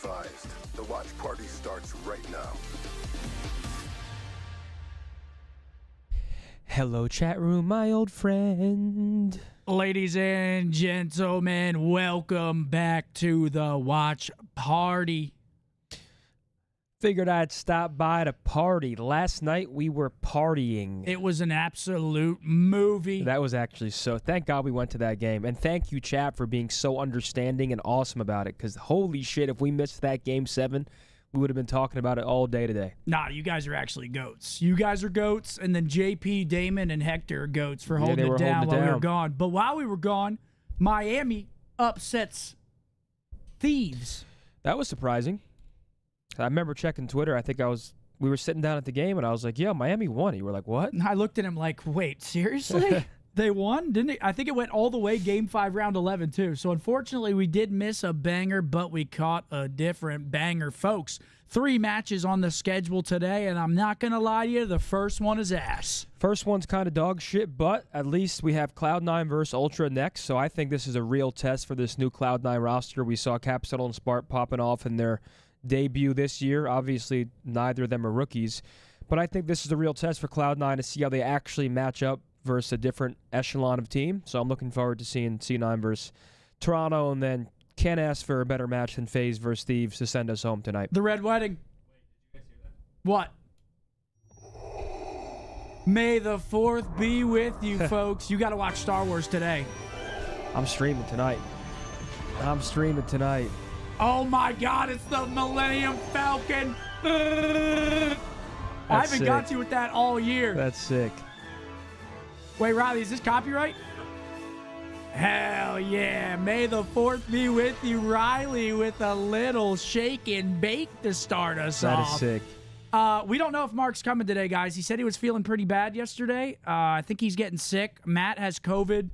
advised, the watch party starts right now. Hello, chat room, my old friend. Ladies and gentlemen, welcome back to the watch party. Figured I'd stop by to party. Last night we were partying. It was an absolute movie. That was actually so. Thank God we went to that game. And thank you, chat, for being so understanding and awesome about it. Because holy shit, if we missed that Game 7, we would have been talking about it all day today. Nah, you guys are actually goats. You guys are goats, and then JP, Damon, and Hector are goats for holding it down while we were gone. But while we were gone, Miami upsets Thieves. That was surprising. I remember checking Twitter. I think we were sitting down at the game, and I was like, yeah, Miami won. You were like, what? And I looked at him like, wait, seriously? They won? Didn't it? I think it went all the way Game 5, Round 11, too. So, unfortunately, we did miss a banger, but we caught a different banger. Folks, 3 matches on the schedule today, and I'm not going to lie to you, the first one is ass. First one's kind of dog shit, but at least we have Cloud9 versus Ultra next, so I think this is a real test for this new Cloud9 roster. We saw Capsule and Spark popping off in their debut this year. Obviously, neither of them are rookies, but I think this is a real test for Cloud9 to see how they actually match up versus a different echelon of team. So I'm looking forward to seeing C9 versus Toronto, and then can't ask for a better match than FaZe versus Thieves to send us home tonight. The Red Wedding. What? May the 4th be with you, folks. You got to watch Star Wars today. I'm streaming tonight. Oh my God, it's the Millennium Falcon. I haven't got you with that all year. That's sick. Wait, Riley, is this copyright? Hell yeah. May the 4th be with you, Riley, with a little shake and bake to start us off. That is sick. We don't know if Mark's coming today, guys. He said he was feeling pretty bad yesterday. I think he's getting sick. Matt has COVID,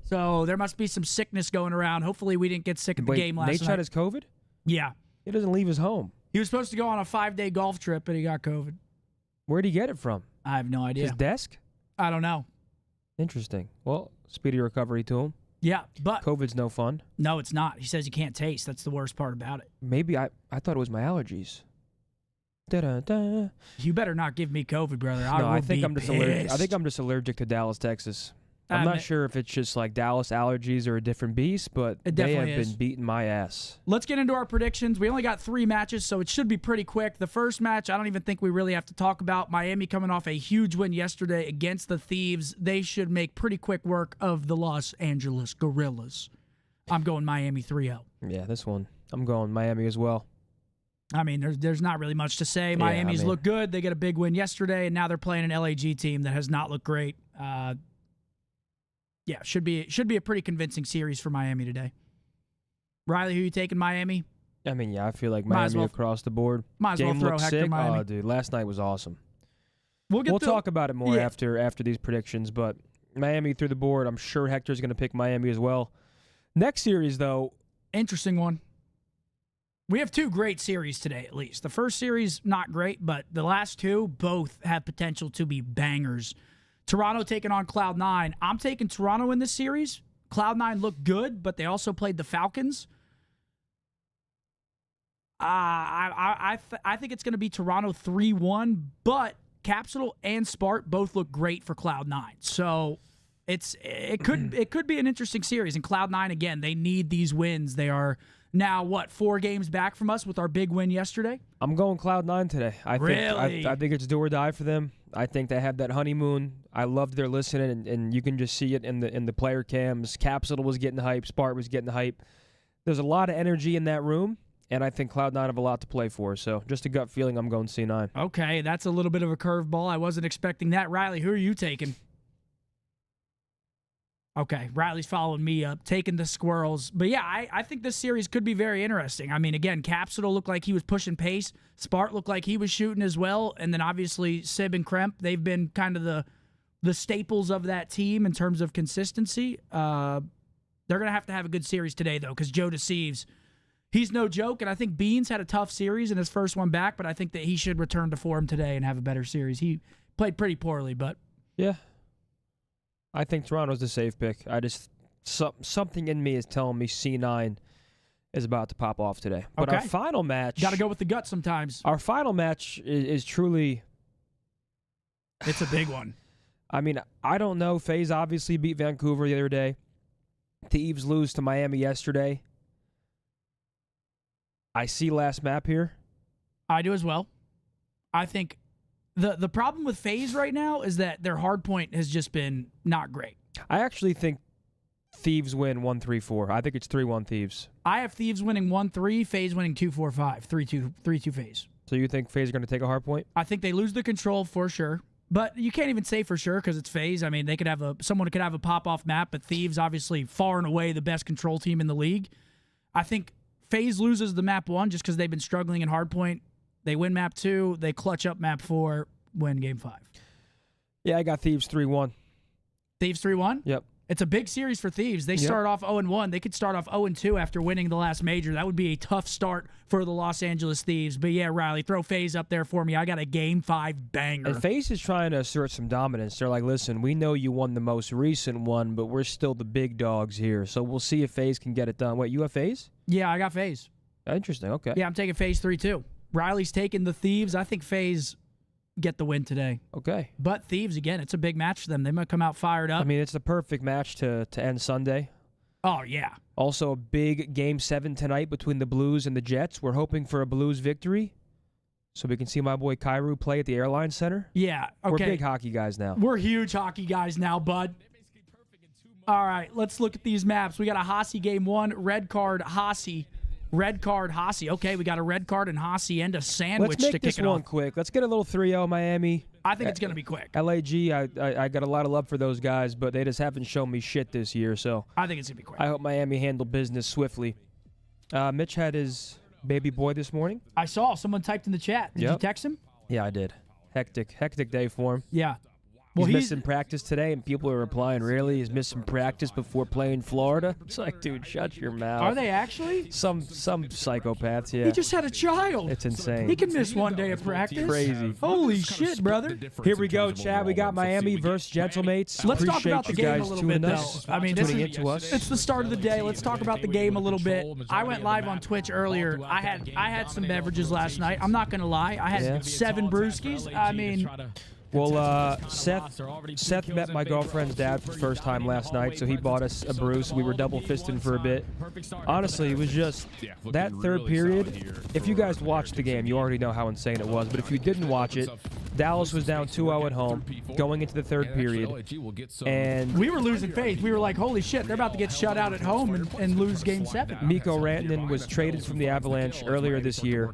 so there must be some sickness going around. Hopefully we didn't get sick at the game last night. Nate has COVID? Yeah. He doesn't leave his home. He was supposed to go on a 5-day golf trip, but he got COVID. Where'd he get it from? I have no idea. His desk? I don't know. Interesting. Well, speedy recovery to him. Yeah, but COVID's no fun. No, it's not. He says he can't taste. That's the worst part about it. Maybe I thought it was my allergies. Da-da-da. You better not give me COVID, brother. I think I'm just allergic. I think I'm just allergic to Dallas, Texas. I'm not sure if it's just like Dallas allergies or a different beast, but they have been beating my ass. Let's get into our predictions. We only got 3 matches, so it should be pretty quick. The first match, I don't even think we really have to talk about. Miami coming off a huge win yesterday against the Thieves. They should make pretty quick work of the Los Angeles Gorillas. I'm going Miami 3-0. Yeah, this one. I'm going Miami as well. I mean, there's not really much to say. Miami's looked good. They get a big win yesterday, and now they're playing an LAG team that has not looked great. Yeah, should be a pretty convincing series for Miami today. Riley, who you taking, Miami? I mean, yeah, I feel like Miami across the board. Might as well throw Hector Miami. Oh, dude, last night was awesome. We'll talk about it more after these predictions, but Miami through the board. I'm sure Hector's going to pick Miami as well. Next series, though. Interesting one. We have 2 great series today, at least. The first series, not great, but the last 2, both have potential to be bangers. Toronto taking on Cloud9. I'm taking Toronto in this series. Cloud9 looked good, but they also played the Falcons. I think it's going to be Toronto 3-1, but Capsule and Spark both look great for Cloud9. So it could be an interesting series. And Cloud9, again, they need these wins. They are now, 4 games back from us with our big win yesterday? I'm going Cloud9 today. I think it's do or die for them. I think they have that honeymoon. I loved their listening, and you can just see it in the player cams. Capsule was getting hype. Spark was getting hype. There's a lot of energy in that room, and I think Cloud9 have a lot to play for. So just a gut feeling, I'm going C9. Okay, that's a little bit of a curveball. I wasn't expecting that. Riley, who are you taking? Okay, Riley's following me up, taking the Squirrels. But yeah, I think this series could be very interesting. I mean, again, Capsule looked like he was pushing pace. Spark looked like he was shooting as well. And then obviously Sib and Kremp, they've been kind of the staples of that team in terms of consistency. They're going to have a good series today, though, because Joe Deceives, he's no joke. And I think Beans had a tough series in his first one back, but I think that he should return to form today and have a better series. He played pretty poorly, but... Yeah. I think Toronto's the safe pick. Something in me is telling me C9 is about to pop off today. But our final match... Got to go with the gut sometimes. Our final match is truly... It's a big one. I mean, I don't know. FaZe obviously beat Vancouver the other day. Thieves lose to Miami yesterday. I see last map here. I do as well. I think the problem with FaZe right now is that their hard point has just been not great. I actually think Thieves win 1-3-4. I think it's 3-1 Thieves. I have Thieves winning 1-3, FaZe winning 2-4-5, 3-2 FaZe. So you think FaZe are going to take a hard point? I think they lose the control for sure. But you can't even say for sure because it's FaZe. I mean, they could have someone could have a pop-off map, but Thieves obviously far and away the best control team in the league. I think FaZe loses the map 1 just because they've been struggling in hardpoint. They win map 2, they clutch up map 4, win game 5. Yeah, I got Thieves 3-1. Thieves 3-1? Yep. It's a big series for Thieves. They start off 0-1. They could start off 0-2 after winning the last major. That would be a tough start for the Los Angeles Thieves. But yeah, Riley, throw FaZe up there for me. I got a game 5 banger. And FaZe is trying to assert some dominance. They're like, listen, we know you won the most recent one, but we're still the big dogs here. So we'll see if FaZe can get it done. Wait, you have FaZe? Yeah, I got FaZe. Interesting, okay. Yeah, I'm taking FaZe 3-2. Riley's taking the Thieves. I think FaZe get the win today. Okay. But Thieves, again, it's a big match for them. They might come out fired up. I mean, it's the perfect match to end Sunday. Oh, yeah. Also, a big Game 7 tonight between the Blues and the Jets. We're hoping for a Blues victory so we can see my boy Kairu play at the Airline Center. Yeah, okay. We're big hockey guys now. We're huge hockey guys now, bud. All right, let's look at these maps. We got a Hossie game 1, red card Hossie. Red card Hossie. Okay, we got a red card and Hossie and a sandwich Let's make to this kick it one off. quick. Let's get a little 3-0 Miami. I think it's going to be quick. LAG, I got a lot of love for those guys, but they just haven't shown me shit this year, so I think it's going to be quick. I hope Miami handle business swiftly. Mitch had his baby boy this morning. I saw someone typed in the chat. Did you Yep. text him? Yeah, I did. Hectic day for him. Yeah. Well, He's missing practice today, and people are replying, really? He's missing practice before playing Florida? It's like, dude, shut your mouth. Are they actually? Some psychopaths, yeah. He just had a child. It's insane. He can miss one day of practice. Crazy. Holy shit, brother. Here we go, Chad. We got Miami versus Gentlemates. Let's talk Appreciate about the you game a guys little bit, tuning though. us, I mean, tuning into us. it's the start of the day. Let's talk about the game a little bit. I went live on Twitch earlier. I had some beverages last night. I'm not going to lie. I had 7 brewskis. I mean... Well, Seth met my girlfriend's dad for the first time last night, so he bought us a brew, so we were double-fisting for a bit. Honestly, it was just that third period. If you guys watched the game, you already know how insane it was, but if you didn't watch it, Dallas was down 2-0 at home going into the third period, and we were losing faith. We were like, holy shit, they're about to get shut out at home and lose Game 7. Mikko Rantanen was traded from the Avalanche earlier this year,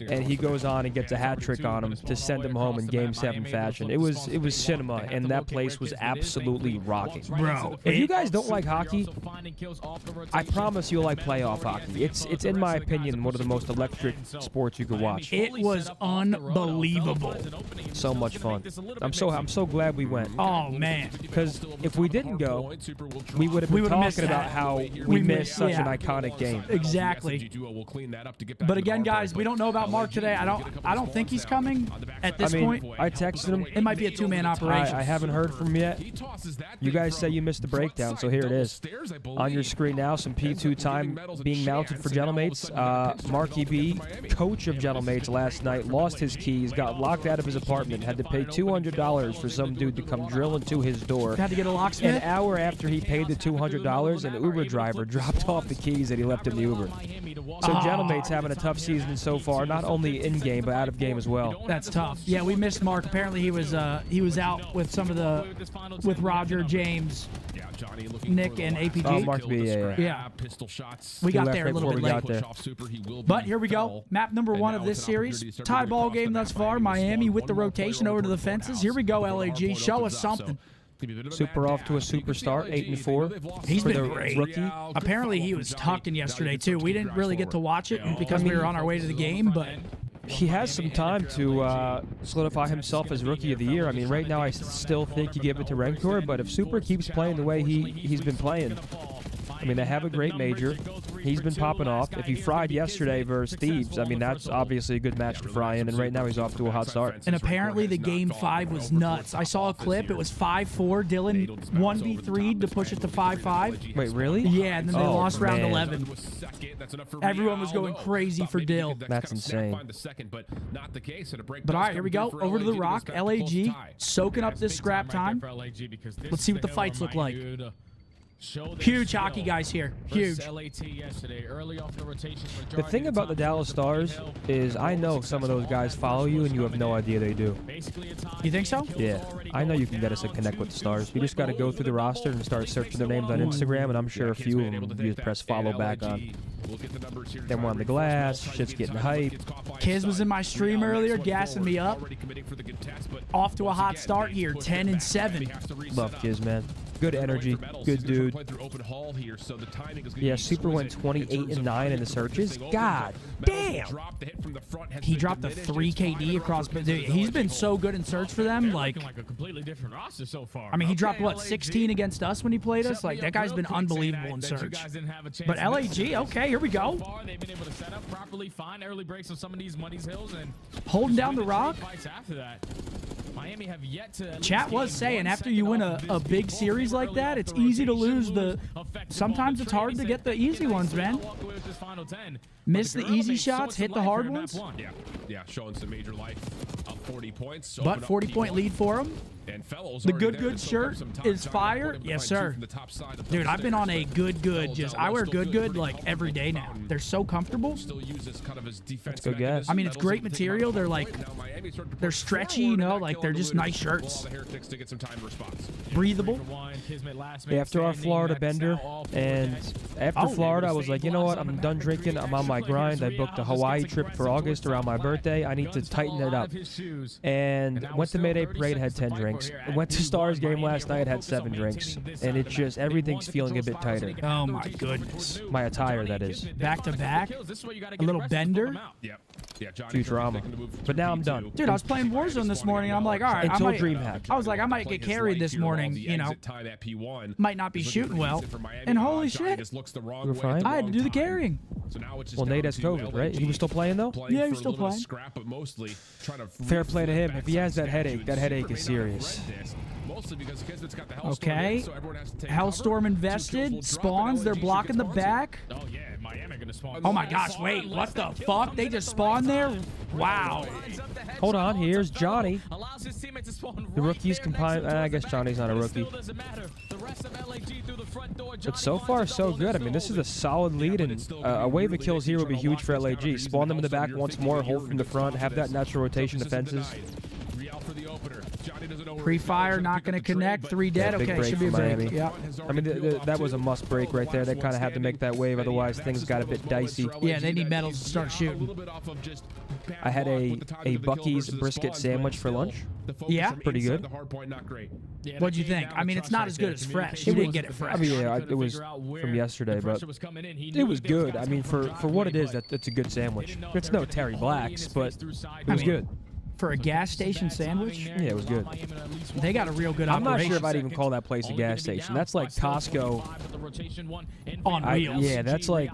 and he goes on and gets a hat trick on him to send him home in Game 7 fashion. It was cinema, and that place was absolutely rocking. Bro, if you guys don't like hockey, I promise you'll like playoff hockey. It's in my opinion one of the most electric sports you could watch. It was unbelievable. So much fun. I'm so glad we went. Oh man, because if we didn't go, we would have been talking about how we missed such an iconic game. Exactly. But again, guys, we don't know about Mark today. I don't think he's coming at this point. I texted him. It might be a 2-man operation. I haven't heard from him yet. You guys say you missed the breakdown, so here it is. On your screen now, some P2 time being mounted for Gentlemates. Marky B, coach of Gentlemates last night, lost his keys, got locked out of his apartment, had to pay $200 for some dude to come drill into his door. Had to get a locksmith? An hour after he paid the $200, an Uber driver dropped off the keys that he left in the Uber. So Gentlemates having a tough season so far, not only in-game, but out-of-game as well. That's tough. Yeah, we missed Mark. Apparently he was out with with Roger, James, Nick, and APG. Oh, Mark B, yeah. We got there a little bit late. But here we go. Map number 1 of this series. Tie ball game thus far. Miami with the rotation over to the fences. Here we go, LAG. Show us something. Super off to a super start, 8-4. He's been the great. Rookie. Apparently he was talking yesterday too. We didn't really get to watch it because we were on our way to the game, but he has some time to solidify himself as Rookie of the Year. I mean, right now I still think you give it to Rancor, but if Super keeps playing the way he's been playing, I mean, they have a great major. He's been popping off. If he fried yesterday versus Thieves, I mean, that's obviously a good match to fry in, and right now he's off to a hot start. And apparently the Game 5 was nuts. I saw a clip. It was 5-4. Dylan 1v3'd to push it to 5-5. Wait, really? Yeah, and then they lost round man. 11. Everyone was going crazy for Dill. That's insane. But all right, here we go. Over to the Rock. LAG soaking up this scrap time. Let's see what the fights look like. Huge hockey guys here. Huge. The thing about the Dallas Stars is I know some of those guys follow you and you have no idea they do. You think so? Yeah, I know you can get us to connect with the Stars. You just got to go through the roster and start searching their names on Instagram, and I'm sure a few of them you just press follow back on. Then we're on the glass, shit's getting hype. Kiz was in my stream earlier, gassing me up. Off to a hot start here, 10-7. Love Kiz, man. Good energy, good dude. Yeah, Super went 28-9 in the searches. God damn! He dropped a 3 KD across, but dude, he's been so good in search for them. Like a completely different roster so far. I mean, he dropped what, 16 against us when he played us. Like that guy's been unbelievable in search. But LAG, okay, here we go. They've been able to set up properly, find early breaks on some of these Money's Hills, and holding down the rock. After that, Miami have yet to. Chat was saying after you win a big series like that, it's easy to lose the. Sometimes it's hard to get the easy ones, man. Miss the easy shots, hit the hard ones. Yeah, showing some major life. Up 40 points. But 40-point lead for him. And Fellows the good shirt is fire. Yes, sir. Dude, I've been on a good. Just I wear good like every day now. They're so comfortable. That's good guess. I mean, it's great material. They're like, they're stretchy, you know, like they're just nice shirts. Breathable. After our Florida bender, and after Florida, I was like, you know what? I'm done drinking. I'm on my grind. I booked a Hawaii trip for August around my birthday. I need to tighten it up. And went to Mayday Parade, had 10 drinks. Went to Stars game last night, had 7 drinks. And it's just, everything's feeling a bit tighter. Oh my goodness. My attire, that is. Back to back. A little bender. Futurama. But now I'm done. Dude, I was playing Warzone this morning. I'm like, all right. Until DreamHack. I was like, I might get carried this morning, you know. Might not be shooting well. And holy shit. We're fine. I had to do the carrying. Well, Nate has COVID, right? He was still playing, though? Yeah, he was still playing. Fair play to him. If he has that headache is serious. Okay. Hellstorm invested. Spawns. They're blocking the back. Oh my gosh, wait. What the fuck? They just spawned there? Wow. Hold on. Here's Johnny. The rookies combined. I guess Johnny's not a rookie. But so far, so good. I mean, this is a solid lead, and a wave of kills here would be huge for LAG. Spawn them in the back once more, hold from the front, have that natural rotation defenses. Pre-fire, not going to connect. 3 dead. Yeah, okay, should be a break. Yeah. I mean, that was a must break right there. They kind of had to make that wave, otherwise things got a bit dicey. Yeah, they need medals to start shooting. I had a Buc-ee's brisket sandwich for lunch. Yeah? Pretty good. What'd you think? I mean, it's not as good as fresh. You didn't get it fresh. I mean, yeah, it was from yesterday, but it was good. I mean, for what it is, that's a good sandwich. It's no Terry Black's, but it was good. For a gas station sandwich? Yeah, it was good. They got a real good operation. I'm not sure if I'd even call that place a gas station. That's like Costco. On wheels. Yeah, that's like,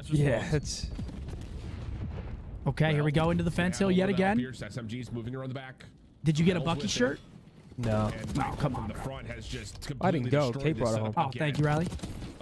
yeah, it's... Okay, here we go into the fence hill yet again. Did you get a Bucky shirt? No. Oh, come on, bro. I didn't go. Kate brought it home. Oh, thank you, Riley.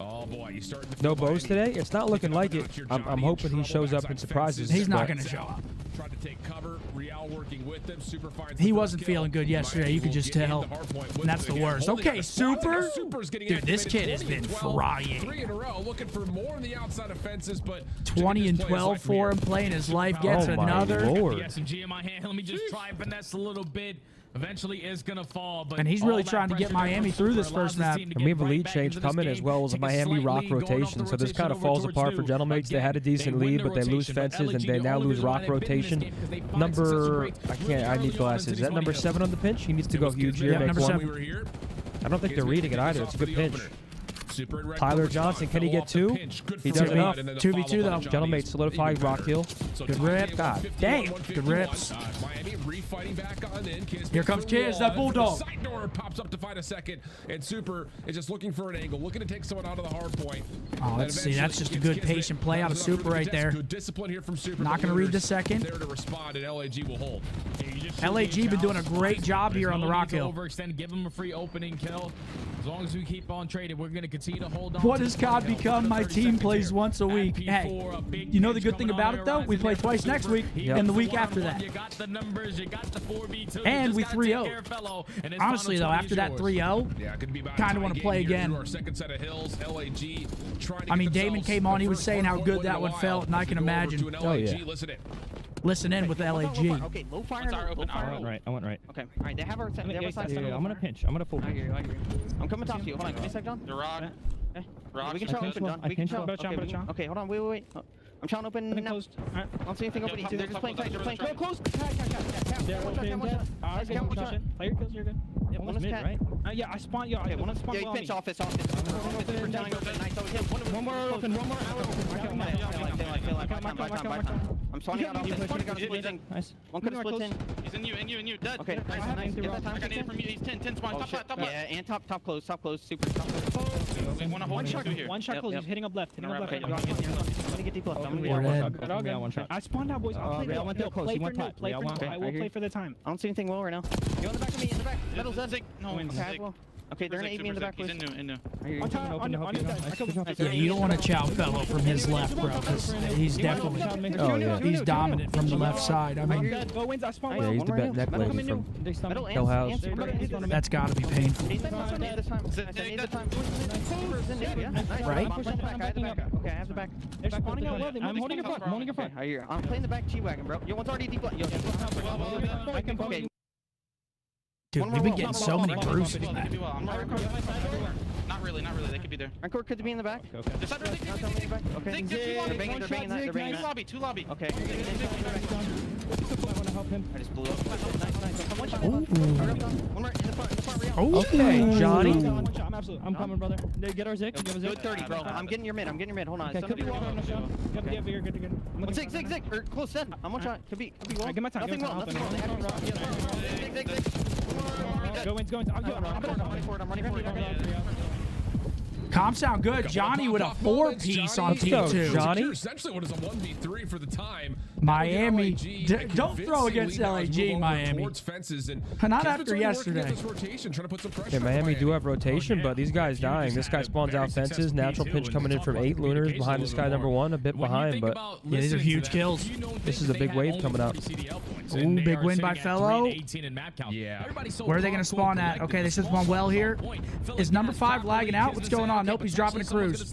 Oh boy, you starting to no Boze today? It's not looking like it. I'm hoping he shows up and surprises us. He's not going to show up. Tried to take cover. Real working with them. Super finds he wasn't feeling good yesterday. You could just tell. And that's the worst. Okay, Super. Dude, this kid has been frying. 3 in a row, looking for more on the outside of fences, but 20 and 12 for him, playing his life. Gets another. Lord. SMG in my hand. Let me just try and finesse a little bit. Eventually is gonna fall, but and he's really trying to get Miami through this first map. And we have a lead change coming as well as a Miami rock rotation, so this kind of falls apart for Gentlemates. They had a decent lead, but they lose fences and they now lose rock rotation. Number, I need glasses. Is that number 7 on the pinch? He needs to go huge here. Yeah, make number one. 7. I don't think they're reading it either. It's a good pinch. Tyler Johnson, can he get 2? He does enough. 2v2 though. Gentlemen, solidify rock kill. Good rip. God damn. Good rips. Here comes Kiz, that bulldog. Side door pops up to find a second, and Super is just looking for an angle, looking to take someone out of the hard point. Oh, let's see. That's just a good patient play out of Super right there. Good discipline here from Super. Not going to read the second. There to respond, and LAG will hold. LAG been doing a great job here on the rock hill. Overextend, give him a free opening kill. long as we keep on trading, we're going to continue to hold on. What to has the COD 20 become? for My 30 team seconds plays here. once a At week. P4, Hey, a big you know the bench good thing coming on about it, though? the We play horizon. twice next week He and the got week one-on-one. after that. You got the numbers, you got the 4v2. And we 3-0. Honestly, Honestly, though, after that 3-0, Yeah, it could be about kind of tie want to game play here again. into our second set of hills. LAG trying to I mean, get Damon themselves came on. the He was first saying how hard good point that in a one while. felt, and I As we can go over imagine. to an Oh, LAG. yeah. Listen in. Listen in with LAG. Okay, low fire. Low fire. I went right. I went right. Okay, all right. They have our side. Yeah, I'm gonna pinch. I'm gonna full I pinch. hear you. I hear you. I'm coming to talk to you. Hold on. Give me a sec, John. The rock. Okay. Rock. We can I shot pinched open, one. John. I We can pinched shot. one. Better shot, Okay, better we shot. can- okay, hold on. Wait. I'm shouting open now. Closed. I don't see anything open. top They're close, just playing top tight. They're close, playing close, close. Tap. They're One shot. open. One shot. Alright, Nice, count, one shot. Play your kills. You're good. Yeah, One one's is mid, cat. right? Yeah, I spawned. Yeah, Okay, one spawned. yeah, you below pinch me. office. Super telling open. Nice. Over him. One more open. One more out. I got my. I'm spawning out office. Spawning out split in. Nice. One could have split in. He's in you. Dead. Okay, nice. Get that time. I got needed from you. He's 10 spawn. Oh, Top shit. left, top Yeah, left. and top close. Super top close. We want to hold you two here. One shot Yep, close. yep. He's hitting up left. Hitting up left. Okay, I'm gonna get deep left. I'm gonna We're get dead. deep left. One shot. I spawned out, boys. I'll play Real for went there close. He went new. top. Play for Real new. went- I okay, will I hear play you. for the time. I don't see anything well right now. Go in the back of me. In the back. Metal's dead. Zig. No, Wins. Zig. Okay, well. Okay, they're gonna aid me in the back. He's Please. in new. I hear you. On top. On you guys. I killed Yeah, you don't want to chow fellow from his left, bro, because he's definitely Oh, yeah. he's dominant from the left side. I mean, Go wins. I spawned Yeah, well. Yeah, he's the One more neck hill. lady Metal from Metal Hill House. that's got to be painful. Right? I'm Okay, I have the back. They're spawning out well. I'm holding your front. I'm holding your front. I hear you. I'm playing the back G-Wagon, bro. Yo, one's already deep left. Yo, I can okay. Dude, we've been getting so many bruises, They man. could be well. Not really. They could be there. Rancor could be in the back. The side door, Not telling me the back. Okay. Zig, two They're lobby. banging that. They're banging that. Two lobby. Okay. I want to help him. I just blew up. Nice. One shot. Ooh. One more in the front, Real. Oh, Okay, Johnny. One shot. I'm coming, brother. Get our Zig. Good 30, bro. I'm getting your mid. Hold on. Okay, could be Somebody- wall. Good. One Zig. Or close dead. I'm one shot. Could be wall. Alright, give my time, Nothing give my well. time, Nothing well. They have Zig. Go wins. I'm running forward. Comp sound good. Johnny with a 4-piece on team go, 2. Johnny. Essentially, what is a 1v3 for the time. Miami. LAG Don't throw against convincingly LAG, now move over Miami. towards fences and Not Kev's after been working yesterday. against this rotation, trying to put some pressure Yeah, on Miami do have rotation, yeah. but these guys dying. This guy spawns out fences. Natural pinch coming in from 8 lunars behind this guy number 1, a bit behind, but Yeah, these are huge kills. This is a big wave coming up. Ooh, big win by Fellow. Yeah. Where are they going to spawn at? Okay, they should spawn well here. Is number 5 lagging out? What's going on? Nope, he's dropping a cruise.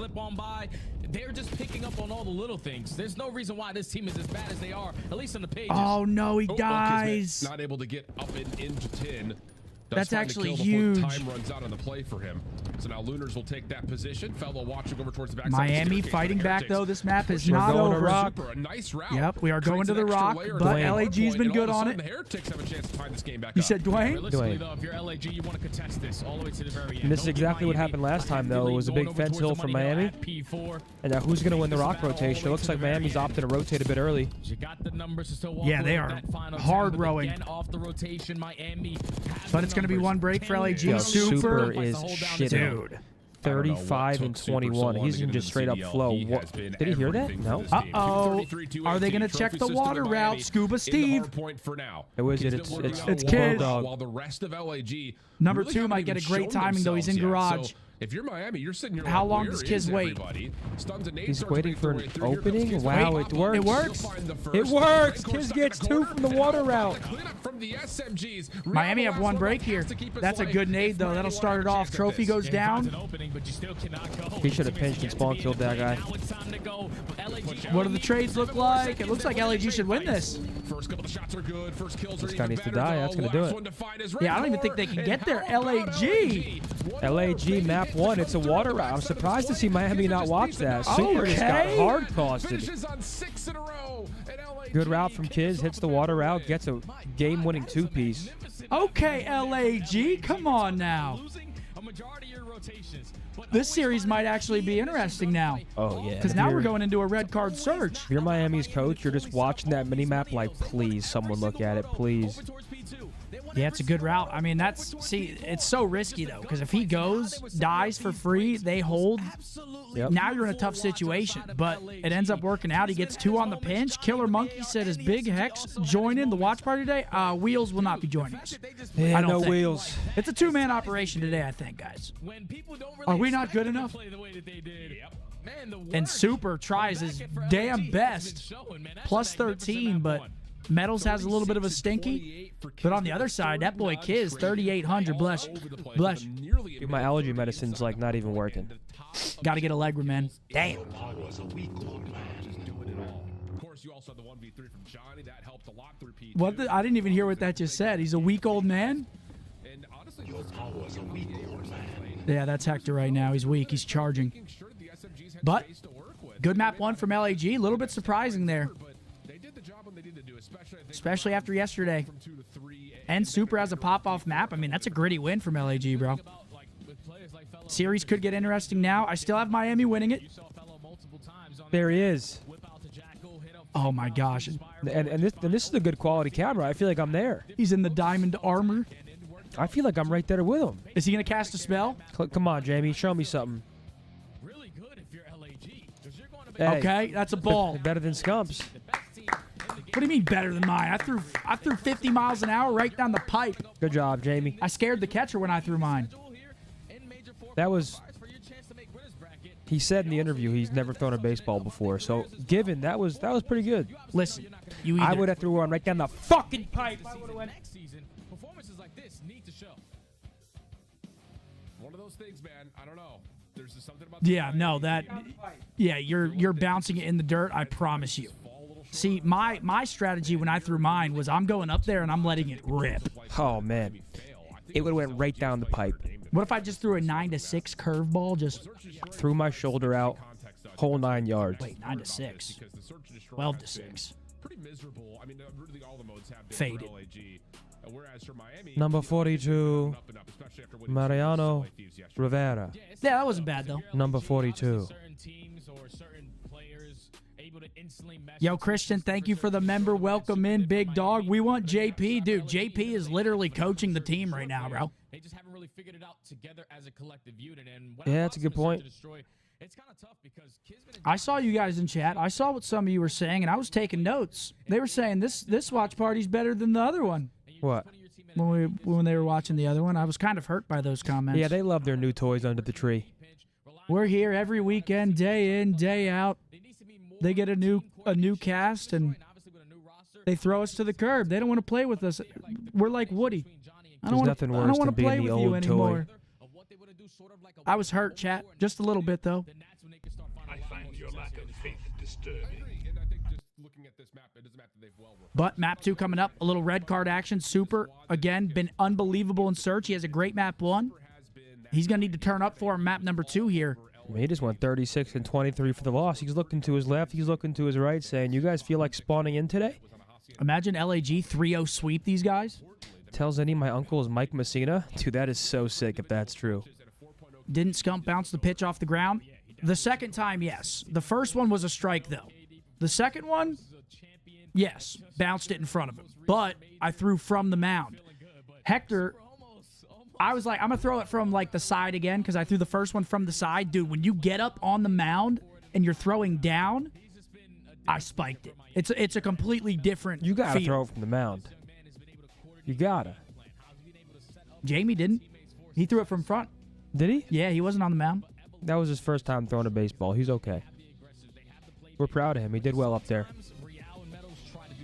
They're just picking up on all the little things. There's no reason why this team is as bad as they are, at least on the pages. Oh, no, he Oh, dies. Not able to get up and into 10. That's find the actually kill before huge. Time runs out on the play for him. So now Lunars will take that position. Fellow watching over towards the back. Miami fighting back, though. This map is not going to over. rock. A nice route. Yep, we are going Creates to an the extra rock, layer but to the LAG's hard been point, good and all on of a it. sudden The Heretics have a chance to tie this game back You up. said Dwayne? Realistically, Dwayne. though, if you're LAG, you want to contest this all the way to the very end. And this is Don't give exactly what Miami happened last time, though. It was a going big over fence towards hill the from money hill Miami. at P4. And now who's going to win the It's a rock battle all the rotation? way It looks to the like very Miami's end. opting to rotate a bit early. You got the numbers to still walk Yeah, they away with are that final hard 10, but rowing. again, off the rotation, Miami has But the it's going to be numbers. one break for LAG. Yo, Super. Super is shitting. Dude. 35 and 21. He's in just straight up flow. What? Did he hear that? No. Uh-oh. Are they going to check the water route? Scuba Steve. It was it. It's Kids. While the rest of LAG Number really 2 haven't might get a even great shown timing, though. He's in themselves yet. garage. So if you're Miami, you're sitting here. How like, long where does is Kiz wait? everybody? Stuns and nades He's start to waiting make for their an way through. Here comes opening. Kiz. Wow, Wait, it works. It works. Find the It first. works. Rancor Kiz stuck gets in the 2 corner. from the water And route. the cleanup from the SMGs. Miami have Last one break has here. to keep it That's a alive good if nade, though. Miami That'll wanna start it have a off. chance at Trophy this. goes down. He should have pinched and spawn killed that guy. What do the trades look like? It looks like LAG should win this. First couple of shots are good. First kills are This guy even needs to better, die. though. That's gonna do Last it. one to find is Yeah, I don't even Rancor. think they can And get there. how about LAG. LAG map 1. It's a water route. I'm surprised to see Miami not watch that. Super just got Okay. hard costed. Finishes on 6 in a row. And LAG Good route from Kiz. Hits the water route. Gets a game-winning 2-piece. Okay, LAG. Come on now. This series might actually be interesting now. Oh, yeah. Because now we're going into a red card search. If you're Miami's coach, you're just watching that mini-map like, please, someone look at it, please. Yeah, it's a good route. I mean, see, it's so risky, though, because if he goes, dies for free, they hold. Yep. Now you're in a tough situation, but it ends up working out. He gets 2 on the pinch. Killer Monkey said, is Big Hex joining the watch party today? Wheels will not be joining us. Yeah, I don't no think. wheels. It's a 2-man operation today, I think, guys. Are we not good enough? And Super tries his damn best. Plus 13, but Metals has a little bit of a stinky. But on the other side, that boy Kiz, 3,800. Bless you. Dude, my allergy medicine's like not even working. Got to get a Allegra, man. Damn. Of course, you also had the 1v3 from Johnny. That helped a lot through P2. What? I didn't even hear what that just said. He's a weak old man? And honestly, your power is a weak old man. Yeah, that's Hector right now. He's weak. He's charging. But good map 1 from LAG. A little bit surprising there. Especially after yesterday. And Super has a pop-off map. I mean, that's a gritty win from LAG, bro. Series could get interesting now. I still have Miami winning it. There he is. Oh, my gosh. And this is a good quality camera. I feel like I'm there. He's in the diamond armor. I feel like I'm right there with him. Is he going to cast a spell? Come on, Jamie. Show me something. Hey, Okay, that's a ball. better than Scumps. What do you mean better than mine? I threw 50 miles an hour right down the pipe. Good job, Jamie. I scared the catcher when I threw mine. That was... He said in the interview he's never thrown a baseball before. So, given, that was pretty good. Listen, you I either would have threw one right down the fucking pipe. Performances like this need to show. One of those things, man. I don't know. There's just something about you're bouncing it in the dirt, I promise you. See, my strategy when I threw mine was I'm going up there and I'm letting it rip. Oh, man. It would have went right down the pipe. What if I just threw a 9-6 curveball? Just Threw my shoulder out, whole 9 yards. wait, 9-6, 12-6. pretty miserable. I mean, really all the modes have been Faded. for LAG. Whereas for Miami, Number 42, up and up, especially after winning Mariano the Thieves yesterday. Rivera. Yeah, that wasn't bad though. Number 42. Yo, Christian, thank you for the member. Welcome in, big dog. We want JP. Dude, JP is literally coaching the team right now, bro. They just haven't really figured it out together as a collective unit. And when Yeah, that's a good point. It's kind of tough because Kismet and I saw you guys in chat. I saw what some of you were saying, and I was taking notes. They were saying this watch party's better than the other one. What? When they were watching the other one, I was kind of hurt by those comments. Yeah, they love their new toys under the tree. We're here every weekend, day in, day out. They get a new cast and they throw us to the curb. They don't want to play with us. We're like Woody. I don't There's nothing want worse to than being play the with you old anymore. toy. I was hurt, chat, just a little bit though. I find your lack of faith disturbing. And I think just looking at this map, it is a map that they've well worked. But map 2 coming up, a little red card action. Super, again, been unbelievable in search. He has a great map 1. He's going to need to turn up for him map number 2 here. I mean, he just went 36 and 23 for the loss. He's looking to his left. He's looking to his right, saying, you guys feel like spawning in today? Imagine LAG 3-0 sweep these guys. Tells any my uncle is Mike Messina. Dude, that is so sick if that's true. Didn't Scump bounce the pitch off the ground? The second time, yes. The first one was a strike, though. The second one, yes, bounced it in front of him. But I threw from the mound. Hector, I was like, I'm going to throw it from, like, the side again because I threw the first one from the side. Dude, when you get up on the mound and you're throwing down, I spiked it. It's a completely different You got to feel. throw it from the mound. You got to. Jamie didn't. He threw it from front. Did he? Yeah, he wasn't on the mound. That was his first time throwing a baseball. He's okay. We're proud of him. He did well up there.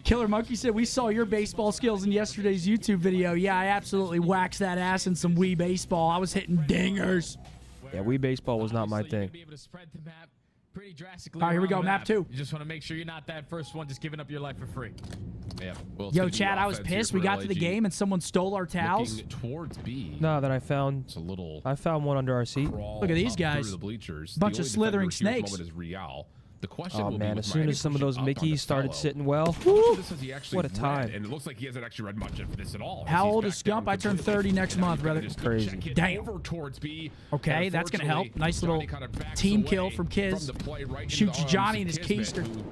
Killer Monkey said, we saw your baseball skills in yesterday's YouTube video. Yeah, I absolutely waxed that ass in some Wii baseball. I was hitting dingers. Yeah, Wii baseball was not my thing. All right, here we go, map 2. You just want to make sure you're not that first one just giving up your life for free. Yeah. Well, it's Yo, gonna be Chad, I was offense here pissed. We for got to the LAG. game and someone stole our towels. Looking towards B. No, that I found one under our seat. Look at these guys. The bleachers. Bunch The of only slithering defender here at the snakes. moment is Real. The question Oh, will be man, with as soon Miami as some of pushing those up onto Mickeys started Fellow. sitting well, How much of this has he actually what a read? time. And it looks like he hasn't actually read much of this at all. How He's old back is down Scump? I turn completely. 30 next month, brother. Just Crazy. check it Damn. over towards B. Okay, that's going to help. Nice little Johnny kind of backs team away kill from Kiz. the play right into Shoots the arms Johnny of and his Kismet, keister.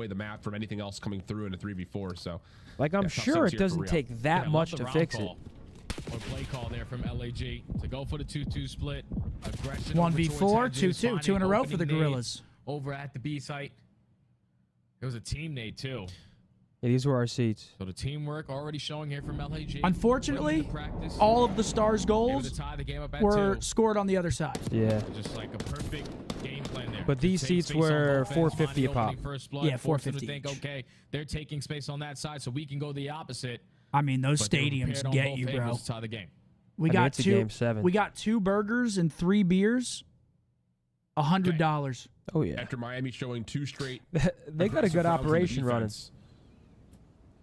away the map from anything else coming through in a 3v4. So, Like, I'm yeah, top sure six it here for doesn't real. take that Yeah, much love to the fix round it. call Or play call there from LAG to go for the 2-2 split. Aggression 1v4, 2-2, finding two in a row for the opening nade Gorillas. over at the B site. It was a team nade too. Yeah, these were our seats. So the teamwork already showing here from LAG. Unfortunately, Willing to practice, all of the Stars' able goals to tie the game up at were 2. scored on the other side. Yeah. Just like a perfect game plan there. But To these take seats space on were offense, 450 find a the pop. opening first blood, Yeah, force them to 450 think, each. okay, they're taking space on that side, so we can go the opposite. I mean, those But they were stadiums prepared on get both you, bro. angles to tie the game. We I mean, got it's a two. game 7. We got 2 burgers and 3 beers. $100. Oh, yeah. After Miami showing 2 straight They got a aggressive good rounds in the operation running. defense,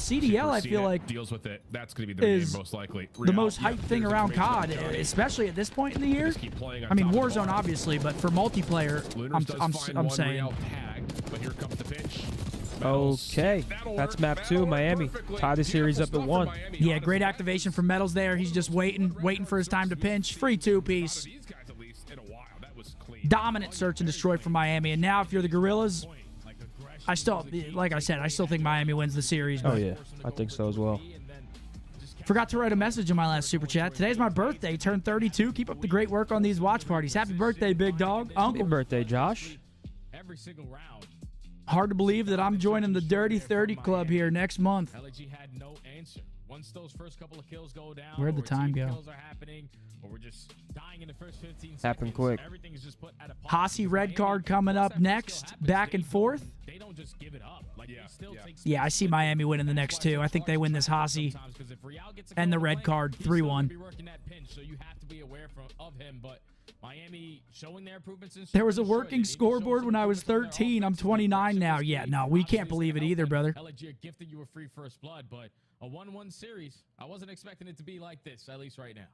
CDL, I feel like, deals with it. That's going to be their is game most likely. the most Yeah, hyped thing there's around information COD, on Johnny. especially at this point in the year. Just keep playing on I mean, top of the Warzone bar. obviously, but for multiplayer, Lunars does find I'm one saying. Real tag, but here comes the pitch. Okay, that's map 2, Miami. Tie the series up at 1. Yeah, great activation from Metals there. He's just waiting for his time to pinch. Free two-piece. Dominant search and destroy from Miami. And now if you're the Gorillas, I still, like I said, I still think Miami wins the series. Oh, yeah. I think so as well. Forgot to write a message in my last super chat. Today's my birthday. Turned 32. Keep up the great work on these watch parties. Happy birthday, big dog. Uncle. Happy birthday, Josh. Every single round. Hard to believe that I'm joining the Dirty 30 Club here next month. LG had no answer. Once those first couple of kills go down, Where'd the time go? Kills are happening, or we're just dying in the first 15 seconds. Happened quick. Everything is just put at a Hossie red card coming up next. Back and forth. They don't just give it up. Like, Yeah, I see Miami winning the next two. I think they win this Hossie and the red card 3-1. So you have to be aware of him, but Miami showing their improvements in There was a working scoreboard when I was 13. I'm 29 now. Yeah, no, we can't believe it either, brother. LG gifted you a free first blood, but a 1-1 series, I wasn't expecting it to be like this, at least right now.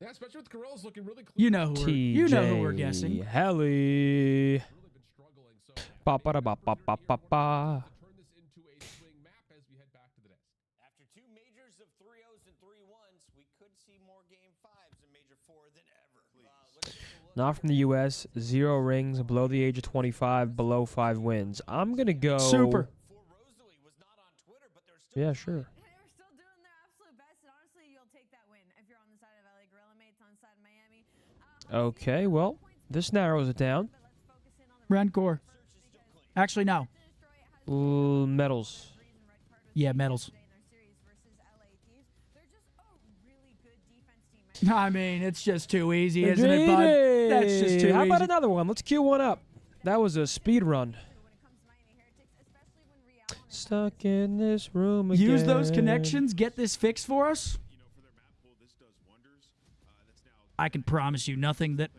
Yeah, especially with the Gorillas looking really clean. You know who we're guessing. Helly. Ba ba da ba ba ba ba ba. Turn this into a swing map as we head back to the desk. After 2 majors of 3-0s and 3-1s, we could see more game 5s in Major 4 than ever. Let's take a look. Not from the U.S. 0 rings, below the age of 25, below 5 wins. I'm going to go... Super. For Rosalie was not on Twitter, but they're still Yeah, sure. They're still doing their absolute best, and honestly, you'll take that win if you're on the side of LA Gorilla Mates, on the side of Miami. Okay, well, this narrows it down. Rancor. Actually, no. Metals. Yeah, Metals. I mean, it's just too easy, isn't it, bud? That's just too How easy. about another one? Let's queue one up. That was a speed run. Stuck in this room again. Use those connections. Get this fixed for us. I can promise you nothing that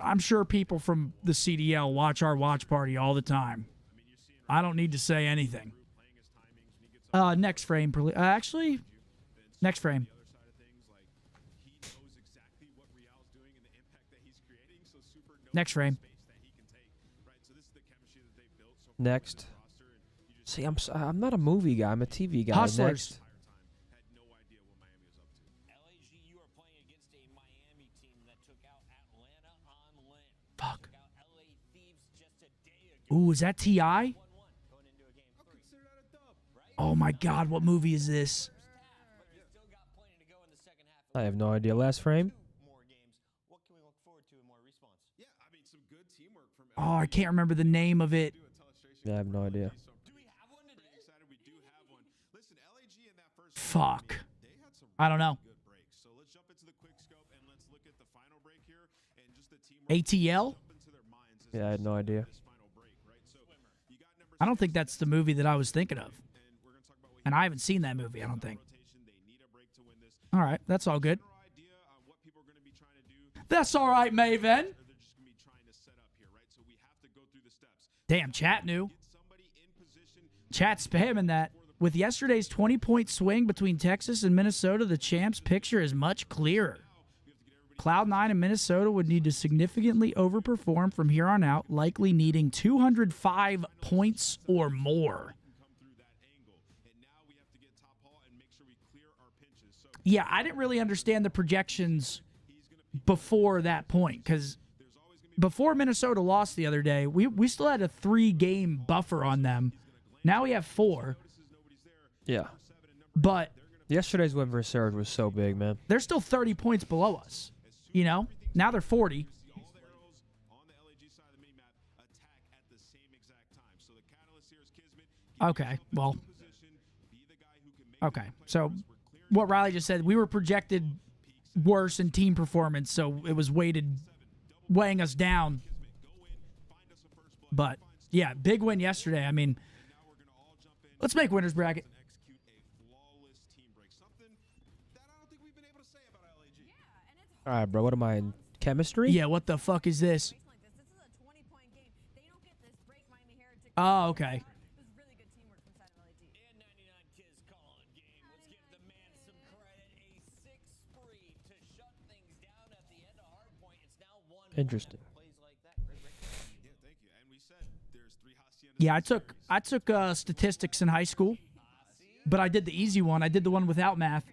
I'm sure people from the CDL watch our watch party all the time. I don't need to say anything. Next frame. Actually, next frame. Next frame. Next. See, I'm not a movie guy. I'm a TV guy. Hustlers. Next. LAG, you are playing against a Miami team that took out Atlanta on land. Fuck. Took out LA Thieves just a day ago. Ooh, is that T.I.? 1-1 going into a game 3. Oh my God, what movie is this? But you still got plenty to go in the second half. I have no idea. Last frame. 2 more games. What can we look forward to in more respawns? Yeah, I mean, some good teamwork from Oh, I can't remember the name of it. Yeah, I have no idea. Do we have one today? We do have one. Listen, LAG in that first Fuck. they had some I don't know. good breaks. So let's jump into the quick scope and let's look at the final break here and just the teamwork ATL? jump into their minds as Yeah, I had no idea. this final break, right? So you got number I don't think that's the movie that I was thinking of. and we're going to talk about what And I haven't seen that movie, I don't think. rotation. They need a break to win this. All right, that's all good. General idea on what people are going to be trying to do, That's all right, Maven. or they're just going to be trying to set up here, right? So we have to go through the steps. Damn, chat knew. Get somebody in position. Chat spamming that. With yesterday's 20-point swing between Texas and Minnesota, the champs' picture is much clearer. Cloud9 and Minnesota would need to significantly overperform from here on out, likely needing 205 points or more. Come through that angle. And now we have to get top hall and make sure we clear our pinches. So Yeah, I didn't really understand the projections before that point, because before Minnesota lost the other day, we still had a 3-game buffer on them. Now we have 4, Yeah. but Yesterday's win versus Surge was so big, man. they're still 30 points below us. You know? Now they're 40. all the arrows on the LAG side of the mini map attack at the same exact time. So the catalyst here is Kismet. Okay, well, Position, be the guy who can make okay. So what Riley just said, we were projected worse in team performance, so it was weighing us down. But, yeah, big win yesterday. I mean, let's make winner's bracket. execute a flawless team break. Something that I don't think we've been able to say about LAG. All right, bro. What am I in? Chemistry? Yeah, what the fuck is this? This is a 20-point game. They don't get this break. Miami Heritage. Oh, okay. This is really good teamwork from side of LAG. And 99 Kids calling game. Let's give the man some credit. A 6 spree to shut things down at the end of Hardpoint. It's now 1-1. Interesting. Plays like that. Great break. Yeah, thank you. And we Yeah, I took statistics in high school, but I did the easy one. I did the one without math.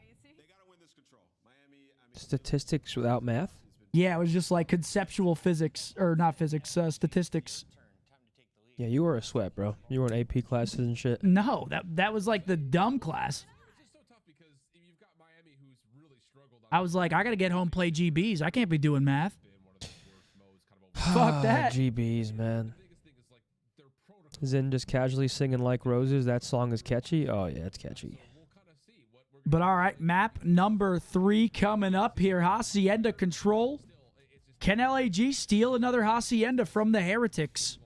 Statistics without math? Yeah, it was just like conceptual physics, or not physics, statistics. Yeah, you were a sweat, bro. You were in AP classes and shit. No, that was like the dumb class. I was like, I gotta get home, play GBs. I can't be doing math. Fuck that. GBs, man. Zin just casually singing Like Roses. That song is catchy. Oh, yeah, it's catchy. But all right, map number 3 coming up here. Hacienda Control. Can LAG steal another Hacienda from the Heretics?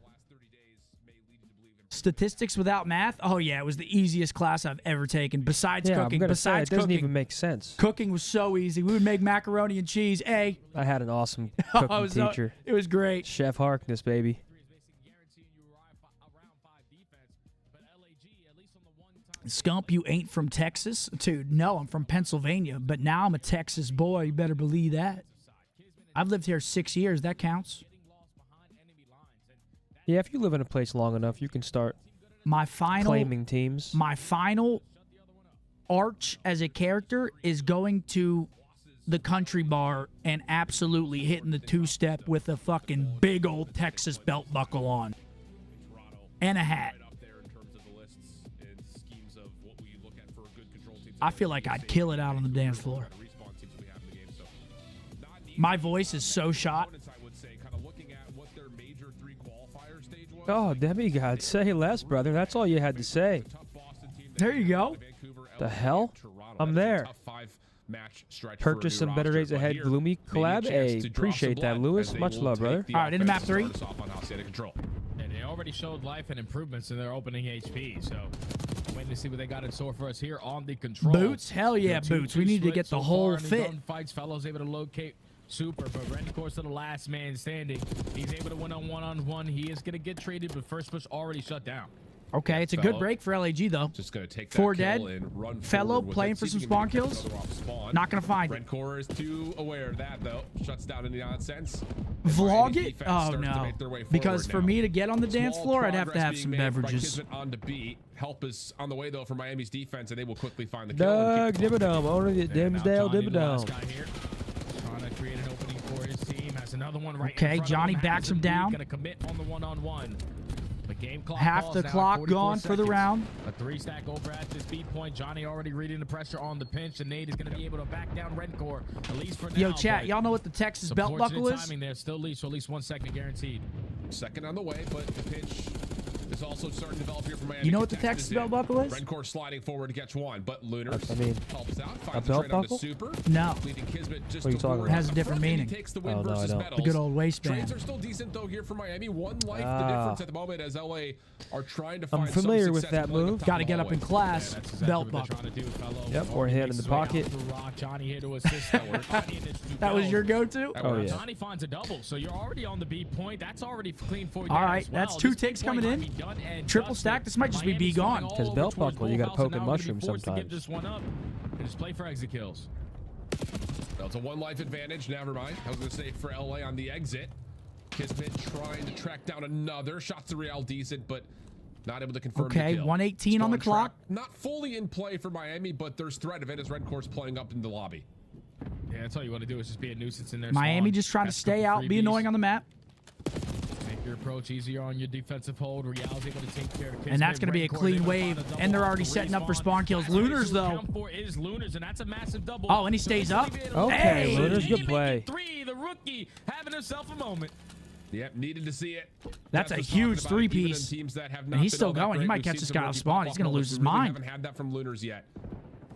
Statistics without math? Oh, yeah, it was the easiest class I've ever taken. Besides Yeah, cooking. I'm gonna say, Besides it doesn't cooking. even make sense. Cooking was so easy. We would make macaroni and cheese. A. I had an awesome Oh, cooking it was so- teacher. it was great. Chef Harkness, baby. Scump, you ain't from Texas? Dude, no, I'm from Pennsylvania, but now I'm a Texas boy. You better believe that. I've lived here 6 years. That counts. Yeah, if you live in a place long enough, you can start My final claiming teams. My final arch as a character is going to the country bar and absolutely hitting the 2-step with a fucking big old Texas belt buckle on. And a hat. I feel like I'd kill it out on the dance floor. My voice is so shot. Oh, demigod, say less, brother. That's all you had to say. There you go. The hell? I'm there. Purchase some Better Days Ahead Gloomy collab. Hey, appreciate that, Lewis. Much love, brother. All right, into map 3. And they already showed life and improvements in their opening HP, so waiting to see what they got in store for us here on the control. Boots? Hell yeah, boots. We need to get the whole fit. Fights, fellows able to locate Super, but Rencor's to the last man standing. He's able to win on one-on-one. He is going to get traded, but first push already shut down. Okay, it's a good break for LAG, though. Just going to take that 4 kill dead. and run Fellow forward with playing it. for See some if he can spawn get kills. another off spawn. Not going to find it. Rencor is too aware of that, though. Shuts down any nonsense. Vlog Miami's it? defense Oh, starts to no. make their way Because forward for now. me to get on the dance Small floor, I'd have to progress have being some made by beverages. Kismet on to beat. Help is on the way, though, for Miami's defense, and they will quickly find the kill. Doug and keep the clock Dibadome, owner of the Dimsdale Dibadome. Trying to create an opening for his team. Has another one right Okay, in front Johnny of him. backs him down. Going to commit on the one-on-one. The game clock Half calls the now at clock 44 gone for the seconds. round. A 3-stack over at the speed point. Johnny already reading the pressure on the pinch, and Nate is going to be able to back down Rencor, at least for now. Yo, chat, but y'all know what the Texas some belt buckle fortunate is? timing there. Still leads for at least 1 second guaranteed. Second on the way, but the pitch is also starting to develop here for Miami. You know what the Texas belt buckle is? Rencor sliding forward to catch one, but Lunars I mean, helps out. a Finds belt trade onto buckle? Super. No. Leading Kismet just What are you to talking forward. about? It has a Up different front, and meaning. he takes the win Oh, no, I versus don't. Metals. The good old waistband. Trades are still decent, though, here for Miami. 1 life the Ah. difference at the moment as LA are trying to find I'm familiar some with success that playing move. top Got to of get the up in hallway. class. That's exactly Belt what they're buckle. trying to do, fellow. Yep, or Already hand in makes the his way out pocket. the rock. Johnny here to assist. Johnny and his two That was kills. your go-to? Oh, yeah. Johnny finds a double, so you're already on the B point. That's already clean for you. All there right, as well. that's 2 This ticks B point coming might in. be done and Triple dusted. stack. This might just be Miami's B gone. going all 'Cause over belt towards buckle, you gotta Bullhouse, poke and and now we're gonna be mushroom forced to give sometimes. this one up and just play for exit kills. That's a 1 life advantage. Never mind. I was going to say for LA on the exit. Kismet trying to track down another. Shots to Real decent, but not able to confirm Okay, the kill. 118 on the Spawn clock. trap, not fully in play for Miami, but there's threat of it as Rencor's playing up in the lobby. Yeah, that's all you want to do is just be a nuisance in there. Miami just trying to stay out, be annoying on the map. Make your approach easier on your defensive hold. Real's able to take care of Kismet. And that's going to be a Rencor clean able to wave, find a double and they're off already the setting up for respawn. spawn kills. That's what Lunars, it's though. count for is Lunars, and that's a massive double. Oh, and he stays up. Okay, Hey! Lunars, good play. 3, the rookie having himself a moment. Yep, needed to see it. That's a what's huge talking about, even in 3-piece. teams that have And not he's been still all that going. He great. might We've catch seen this some guy off rookie spawn. pop He's gonna up, lose but his we really mind. haven't had that from Lunars yet.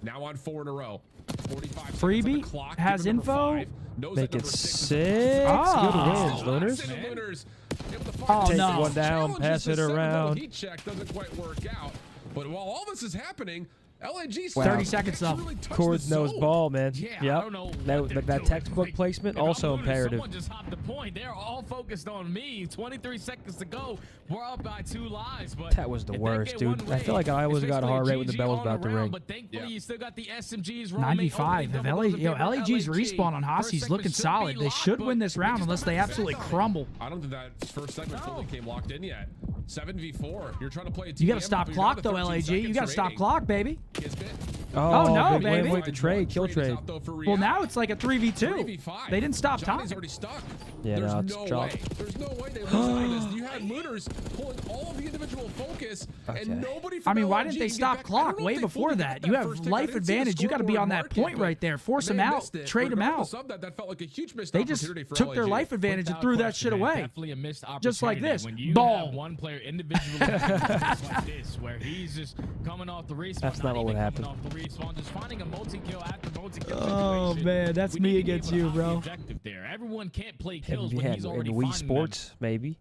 Now on 4 in a row. 45 seconds on the Freebie clock. has Give him number info. 5. Knows Make that it number 6 is 6. Ah. Good wins, Lunars. Still Lunars able to Oh, find Take the one down, challenges pass the it 7-0 around. Heat check doesn't quite work out. But while all this is happening, LAG 30 seconds though. really touched Cords the knows zone. ball, man. Yeah, I Yep. don't know what That textbook placement If I'm also Lunar, imperative. Someone just hopped the point. They're all focused on me. 23 seconds to go. We're up by 2 lives, but That was the if they worst, get dude. one I feel like I way, always it's got a heart basically rate when the GG bell was all about to around, ring. But thankfully, Yeah. you still got the SMGs. 95. If LAG's respawn on Hossy's looking solid. They should win this round unless they absolutely crumble. I don't think that first segment fully came locked in yet. 7v4. You're trying to play a You got to TDM, stop but you're clock down to though, 13 LAG. You seconds got to stop remaining. clock, baby. Kismet. Oh, no, good baby. Wait, the trade, kill trade. Out, though, for Well, Real. now it's like a 3v2. 3v5. They didn't stop time. Johnny's already stuck. Yeah, There's no, it's no chalk. way. There's no way they lose out this. You had Lunars pulling all of the individual focus, Okay. and nobody I from mean, why LNG didn't they can stop get back. I clock don't know way if they before fully that? got You that have first take. I life didn't see the advantage. You got to be scoreboard on that market, point but right there. Force they them out. missed it. Trade them out. Regardless of that felt like a huge missed They just opportunity for took their LNG. life advantage and Without threw that question, shit man. away. Definitely a missed opportunity. Just like this. When you Ball. have one player individually just like this, where he's just coming off the respawn. That's not what would even happen. coming off the respawn, just finding a multi-kill after multi-kill Oh, situation. man, that's We me need to be against able to you, have the bro. objective there. Everyone can't play And kills when he's in already Wii finding Sports, maybe.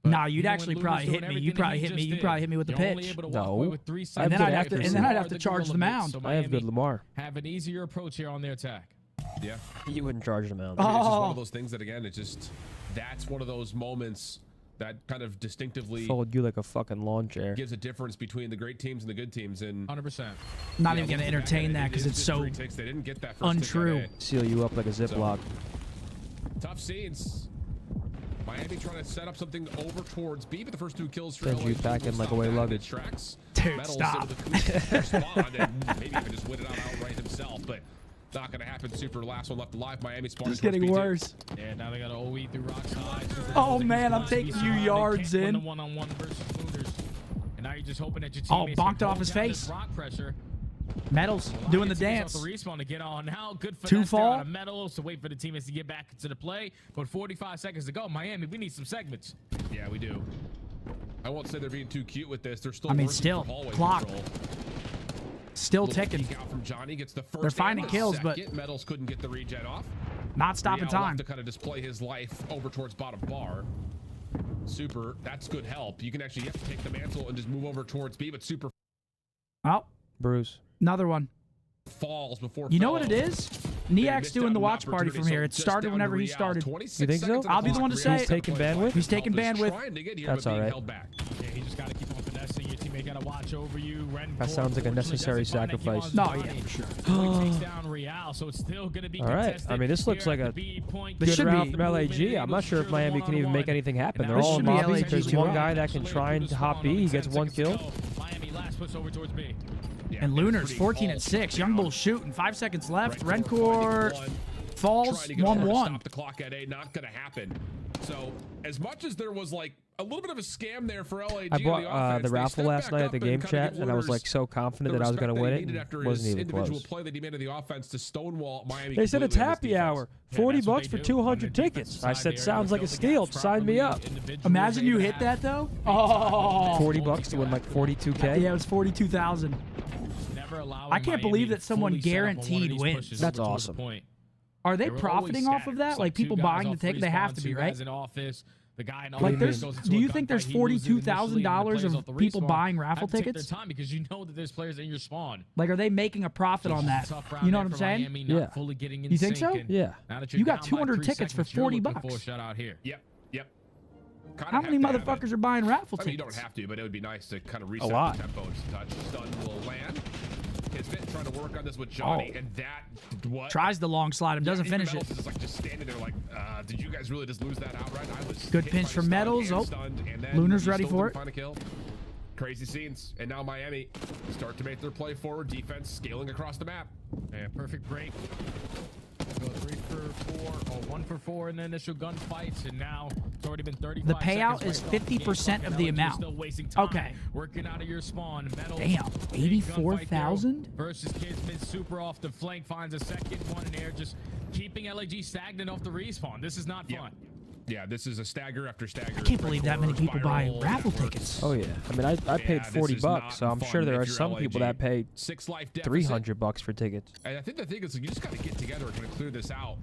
them. Nah, you'd Even when actually Luna's probably doing hit me. everything You'd probably he hit me. just You'd did, probably hit me with the you're only pitch. able to walk away No. with 3 I seconds. have good and accuracy. then I'd have Are to the charge the gorillas, mound. so I have good Miami Lamar. have an easier approach here on their attack. Yeah. You wouldn't charge them out. I mean, it's just one Oh. of those things that, again, it just, that's one of those moments that kind of distinctively Fold you like a fucking lawn chair. gives a difference between the great teams and the good teams. And 100%. Not yeah, even going to looking back entertain at it, that it because is it's just so 3 ticks. They didn't get that first tick untrue. out of it. Seal you up like a Ziploc. Tough scenes. Miami trying to set up something over towards B, but the first 2 kills for Send you LAG back will in like stop away that. luggage. Tracks. Dude, Metals stop. able to respond and maybe even just win it out outright himself, but not going to happen. Super last one left alive. Miami Spartans. Just getting worse. Yeah, now they got an OE through rock side. Super Oh, Bowls man, I'm against taking Boston. you They yards can't win in. the one-on-one versus Lunars. And now you're just hoping that your Oh, teammates bonked can off hold his down this face. rock pressure. Metals Allow doing your the teammates dance. off the respawn to get on. Now, good for 2 fall. out of Metals to wait for the teammates to get back into the play. But 45 seconds to go. Miami, we need some segments. Yeah, we do. I won't say they're being too cute with this. They're still I mean, working still, for hallway clock. control. Still Little ticking. peek out from Johnny gets the first They're finding and the kills, but- second. Metals couldn't get the regen off. Not stopping Real left time. to kind of display his life over towards bottom bar. Super, that's good help. You can actually have to take the mantle and just move over towards B, but Super Oh, Bruce. another one. falls before. You know what fell. it is? They Niak's missed doing out the on watch party opportunity, from so here. It just started down whenever to he Real. started. 26 You think so? seconds on I'll be the clock. one to Real say He's taking bandwidth? He's taking Help is bandwidth. trying to get here, That's but being all right. held back. Yeah, he just got to keep on finessing. Your teammate got to watch over you. That sounds like a necessary sacrifice. No, yeah, for sure. Takes down Real, so it's still going to be All right. contested I mean, this looks here like at a the B point. This Good should round be- from LAG. I'm not sure if Miami can even make anything happen. They're This all should in be lobby. LAG There's too. one guy that can try and hop B. He gets 1 kill. Miami last push over towards B. Yeah, And it's Lunar's pretty 14 and all 6. Young down. Bull shooting. 5 seconds left. Red Rencourt finding one. falls Trying to get over to 1-1. Stop the clock at A, not going to happen. So, as much as there was like a little bit of a scam there for LAG, I on bought the offense, the they raffle stepped last back night at up the and game kinda chat, give and I was Lunars like so confident the that I was going respect to win that it. he needed And after wasn't his even individual close. play that demanded the offense to stonewall Miami. They said it's completely in this happy defense. hour. Yeah, 40 that's what bucks they for do. On the 200 defensive tickets. side, I said, they're sounds like a building steal. gaps Sign me up. properly. Individuals Imagine you able to hit have that, though. big Oh. time 40 bucks to win like 42K. Yeah, it was 42,000. Never allowing I can't believe Miami that someone to fully set up on one of guaranteed these wins. pushes That's over towards awesome. the point. Are they They were profiting always off of scattered. that? It's Like two people guys buying the off ticket? They have respawn, to two be, guys right? in office. The guy in Like office there's, goes into do a you think there's gunfight, he loses initially, and the $42,000 players of off the people respawn buying raffle have to take tickets? their time because you know that there's players in your spawn. Like, are they making a profit on that? Tough round You know there what I'm for saying? Miami, not Yeah. fully getting in You think sync, so? and Yeah. now that you're You got down by 200 3 tickets for seconds, you're 40 looking bucks. for a shutout here. Yep. Kinda How many have to have it. motherfuckers are buying raffle I mean, you don't tickets? have to, but it would be nice to kind of reset lot. the tempo just a touch. Stun will land. Kismet trying to work on this with Johnny, Oh. and that what Tries the long slide him, doesn't even finish it. Metals is just like just standing there like, did you guys really just lose that outright? I was Good hit pinch by from stun Metals. and Oh, stunned, and then Lunar's he ready still for didn't it. find a kill. Crazy scenes, and now Miami start to make their play forward. Defense scaling across the map. Yeah, perfect break. Go 3 for 4, or 1 for 4 in the initial gunfights, and now it's already been 35 The payout seconds is right off the 50% game of the clock, and LNG amount. Still wasting time. Okay. Working out of your spawn. Metals, Damn, big 84,000? gunfight there versus Kismet. Super off the flank, finds a second one in air, just keeping LAG stagnant off the respawn. This is not fun. Yeah, this is a stagger after stagger. I can't believe that many people buy Spiral, raffle networks. tickets. Oh yeah. I mean, I paid Yeah, this 40 is bucks, not so I'm fun sure there if are you're some people LAG. that pay 6 life deficit. 300 bucks for tickets. And I think the thing is, like, you just got to get together and kind of clear this out.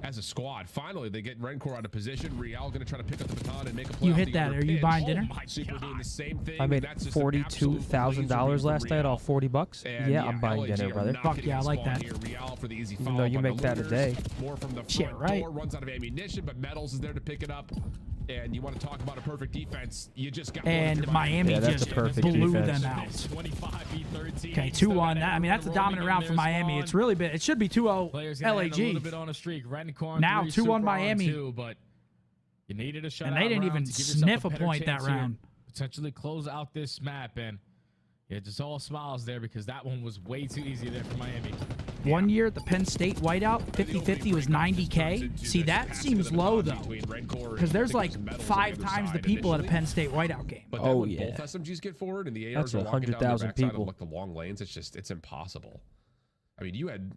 as a squad. Finally, they get Rencor out of position. Real going to try to pick up the baton and make a play. You off hit the that. other Are you pitch. buying dinner? Oh my Super doing the same thing. I made That's just an absolute $42,000 laser last beam night from off 40 bucks. And Yeah, I'm buying LAG dinner, are brother. not Fuck getting yeah, I a like spawn that. here. Real for the easy Even though follow-up you on the make that a Lunars. day. More from the Shit, front right. door, runs out of ammunition, but Metals is there to pick it up. And you want to talk about a perfect defense? You just got And Miami Yeah, that's just a perfect blew defense. them out. 25v13. Okay, 2-1. I mean, that's a dominant round for Miami. It's really been. It should be 2-0 Players gonna end a little LAG. bit on a streak. Rencor Now 3, 2-1 Super on Miami. 2, but you needed a shutout And they didn't round even to give yourself sniff a better point that chance here. round. Potentially close out this map, and yeah, just all smiles there because that one was way too easy there for Miami. 1 year at the Penn State whiteout, 50-50 was 90K. See, that seems low though, because there's like 5 times the people at a Penn State whiteout game. But Oh, when yeah. both SMGs get forward and the That's ARs are walking down their 100,000 backside people. of like the long lanes, it's impossible. I mean, you had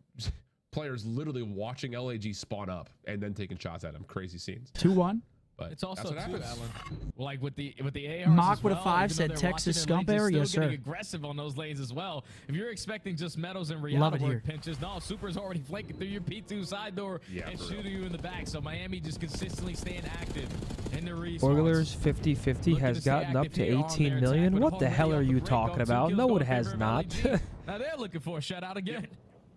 players literally watching LAG spawn up and then taking shots at them. Crazy scenes. 2-1. But It's also that's too, what Alan. happens. Like with the ARs Mock as with a well, 5 even said though they're Texas watching Scump their lanes, area. they're Yes, still sir. getting aggressive on those lanes as well. If you're expecting just Metals and Real Love to it work here. pinches, no, Super's already flanking through your P2 side door Yeah, and for shooting you in the back. So Miami just consistently staying active in the respawns. Oilers 50-50 Looking has to stay gotten up active to here on 18 their million. attack, but What the already hell off are the you break, talking got 2 about? kills No, going it has in favor of not. LAG. Now they're looking for a shutout again.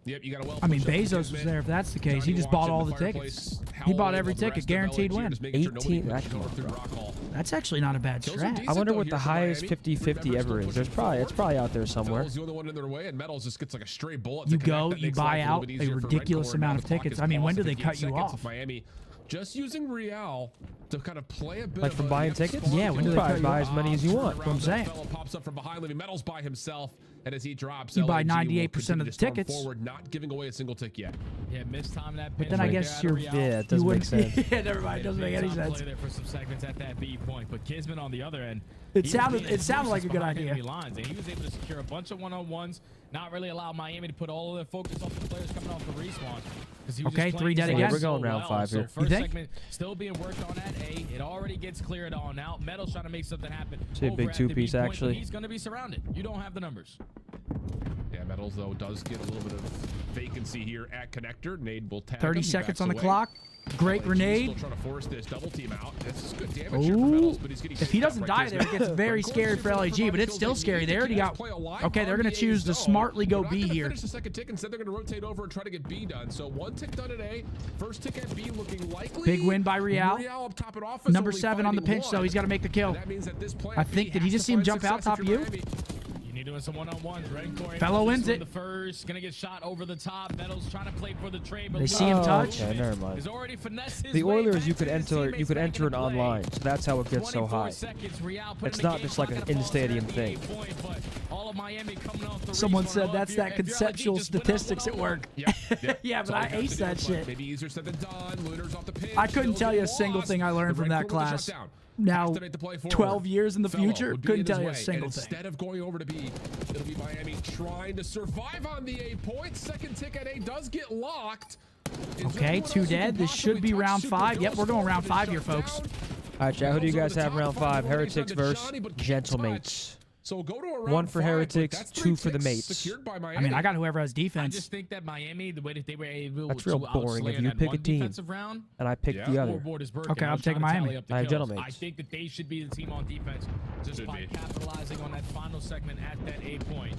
Yep, you got a well. I mean, Bezos was there if that's the case. He just bought all the tickets. He bought every ticket, guaranteed win. 18, that come on, bro. That's actually not a bad strat. I wonder what the highest 50-50 ever is. It's probably out there somewhere. The only one in their way, and Metals just gets like a stray bullet. You to go, connect that you makes buy life a little out bit a easier for ridiculous Rencor. amount Now of the clock tickets. is I mean, when paused do at they 58 cut you seconds. off? Miami just using Real to kind of play a bit Like of from a buying next tickets? spawn Yeah, when do kill. they cut you buy off? as many as you want. That's what I'm saying. Fellow pops up from behind, leaving Metals by himself, and as he drops, You buy LAG will 98% of continue the to storm tickets. Forward, not giving away a single tick yet. Yeah, missed time that But pinch then I right guess there out you're of Real. Yeah, it you doesn't make wouldn't. sense. Yeah, never mind. It doesn't make any Big time sense. play there for some segments at that B point, but Kisman on the other end. It he was sounded- being it sounded like a good behind idea. enemy lines, and he was able to secure a bunch of one-on-ones, not really allow Miami to put all of their focus off the players coming off the respawn. 'Cause he was Okay, just 3 playing dead his again. game We're going so round well. 5 So here. first think? segment still being worked on at A. It already gets cleared on out. Metal's trying to make something happen. See a over big at the B two-piece, point, but actually. He's going to be surrounded. You don't have the numbers. Yeah, Metals though does get a little bit of vacancy here at connector. Nade will tag 30 him. He seconds backs on the away. clock. Great LAG grenade. Still trying to force this double team out. This is good damage here for Ooh. Metals, but he's getting If he taken out doesn't by die there, it Kismet. gets very Rencor scary for able to LAG, provide but it's kills still they scary. need They to already keep got. this play alive Okay, they're on going to the A choose to zone. smartly go They're not B gonna here. Finish the second tick. Instead, they're going to rotate over and try to get B done. So 1 tick done at A. First tick at B looking likely. Big win by Real. Real up top it off is Number only 7 on the finding pinch, though. one. He's got to make the kill. And that means that this play I at B think, did he has just to see him find jump out success top if of you're you? Miami. You need doing some one-on-ones. Rencor Fellow able to wins swim it. The first gonna get shot over the top. Metals trying to play for the trade, but They see him touch? Okay, never mind. Is already finessed his The way Oilers, back you to could his enter teammates, making it a play. online, so that's how it gets so 24 high. seconds, Real putting It's the not game just like clock an at a in-stadium false thing. 38 point, but all of Miami coming off the Someone respawn. said Well, that's if you're- that if you're LAG, conceptual just put up statistics at one-on-one. work. Yep, yep. Yeah, That's but all I you have aced to that do. shit. Maybe easier said than done. Lunars off the pitch. I couldn't Kills tell you a get single lost. thing I learned The from that Red Corps with the class. shutdown. Now, Has to make the play forward. 12 years in the Fellow future, would be couldn't in tell his you a way. single And thing. Instead of going over to B, it'll be Miami trying to survive on the A point. Second tick at A does get locked. Is there Okay, anyone 2 else who dead. can This should possibly be touch round Super 5. Yep, Ghost we're going forward round and 5 here, shut folks. down? All right, chat, who do you Metals guys over have the round top, 5? finding one Heretics on to versus Johnny, but can't touch. Gentlemates. So go to a round 1 for 5, but Heretics, that's 2 3 for the ticks mates. secured by I Miami. mean, I got whoever has I defense. just think that Miami, the way that they were able That's to real boring if outslay in you that pick a one team. defensive round, And I picked Yeah. the other. scoreboard is broken. Okay, I I'm was trying taking to Miami. tally up the I have kills. Gentlemates. I think that they should be the team on defense just Should by be. capitalizing on that final segment at that A point.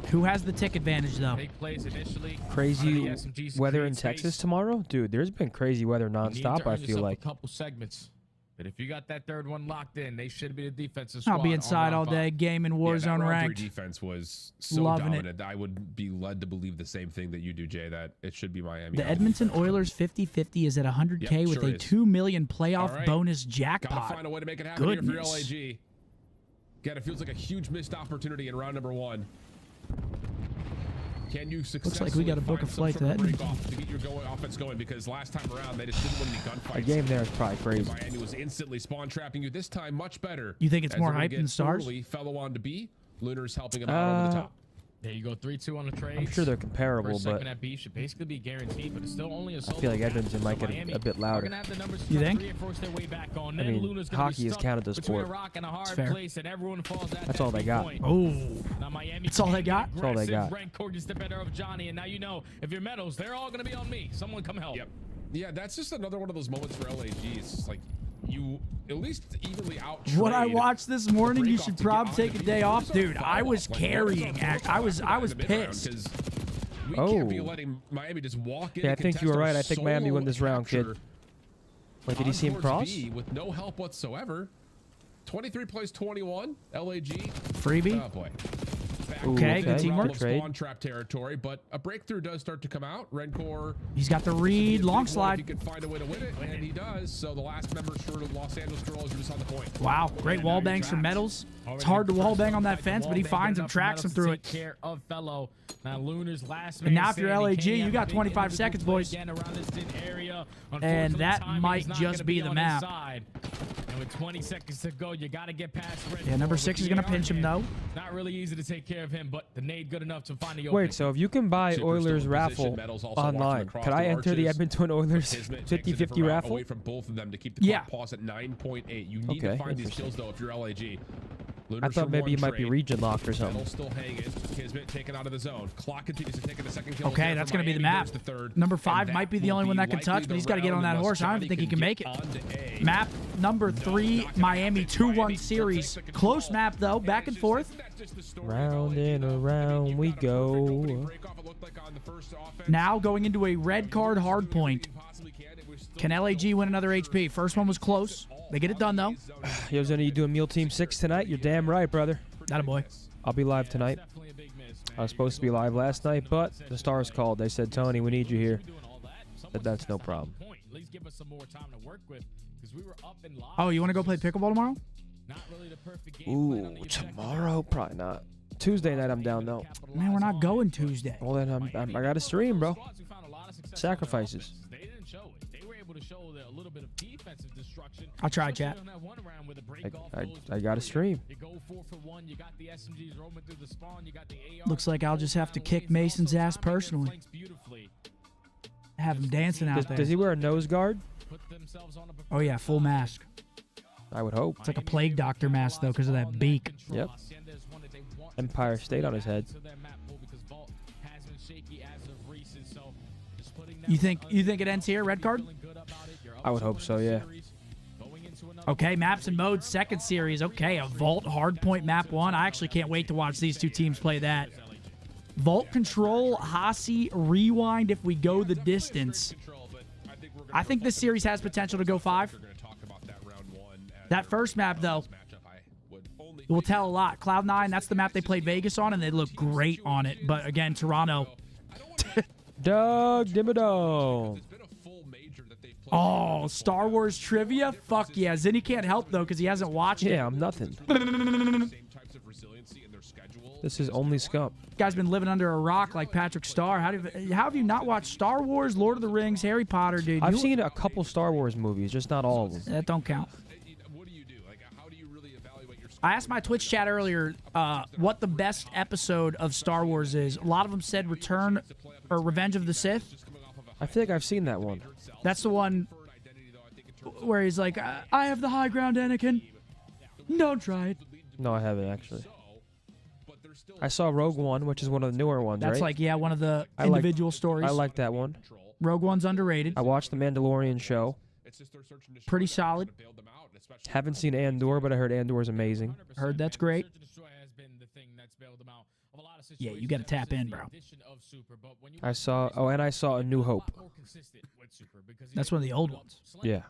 Who has the tick advantage, though? Big plays initially. Crazy Out of the SMGs to weather create in space. Texas tomorrow? Dude, there's been crazy weather You need to nonstop, I earn feel yourself like. a couple segments. But if you got that third one locked in, they should be the defensive I'll squad. be on inside round all five. day, gaming Yeah, that Warzone round 3 ranked. defense was so Loving it. dominant. I would be led to believe the same thing that you do, Jay, that it should be Miami. The Edmonton Oilers 50-50 is at 100K Yep, with sure a is. $2 million playoff All right. bonus Gotta jackpot. find a way to make it happen Goodness. here for LAG. Again, it feels like a huge missed opportunity in round number 1. Can you successfully like we gotta book find a some flight sort to of break Edmonton. off to get your offense going? Because last time around, they just didn't win any gunfights. A game there is probably crazy. Miami was instantly spawn trapping you. This time, much better. You think it's As more they're gonna hype than get Stars? early, fellow on to B. Lunars helping him out over the top. There you go, 3-2 on the trade. I'm sure they're comparable, First but segment at B should basically be guaranteed, but it's still only a I solo feel like match. Edmonton So might get Miami a bit are louder. gonna have the numbers You think? reinforce their way back on. I Then mean, Luna's gonna be hockey is stuck counted as between sport. a rock and a hard fair. place, and everyone falls at That's that all they big got. point. Oh, Now Miami That's all they can got? be That's all they aggressive. got. Brent Core gets the better of Johnny, and now you know if your medals, they're all gonna be on me. Someone come help. Yep. Yeah, that's just another one of those moments for LAG. It's like you at least evenly out. what I watched this morning, you break-off should to probably get take onto a the day beat. off, There's no dude. I was follow-up. Like, carrying. there's no I was follow-up in the mid-round, pissed. 'cause we can't be Oh. letting Miami just walk in. Yeah, I and think you were contest right. our I think Miami solo won this round, kid. capture Wait, did he on see him towards cross? B with no help whatsoever. 23 plays 21. LAG. Freebie. Oh boy. Back Okay, in good the teamwork. realm of Trade. spawn trap territory, but a breakthrough does start to come out. Redcore. He's got the This would be a read, big long one If he slide. could find a way to win it, and he does. So the last members for the Los Angeles Girls are just on the point. Wow, great wall bangs for medals. It's hard to wall bang on that fence, but he finds him, tracks him through Take it. care of fellow. Now Luna's last And man now if you're standing. LAG, Can he you have got a big 25 individual seconds, play boys. again around this thin area? And Unfortunately, that timing might is not just gonna be the on his map. side. And with 20 seconds to go, you got to get past Red Yeah, number Bull. 6 With is going to the pinch him, AR though. hand, Not really easy to take care of him, but the nade good enough to find the opening. Wait, so if you can buy Super Oilers still in position. raffle Medals also watching online, across could I the enter the arches. Edmonton Oilers Kismet takes a 50-50 different route raffle? away from both of them to keep the Yeah. clock pause at 9.8. You need to Okay, find these interesting. kills though if you're LAG. I Lunars thought for maybe one you might be trade. region locked or something. Medals still hanging. Kismet taken out of the zone. Clock continues to take in the second kill. Okay, that's going to be the map. Number 5 might be the only one that can touch, but he's got to get on that horse. I don't even think he can make it. Map number 3, Miami 2-1 series. Close map, though. Back and forth. Round and around we go. Now going into a red card hard point. Can LAG win another HP? First one was close. They get it done, though. Yo, Zenny, you doing Meal Team 6 tonight? You're damn right, brother. That a boy. I'll be live tonight. I was supposed to be live last night, but the Stars called. They said, Tony, we need you here. But that's no problem. Oh, you want to go play pickleball tomorrow? Ooh, tomorrow? Probably not. Tuesday night I'm down, though. Man, we're not going Tuesday. Well, then I got to stream, bro. Sacrifices. I'll try, chat. I got to stream. Looks like I'll just have to kick Mason's ass personally. Have him dancing out there. Does he wear a nose guard? Oh, yeah, full mask. I would hope. It's like a plague doctor mask, though, because of that beak. Yep. Empire State on his head. You think it ends here, red card? I would hope so, yeah. Okay, maps and modes, second series. Okay, a Vault Hardpoint map 1. I actually can't wait to watch these two teams play that. Vault Control, Hasi, Rewind if we go the distance. I think this series has potential to go 5. That first map, though, it will tell a lot. Cloud9, that's the map they played Vegas on, and they look great on it. But again, Toronto. Doug Dimmadome. Oh, Star Wars trivia? Fuck yeah. Zinni can't help, though, because he hasn't watched it. Yeah, I'm nothing. This is only scum. Guy's been living under a rock like Patrick Starr. How have you not watched Star Wars, Lord of the Rings, Harry Potter, dude? I've seen a couple Star Wars movies, just not all of them. That don't count. I asked my Twitch chat earlier what the best episode of Star Wars is. A lot of them said Return or Revenge of the Sith. I think I've seen that one. That's the one where he's like, I have the high ground, Anakin. Don't try it. No, I haven't, actually. I saw Rogue One, which is one of the newer ones, That's right? like, yeah, one of the individual stories. I like that one. Rogue One's underrated. I watched The Mandalorian show. Pretty solid. Haven't seen Andor, but I heard Andor's amazing. Heard that's great. Yeah, you got to tap in, bro. I saw A New Hope. That's one of the old ones. Yeah.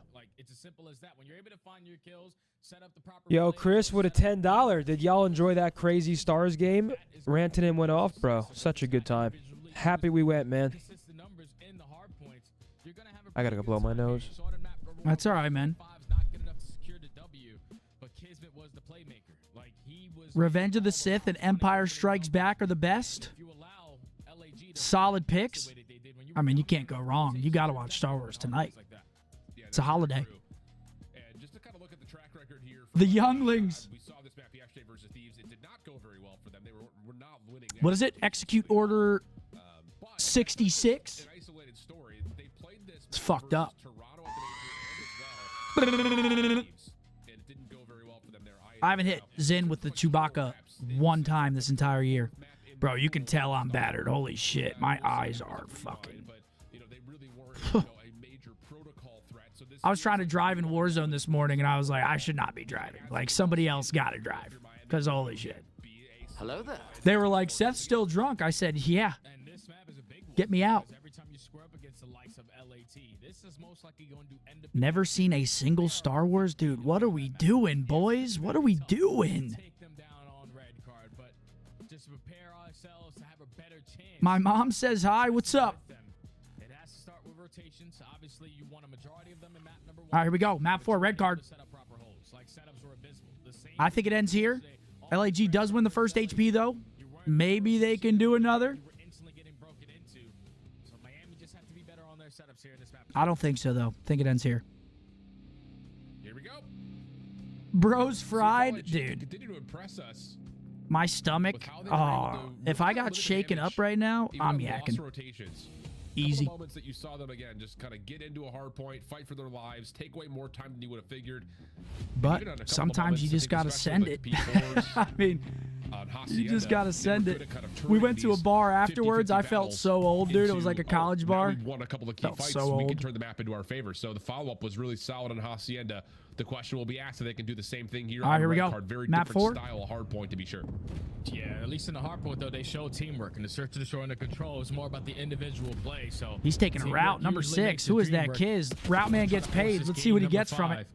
Yo, Chris with a $10. Did y'all enjoy that crazy Stars game? Rantanen went off, bro. Such a good time. Happy we went, man. I gotta go blow my nose. That's all right, man. Revenge of the Sith and Empire Strikes Back are the best. Solid picks. I mean, you can't go wrong. You got to watch Star Wars tonight. It's a holiday. The Younglings. yesterday versus Thieves. It did not go very well for them. They were not winning. What is it? Execute order But 66? an isolated story. They played this It's fucked up. Toronto at the major end as well. And it didn't go very well for them there either. I haven't hit Zen with the Chewbacca one time this entire year. Bro, you can tell I'm battered. Holy shit. My eyes are fucking... But, you know, they really weren't, you know, a major protocol threat. So this I was trying to drive in Warzone this morning, and I was like, I should not be driving. Like, somebody else got to drive. Because holy shit. Hello there. They were like, Seth's still drunk. I said, yeah. And this map is a big one. Get me out. Every time you square up against the likes of LAT, this is most likely going to end up Never seen a single Star Wars? Dude, what are we doing, boys? What are we doing? take them down on red card, but just to prepare ourselves to have a better chance. My mom says hi. What's up? with them. It has to start with rotations. Obviously, you want a majority of them in map number 1. All right, here we go. Map 4, red card. Set up proper holes. Like setups were abysmal. The same I think it ends here. LAG does win the first HP, though. Maybe they can do another. you were instantly getting broken into. So Miami just have to be better on their setups here in this map. I don't think so, though. I think it ends here. Here we go. Bros See if fried? LG Dude, continue to impress us my stomach. with how they were Oh, able to if I really got limit the shaken damage, up right now, even I'm on lost yakking. rotations. Easy. Couple moments that you saw them again just kind of get into a hard point, fight for their lives, take away more time than you would have figured. But Even on a couple of sometimes you moments, I just think got to especially send like it. the P4s I mean, on you Hacienda, just got to they were send good it. at kind of We turning went to a these bar afterwards. 50-50 I felt battles so old, dude. It was into, like a college now bar. we've won a couple of key Felt fights. so We can old. turn the map into our favor. So the follow-up was really solid on Hacienda. The question will be asked if they can do the same thing here. All right, on here we red go. Card. Very Map different 4. style, hard point to be sure. Yeah, at least in the hard point, though, they show teamwork. And the search and destroy under control is more about the individual play. So He's taking a teamwork route. Number usually 6. makes the Who is dream that? work. Kiz. Route man gets paid. Let's see what he gets from it.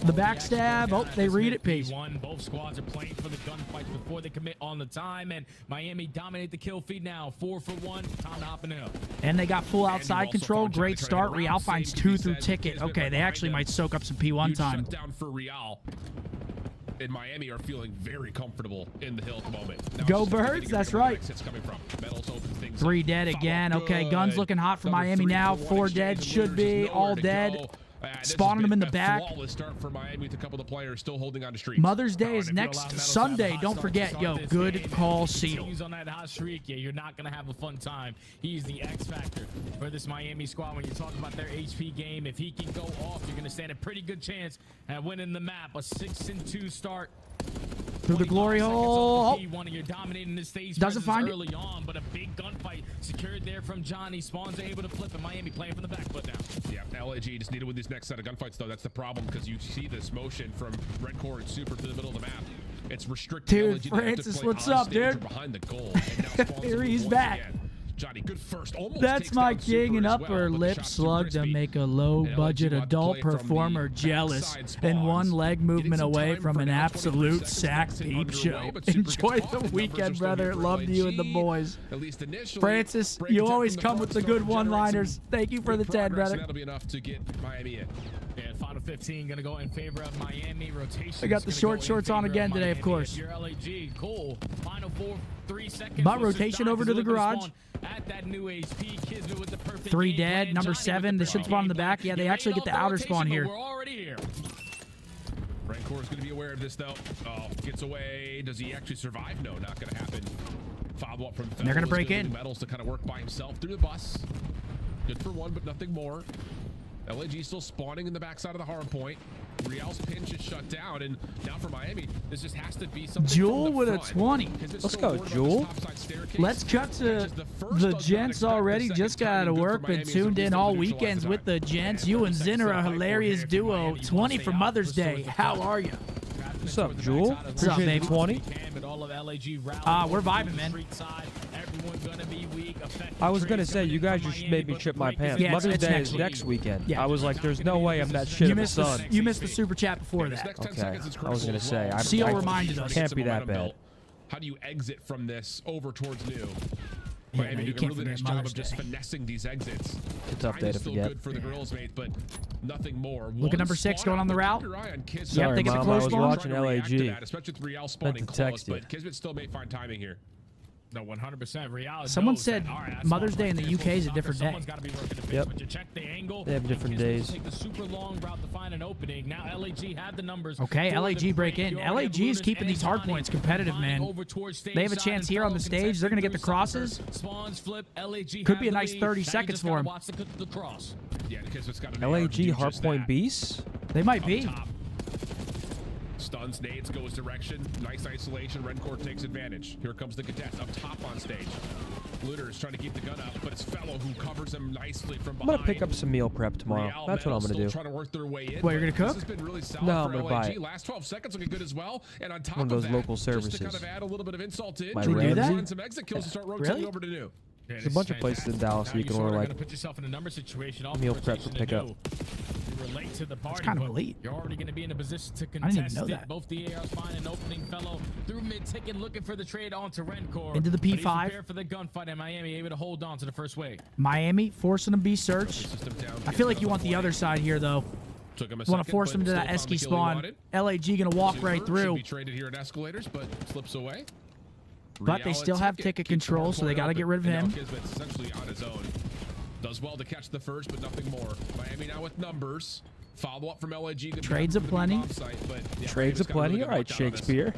The backstab. Oh, they read it, Pace. Both squads are playing for the gunfights before they commit on the time, and Miami dominate the kill feed now. 4 for 1. Time to hop in up. And they got full And you outside also control. found Johnny Great trying to start. get Real around. finds Same 2 can be through said. ticket. Kismet Okay, right they actually behind might them. soak up some P1 Huge time. shutdown for Real. And Miami are feeling very comfortable in the hill at the moment. Now Go it's just Birds, getting to that's where the right. exit's coming from. Metals open things 3 up. dead Follow again. up Okay, guns good. looking hot for Another Miami 3 now. for 1 4 exchange, dead and should Looters be. just All nowhere to dead. go. This Spawning has them in been the a back. flawless start for Miami with a couple of the players still holding on to streaks. Mother's Day Oh, is and if you allow next Metals to have a Sunday. hot Don't start to forget, start yo, this good game, call, and Seal. continues on that hot streak. Yeah, you're not gonna have a fun time. He's the X factor for this Miami squad. When you talk about their HP game, if he can go off, you're gonna stand a pretty good chance at winning the map. A 6-2 start. Through the glory hole. Oh, One, you're dominating the stage Doesn't presence find it. early on, but a big gunfight secured there from Johnny. Spawns are able to flip, and Miami playing from the back foot now. Yeah, LAG just need to win this next set of gunfights, though. That's the problem, because you see this motion from Red Core and Super to the middle of the map. It's restricting Dude, LAG to have to Francis, play what's on up, stage or dude? behind the goal. And now Spawns Here will he's once back. again. Johnny, good first. Almost That's takes my down king Super and as upper well, but the lip shot's too slug to crispy. make a low-budget And LAG adult will have to play from performer the jealous backside and spawns. one leg Getting movement some away time from for an now, 21 absolute seconds, sack next hit peep underway, show. but Super Enjoy gets caught. the Numbers are weekend, still brother. here for Loved you and the LAG. boys. At least initially, Francis, break you attack always from come the with the front, good start generating one-liners. some Thank you for the good 10, progress, brother. and that'll be enough to get Miami in. Yeah, final 15 gonna go in favor of Miami. Rotation. I got the short shorts on again today, of course. If you're LAG, cool. Final 3 seconds. Butt What's his rotation dive? over He's to the looking garage. spawn At that new HP, Kismet with the perfect 3 game dead. plan. Number Johnny 7. with They the should spawn in the game back. plan. Yeah, they You actually made get the off outer rotation, spawn but here. We're already here. Rancor is going to be aware of this, though. Oh, gets away. Does he actually survive? No, not going to happen. Follow up from They're gonna break in. Metals to kind of work by himself through the bus. Good for 1, but nothing more. LAG still spawning in the backside of the hard point. Real's pinch is shut down, and now for Miami, this just has to be something. Jewel from the with a front. 20. Because it's Let's so go, worried about this Jewel. topside staircase. Let's cut to Matches the first, the does not gents expect the already. second. Just got Timing to good for work. Miami, Been so tuned at least in they'll all neutralize weekends the with time. the gents. And You 30 and seconds Zin are to a fight for hilarious here. duo. Miami 20 for wants to Mother's stay out, Day. restore the How focus. are you? What's up, Jewel? up, Appreciate baby? the 20. We're vibing, man. I was gonna say, you guys just made me chip my pants. Yeah, Mother's it's Day next is week. next weekend. Yeah. I was like, there's no way I'm that shit You of a missed the son. you missed the super chat before This that. next 10 Okay, seconds is I was critical gonna as say, well. Seal Trying to reminded get us. Can't some be that momentum bad. built. How do you exit from this over towards new? Yeah, Miami no, you did a can't really forget nice job Mother's of just Day. finessing these exits. It's up Time there is to still forget. good for the girls, mate, but nothing more. Look at number 6 going on the route. Yep, Sorry, they get the Mom, close I was one. watching LAG. Especially with Real spawning to close, text you. but Kismet still may find timing here. No, 100%. Real. Someone knows said that, all right, that's Mother's not Day right in the there. UK is a Soccer, different day. someone's gotta be working the pitch, Yep. but you check the angle. They have different days. Take the super long route to find an opening. Now LAG had the numbers. Okay, for LAG the break break. in. You already have LAG is Lunas keeping these and hard Johnny points competitive, combining man. over towards stage They have a side, chance and here on Fellow the stage. They're gonna get the contesting through crosses. soccer. Spawns flip. LAG Could have be a the nice lead. 30 Now you seconds just for gotta him. watch the cross. Yeah, because it's got an LAG Hardpoint Beast. They might Up be. top. Stuns, nades, goes direction. Nice isolation. Redcore takes advantage. Here comes the contest up top on stage. Lunar is trying to keep the gun up, but it's Fellow who covers him nicely from I'm behind. gonna pick up some meal prep tomorrow. Real That's what I'm Metal gonna still do. Trying to work their way in, What, you're but gonna cook? This has been really solid No, I'm for gonna buy LAG. it. Last 12 seconds looking good as well. And on top One of those that, local just to kind services. of add a little bit of insult to My injury, They do that? find some exit kills and start rotating Really? over to new. Yeah, There's a bunch of places in Dallas Now you can sorta order, gotta like, put yourself in a number situation off meal the prep for rotation to pickup. do. You relate to the party, kind of but elite. you're already going to be in a position to I didn't even contest know it. that. Both the ARs find an opening. Fellow through mid ticket looking for the trade onto Rencore. Into the But he's P5. prepared for the gunfight in Miami, able to hold on to the first wave. Miami forcing them B search. System down, I feel like you want the other side here, though. Took him a You want to second, force but them to still that found Esky the kill he spawn. wanted. LAG gonna walk Super right should through. be traded here at Escalators, but slips away. But they Real still at have ticket keeps the control, so they hardpoint gotta open. get rid of And now him. Kismet's essentially on his own. Does well to catch the first, but nothing more. Miami now with numbers. Follow up from LAG. Good Trades job of for the plenty. bomb site, but yeah, Trades Miami's of got a really plenty. good All right, look out on this. Shakespeare.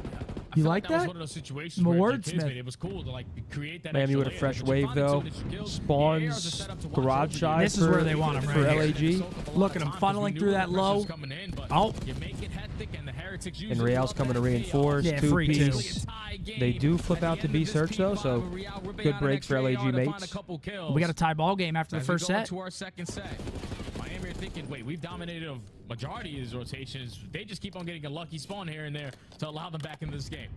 You felt like that? Was that? one of those situations I'm a where the wordsmith. Kismet, it was cool to like create that. Miami extra with a layer, fresh but you wave, finally though. see the kills. Spawns, The ARs are set up to watch garage over you. side This is for, where they want 'em for right here. LAG. Look at 'em funneling through that low. Oh. You make it hectic and the Heretics use And it Real's love coming to that reinforce. Yeah, Two free two. piece. They do flip out to B search, though, so good break for LAG mates. We got a tie ball game after the first set. To our second set. Miami are thinking, wait, we've dominated a majority of these rotations. They just keep on getting a lucky spawn here and there to allow them back into this game.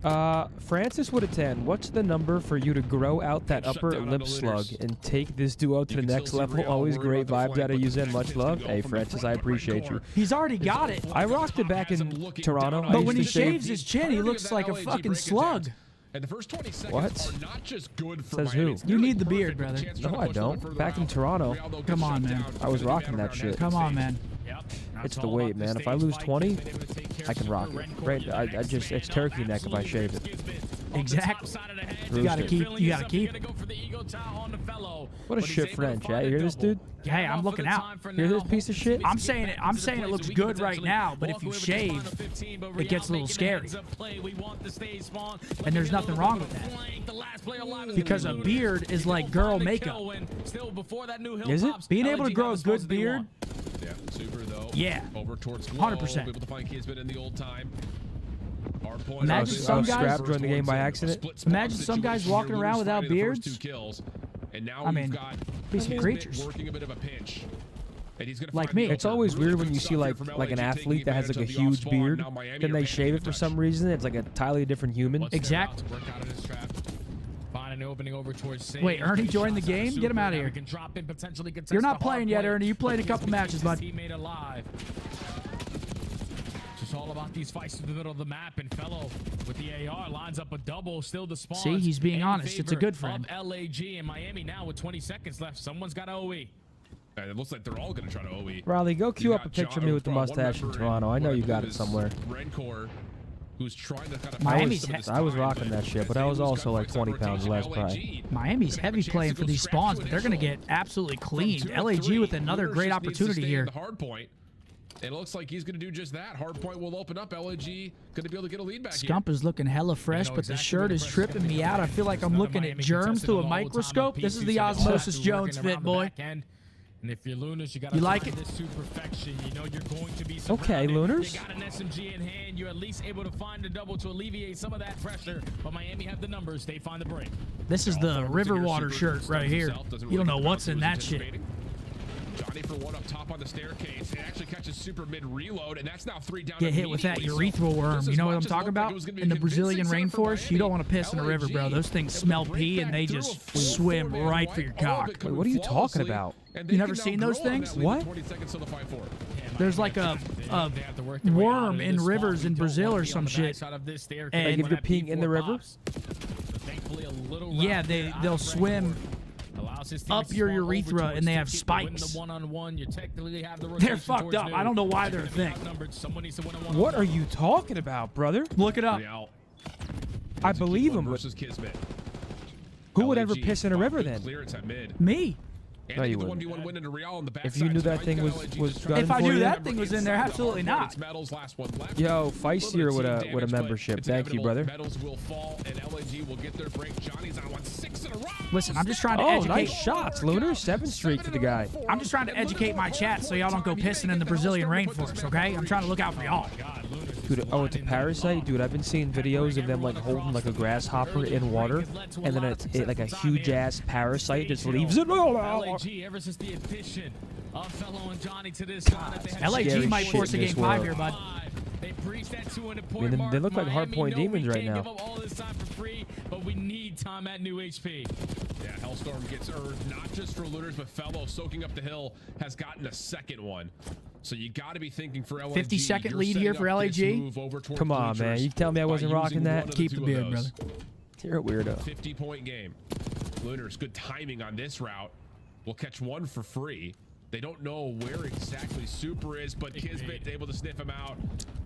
Francis with a 10. What's the number for you to grow out that Shut upper down on lip the slug looters. and take this duo to You the can next still see level? Real Always worried great about the vibes flank, out of but you, the Zen. next Much hit's love. gonna go Hey, from the Francis, front I of the appreciate core. you. He's already got it. I rocked it back in Toronto. I But when he used to shave- shaves his chin, he looks like a fucking slug. And the first 20 seconds What? are not just good for Says Miami. who? It's You nearly need the beard, perfect with a brother. chance to No, try to I push a little don't. further Back in out. Toronto, Real, though, gets Come on, shut man. down. I was Gonna be rocking man that around shit. half Come the on, stage. man. Yep. It's the weight, man. If I lose 20, I can rock it. Right? I just, it's turkey neck if I shave it. Exactly. You gotta keep- you gotta keep. What a shit friend, chat. You hear this dude? Hey, I'm looking out. Hear this piece of shit? I'm saying it looks good right now, but if you shave, it gets a little scary. And there's nothing wrong with that. Because a beard is like girl makeup. Is it? Being able to grow a good beard, Yeah, super though. Yeah. Over towards 100%. Able to find Kismet in the old time. Hard point. Imagine some guys- Scrap joined the game by accident. Imagine some guys walking around without beards. And now I mean, we've got be some Kismet creatures. working a bit of a pinch. And he's gonna Like find me. the It's opener. always weird when Good you see stuff like here from an LAG, taking athlete that has like a advantage of the huge off-spawn. beard, Now Miami then are they shave it banning for the some reason. It's like a entirely different human. Exact. Work out of this trap. Find an opening over towards Sage. Wait, Ernie joined the Shots out game? of Get him Super. outta Now here. we can drop in, potentially contest You're the not playing yet, hard point. Ernie. You played a couple matches, bud. Teammate alive. It's all about these fights in the middle of the map, and Fellow with the AR lines up a double, still the spawn. See, he's being honest. It's a good friend. LAG in Miami now with 20 seconds left. Someone's got OE. And it looks like they're all going to try to OE. Riley, go You queue up got a picture of John- me with the one mustache in member Toronto. I know what you I got believe it is somewhere. Rencore, who's trying to kind of Miami's find some I was time, rocking but that shit, as but they I was lose also like gunfights 20 on pounds rotation, less, probably. Miami's They have a heavy chance playing to for go these scratch spawns, with but they're going to initial. get absolutely From cleaned. 2 to LAG 3, with another Lunar great just needs to opportunity stay in here. the hard point. And it looks like he's going to do just that. Hard point will open up. LAG going to be able to get a lead back Scump is looking hella fresh, know but the exactly shirt where is the press tripping is me coming out. I from. feel like It's I'm not a looking at Miami germs contested through the a whole time on microscope. This is PC, the so Osmosis exactly Jones working fit, around the boy. back end. And if you're Lunas, you got to You like find it? this to perfection. You know you're going to be Okay, surrounded. Lunars. You got an SMG in hand. You're at least able to find a double to alleviate some of that pressure. But Miami have the numbers. They find the break. This is the Riverwater shirt right here. You don't know what's in that shit. Johnny for one up top on the staircase. It actually catches super mid reload, and that's now 3 down. Get hit with that urethral worm. You know what I'm talking about? In the Brazilian rainforest, you don't want to piss in a river, bro. Those things smell pee and they just swim right for your cock. Wait, what are you talking about? You never seen those things? What? There's like a worm in rivers in Brazil or some shit. And if you're peeing in the river? Yeah, they'll swim up your urethra and they have spikes. They're fucked up. I don't know why they're a thing. What are you talking about, brother? Look it up. I believe him, but versus Kismet. Who would ever LAG piss in a fought river good then? Clearance at mid. Me. And No, they you get the wouldn't. 1v1 win into Real on the If you knew backside. that thing Tonight, was- LAG was just gunning If I for knew you? that thing was in there, Inside the absolutely hardpoint, not. it's Metals, last one left. Yo, Little bit Feistier of with team a damage, but membership. it's Thank you, inevitable. brother. Metals will fall, and LAG will get their break. Johnny's on 1-6 in a row. Listen, I'm just trying to Oh, educate. nice shots, Lunar. 7th streak for the guy. I'm just trying to educate my chat so y'all don't go pissing in the Brazilian rainforest, okay? I'm trying to look out for y'all. Dude, oh, it's a parasite? Dude, I've been seeing videos of them like holding like a grasshopper in water, and then it like a huge ass parasite just leaves it. LAG ever since the addition of Fellow and Johnny to this lineup, they have LAG Scary might shit force a in this game 5 world. here, bud. They breached that 200 I point mean, mark. they look like Miami, hardpoint no, demons we right can't now. give up all this time for free, but we need time at new HP. Yeah, Hellstorm gets earned not just for Looters, but Fellow soaking up the hill has gotten a second one. So you got to be thinking for LAG. 50-second you're lead here setting for up this LAG. move over towards Come on, man. bleachers You tell me I by wasn't rocking using that? one of Keep two the of beard, those. brother. You're a weirdo. 50-point game. Looters, good timing on this route. We'll catch one for free. They don't know where exactly Super is, but Kismet able to sniff him out.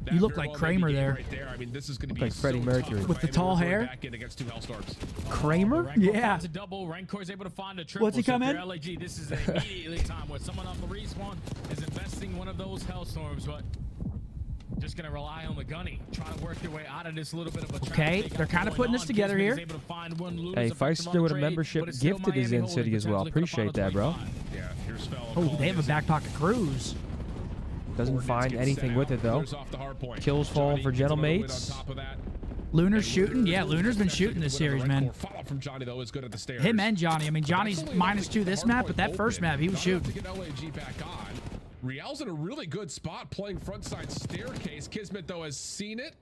That You look very like well may be Kramer game there. Right there. I mean, this is going to be like Freddie so Mercury. tough. With the Miami tall will go hair? back in against two Hellstorms. Kramer? Rancor Yeah. finds a double. Rancor's able to find a triple. What's he So come for in? LAG, this is immediately time where someone on the respawn is investing one of those Hellstorms, but just gonna rely on the gunny, trying to work their way out of this little bit of a trap Okay, they got they're kinda going putting this on. together Kismet here. is able to find one, Lulu's Hey, effective on Feister the with a trade, membership but it's still gifted is Miami in holding, city as well. potentially Appreciate could've that, bro. found a 25. Yeah, here's Fellow. Oh, calling they have a his back pocket cruise. Doesn't coordinates find get anything sent with out. it, though. Looters off the hard point. Kills falling Johnny for gets a little bit Gentlemates. on top of that. Luner's shooting. Yeah, Luner's been shooting this series, man. Follow from Johnny though is good at the stairs. Him and Johnny. I mean, Johnny's -2 this map, but that first map, he was shooting. To get LAG back on. Riel's in a really good spot playing frontside staircase. Kismet though has seen it.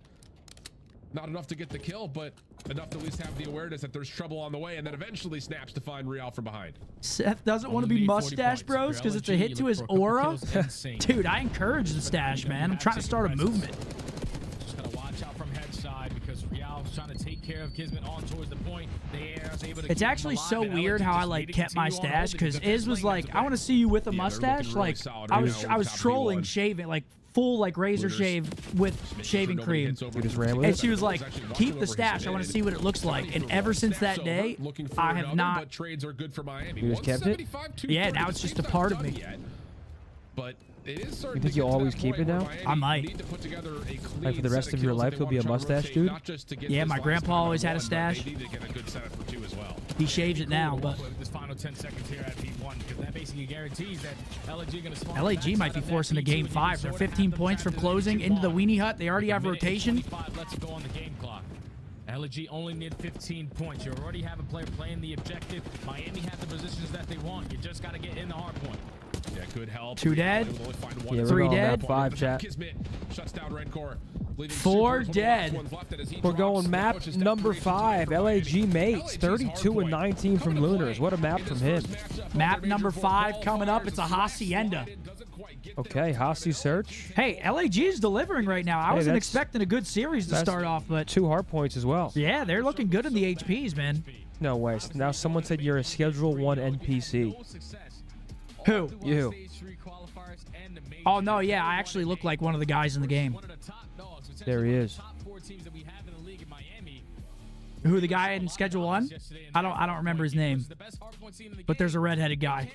Not enough to get the kill, but enough to at least have the awareness that there's trouble on the way, and then eventually snaps to find Riel from behind. Seth doesn't want to Only be 40 mustache points. bros because For it's a LAG, hit you to look his for a couple aura. kills, insane. Dude, I encourage the stash, man. I'm trying to start a movement. Just gotta watch out from head side because Real's trying to take care of Kismet on towards the point. Is able to It's keep him actually alive, so and weird LAG how I just like need to kept my continue on stash holding because the Iz was defense like, lanes I want to see you with a Yeah, they're looking mustache. really Like solid I right was now I with was top trolling V1. shaving like full like razor Looters shave with making shaving sure nobody cream. hits over You just the ran with And it? she was like, Actually watching keep over the his stash. I want to minute. see what it looks like. Johnny And threw ever one since step that over, day, looking for I have another, not. but trades are good for Miami. You just kept it? 175, Yeah, 230. now it's just a Seems part of not me. done yet, but it is starting think to you'll get to always that keep point it where now? Miami I might. need to put together a Like, for clean the rest set of your kills life, if you'll they be a wanna try to mustache rotate, dude? not just to get Yeah, this my last grandpa round always had a one, but stash. They need to get a good setup for two as well. He shaves it now, but With this final 10 seconds here at P1 because that basically guarantees that LAG going to spawn. LAG might be forcing a game 5. They're 15 points from closing into the weenie hut. They already have rotation. Let's go on the game clock. LAG only need 15 points. You already have a player playing the objective. Miami have the positions that they want. You just got to get in the hard point. Yeah, good help. 2 dead. Able to only find one Yeah, we're 3 going dead. map 5, chat. Kismet shuts down Redcore, leaving 4 Super as one of the last dead. ones left, and as he We're drops, going now map it's just number desperation time 5. for Miami. LAG mates, LAG's 32 hard and point 19 from coming to Lunars. play. What a map In from his him. first matchup, Map on their number major 5 four coming up. qualifiers, It's a the hacienda. slide doesn't quite get Okay, there. Hossie search. Hey, LAG is delivering right now. I Hey, wasn't that's- expecting a good series to that's start off, but 2 hard points as well. yeah, they're looking good in the HPs, man. No way. Now someone said you're a Schedule 1 NPC. Who? You. Oh, no, yeah, I actually look like one of the guys in the game. There he is. Who, the guy in Schedule 1? I don't remember his name. But there's a redheaded guy.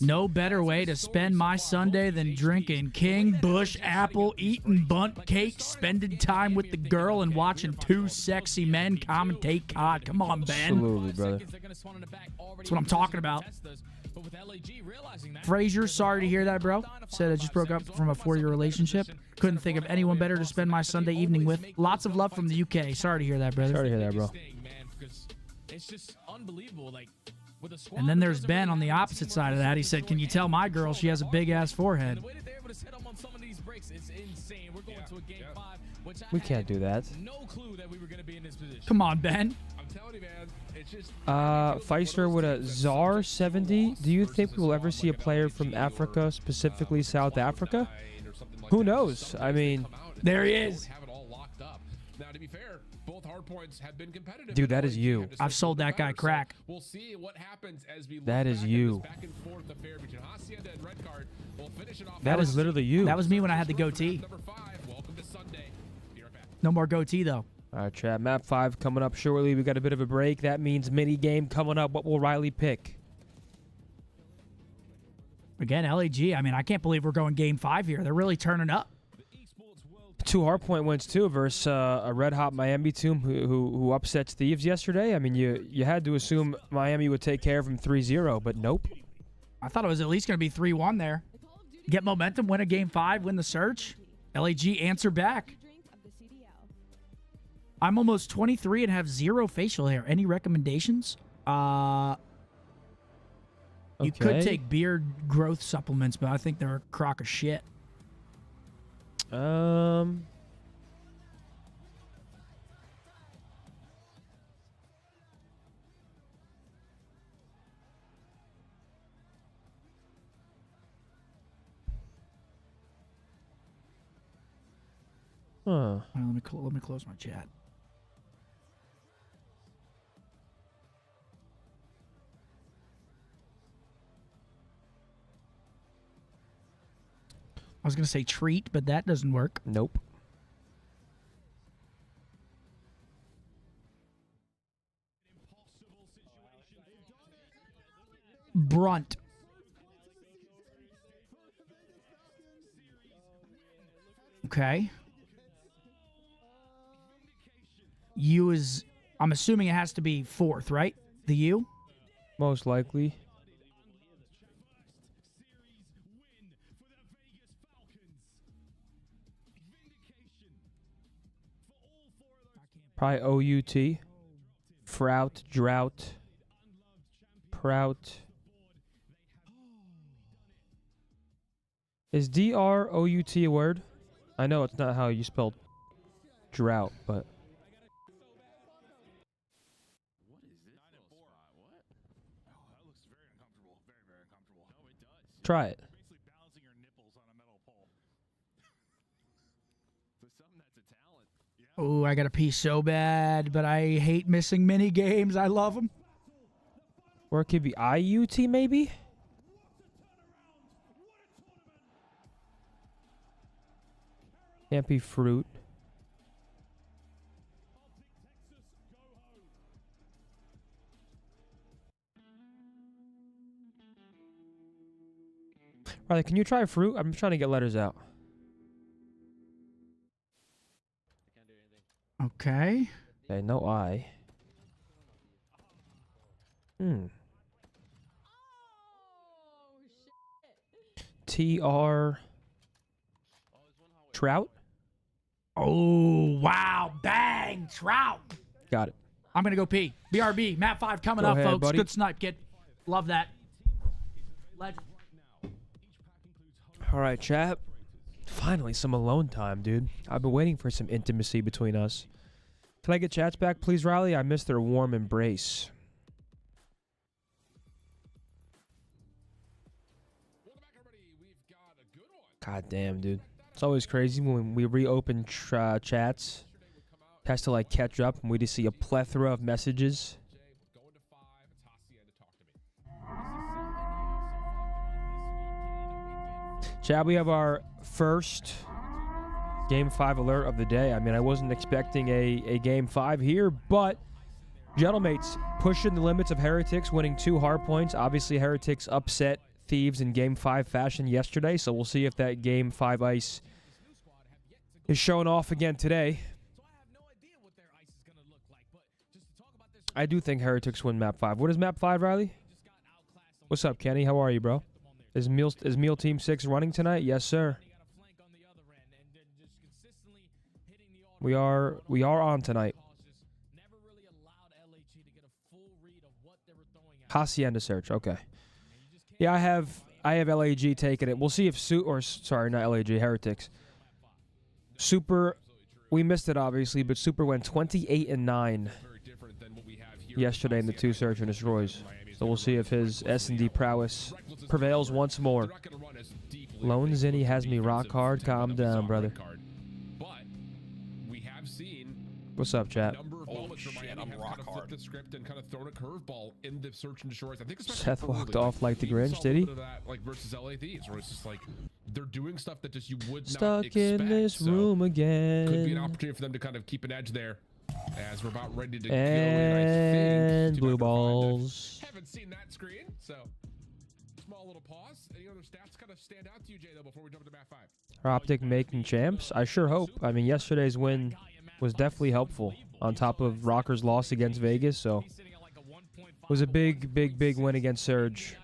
No better way to spend my Sunday than drinking King Bush Apple, eating bunt cake, spending time with the girl, and watching 2 sexy men commentate COD. Come on, Ben. Absolutely, brother. That's what I'm talking about. Frazier, sorry to hear that, bro. Said I just broke up from a 4-year relationship. Couldn't think of anyone better to spend my Sunday evening with. Lots of love from the UK. Sorry to hear that, brother. Sorry to hear that, bro. It's just unbelievable. Like, with a squad And then there's of Ben on the opposite side of that. He said, can you tell my girl she has a big-ass forehead? the way that they're able to hit them on some of these breaks is insane. We're going to a game 5, which I We had can't do that. no clue that we were going to be in this position. Come on, Ben. I'm telling you, man, it's just Feister with a Czar 70. Do you think we will ever see a player from Africa, specifically South Africa? Who knows? I mean, There he is. have it all locked up. Now, to be fair, both hard points have been competitive. Dude, that is you. I've sold that guy crack. We'll see what happens as we look That is back at you. this back and forth affair between Hacienda and Red Card. We'll finish it off. that is literally you. That was me when I had the goatee. Number 5. Welcome to Sunday. Be right back. No more goatee, though. All right, chat. Map 5 coming up shortly. We got a bit of a break. That means mini game coming up. What will Riley pick? Again, LAG. I mean, I can't believe we're going game 5 here. They're really turning up. 2 hardpoint wins too versus a red hot Miami team who upsets Thieves yesterday. I mean, you had to assume Miami would take care of them 3-0, but nope. I thought it was at least going to be 3-1 there. Get momentum, win a game 5, win the search. LAG answer back. I'm almost 23 and have 0 facial hair. Any recommendations? You could Okay. take beard growth supplements, but I think they're a crock of shit. Huh. Let me close my chat. I was gonna say treat, but that doesn't work. Nope. Brunt. Okay. U is, I'm assuming it has to be 4th, right? The U? Most likely. Probably OUT. Frout, drought. Prout. Is DROUT a word? I know it's not how you spell drought, but try it. Oh, I got to pee so bad, but I hate missing mini games. I love them. Or it could be IUT maybe? Can't be fruit. Riley, can you try fruit? I'm trying to get letters out. Okay. Okay, no I. TR Trout? Oh, wow. Bang. Trout. Got it. I'm going to go pee. BRB. Map 5 coming Go up, ahead, folks. buddy. Good snipe, kid. Love that. Legend. All right, chat. Finally, some alone time, dude. I've been waiting for some intimacy between us. Can I get chats back, please, Riley? I missed their warm embrace. God damn, dude. It's always crazy when we reopen chats. It has to, like, catch up, and we just see a plethora of messages. Chad, we have our first Game 5 alert of the day. I mean, I wasn't expecting a Game 5 here, but Gentlemates pushing the limits of Heretics, winning 2 hard points. Obviously, Heretics upset Thieves in Game 5 fashion yesterday, so we'll see if that Game 5 ice is showing off again today. I do think Heretics win Map 5. What is Map 5, Riley? What's up, Kenny? How are you, bro? Is Meal Team 6 running tonight? Yes, sir. We are on tonight. Hacienda search. Okay. Yeah, I have LAG taking it. We'll see if sorry, not LAG, Heretics. Super, we missed it obviously, but Super went 28-9 yesterday in the 2 search and destroys. So we'll see if his S&D prowess prevails once more. Lone Zinni has me rock hard. Calm down, brother. What's up, chat? Oh shit, I'm rock hard. The script and kind of thrown a curveball in the search and destroys. I think Seth walked off like the Grinch, did he? That, like versus LA Thieves, where it's just like they're doing stuff that just you would not Stuck expect. in this room again. Could be an opportunity for them to kind of keep an edge there. As we're about ready to go And in, blue balls. Haven't seen that screen, so small little pause. Any other stats kind of stand out to you, Jay, though, before we jump to map 5? Are Optic making champs? I sure hope. I mean, yesterday's win was definitely helpful on top of Rocker's loss against Vegas, so it was a big, big, big win against Surge.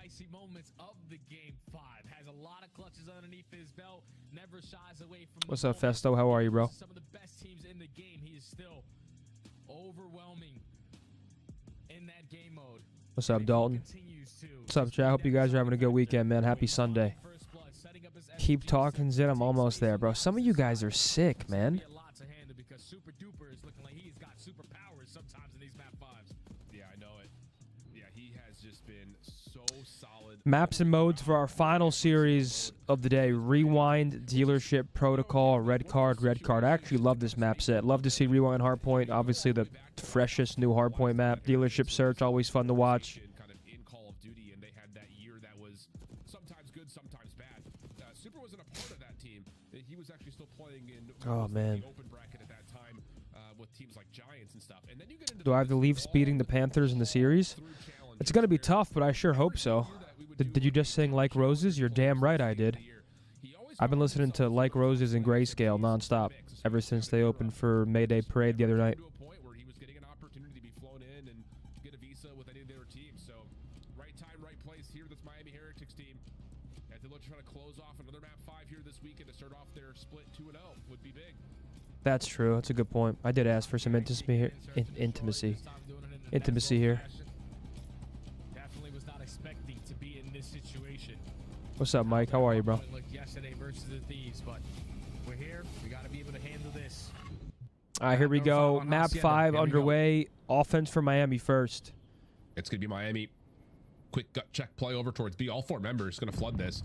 What's up, Festo? How are you, bro? Some of the best teams in the game. He is still overwhelming in that game mode. What's up, Dalton? What's up, chat? I hope you guys are having a good weekend, man. Happy Sunday. Keep talking, Zid. I'm almost there, bro. Some of you guys are sick, man. Super Duper is looking like he's got superpowers sometimes in these map 5s. Yeah, I know it. Yeah, he has just been so solid. Maps and modes for our final series of the day. Rewind, Dealership, Protocol, Red Card, Red Card. I actually love this map set. Love to see Rewind Hardpoint. Obviously the freshest new Hardpoint map. Dealership Search, always fun to watch. Kind of in Call of Duty, and they had that year that was sometimes good, sometimes bad. Super wasn't a part of that team. He was actually still playing in the open bracket at that time with teams like Giants and stuff. And then you get into Do I have the Leafs beating the Panthers in the series? It's going to be tough, but I sure hope so. Did you just sing Like Roses? You're damn right I did. I've been listening to Like Roses and Grayscale nonstop ever since they opened for Mayday Parade the other night. to a point where he was getting an opportunity to be flown in and get a visa with any of their teams. So right time, right place here. This Miami Heretics team, as they look to try to close off another map 5 here this weekend to start off their split 2-0 would be big. That's true. That's a good point. I did ask for some intimacy here. Intimacy here. Definitely was not expecting to be in this situation. What's up, Mike? How are you, bro? Like yesterday versus the Thieves, but we're here. We got to be able to handle this. All right, here we go. Map 5 underway. Offense for Miami first. It's going to be Miami. Quick gut check play over towards B. All 4 members going to flood this.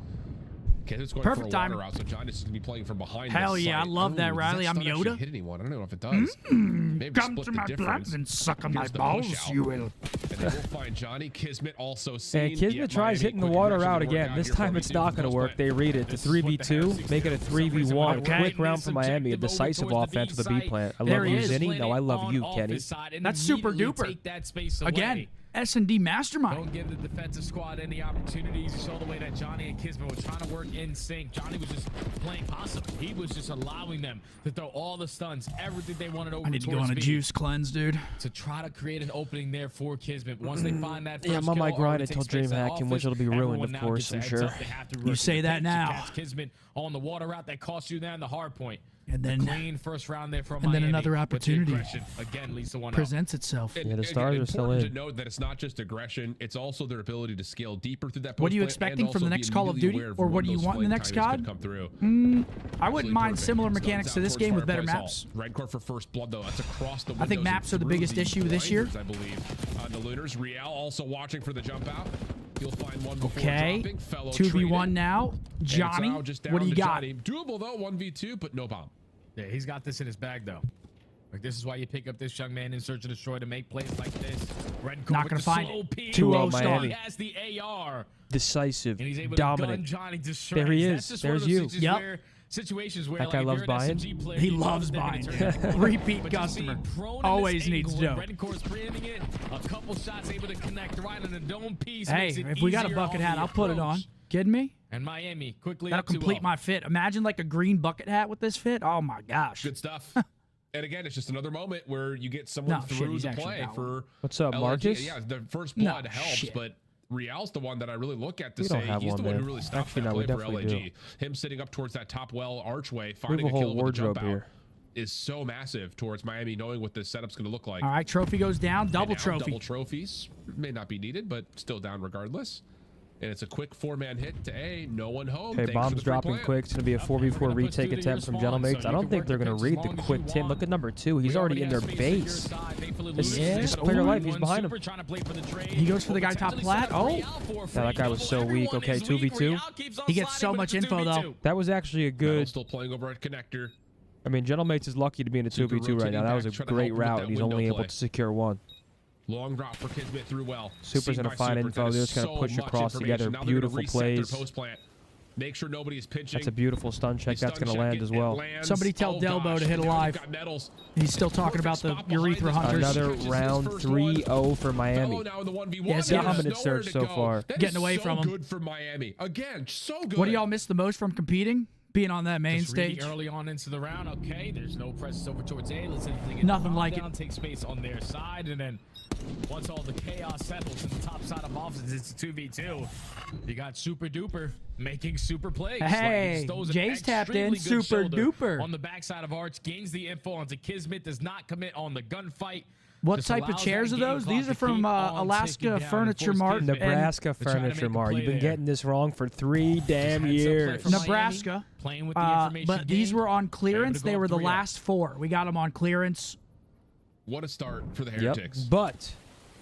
Okay, it's going Perfect for a time. water route, so John is going to be playing from behind. Hell this yeah, I site. love that, Ooh, Riley. does I'm that stun actually Yoda. hit anyone? I don't know if it does. Maybe Come split to the my difference. blood and suck on my Here's the balls, push out. you will. And then we'll find Johnny Kismet also seen. And Kismet Yet tries Miami hitting the quick water conversion out to work again. out This here for time me it's too not from going to Ghost work. Plant. They read it. The This is what the 3v2, Heretics make it a do. For some reason, 3v1. okay. Quick round for Miami. A Objective over decisive towards the offense B with the B site. plant. I There love he you, is. Zinni. No, I love you, Kenny. That's super duper. Take that space away. Again, S&D mastermind. Don't give the defensive squad any opportunities. You saw the way that Johnny and Kismet were trying to work in sync. Johnny was just playing possum. He was just allowing them to throw all the stuns, everything they wanted over I need to go towards on a B juice cleanse, dude. to try to create an opening there for Kismet. Once they find that first Yeah, I'm on my kill, grind already until takes space DreamHack, off in which it. it'll be ruined, Everyone of now course, gets a I'm heads sure. up. They have to You work say the that pace to now. catch Kismet on the water route that cost you there in the hard point. And then Clean first round there from and then Miami, another with the opportunity aggression. Again, leads to 1-0. presents itself. And Yeah, the stars are still important in. to note that it's not just aggression; it's also their ability to scale deeper through that. What are you post plant and expecting from the also next be Call of immediately Duty? aware of Or when what do you those want in the flame next timers COD? could come through. I wouldn't Absolutely mind perfect. similar Stuns mechanics out to this towards game with better fireplace maps. hall. Red core for first blood though. That's across the I think windows maps are the through biggest issue this year. blinders, I believe. The Lunars. Real also watching for the jump out. He'll find one before Okay, dropping. Fellow 2v1 traded. now. And it's Johnny, now just what down do you to got? Johnny. Doable though, 1v2, but no bomb. Yeah, he's got this in his bag though. Like this is why you pick up this young man in Search and Destroy to make plays like this. Red Not with gonna the find slow it. peek. 2-0 start. He Miami. has the AR Decisive, and he's able to gun dominant. Johnny to shreds. There he That's is. just one of There's those you. Yep. Situations where That guy like, loves if you're an buying. SMG player, He you know loves that they're buying. gonna turn it. Repeat But just customer. being prone in Always this needs angle dough. where Red Core's preempting it. A couple shots able to connect right on the dome piece. Hey, makes it if we got a easier bucket on hat, the I'll put it on. approach. Kidding me? And Miami quickly That'll up 2-0. complete my fit. Imagine like a green bucket hat with this fit. Oh my gosh. Good stuff. And again, it's just another moment where you get someone No, shit, through he's the actually play got for What's up, LNG. Marcus? Yeah, the first No, blood helps, shit. but Real's the one that I really look at to We say don't have he's one, the one who man. really stopped Actually, that no, we play for definitely LNG. Him sitting up towards that top well archway, We finding have a a kill whole with a jump wardrobe out here. is so massive towards Miami, knowing what this setup's going to look like. All right, trophy goes down. Double And now trophy. Double trophies may not be needed, but still down regardless. And it's a quick 4-man hit to A. No one home. Okay, Thanks for bombs the free dropping plant. quick. It's going to be a 4v4 retake attempt from Gentlemakes. I don't think they're going to read the quick 10. Look at number 2. He's already in their base. Just player life. He's behind him. He goes for the guy top plat. Oh. Yeah, that guy was so weak. Okay, 2v2. He gets so much info, though. That was actually a Metal good... still playing over at connector. I mean, Gentlemakes is lucky to be in a Super 2v2 right now. That was a rotating back, trying to great help with route, that and he's window only able play. to secure one. Long drop for Kismet through well. Super's Seen gonna by find Super. info. That They're is just gonna so push much across information. together. Now they're gonna Beautiful reset their plays. post plant. Make sure nobody's pinching. That's a beautiful stun check. That's going to land as well. Somebody tell Delbo to hit alive. He's still talking about the urethra hunters. Another round 3-0 for Miami. Yes, dominant search so far. Getting away from him. Good for Miami. Again, so good. What do y'all miss the most from competing? Being on that main Just stage. reading early on into the round. Okay, there's no presence over towards A. Let's see if they get Nothing like down, take space on their side, and then once all the chaos settles in the top side of offices, it's a 2v2. You got Super Duper making super plays. Hey, Jay's tapped in. Super Duper. On the backside of Arch, gains the info onto Kismet, does not commit on the gunfight. What Just type of allows chairs that are game those? clock These are to from keep on Alaska ticking down Furniture and force Mart. Kismet Nebraska to try to make Furniture a Mart. play You've been there. getting this wrong for 3 damn Heads up play years. from Miami, Nebraska. playing with the information But these gained. were on Able clearance. to They go were up the 3-0. last 4. We got them on clearance. What a start for the Yep. Heretics. But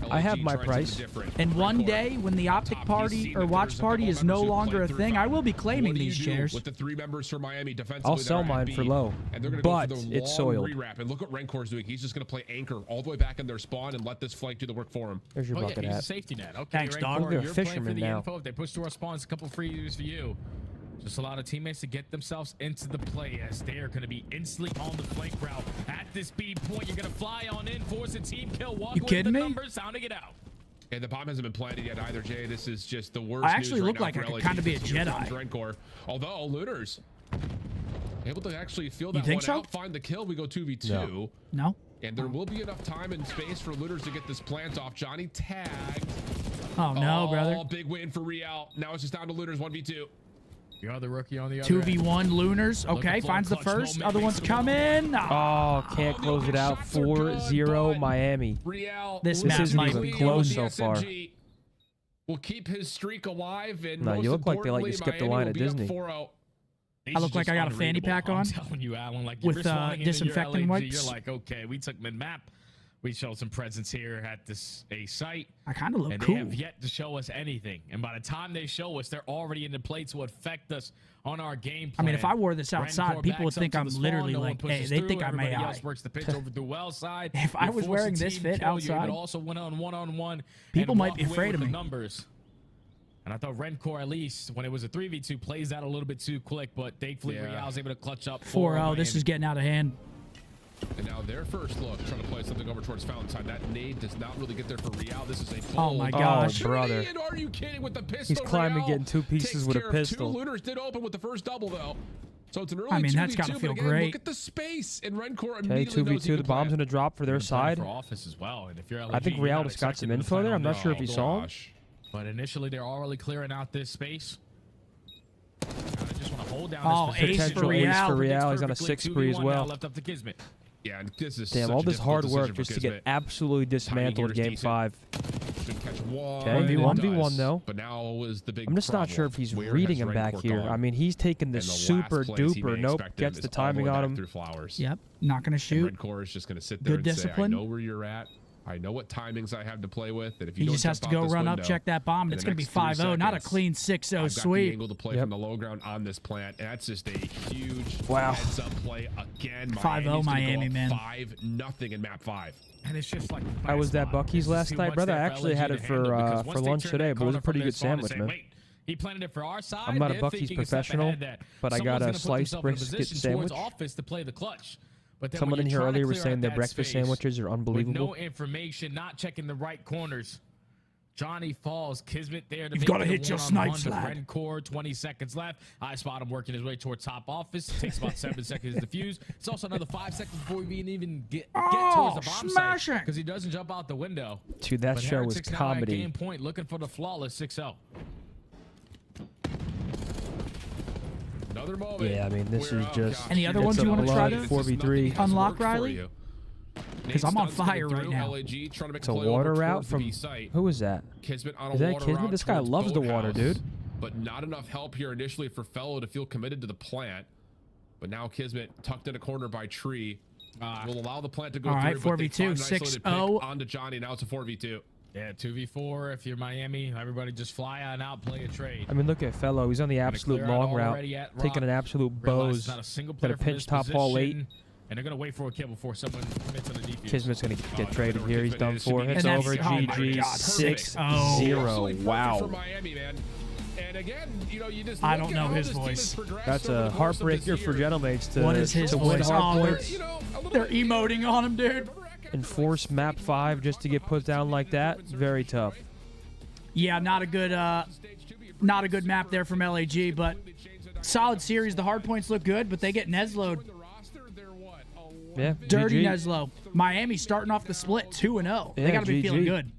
I have LAG my trying price. something different. And one Record. day, when the Optic Top Party PC, or that Watch there's a Party couple is no members who longer play a through thing, I will be What claiming do you these do chairs. with the 3 members for Miami defensively? I'll that sell are at mine B, for low, and they're gonna but go for the it's long soiled. rewrap. And look what Renkor's doing. He's just going to play anchor all the way back in their spawn and let this flank do the work for him. There's your Oh, yeah, bucket he's a hat. safety net. Okay, Thanks, right, dog. Cora, They're you're playing for fishermen the now. info. If they push to our spawns, a couple free use for you. Just allow the teammates to get themselves into the play as they are going to be instantly on the flank route. At this speed point, you're going to fly on in, force a team kill, walk You away with kidding the me? numbers, sounding it out. And the bomb hasn't been planted yet either, Jay. This is just the worst. I actually news look right like now I for could LAG. kinda be a Here comes Jedi. Renkor. Although Looters able to actually feel You that think one so? out, find the kill. We go 2v2. No. No? And there will be enough time and space for Looters to get this plant off. Johnny tagged. Oh, no, brother. Big win for Real. Now it's just down to Looters 1v2. You're the rookie on the other 2v1 Lunars. Okay, for a finds the clutch first. moment, Other makes ones it coming. Oh, can't close it out. 4-0 Miami. Real. This This map isn't might even be close with so the far. SMG. Will keep his streak alive. And No, most you look like they let you importantly, skip the Miami line will at be up Disney. 4-0. I look like I got a fanny pack on I'm telling you, Alan, like with, you're responding into your disinfectant LAG, wipes. You're like, okay, we took mid-map. We showed some presence here at this a site. I kind of look And cool. they have yet to show us anything. And by the time they show us, they're already in the play to affect us on our game I plan. mean, if I wore this outside, Renkor people would backs up think to I'm the spawn, literally no one like, hey, pushes they through, think I'm everybody AI. else works the pitch over the well side. If I You was force a wearing this team fit kill, you outside, could also win on one-on-one. people and might walk be away afraid with of the me. numbers. And I thought Renkor, at least when it was a 3v2, plays out a little bit too quick, but thankfully Yeah. Real's able to clutch up. 4-0. This is getting out of hand. And now their first look, trying to play something over towards Fountain Side. That nade does not really get there for Real. This is a Oh pull. my gosh. Oh, brother. And are you kidding with the pistol? He's climbing, Real getting 2 pieces takes with a care of pistol. 2 Looters did open with the first double, though. So it's an early I mean, that's 2v2, gotta but feel again, great. Look at the space. And Renkor Okay, immediately knows he 2v2. can The bomb's plant. going to drop for their side. For office as well. And if you're I think Real just got some info there. I'm not sure if he saw him. Gosh. But initially, they're already clearing out this space. I just want to hold down Oh, this position. ace for Real. Ace for Real. Predicts He's on a perfectly. 6 spree as 2v1 well. now left up to Kismet. Yeah, and this is Damn, such all a this hard difficult work decision just for to get Kismet. absolutely dismantled Tiny game here's 5. Should catch one. Okay, and 1v1 does. though. But now is the big I'm just not problem. sure if he's Where reading has him back Renkor here. gone? I mean, he's taking the And last super place he may duper. Nope, expect gets him the is all way timing back on him. Through Flowers. Yep. Not going to And shoot. Renkor is just going to sit there Good and discipline. say, I know where you're at. I know what timings I have to play with. And if you He don't just has to jump out go this run window up, check that bomb, and in it's the going to be next 3 5-0, not a seconds, clean 6-0 I've got the sweep. angle to play Yep. from the low ground on this plant. And that's just a huge Wow. heads-up play again. 5-0 Miami, man. 5-0 in map 5. And it's just like I was at Buc-ee's last night, brother. I actually had it for lunch today, but it was a pretty good sandwich, man. He planted it for our side. I'm not a They're Buc-ee's thinking a step professional, ahead that but I got someone's a gonna put sliced themselves in a brisket position sandwich. towards office to play the clutch. But then Someone when in you're here trying to earlier was clear saying out their that breakfast space sandwiches are with unbelievable. no information, not checking the right corners. Johnny falls. Kismet there to You've make gotta it a hit your one-on-one snipes, with lad. Renkor, 20 seconds left. I spot him working his way towards top office. Takes about 7 seconds to defuse. It's also another 5 seconds before we even get towards the bomb smashing. site because he doesn't jump out the window. Dude, that But show was Heretics now at comedy. game point looking for the flawless 6-0. Another moment. Yeah, I mean, this is just. Any other it's ones a you wanna try blood to 4v3. unlock, Riley? 'Cause I'm on fire right now. It's a water route from. Who is that? Kismet on a Is that water Kismet? route This guy towards loves the water, Boathouse, dude. But not enough help here initially for Fellow to feel committed to the plant. But now Kismet tucked in a corner by Tree will allow the plant to go All right, through. but they 4v2, find an isolated 6-0. pick onto Johnny. Now it's a 4v2. Yeah, 2v4. If you're Miami, everybody just fly on out, play a trade. I mean, look at Fellow. He's on the absolute clear out long route, already at taking Rock. an absolute Realize bows. not a single Got player a from pinch this top ball late. position, and they're gonna wait for a kill before someone commits on the defuse. Kismet's gonna get Oh, traded no, here. He's Kismet done is to for. be- Hits And that's- over. oh my GG. God, 6-0. Absolutely perfect for Wow. Miami, man. And again, you know, you just I look don't at know how his this team voice. has progressed That's over a the course of this heartbreaker for year. Gentlemates to, What is his to win voice? hard Oh, points You know, a little They're bit- emoting on him, dude. and force map 5 just to get put down like that. Very tough. Yeah, not a good map there from LAG, but solid series. The hard points look good, but they get Neslo'd. Yeah, Dirty GG. Neslo. Miami starting off the split 2-0. They Yeah, got to be feeling GG. good.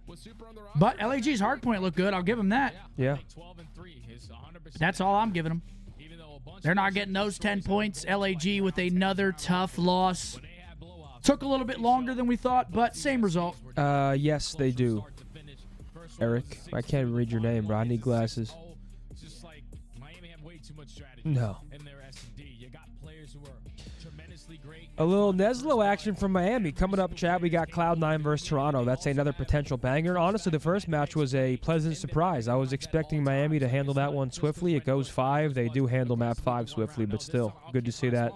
But LAG's hard point looked good. I'll give them that. Yeah. 12-3 is 100%. That's all I'm giving them. Even though a bunch They're of not those getting those 10 situations points. where LAG with another tough loss. when they had blowouts, Took a little bit longer than we thought, but same result. Yes, they do. Eric, I can't read your name, bro. I need glasses. It's just like Miami have way too much strategy No. in their S&D. You got players who are tremendously great. A little Neslo action from Miami. Coming up, Chad, we got Cloud9 versus Toronto. That's another potential banger. Honestly, the first match was a pleasant surprise. I was expecting Miami to handle that one swiftly. It goes 5. They do handle map 5 swiftly, but still, good to see that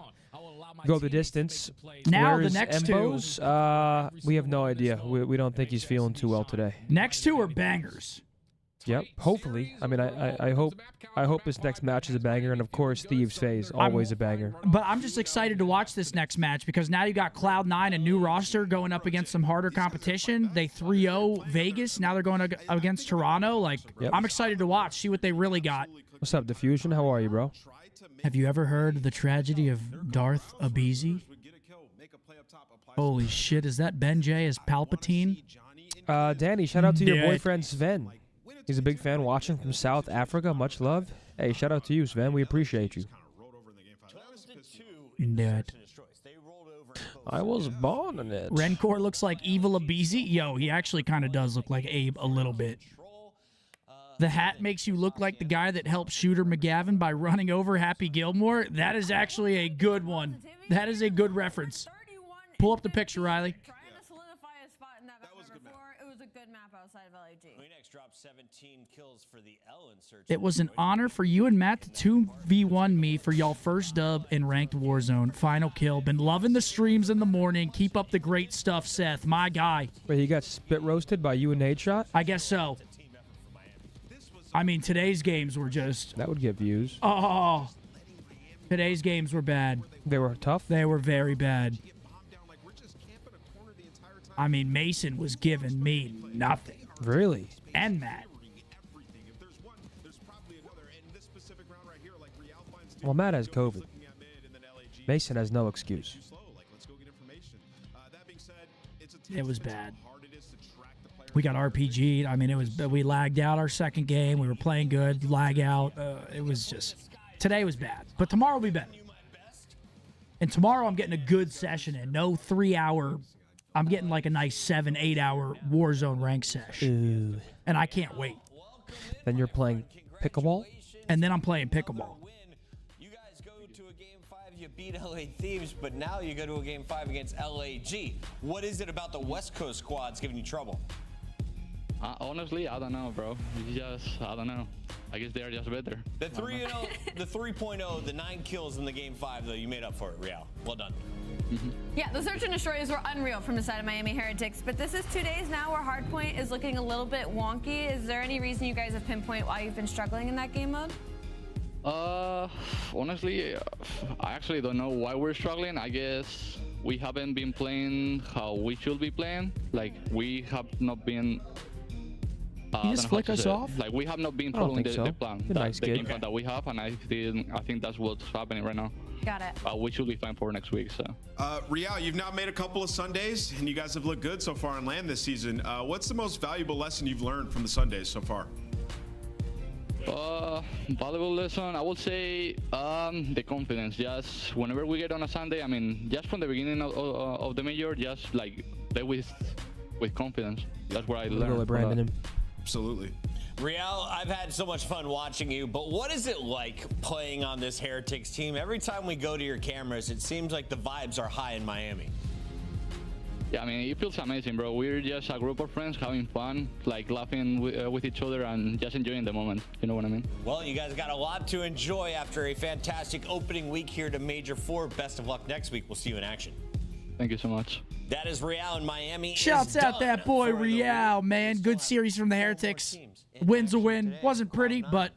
go the distance. Now Where the is next two. MBoZe? We have no idea. We don't think he's feeling too well today. Next two are bangers. Yep, hopefully. I mean, I hope this next match is a banger, and of course, Thieves Phase, always a banger. But I'm just excited to watch this next match because now you got Cloud9, a new roster, going up against some harder competition. They 3-0 Vegas. Now they're going against Toronto. Like, Yep. I'm excited to watch, see what they really got. What's up, Diffusion? How are you, bro? Have you ever heard the tragedy of Darth Abizi? Holy shit, is that Ben J as Palpatine? Danny, shout out to your Dude. boyfriend Sven. He's a big fan watching from South Africa. Much love. Hey, shout out to you, Sven. We appreciate you. Dude. I was born in it. Rencor looks like evil Abizi. Yo, he actually kind of does look like Abe a little bit. The hat makes you look like the guy that helped Shooter McGavin by running over Happy Gilmore. That is actually a good one. That is a good reference. Pull up the picture, Riley. Trying to solidify a spot in that map number 4. It was a good map outside of LAG. Next dropped 17 kills for the L in search. It was an honor for you and Matt to 2v1 me for y'all first dub in ranked Warzone. Final kill. Been loving the streams in the morning. Keep up the great stuff, Seth. My guy. Wait, he got spit roasted by you and Nate Shot? I guess so. I mean, today's games were just... That would get views. Oh. Today's games were bad. They were tough? They were very bad. I mean, Mason was giving me nothing. Really? And Matt. Well, Matt has COVID. Mason has no excuse. It was bad. We got RPG'd. I mean, we lagged out our second game. We were playing good, lag out. It was just, today was bad. But tomorrow will be better. And tomorrow I'm getting a good session in. No 3-hour, I'm getting like a nice 7-8 hour Warzone rank sesh. Ooh. And I can't wait. Then you're playing pickleball? And then I'm playing pickleball. You guys go to a game 5, you beat LA Thieves, but now you go to a game 5 against LAG. What is it about the West Coast squads giving you trouble? Honestly, I don't know, bro. I don't know. I guess they are just better. The 3-0, the 3.0, the 9 kills in the game 5, though, you made up for it, Real. Well done. Yeah, the search and destroys were unreal from the side of Miami Heretics, but this is 2 days now where Hardpoint is looking a little bit wonky. Is there any reason you guys have pinpoint why you've been struggling in that game mode? Honestly, I actually don't know why we're struggling. I guess we haven't been playing how we should be playing. Like, we have not been... Can you just flick us off? Like, we have not been I don't following think so. the plan, You're a nice the kid. game plan that we have, and I think that's what's happening right now. Got it. We should be fine for next week, so. Real, you've now made a couple of Sundays, and you guys have looked good so far on land this season. What's the most valuable lesson you've learned from the Sundays so far? Valuable lesson, I would say the confidence. Just whenever we get on a Sunday, I mean, just from the beginning of the major, just like play with confidence. That's where I learned. Really branding him. Absolutely. Real, I've had so much fun watching you, but what is it like playing on this Heretics team? Every time we go to your cameras, it seems like the vibes are high in Miami. Yeah, I mean, it feels amazing, bro. We're just a group of friends having fun, like laughing with each other and just enjoying the moment. You know what I mean? Well, you guys got a lot to enjoy after a fantastic opening week here to Major 4. Best of luck next week. We'll see you in action. Thank you so much. That is Real in Miami. Shouts out that boy Real, man. Good series from the Heretics. Win's a win. Wasn't pretty, but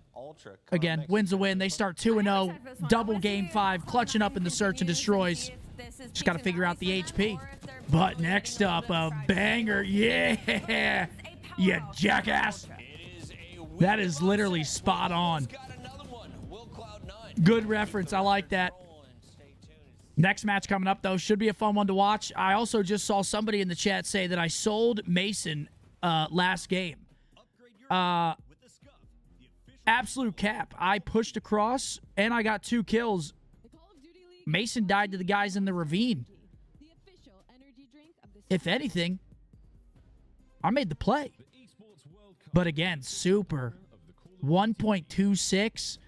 Again, wins a win. They start 2-0, double game 5, clutching up in the search and destroys. Just got to figure out the HP. But next up, a banger. Yeah, you jackass. That is literally spot on. Good reference. I like that. Next match coming up, though, should be a fun one to watch. I also just saw somebody in the chat say that I sold Mason last game. Absolute cap. I pushed across, and I got 2 kills. Mason died to the guys in the ravine. If anything, I made the play. But again, super. 1.26.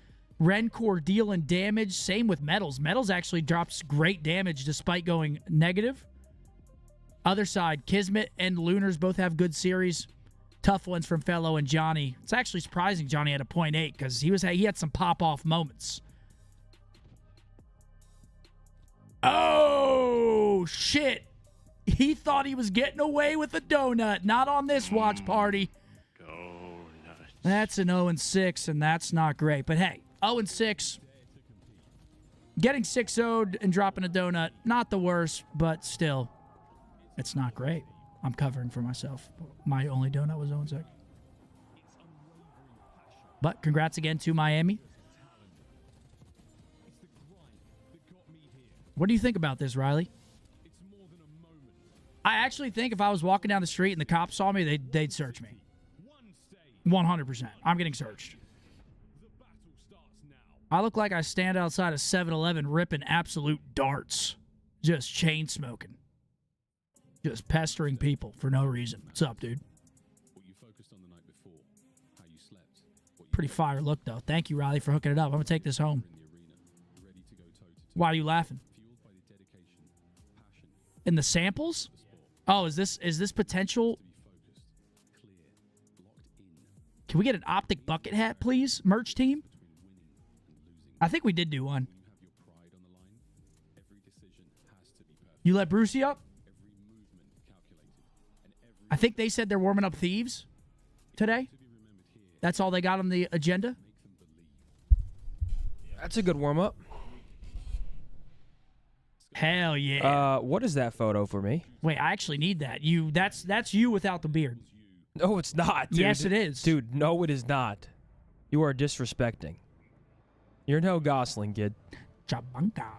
Rencor dealing damage. Same with Metals. Metals actually drops great damage despite going negative. Other side, Kismet and Lunars both have good series. Tough ones from Fellow and Johnny. It's actually surprising Johnny had a 0.8 because he had some pop-off moments. Oh, shit. He thought he was getting away with a donut. Not on this watch party. That's an 0-6, and that's not great. But hey, 0-6. Getting 6-0'd and dropping a donut, not the worst, but still, it's not great. I'm covering for myself. My only donut was 0-6. But congrats again to Miami. What do you think about this, Riley? I actually think if I was walking down the street and the cops saw me, they'd search me. 100%. I'm getting searched. I look like I stand outside a 7-Eleven ripping absolute darts. Just chain smoking. Just pestering people for no reason. What's up, dude? Pretty fire look, though. Thank you, Riley, for hooking it up. I'm going to take this home. Why are you laughing? In the samples? Oh, is this potential? Can we get an Optic bucket hat, please, merch team? I think we did do one. You let Brucey up? I think they said they're warming up Thieves today. That's all they got on the agenda. That's a good warm-up. Hell yeah. What is that photo for me? Wait, I actually need that. That's you without the beard. No, it's not, dude. Yes, it is. Dude, no, it is not. You are disrespecting. You're no Gosling, kid.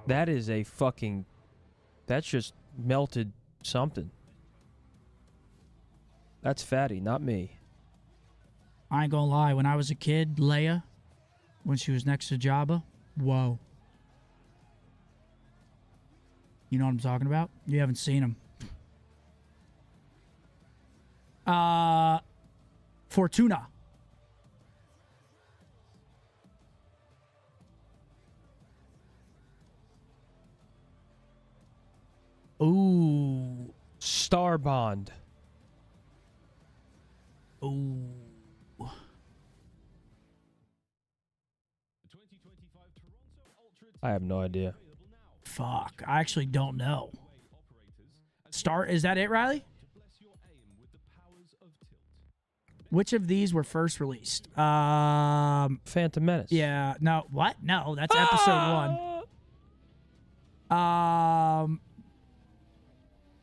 That is a fucking... That's just melted something. That's fatty, not me. I ain't gonna lie. When I was a kid, Leia, when she was next to Jabba, whoa. You know what I'm talking about? You haven't seen him. Fortuna. Ooh. Star Bond. Ooh. I have no idea. Fuck. I actually don't know. Is that it, Riley? Which of these were first released? Phantom Menace. Yeah. No. What? No, that's episode 1.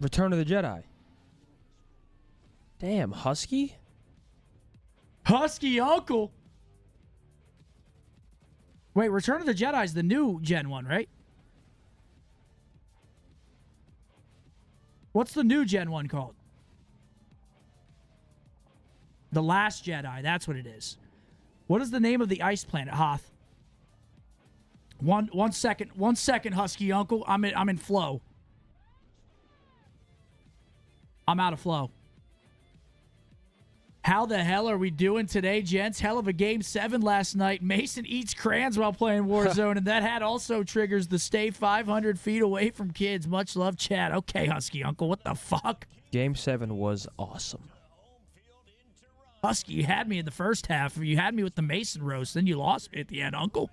Return of the Jedi. Damn, Husky? Husky Uncle. Wait, Return of the Jedi is the new Gen 1, right? What's the new Gen 1 called? The Last Jedi. That's what it is. What is the name of the ice planet, Hoth? One second, Husky Uncle. I'm in flow. I'm out of flow. How the hell are we doing today, gents? Hell of a game 7 last night. Mason eats crayons while playing Warzone, and that hat also triggers the stay 500 feet away from kids. Much love, chat. Okay, Husky Uncle, what the fuck? Game 7 was awesome. Husky, you had me in the first half. You had me with the Mason roast, then you lost me at the end, Uncle.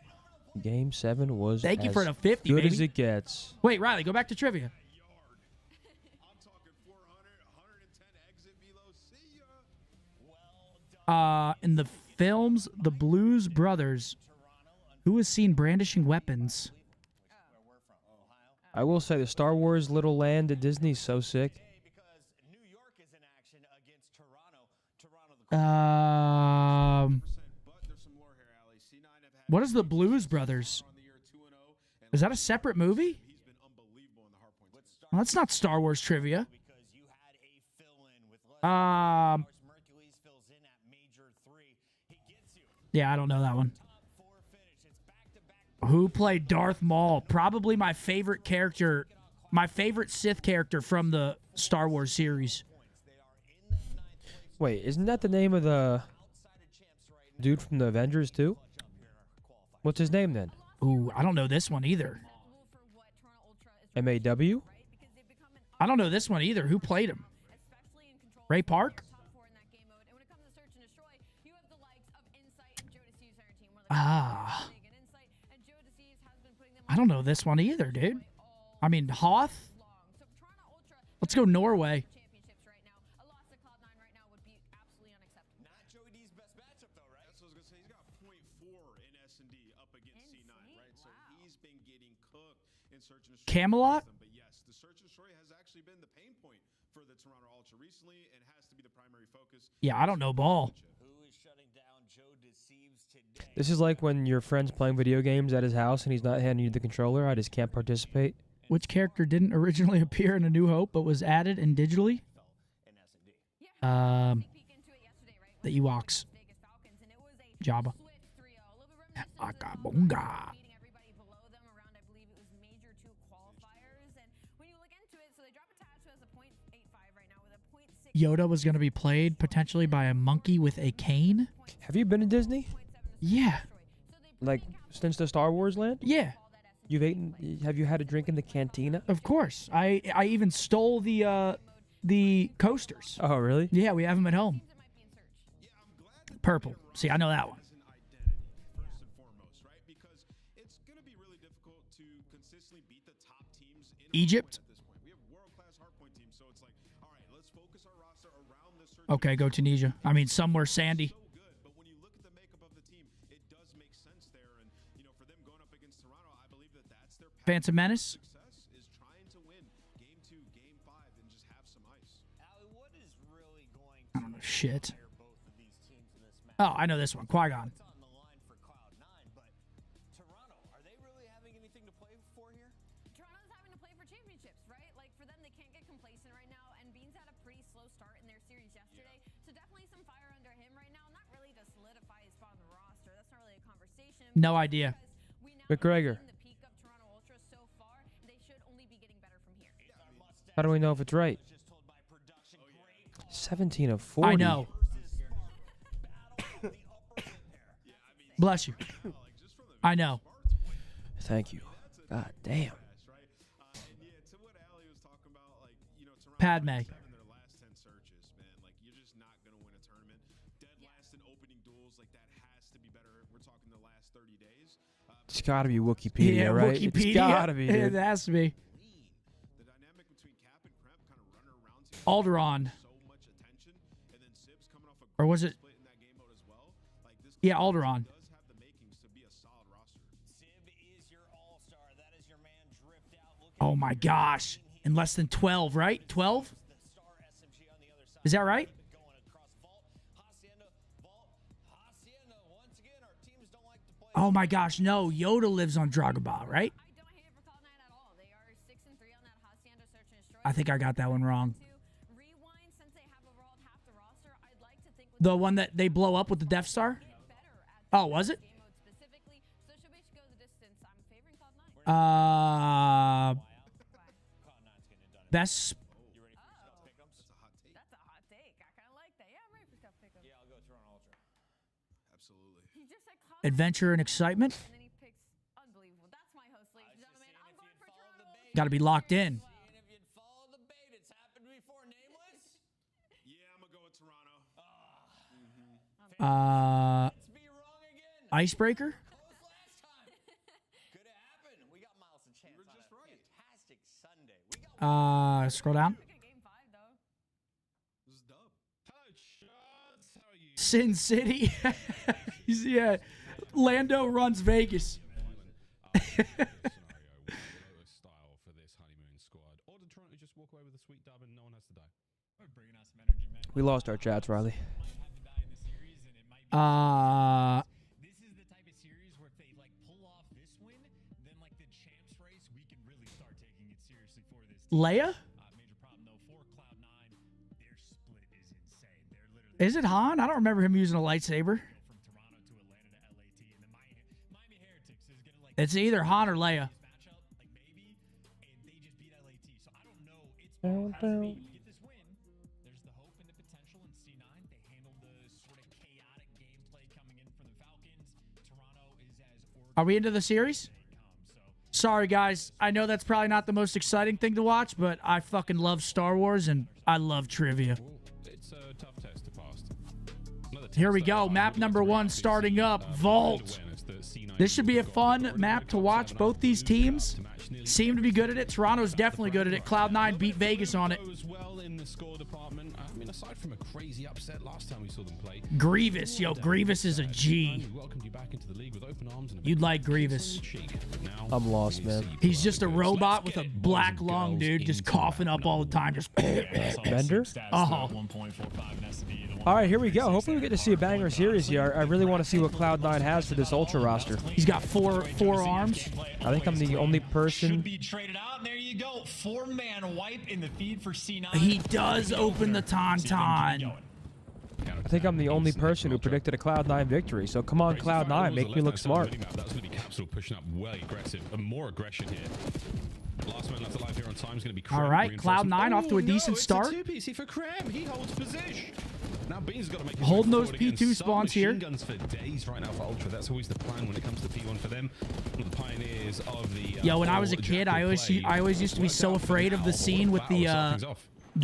Game 7 was Thank you for the 50, good baby. as it gets. Wait, Riley, go back to trivia. In the films The Blues Brothers. Who is seen brandishing weapons? I will say the Star Wars Little Land at Disney's so sick. What is The Blues Brothers? Is that a separate movie? Well, that's not Star Wars trivia. Yeah, I don't know that one. Who played Darth Maul? Probably my favorite character, my favorite Sith character from the Star Wars series. Wait, isn't that the name of the dude from the Avengers too? What's his name then? Ooh, I don't know this one either. M.A.W.? I don't know this one either. Who played him? Ray Park? Ah. I don't know this one either, dude. I mean, Hoth? Let's go Norway. Camelot? But yes, the search and destroy has actually been the pain point for the Toronto Ultra recently and has to be the primary focus. Yeah, I don't know ball. This is like when your friend's playing video games at his house and he's not handing you the controller. I just can't participate. Which character didn't originally appear in A New Hope but was added in digitally? The Ewoks. Jabba. Akabunga. Yoda was going to be played potentially by a monkey with a cane. Have you been to Disney? Yeah. Like since the Star Wars land? Yeah. You've eaten? Have you had a drink in the cantina? Of course. I even stole the coasters. Oh, really? Yeah, we have them at home. Purple. See, I know that one. Egypt. Okay, go Tunisia. I mean, somewhere sandy. Phantom Menace. I don't know shit. Oh, I know this one. Qui-Gon. No idea. McGregor. How do we know if it's right? 17 of 40. I know. Bless you. I know. Thank you. God damn. Padme. It's got to be Wikipedia, Yeah, right? Wikipedia. It's got to be, dude. It has to be. Alderaan. Or was it? Yeah, Alderaan. Oh my gosh. In less than 12, right? 12? Is that right? Oh my gosh, no. Yoda lives on Dagobah, right? I think I got that one wrong. The one that they blow up with the Death Star? Oh, was it? Best. That's a hot take. I kind of like that. Yeah, I'm ready for Scott Pickup. Yeah, I'll go Toronto Ultra. Absolutely. He just said Adventure and excitement. and then he picks unbelievable. That's my host, ladies and gentlemen. I'm going for Toronto. Got to be locked in. Icebreaker. Scroll down. This is dub. Hello, Chance. How are you? Sin City. Yeah, Lando runs Vegas. We lost our chats, Riley. This is the type of series where if they like pull off this win, then like the champs race, we can really start taking it seriously for this team. Leia? Major problem though for Cloud9, their split is insane. They're literally Is it Han? I don't remember him using a lightsaber. from Toronto to Atlanta to LAT, and then Miami Heretics is gonna like It's either Han or Leia. matchup, like maybe, and they just beat LAT. So I don't know. It's has to be. We get this win. There's the hope and the potential in C9. They handled the sort of chaotic gameplay coming in from the Falcons. Toronto is as Are we into the series? Sorry, guys. I know that's probably not the most exciting thing to watch, but I fucking love Star Wars and I love trivia. It's a tough test to pass. Here we go. Map number 1 starting up. Vault. This should be a fun map to watch. Both these teams seem to be good at it. Toronto's definitely good at it. Cloud9 beat Vegas on it. As well in the score department. I mean, aside from a crazy upset last time we saw them play. Grievous. Yo, Grievous is a G. Welcomed you back into the league with open arms and You'd like Grievous. I'm lost, man. He's just a robot with a black lung, dude, just coughing up all the time. Just Bender? Oh. All right, here we go. Hopefully we get to see a banger series here. I really want to see what Cloud9 has for this Ultra roster. He's got four arms. I think I'm the only person. be traded out, and there you go. 4-man wipe in the feed for C9. He does open the Tauntaun. I think I'm the only person who predicted a Cloud9 victory. So come on, Cloud9, make me look smart. That's going to be Capsule pushing up way aggressive and more aggression here. Last man left alive here on time is going to be Krem. All right, Cloud9 off to a decent start. It's a 2PC for Krem. He holds position. Now Bean's got to make holding those P2 spawns here. Guns for days right now for Ultra. That's always the plan when it comes to P1 for them. One of the pioneers of the. Yo, when I was a kid, I always used to be so afraid of the scene with the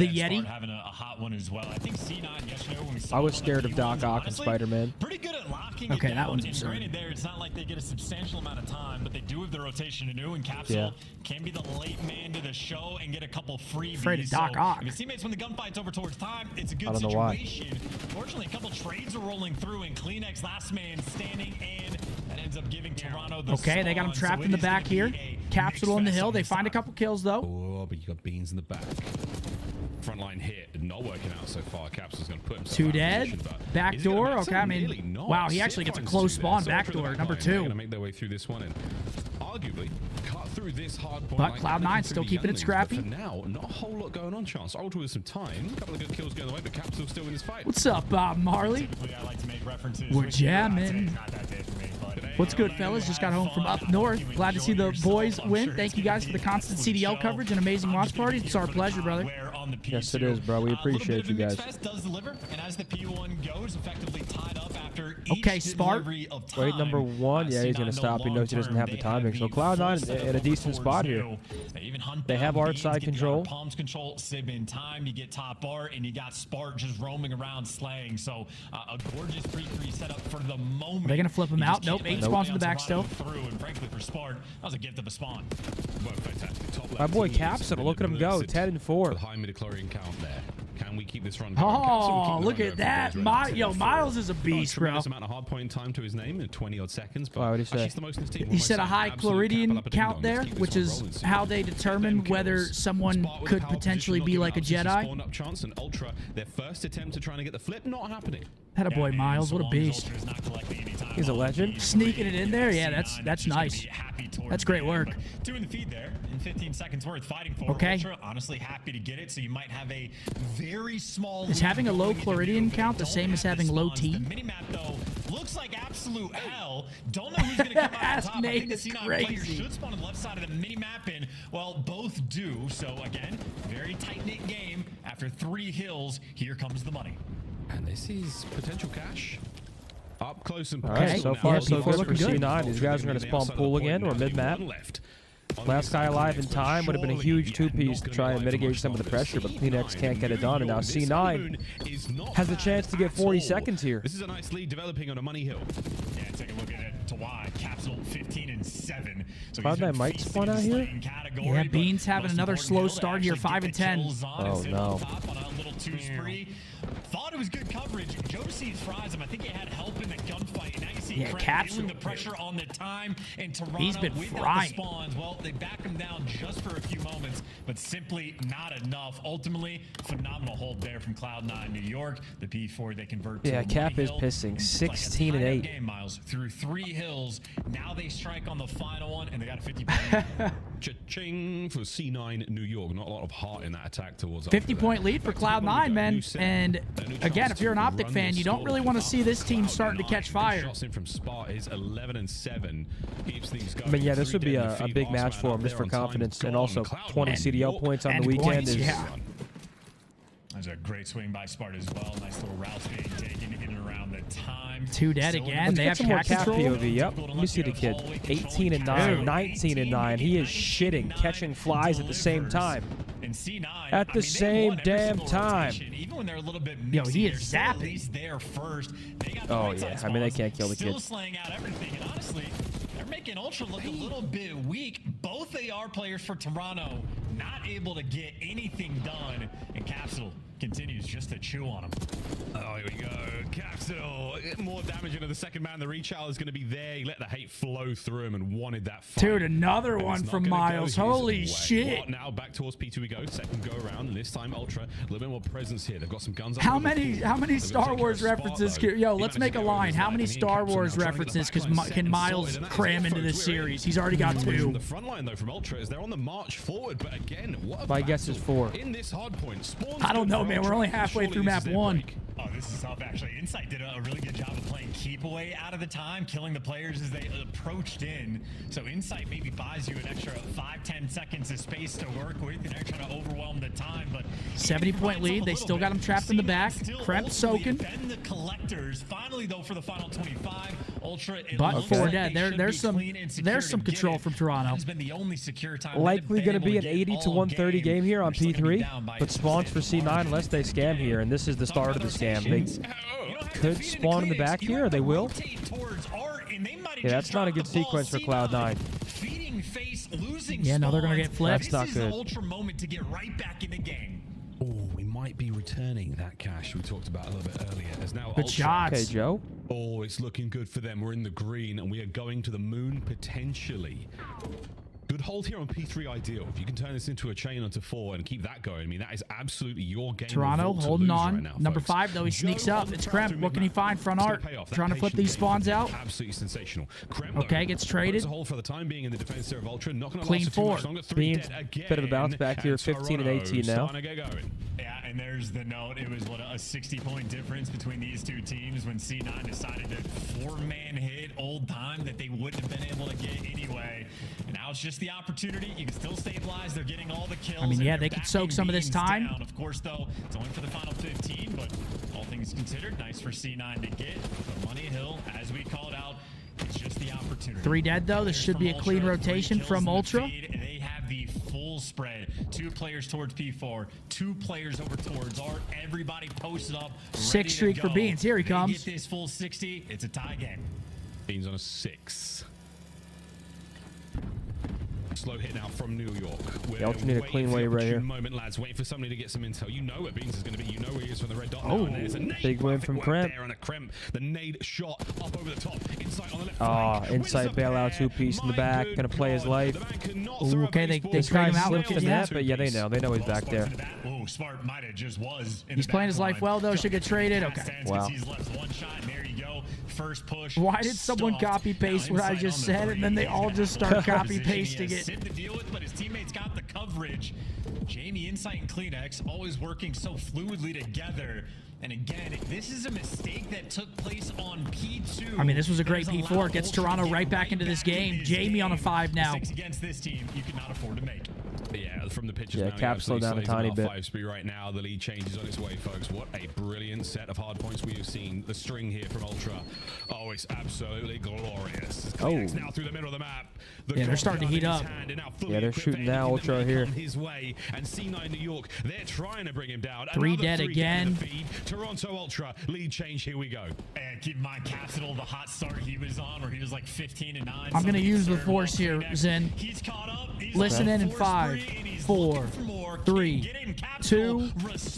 Yeti. Having a hot one as well. I think C9 yesterday when we saw I was scared of Doc Ock and Spider-Man. Pretty good at locking Okay, it that down. one's And absurd. granted there, it's not like they get a substantial amount of time, but they do have the rotation to do, and Capsule can be the late man to the show and get a couple freebies. Afraid of Doc Ock. If his teammates, when the gunfight's over towards time, it's a good I don't know why. situation. Fortunately, a couple trades are rolling through, and Kleenex last man standing, and that ends up giving Toronto the Okay, they got him spawn. trapped So in the it is gonna back here. be a Capsule on the mixed hill. fest They this find a time. couple kills though. Oh, but you got Beans in the back. Frontline hit, not working out so far. Capsule's going to put himself 2 out of dead. position, but Back is he gonna door. make Okay, I some? Nearly mean, not. wow, he actually gets a Sip close finds spawn. two there. Back So door, they're number gonna 2. make their way through this one and arguably cut through this hard point. But like Cloud9 that still through the keeping it younglings, scrappy. But for now, not a whole lot going on. Chance Ultra with some time. A couple of good kills going the way, but Capsule still in this fight. What's up, Bob Marley? Typically, I like to make references We're with you. I'd say jamming. it's not that day for me, but What's good, fellas? Just got home from up north. Glad to see the boys win. Thank you guys for the constant CDL coverage and amazing watch parties. It's our pleasure, brother. Yes, it is, bro. We appreciate you guys. Does deliver, and as the P1 goes, effectively tied up after Okay, each Spark. delivery of time. Wait, number 1. Yeah, he's going to stop. He knows he doesn't have the timing. So Cloud9 in a decent spot here. They have art side control. Palms control, Sib in time. You get top art, and you got Spark just roaming around slaying. So a gorgeous pre-3 setup for the moment. They're going to flip him out. Nope, 8 spawns in the back still. Through, and frankly, for Spark, that was a gift of a spawn. Well, fantastic. Top My boy left, Capsule, look at him go. 10-4. With high midichlorian count there. Can we keep this run going? Oh, Capsule will keep look the at run that. going for Yo, Miles is a beast, bro. Tremendous amount of hard point time to his name in 20-odd seconds. But Why would he actually say? it's the most in his team. He said a high Absolute chloridian capital up a ding count dong. there, Let's keep this which one is rolling. how they determine whether someone Spot with could a power potentially position, be not like a giving out. This is Jedi. spawned up chance and Ultra, their first attempt to trying to get the flip, not happening. Had a boy Miles, what a beast. He's a legend. Sneaking it in there, yeah, that's nice. That's great work. 2 in the feed there, in 15 seconds worth fighting for. Okay. Ultra, honestly happy to get it, so you might have a very small. Is having a low chloridian count the same as having low T? The minimap though looks like absolute hell. Don't know who's gonna come out on top. I think the C9 player crazy. should spawn on the left side of the minimap, and well, both do. So again, very tight knit game. After 3 hills, here comes the money. And this is potential cash. Up close and All right, personal so far now. so good for looking good. C9. These guys are going to spawn pool again or mid-map. Last guy alive in time would have been a huge 2-piece to try and mitigate some of the pressure, but Kleenex can't get it done, and now C9 has a chance to get 40 seconds here. This is a nice lead developing on a money hill. Yeah, it's like Take a look at it to why. Capsule 15-7. So Cloud9 might spawn out here. Yeah, Beans having another slow start here, 5 and 10. Oh no. Thought it was good coverage. Josie's fries him. I think he had help in the gunfight. And now you see Craig feeling the pressure on the time. And Toronto, he's been frying. The spawns, well, they back him down just for a few moments, but simply not enough. Ultimately, phenomenal hold there from Cloud9 New York. The P4 they convert to Yeah, Cap is pissing. 16 and 8. Game, Miles, through 3 hills. Now they strike on the final one, and they got a 50-point. Cha-ching for C9 New York. Not a lot of heart in that attack towards 50-point lead for Cloud9, man. And again, if you're an Optic fan, you don't really want to see this team starting to catch fire. Shots in from Spot is 11-7. Keeps things going. I mean, yeah, this would be a big match for him, just for confidence, and also 20 CDL points on the weekend is. That's a great swing by Spart as well. Nice little routes being taken in and around the time. 2 dead again. They have some more cat Cap control. POV. Yep. Let me see the kid. 18 and 9, 19 and 9. He is shitting, catching flies at the same time. At the same damn time. Even when they're a little bit Yo, he is zapping. At zapping. least there first. They got the Oh right yeah. side I mean, they spawns, can't kill the still kid. slaying out everything. And honestly, they're making Ultra look a little bit weak. Both AR players for Toronto not able to get anything done. And Capsule continues just to chew on him. Oh, here we go. Capsule. More damage into the second man. The reach out is going to be there. He let the hate flow through him and wanted that fight. Dude, another one from Miles. Holy shit. Well, now back towards P2 we go. Second go around. And this time Ultra. A little bit more presence here. They've got some guns up. How many Star Wars references? Yo, let's make a line. How many Star Wars references can Miles cram into this series? He's already got 2. The front line though from Ultra is they're on the march forward, but again, what a My guess is 4. in this hard point. Spawns I don't know, good for man. We're Ultra. only halfway Surely through this map is their 1. break. Oh, this is tough, actually. Insight did a really good job of playing keep away out of the time, killing the players as they approached in. So Insight maybe buys you an extra 5-10 seconds of space to work with, and they're trying to overwhelm the time. But 70-point lead. They still got him trapped in the back. Kremp soaking. The collectors finally, though, for the final 25. Ultra. But 4 dead. There's some control from Toronto. Has been the only secure time. Likely going to be an 80 to 130 game here on P3, but spawns for C9 unless they scam here, and this is the start of the scam. They could spawn in the back here, or they will. Yeah, that's not a good sequence for Cloud9. Yeah, no, they're going to get flipped. That's not good. This is Ultra moment to get right back in the game. Oh, we might be returning that cash we talked about a little bit earlier. There's now Good Ultra. shots. Okay, Joe. Oh, it's looking good for them. We're in the green, and we are going to the moon potentially. Good hold here on P3 ideal. If you can turn this into a chain onto 4 and keep that going, I mean, that is absolutely your game. Toronto holding on. Right now, Number folks. 5, though, he sneaks up. It's Kremp. What can he find? Front art. Trying to flip these spawns out. Absolutely sensational. Kremp, Okay, gets traded. a hold for the time being in the defense there of Ultra. Not going to Clean last too much 4. longer. 3 Beans, dead again. bit of a bounce back here, 15 and 18 now. Starting to get going. Yeah, and there's the note. It was, what, a 60-point difference between these two teams when C9 decided to 4-man hit old time that they wouldn't have been able to get anyway. And now it's just the opportunity. You can still stabilize. They're getting all the kills. I mean, and yeah, they're they could backing soak some of this Beans time. down. Of course, though, it's only for the final 15, but all things considered, nice for C9 to get. But Money Hill, as we called out, it's just the opportunity. 3 dead, though. This should be a clean rotation from Ultra. They have the full spread. 2 players towards P4, 2 players over towards Art. Everybody posted up. 6 streak for Beans. Here he comes. Get this full 60. It's a tie game. Beans on a 6. Slow hit now from New York. Yeah, Ultra need a clean wave right here. Moment, lads. Waiting for somebody to get some intel. You know where Beans is going to be. You know where he is from the red dot. Oh, now, and there's a nade. big win from Kremp. There and a Kremp. The nade shot up over the top. Insight on the left. Ah, Insight bailout 2-piece in the back. Going to play his life. Ooh, okay, they screen him out. Slipped in that, but yeah, they know. They know he's back there. Oh, Smart might have just was. He's playing his life well, though. Should get traded. Okay. Wow. He's left 1 shot, and there you go. First push. Why did someone copy paste what I just said, and then they all just start copy pasting it? To deal with, but his teammates got the coverage. Jamie, Insight, and Kleenex always working so fluidly together. And again, this is a mistake that took place on P2. I mean, this was a great P4. Gets Toronto right back into this game. Jamie on a 5 now. Against this team, you cannot afford to make. Yeah, from the pitches. Yeah, Cap slowed down a tiny bit. 5 speed right now. The lead changes on its way, folks. What a brilliant set of hard points we have seen. The string here from Ultra. Oh, it's absolutely glorious. It's now through the middle of the map. Yeah, they're starting to heat up. Yeah, they're shooting now. Ultra here. His way, and C9 New York, they're trying to bring him down. 3 dead again. Toronto Ultra, lead change. Here we go. And keep in mind, Capital, the hot start he was on, where he was like 15-9. I'm going to use the force here, Zen. He's caught up. Listen in 5, 4, 3, 2,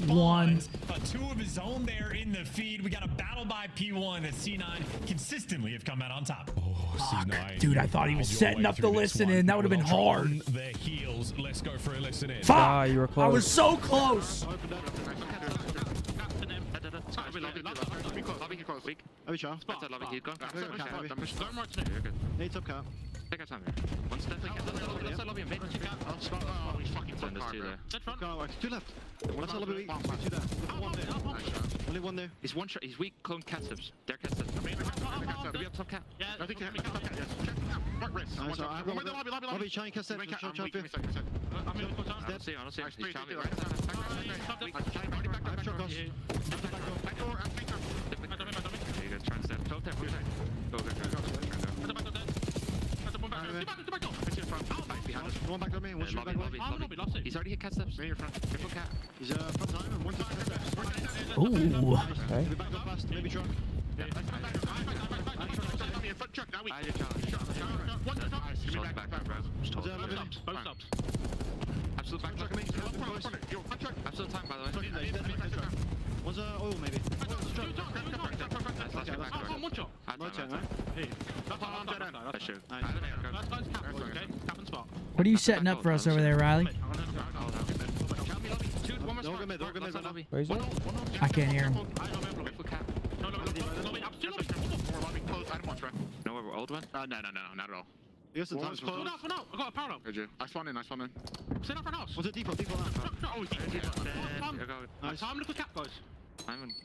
1. 2 of his own there in the feed. We got a battle by P1 that C9 consistently have come out on top. Oh, C9. Dude, I thought he was setting up the listen in. That would have been hard. Their heels. Let's go for a listen in. Fuck! You were close. I was so close. Only one there. He's one shot. He's weak. Clone cat steps. They're cat steps. Could be up top cat. Yeah, I think top cat. Yes. Lobby, try and cast that. I don't see him. He's charming right. You guys trying to step. Go. One back on me. Lobby. He's already hit cat steps. You're front. Careful cat. He's front time and one time. Ooh. Okay. Back up last. Maybe truck. Absolute back truck. Absolute time, by the way. One's oil maybe. What are you setting up for us over there, Riley? Where is he? I can't hear him. No, we're old one? No, not at all. Yes, the time's close. I got a power up. I spawned in. Sit up for house. What's it? Default now. Oh, Nice. Time to cap, guys.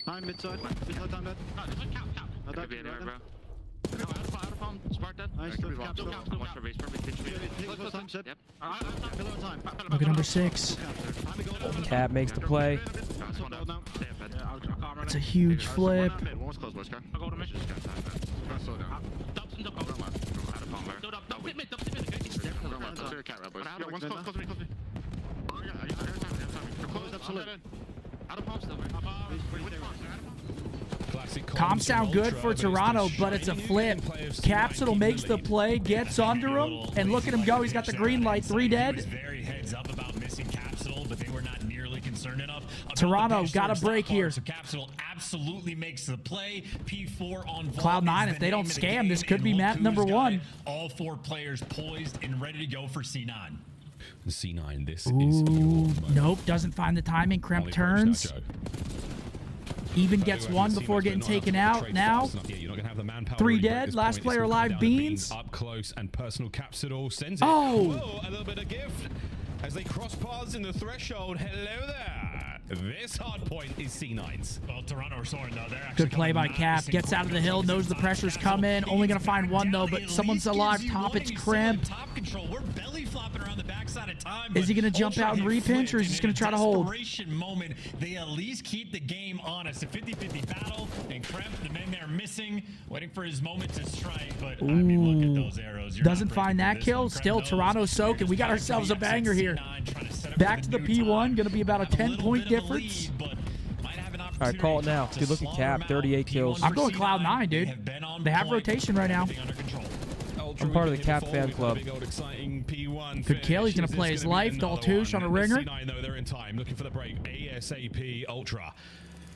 Time midside. Midside time dead. No, could be anywhere, bro. Out of palm. Spark dead. Nice. Watch for base. Perfect. Yep. Look at number 6. Cap makes the play. It's a huge flip. Comms sound good for Toronto, but it's a flip. Capital makes the play, gets under him, and look at him go. He's got the green light. 3 dead. Very heads up about missing Capital, but they were not nearly concerned enough. Toronto got a break here. So Capital absolutely makes the play. P4 on Cloud9, if they don't scam, this could be map number 1. All 4 players poised and ready to go for C9. C9, this Ooh, is your moment. nope, doesn't find the timing. Kremp turns. Even gets 1 before getting taken out. Now, 3 dead. Last player alive, Beans. Up close and personal Capsidal sends it. Oh! A little bit of gift as they cross paths in the threshold. Hello there. This hard point is C9's. Well, Toronto are soaring though. They're actually Good play by Cap. Gets out of the hill. Knows the pressure's coming. Only going to find 1 though, but someone's alive. Top, it's Kremp. Top control. We're belly flopping around the backside of time. Is he going to jump out and repinch, or is he just going to try to hold? Desperation moment. They at least keep the game honest. A 50-50 battle, and Kremp, the men there missing, waiting for his moment to strike. But I mean, look at those arrows. Doesn't find that kill. Still Toronto soak, and we got ourselves a banger here. Back to the P1. Going to be about a 10-point difference. All right, call it now. Good looking Cap, 38 kills. I'm going Cloud9, dude. They have rotation right now. I'm part of the Cap fan club. Good kill. He's going to play his life. Daltouche on a ringer. They're in time, looking for the break. ASAP Ultra.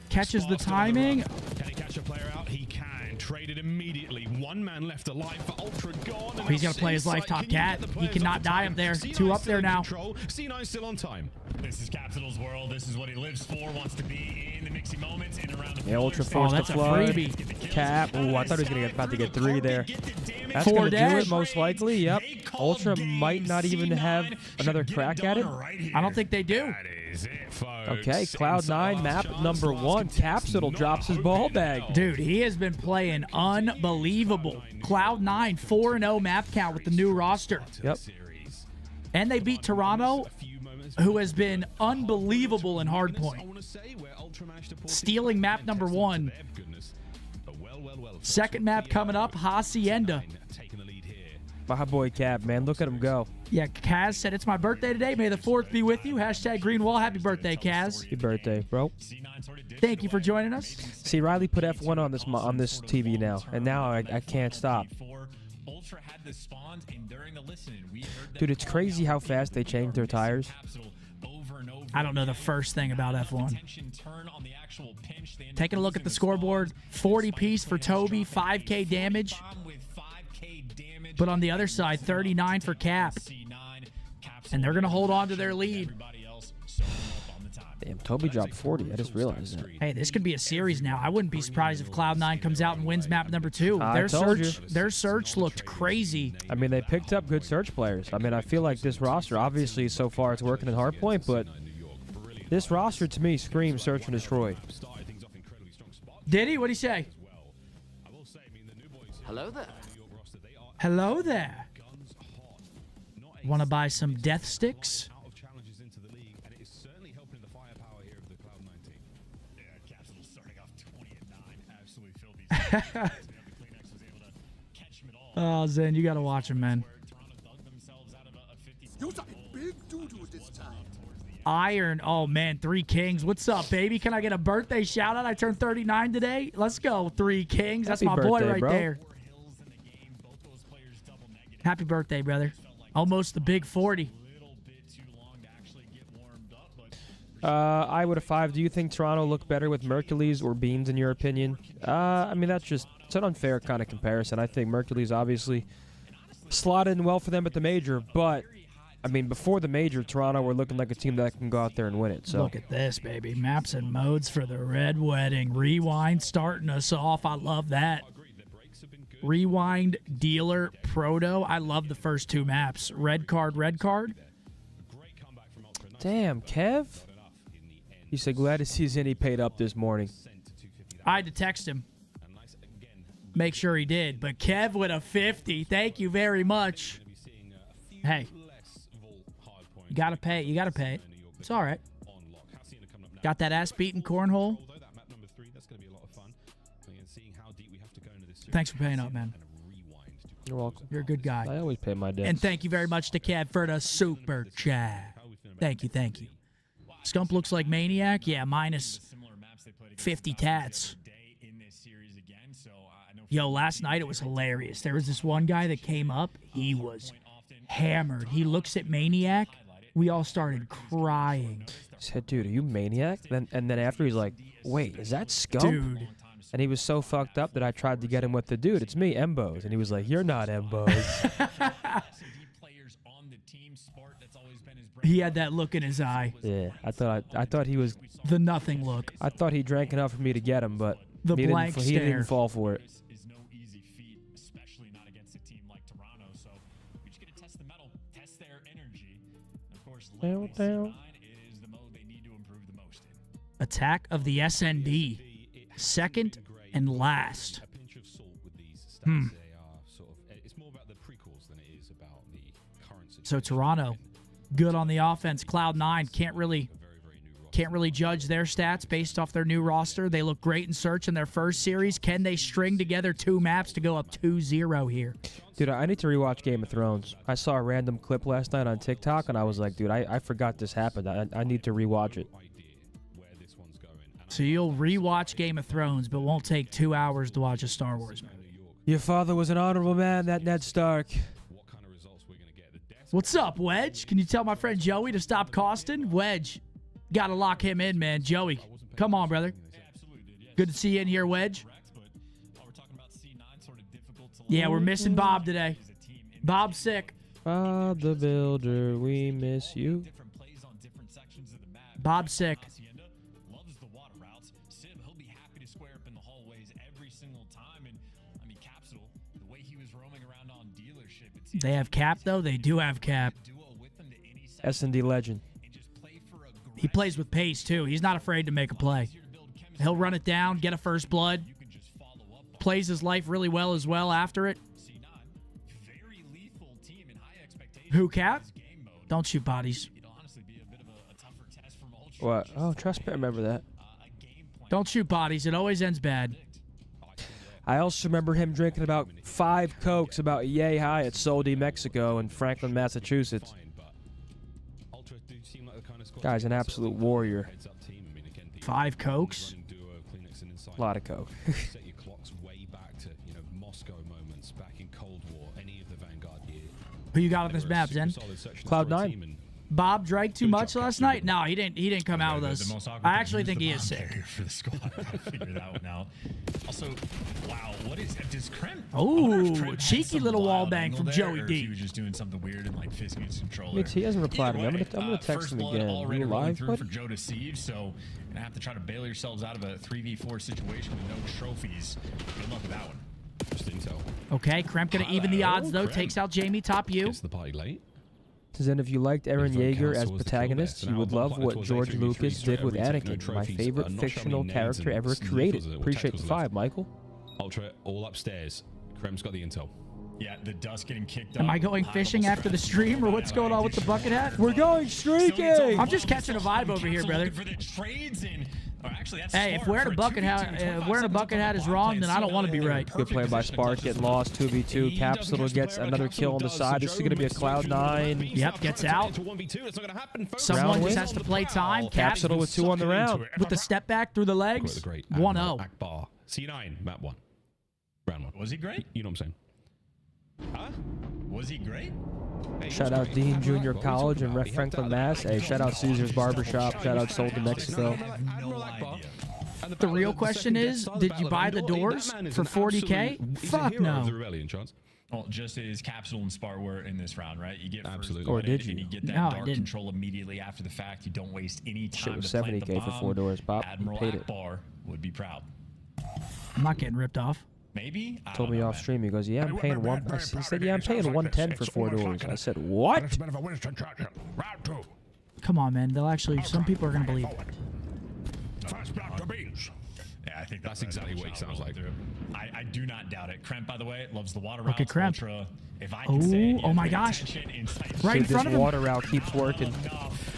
Catches the timing. Can he catch a player out? He can. Traded immediately. 1 man left alive for Ultra gone. Oh, he's going to play his life top cat. He cannot die up there. 2 up there now. C9 still on time. This is Capital's world. This is what he lives for. Wants to be in the mixy moments and around the Ultra forced the flood. Cap. Ooh, I thought he was about to get 3 there. That's 4 going to do dead. it most likely. Yep. Ultra might not even have another crack at it. I don't think they do. That is it, folks. Okay, Cloud9 map number 1. Capital drops his ball bag. Dude, he has been playing unbelievable. Cloud9 4-0 map count with the new roster. Yep. And they beat Toronto, who has been unbelievable in hardpoint. Stealing map number 1. Second map coming up, Hacienda. My boy Cap, man, look at him go. Yeah, Kaz said, it's my birthday today. May the 4th be with you. Hashtag Greenwall. Happy birthday, Kaz. Happy birthday, bro. Thank you for joining us. See, Riley put F1 on this TV now, and now I can't stop. Dude, it's crazy how fast they change their tires. I don't know the first thing about F1. Taking a look at the scoreboard, 40 piece for Toby, 5K damage. But on the other side, 39 for Cap. And they're going to hold on to their lead. Damn, Toby dropped 40. I just realized that. Hey, this could be a series now. I wouldn't be surprised if Cloud9 comes out and wins map number 2. Their search looked crazy. I mean, they picked up good search players. I mean, I feel like this roster, obviously, so far it's working in hardpoint, but this roster to me screams search and destroy. Did he? What'd he say? Hello there. Hello there. Want to buy some death sticks? Oh, Zen, you got to watch him, man. Iron. Oh, man, 3 Kings. What's up, baby? Can I get a birthday shout-out? I turned 39 today. Let's go, 3 Kings. That's Happy my boy birthday, right bro. there. Happy birthday, brother. Almost the big 40. I would have 5. Do you think Toronto looked better with Mercules or Beans, in your opinion? I mean, it's an unfair kind of comparison. I think Mercules obviously slotted in well for them at the major, but I mean, before the major, Toronto were looking like a team that can go out there and win it. So look at this, baby. Maps and modes for the Red Wedding. Rewind starting us off. I love that. Rewind, Dealer, Proto. I love the first 2 maps. Red card, red card. Damn, Kev. He said, glad to see Zinni paid up this morning. I had to text him. Make sure he did. But Kev with a 50. Thank you very much. Hey. You got to pay it. You got to pay it. It's all right. Got that ass-beating cornhole. Thanks for paying up, man. You're welcome. You're a good guy. I always pay my debts. And thank you very much to Kev for the super chat. Thank you, thank you. Scump looks like Maniac. Yeah, minus 50 tats. Yo, last night it was hilarious. There was this one guy that came up. He was hammered. He looks at Maniac. We all started crying. I said, dude, are you Maniac? And then after he's like, wait, is that Scump? Dude. And he was so fucked up that I tried to get him with the dude. It's me, Embos. And he was like, you're not Embos. He had that look in his eye. Yeah, I thought he was the nothing look. I thought he drank enough for me to get him, but the blank he didn't even fall for it. Is no easy feat, especially not against a team like Toronto. So we just get to test the metal, test their energy. Of course, lately, C9, it is the mode they need to improve the most in. Attack of the SND. Second and last. So Toronto, good on the offense. Cloud9 can't really judge their stats based off their new roster. They look great in search in their first series. Can they string together 2 maps to go up 2-0 here? Dude, I need to rewatch Game of Thrones. I saw a random clip last night on TikTok, and I was like, dude, I forgot this happened. I need to rewatch it. So you'll rewatch Game of Thrones, but won't take 2 hours to watch a Star Wars movie. Your father was an honorable man, that Ned Stark. What's up, Wedge? Can you tell my friend Joey to stop costing? Wedge, got to lock him in, man. Joey, come on, brother. Good to see you in here, Wedge. Yeah, we're missing Bob today. Bob's sick. Bob the Builder, we miss you. Bob's sick. They have Cap, though? They do have Cap. S&D legend. He plays with pace, too. He's not afraid to make a play. He'll run it down, get a first blood. Plays his life really well as well after it. Who, Cap? Don't shoot bodies. It'll honestly be a bit of a tougher test from Ultra. What? Oh, trust me, I remember that. Don't shoot bodies. It always ends bad. I also remember him drinking about 5 Cokes about yay high at Sol de Mexico in Franklin, Massachusetts. Guy's an absolute warrior. 5 Cokes. A lot of Coke. Set your clocks way back to, you know, Moscow moments back in Cold War, any of the Vanguard year. Who you got on this map, Zen? Cloud9. Bob drank too much last night? No, he didn't. He didn't come out with us. I actually think he is sick. For the squad, I figured that one out. Also, wow, what is does Krem? Oh, cheeky little wall bang from Joey D. He was just doing something weird and like fisting his controller. Mitch, he hasn't replied to me. I'm gonna text him again. Are you live, through bud? for Joe to siege, so gonna have to try to bail yourselves out of a 3v4 situation with no trophies. Good luck with that one. Just intel. Okay, Kremp gonna even the odds though. Takes out Jamie, top you. Gets the party late. Then if you liked Eren Yeager as protagonist, you would love what George Lucas did with Anakin, my favorite fictional character ever created. Appreciate the 5, Michael. Ultra, all upstairs. Krem's got the intel. Yeah, the dust getting kicked up. Am I going fishing after the stream, or what's going on with the bucket hat? We're going streaking! I'm just catching a vibe over here, brother. For the trades and, actually, that's Hey, if wearing a bucket hat is wrong, then I don't want to be right. Good play by Spark, getting lost, 2v2. Capsule gets another kill on the side. This is going to be a Cloud9. Yep, gets out. Someone just has to play time. Capsule with 2 on the round. With the step back through the legs. 1-0. Akbar. C9, map 1. Round 1. Was he great? You know what I'm saying? Huh? Was he great? Shout out Dean Junior College and Ref Franklin, Mass. Hey, shout out Caesar's Barbershop. Shout out Sol de Mexico. The real question is, did you buy the doors for 40K? Fuck no. Well, just as Capsule and Spart were in this round, right? You get absolutely. Or did you? And you get that dark control immediately after the fact. You don't waste any time. Shit was to plant the 70K for bomb. 4 doors, Bob. Admiral Paid it. Akbar would be proud. I'm not getting ripped off. Maybe. Told me off stream. He goes, "Yeah, I'm paying one." He said, "Yeah, I'm paying 110 for 4 doors." I said, "What?" Come on, man. They'll actually. Some people are gonna believe it. Yeah, I think that's exactly what he sounds like. I do not doubt it. Kremp, by the way, loves the water Okay, routes. Kremp. Ultra. If I can say it, Oh my gosh! Right in front of this him. water route keeps working.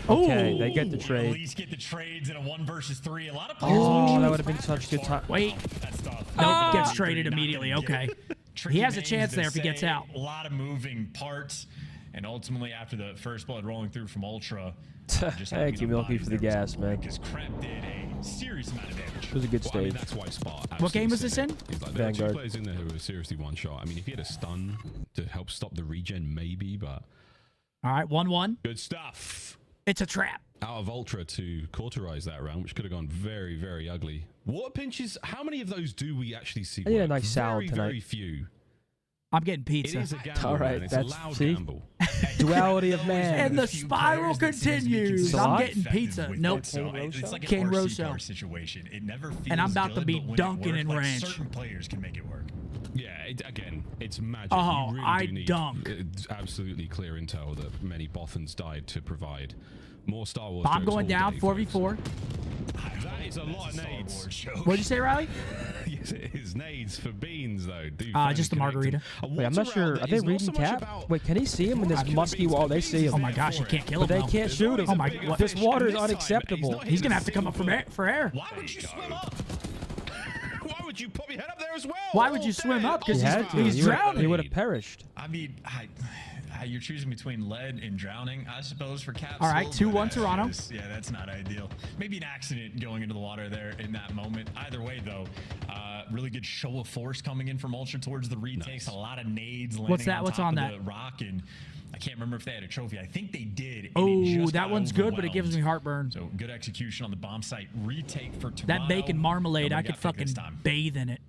Oh, Okay, they get the At trade. least get the trades in a 1 versus 3. A lot of players. Oh, that would have been such a good time. Wait. That stuff. Nope, gets traded immediately. Okay. He has a chance there if he gets out. A lot of moving parts, and ultimately after the first blood rolling through from Ultra. Thank you, Milky, for the gas, man. Because Kremp did a serious amount of damage. It was a good Well, I mean, stage. that's why Spart. What game was this in? He's like, there are 2 Vanguard. players in there who were seriously one shot. I mean, if he had a stun to help stop the regen, maybe, but All right, 1-1. good stuff. It's a trap. Out of Ultra to cauterize that round, which could have gone very, very ugly. Water pinches, how many of those do we actually see? I need a work? nice salad very, tonight. Very few. I'm getting It pizza. is a gamble, All right, man. It's a that's loud see, gamble. duality of man. And the spiral continues. I'm getting pizza. Nope. It's like an Cane RC Rosso. car situation. It never feels And I'm about to good, be but when it dunking works, in like, ranch. Certain players can make it work. Yeah, again, it's magic. Oh, you really I do need absolutely clear intel that many Bothans died to provide. More Star Wars. Bomb jokes going all down, day, 4v4. That is a lot of nades. What'd you say, Riley? Yes, it is nades for beans, though. Just the margarita. Wait, I'm not sure. Are they reading Cap? Wait, can he see him in this musky wall? They see him. Oh my gosh, you can't kill him. But they though. can't shoot him. Oh my! This water is unacceptable. He's gonna have to come up for air. Why would you swim up? Why would you pop your head up there as well? Why would you swim up? Because He had to. he's drowning. He would have perished. I mean, you're choosing between lead and drowning, I suppose, for Capsule. All right, 2-1 Toronto. Yeah, that's not ideal. Maybe an accident going into the water there in that moment. Either way, though, really good show of force coming in from Ultra towards the retakes. Nice. A lot of nades landing What's that? on What's top on of that? the rock, and I can't remember if they had a trophy. I think they did. Oh, that one's good, but it gives me heartburn. So good execution on the bomb site. Retake for Toronto. That bacon marmalade, I Nobody could got picked this fucking time. bathe in it.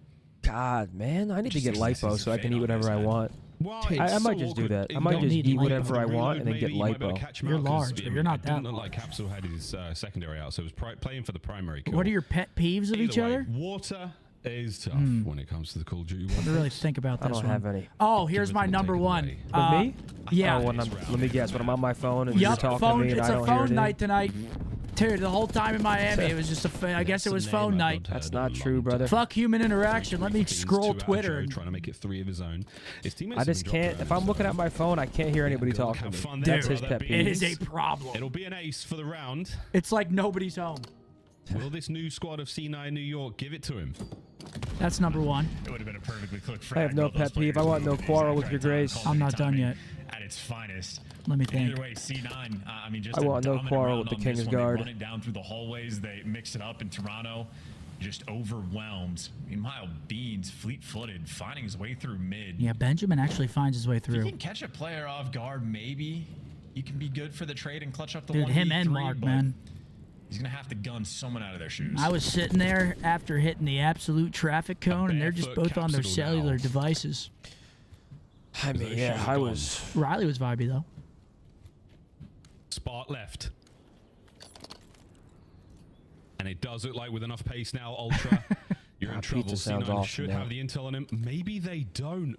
God, man, I need to get lipo so I can eat whatever I want. Well, I might just do that. I might just eat whatever I want and then get lipo. You're large, but you're not that It didn't look like Capsule had his secondary out, so it was playing for the primary kill. What are your pet peeves of each Either way, other? Water is tough when it comes to the Call of Duty. Let me really think about this I don't one. have any. Oh, here's Give it my and number take it one. away. With me? Yeah. Oh, let me guess. When I'm on my phone and you're Yup, talking phone. to me and It's I a don't hear phone anything. night tonight. Dude, the whole time in Miami, it was just I guess it was phone night. That's not true, brother. Fuck human interaction. Let me scroll Two out, Twitter. Joe, trying to make it 3 of his own. His teammates I have just been can't. dropping If I'm around, looking so at my phone, I can't hear anybody go talking have to fun me. there, That's his brother. pet It peeve. is a problem. It'll be an ace for the round. It's like nobody's home. Will this new squad of C9 New York give it to him? That's number one. It would have been a perfectly cooked I have no pet peeve. I want no quarrel with your grace. I'm not done yet. At its finest. Let me think. Either way, C9. I mean, just I a want no dominant quarrel round with the on King's this one. They Guard. run it down through the hallways. They mix it up in Toronto. Just overwhelmed. Meanwhile, Beans, fleet-footed, finding his way through mid. Yeah, Benjamin actually finds his way If you through. can catch a player off guard, maybe you can be good for the trade and clutch up the Dude, 1v3, him and Mark, but man. He's going to have to gun someone out of their shoes. I was sitting there after hitting the absolute traffic cone, and they're just both on their cellular devices. I mean, yeah, I was. Riley was vibey, though. Spart left. And it does look like with enough pace now, Ultra, you're in trouble. Pizza sounds C9 awesome should now. have the intel on him. Maybe they don't.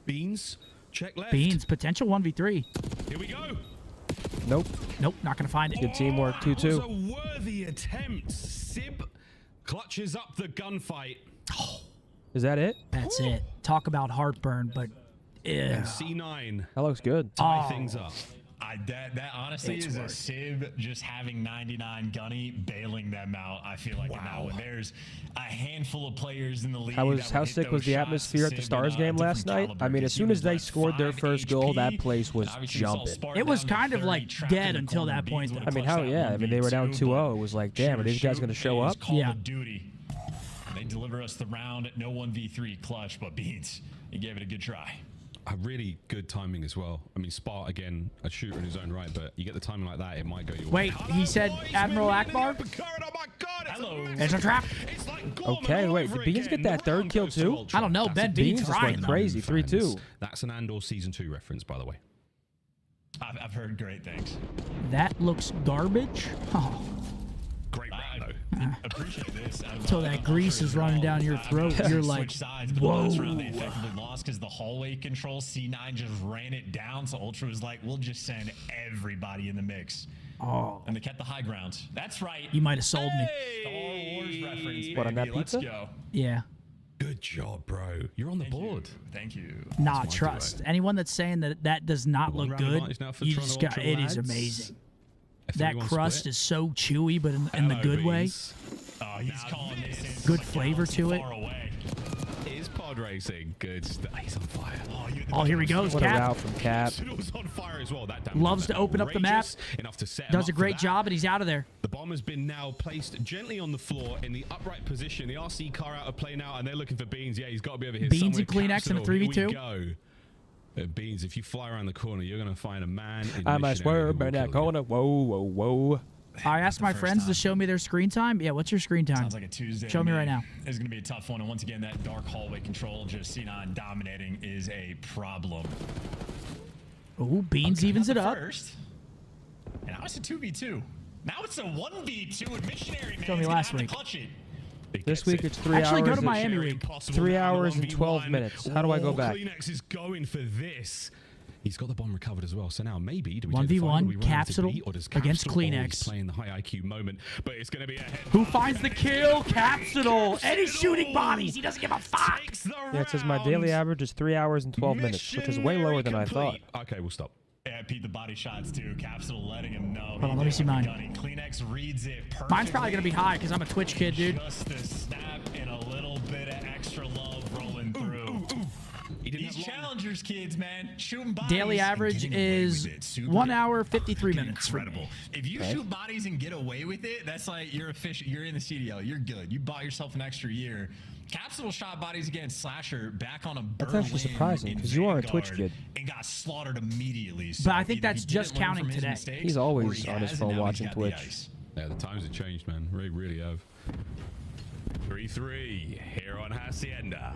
Beans, check left. Beans, potential 1v3. Here we go. Nope. Nope, not going to find it. Good teamwork, That was 2-2. a worthy attempt. Sib clutches up the gunfight. Is that it? That's it. Talk about heartburn, but And C9 That looks good. tie things up. That honestly is a Sib just having 99 gunny, bailing them out. I feel like now when there's a handful of players in the league. How sick was the atmosphere at the Stars game last night? I mean, as soon as they scored their first goal, that place was jumping. it was kind of like dead until that point, though. I mean, how? Yeah, I mean, they were down 2-0. It was like, damn, are these guys going to show up? Yeah. Duty. They deliver us the round. No 1v3 clutch, but Beans, he gave it a good try. A really good timing as well. I mean, Spart, again, a shooter in his own right, but you get the timing like that, it might go your way. Wait, he said Admiral Akbar? Hello. It's a trap. Okay, wait, did Beans get that third kill too? I don't know. Ben Beans Beans just trying. went crazy, 3-2. That's an Andor Season 2 reference, by the way. I've heard great things. That looks garbage. Oh, Great round, though. Appreciate this. until that grease is running down your throat, you're like, sides, but whoa. the last round they effectively lost because the hallway control, C9 just ran it down. So Ultra was like, we'll just send everybody in the mix. Oh, And they kept the high ground. That's right. you might have sold me. Star Wars reference, What, on baby. that Let's pizza? go. Yeah. Good job, bro. You're on the board. Thank you. Nah, That's my trust. duo. Anyone that's saying that that does not One look round good, advantage now for you Toronto just got. Ultra It is lads. amazing. A That 3-1 crust split. is so chewy, but in the Hello, good way. Beans. Oh, he's calling this in Good from a flavor galaxy to it. far away. Is pod racing good stuff? He's on fire. Oh, here he goes. What a Cap route from Cap. It was on fire as well. That damage Loves was to open up the map. outrageous, enough to set him Does a up for great that. job, and he's out of there. The bomb has been now placed gently on the floor in the upright position. The RC car out of play now, and they're looking for Beans. Yeah, he's got to be over here. Beans somewhere. and Kleenex in a Capsule, here 3v2. we go. Beans, if you fly around the corner, you're going to find a man in I might missionary swear, who will but that kill you. corner. Whoa, whoa, whoa. I asked my friends to show me their screen time. Yeah, what's your screen time? Sounds like a Tuesday. Show to me right now. It's going to be a tough one. And once again, that dark hallway control, just C9 dominating, is a problem. Ooh, Beans evens it up. First. And now it's a 2v2. Now it's a 1v2 with Missionary, man. Showed me He's gonna last have to week. clutch it. This week it's 3 Actually, hours. go to and- Miami week. 3 hours and 12 minutes. How do I go back? Kleenex is going for this. He's got the bomb recovered as well. So now maybe do we take the 1v1, fight, or we run into Capsule B, or does against Capsule always Kleenex. play in the high IQ moment, but it's going to be a head. Who finds the kill? Capsule. And he's shooting bodies. He doesn't give a fuck. Takes the Yeah, it says my daily average is 3 hours and 12 minutes, which is way lower than I thought. Okay, we'll stop. Yeah, Pete the body shots too. Capsule letting him know. Hold on, let me see mine. Kleenex reads it perfectly. Mine's probably going to be high because I'm a Twitch kid, dude. Just the snap and a little bit of extra love rolling through. These challengers kids, man, shooting bodies. Daily and average getting away is with it. Super 1 hour, 53 minutes. for Incredible. me. If you shoot bodies and get away with it, that's like you're official. You're in the CDL. You're good. You bought yourself an extra year. Capsule shot bodies against Slasher back on a That's Berlin actually surprising, in 'cause you are a Twitch Vanguard kid. and got slaughtered immediately. But I think either that's he just didn't learn counting from his today. mistakes, He's or always he on his has, phone and now he's watching got the Twitch. ice. Yeah, the times have changed, man. They really have. 3-3 here on Hacienda.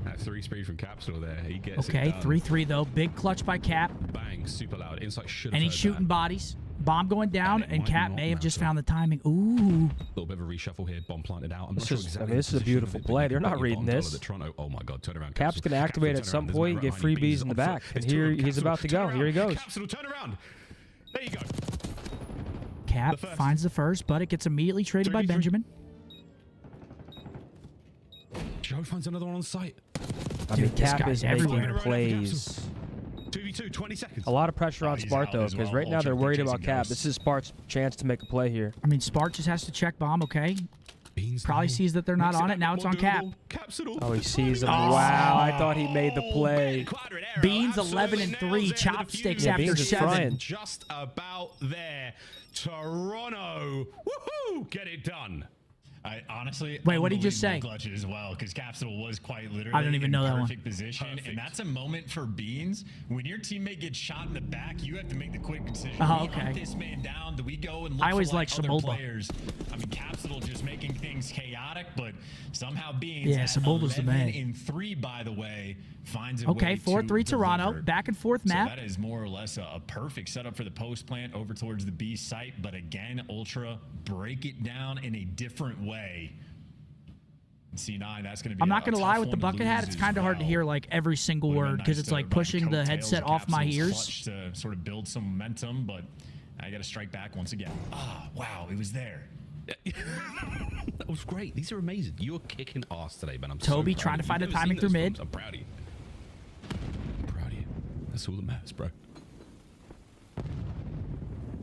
That 3 speed from Capsule there. He gets Okay, it done. 3-3 though. Big clutch by Cap. Bang, super loud. Insight should have And he's heard shooting that. bodies. Bomb going down, it and might Cap not may have just matter. found the timing. Ooh. Little bit of a reshuffle here. Bomb planted out. I'm This not sure is- I exactly mean, this the is a position of beautiful it, but play. you They're can not put your reading bomb down this. at the Toronto. Oh my God, turn around. Cap's Capsule. going to activate at Capsule, some turn around. point and There's get a man behind you. freebies Beans in the on foot. back. And There's two of here them. he's about to Capsule, go. turn Here he around. goes. Capsule, turn around. There you go. Cap finds the first, but it gets immediately traded by 3v3. Benjamin. Joe finds another one on site. I mean, Dude, this Cap guy's is making everywhere. plays. 2v2, 20 seconds. A lot of pressure on he's Spart, out though, as because well. right now they're Ultra worried chasing about Cap. ghosts. This is Spart's chance to make a play here. I mean, Spart just has to check bomb, okay? Beans Probably down. sees that they're not Makes it on a it. Now bit it's more on Cap. doable. Cap's it all. Oh, he sees him. Oh. Wow, I thought he made the play. Quadrant arrow, Beans absolutely 11 and nails 3, it with a chopsticks few. Yeah, after Beans is 7. frying. Just about there. Toronto. Woohoo! Get it done. I honestly Wait, what did you just say? Clutch it as well, because Capsule was quite literally I don't even in know that one. perfect position, and that's a moment for Beans. When your teammate gets shot in the back, you have to make the quick decision. Oh, Do we okay. hunt this man down? Do we go and look I always for, like, liked other Samulba. players? I mean, Capsule just making things chaotic, but somehow Beans Yeah, at Samulba's the 11 man. and 3, by the way, finds a Okay, way 4-3 to Toronto. deliver. Back and forth So map. that is more or less a perfect setup for the post plant over towards the B site. But again, Ultra break it down in a different way. C9, that's going to be. I'm not going to lie, with the bucket hat, it's kind of hard to hear like every single word because it's like pushing the headset off my ears. To sort of build some momentum, but I got to strike back once again. Ah, wow, it was there. That was great. These are amazing. You're kicking ass today, man. I'm Toby so proud trying of to you. find You've the never timing seen through those mid. films. I'm proud of you. I'm proud of you. That's all that matters, bro.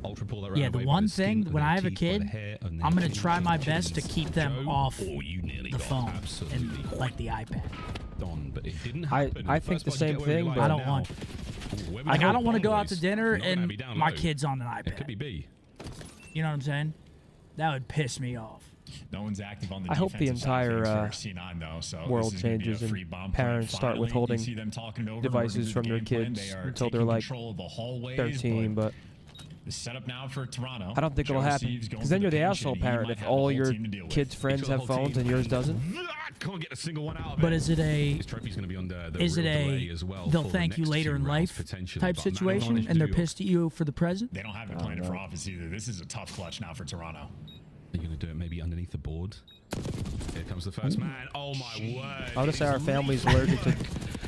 Ultra pull that Yeah, round the away by one skin thing of when their I have a teeth, by the kid, hair of their I'm gonna chin, try my chin, best to chin. keep them Joe, off you nearly the got phone absolutely and like the iPad. done, but it didn't I happen. think First the part, you same get where you thing, like but I it don't now. want. Ooh, where we Like go, I don't want to go out boys. to dinner Not gonna and be down my low. kid's on an It could iPad. be B. You know what I'm saying? That would piss me off. No one's active on the I hope the defensive side of entire things for C9 though. So world this is gonna be a changes free and bomb parents plant. start Finally, withholding you see them talking it over, devices working from through their the game plan. kids They are until they're taking like control of the hallways, 13, but the setup now for Toronto. I don't think it'll Joe happen. receives, going Because then for you're the pinch, asshole and he parent might if have the all whole your team to deal with. kids' friends have phones and yours doesn't. Can't get a single one out of But it. is it a This trophy's going to be under the is it real a delay as well they'll for the thank you next later two in rounds, life potentially, type but man, situation managed to and they're do- pissed at you for the present? They don't have it planned for office either. This is a tough clutch now for Toronto. Are you going to do it maybe underneath the board? Here comes the first man. Oh my word. Notice how our family's allergic to.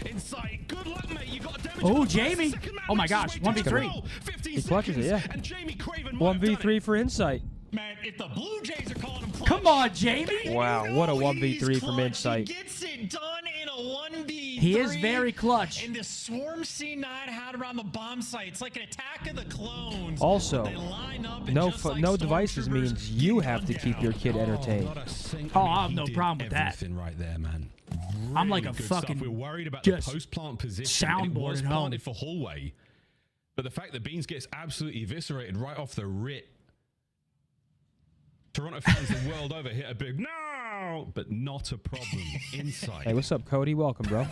Inside. Good luck, mate. You got damage. Oh, on the Jamie. second man, Oh my which is gosh, waiting to 1v3. roll. 15 He clutches it, seconds, yeah. And Jamie Craven might have done 1v3 for insight. Man, if the Blue Jays are calling him clutch, Come on, Jamie. Wow, what a 1v3 from clutch. insight. He gets it done in a 1v3. He is very clutch. And the swarm C9 had around the bomb site. It's like an attack of the clones. Also, They line up and no just like no devices stormtroopers, means you get have to gunned keep down. your kid entertained. Not a sing- Oh, I mean, I have he no did problem with that. everything right there, man. I'm like a Really good stuff. fucking We're worried about the just post-plant position. And it soundboard was at home. planted for hallway, but the fact that Beans gets absolutely eviscerated right off the rip. Toronto fans the world over hit a big no, but not a problem. Inside. Hey, what's up, Cody? Welcome, bro.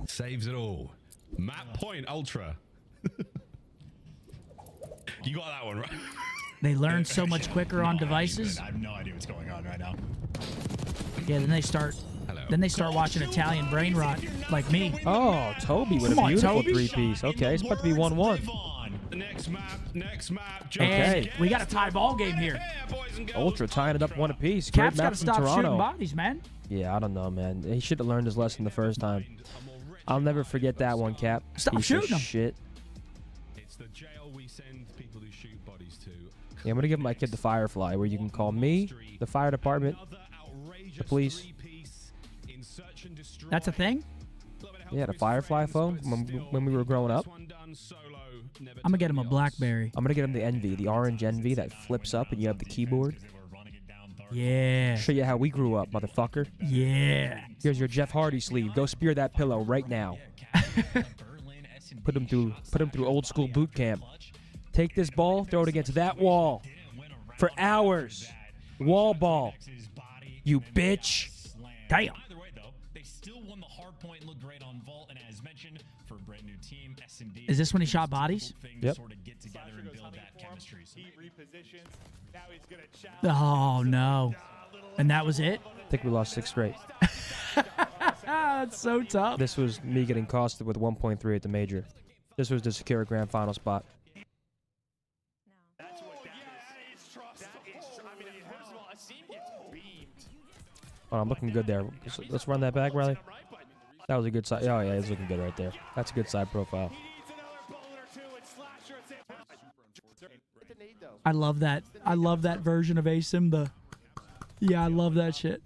Saves it all. Map point ultra. You got that one right. They learn so much quicker on devices. I have no idea what's going on right now. Yeah, then they start Hello. then they start watching Italian brain rot like me. Oh, Toby with Come a on, beautiful Toby. three-piece. Okay, it's about to be 1-1. Next map. And Okay. we got a tie ball game here. Ultra tying it up one apiece. Great Cap's got map to from stop shooting Toronto. bodies, man. Yeah, I don't know, man. He should have learned his lesson the first time. I'll never forget that one, Cap. Stop Piece of shooting him. Shit. It's the jail we send people who shoot bodies to. Yeah, I'm gonna give my kid the Firefly, where you can call me, the fire department, the police. That's a thing? Yeah, the Firefly phone when we were growing up. I'm gonna get him a BlackBerry. I'm gonna get him the Envy, the orange Envy that flips up and you have the keyboard. Yeah. Show you how we grew up, motherfucker. Yeah. Here's your Jeff Hardy sleeve. Go spear that pillow right now. Put him through old school boot camp. Take this ball, throw it against that wall for hours. Wall ball. You bitch. Damn. Either way, though, they still won the hard point and looked great on Vault. And as mentioned, for a brand new team, S&D. Is this when he shot bodies? Yep. Sort of get together and build that chemistry. So Oh no. And that was it? I think we lost 6 straight. That's so tough. This was me getting costed with 1.3 at the major. This was to secure a grand final spot. Oh, I'm looking good there. Let's run that back, Riley. That was a good side. Oh, yeah, it's looking good right there. That's a good side profile. I love that. I love that version of ASIM. Yeah, I love that shit.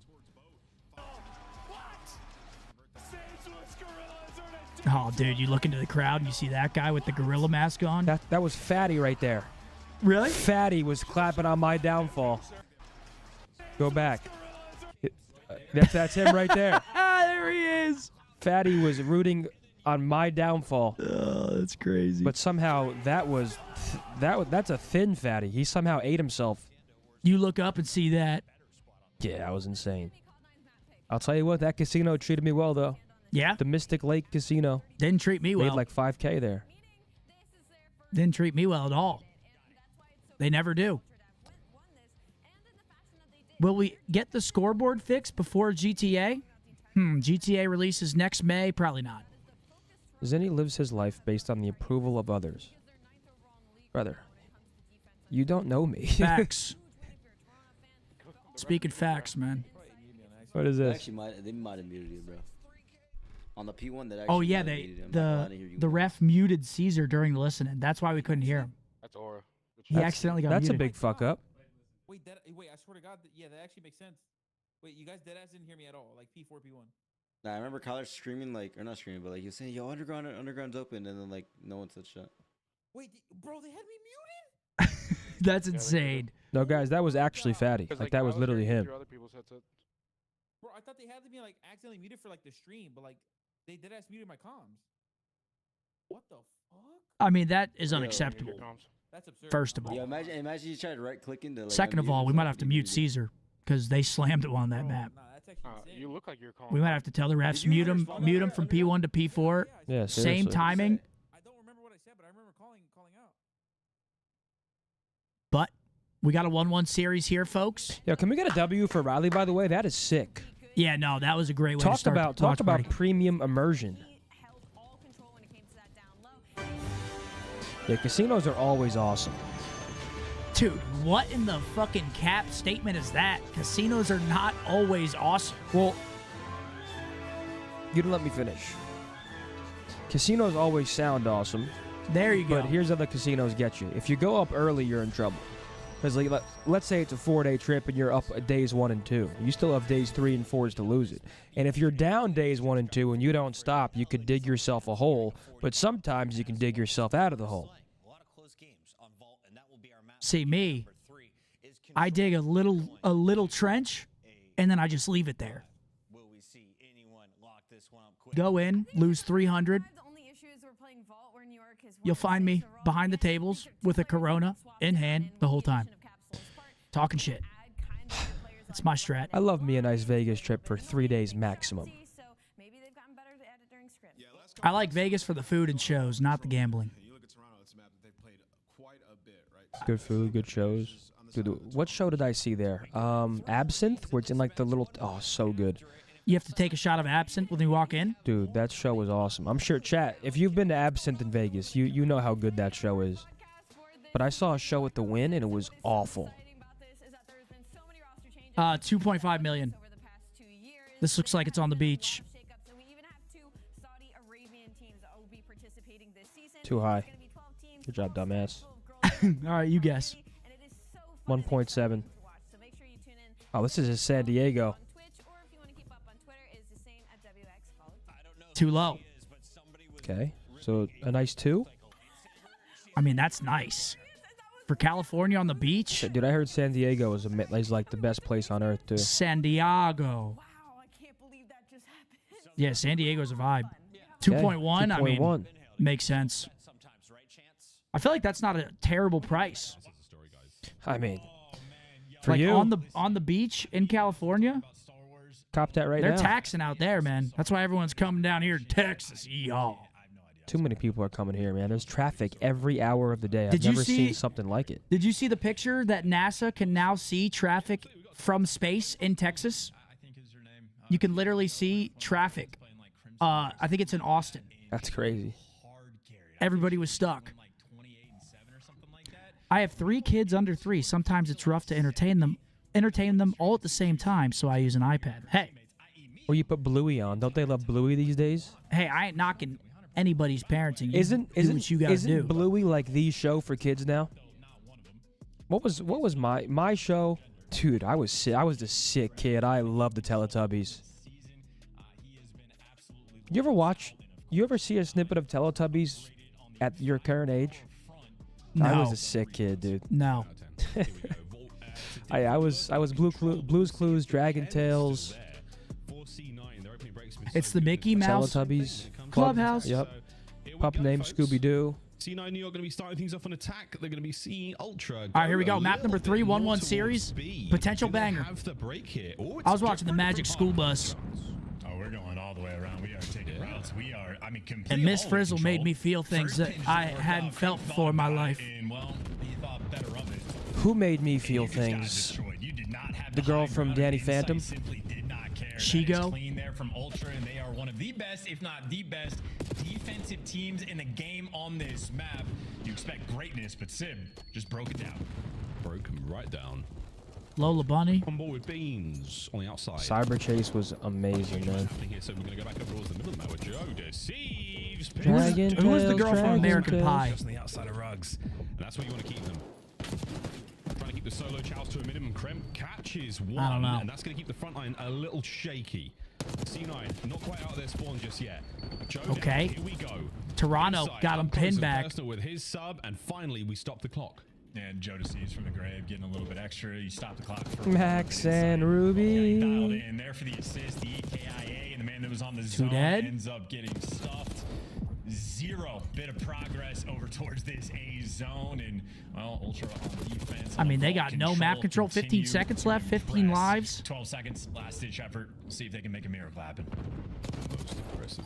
Oh, dude, you look into the crowd and you see that guy with the gorilla mask on. That was Fatty right there. Really? Fatty was clapping on my downfall. Go back. That's him right there. There he is. Fatty was rooting on my downfall. Oh, that's crazy. But somehow that's a thin Fatty. He somehow ate himself. You look up and see that. Yeah, that was insane. I'll tell you what, that casino treated me well though. Yeah? The Mystic Lake Casino. Didn't treat me well. Made like $5K there. Didn't treat me well at all. They never do. Will we get the scoreboard fixed before GTA? GTA releases next May? Probably not. Zinni lives his life based on the approval of others. Brother, you don't know me. Facts. Speaking facts, man. What is this? Actually, they might have muted you, bro. On the P1, that actually. Oh yeah, the ref muted Caesar during the listening. That's why we couldn't hear him. That's Aura. He accidentally got That's muted. a big fuck up. Wait, I swear to God, yeah, that actually makes sense. Wait, you guys deadass didn't hear me at all, like P4, P1. Nah, I remember Kyler screaming, like, or not screaming, but like he was saying, "Yo, underground's open," and then like no one said shit. Wait, bro, they had me muted? That's insane. No, guys, that was actually Fatty. Like that was literally him. Bro, I thought they had me like accidentally muted for like the stream, but like they deadass muted my comms. What the fuck? I mean, that is unacceptable. That's absurd. First of all. Yeah, imagine you tried right clicking to. Like, Second of all, we might have to mute Caesar because they slammed it on that map. You look like you're calling. We might have to tell the refs mute him from P1 to P4. Yeah, same timing. I don't remember what I said, but I remember calling out. But we got a 1-1 series here, folks. Yo, can we get a W for Riley? By the way, that is sick. Yeah, no, that was a great way to start. Talk about premium immersion. Yeah, casinos are always awesome. Dude, what in the fucking cap statement is that? Casinos are not always awesome. Well, you didn't let me finish. Casinos always sound awesome. There you go. But here's how the casinos get you. If you go up early, you're in trouble. Because like, let's say it's a 4-day trip and you're up days 1 and 2. You still have days 3 and 4s to lose it. And if you're down days 1 and 2 and you don't stop, you could dig yourself a hole. But sometimes you can dig yourself out of the hole. See me, I dig a little trench, and then I just leave it there. Go in, lose 300. You'll find me behind the tables with a Corona in hand the whole time, talking shit. It's my strat. I love me a nice Vegas trip for 3 days maximum. I like Vegas for the food and shows, not the gambling. Good food, good shows. Dude, what show did I see there? Absinthe, where it's in like the little... Oh, so good. You have to take a shot of absinthe when you walk in? Dude, that show was awesome. I'm sure, chat, if you've been to Absinthe in Vegas, you know how good that show is. But I saw a show at the Wynn, and it was awful. 2.5 million. This looks like it's on the beach. Too high. Good job, dumbass. All right, you guess. 1.7. Oh, this is in San Diego. Too low. Okay, so a nice 2? I mean, that's nice. For California on the beach? Dude, I heard San Diego is like the best place on earth, too. San Diego. Yeah, San Diego's a vibe. 2.1, I mean, makes sense. I feel like that's not a terrible price. I mean, for like you. on the beach in California, cop that right now. They're taxing out there, man. That's why everyone's coming down here to Texas. Yeehaw. Too many people are coming here, man. There's traffic every hour of the day. I've never seen something like it. Did you see the picture that NASA can now see traffic from space in Texas? You can literally see traffic. I think it's in Austin. That's crazy. Everybody was stuck. I have 3 kids under 3. Sometimes it's rough to entertain them all at the same time, so I use an iPad. Hey. Or you put Bluey on. Don't they love Bluey these days? Hey, I ain't knocking anybody's parenting. Isn't what you gotta do. Bluey like the show for kids now? What was my show? Dude, I was the sick kid. I love the Teletubbies. You ever see a snippet of Teletubbies at your current age? No. I was a sick kid, dude. No. I was Blue's Clues, Dragon Tales. It's the Mickey Mouse Teletubbies. Clubhouse. Yep. Pup named Scooby-Doo. C9 New York going to be starting things off on attack. They're going to be seeing Ultra. All right, here we go. Map number 3, 1-1 series. Potential banger. Have the break here. Oh, I was watching the Magic School Bus. Oh, we're going all the way around. We are taking routes. We are, I mean, completely. And Miss Frizzle made me feel things that I hadn't felt before in my life. And, well, he thought better of it. Who made me feel things? The girl from Danny Phantom. Shigo. Clean there from Ultra, and they are one of the best, if not the best, defensive teams in the game on this map. You expect greatness, but Sib just broke it down. Broke him right down. Lola Bunny. On board with Beans on the outside. Cyber Chase was amazing, man. Here, so we're going to go back up towards the middle of the map with Joe deceives. Who was the girl from American Pie? Just on the outside of Rugs. And that's where you want to keep them. Trying to keep the solo chows to a minimum. Krem catches one. I don't know. And that's going to keep the front line a little shaky. C9 not quite out of their spawn just yet. Joe okay. Here we go. Toronto got him pinned back. With his sub, and finally we stop the clock. And Joe deceives from the grave, getting a little bit extra. You stop the clock for Max and Ruby. dialed in there for the assist. The EKIA and the man that was on the zone ends up getting stuffed. 0 bit of progress over towards this A zone, and well, Ultra on defense. I mean, they got no map control. 15 seconds left. 15 lives. 12 seconds. Last ditch effort. See if they can make a miracle happen. Most impressive.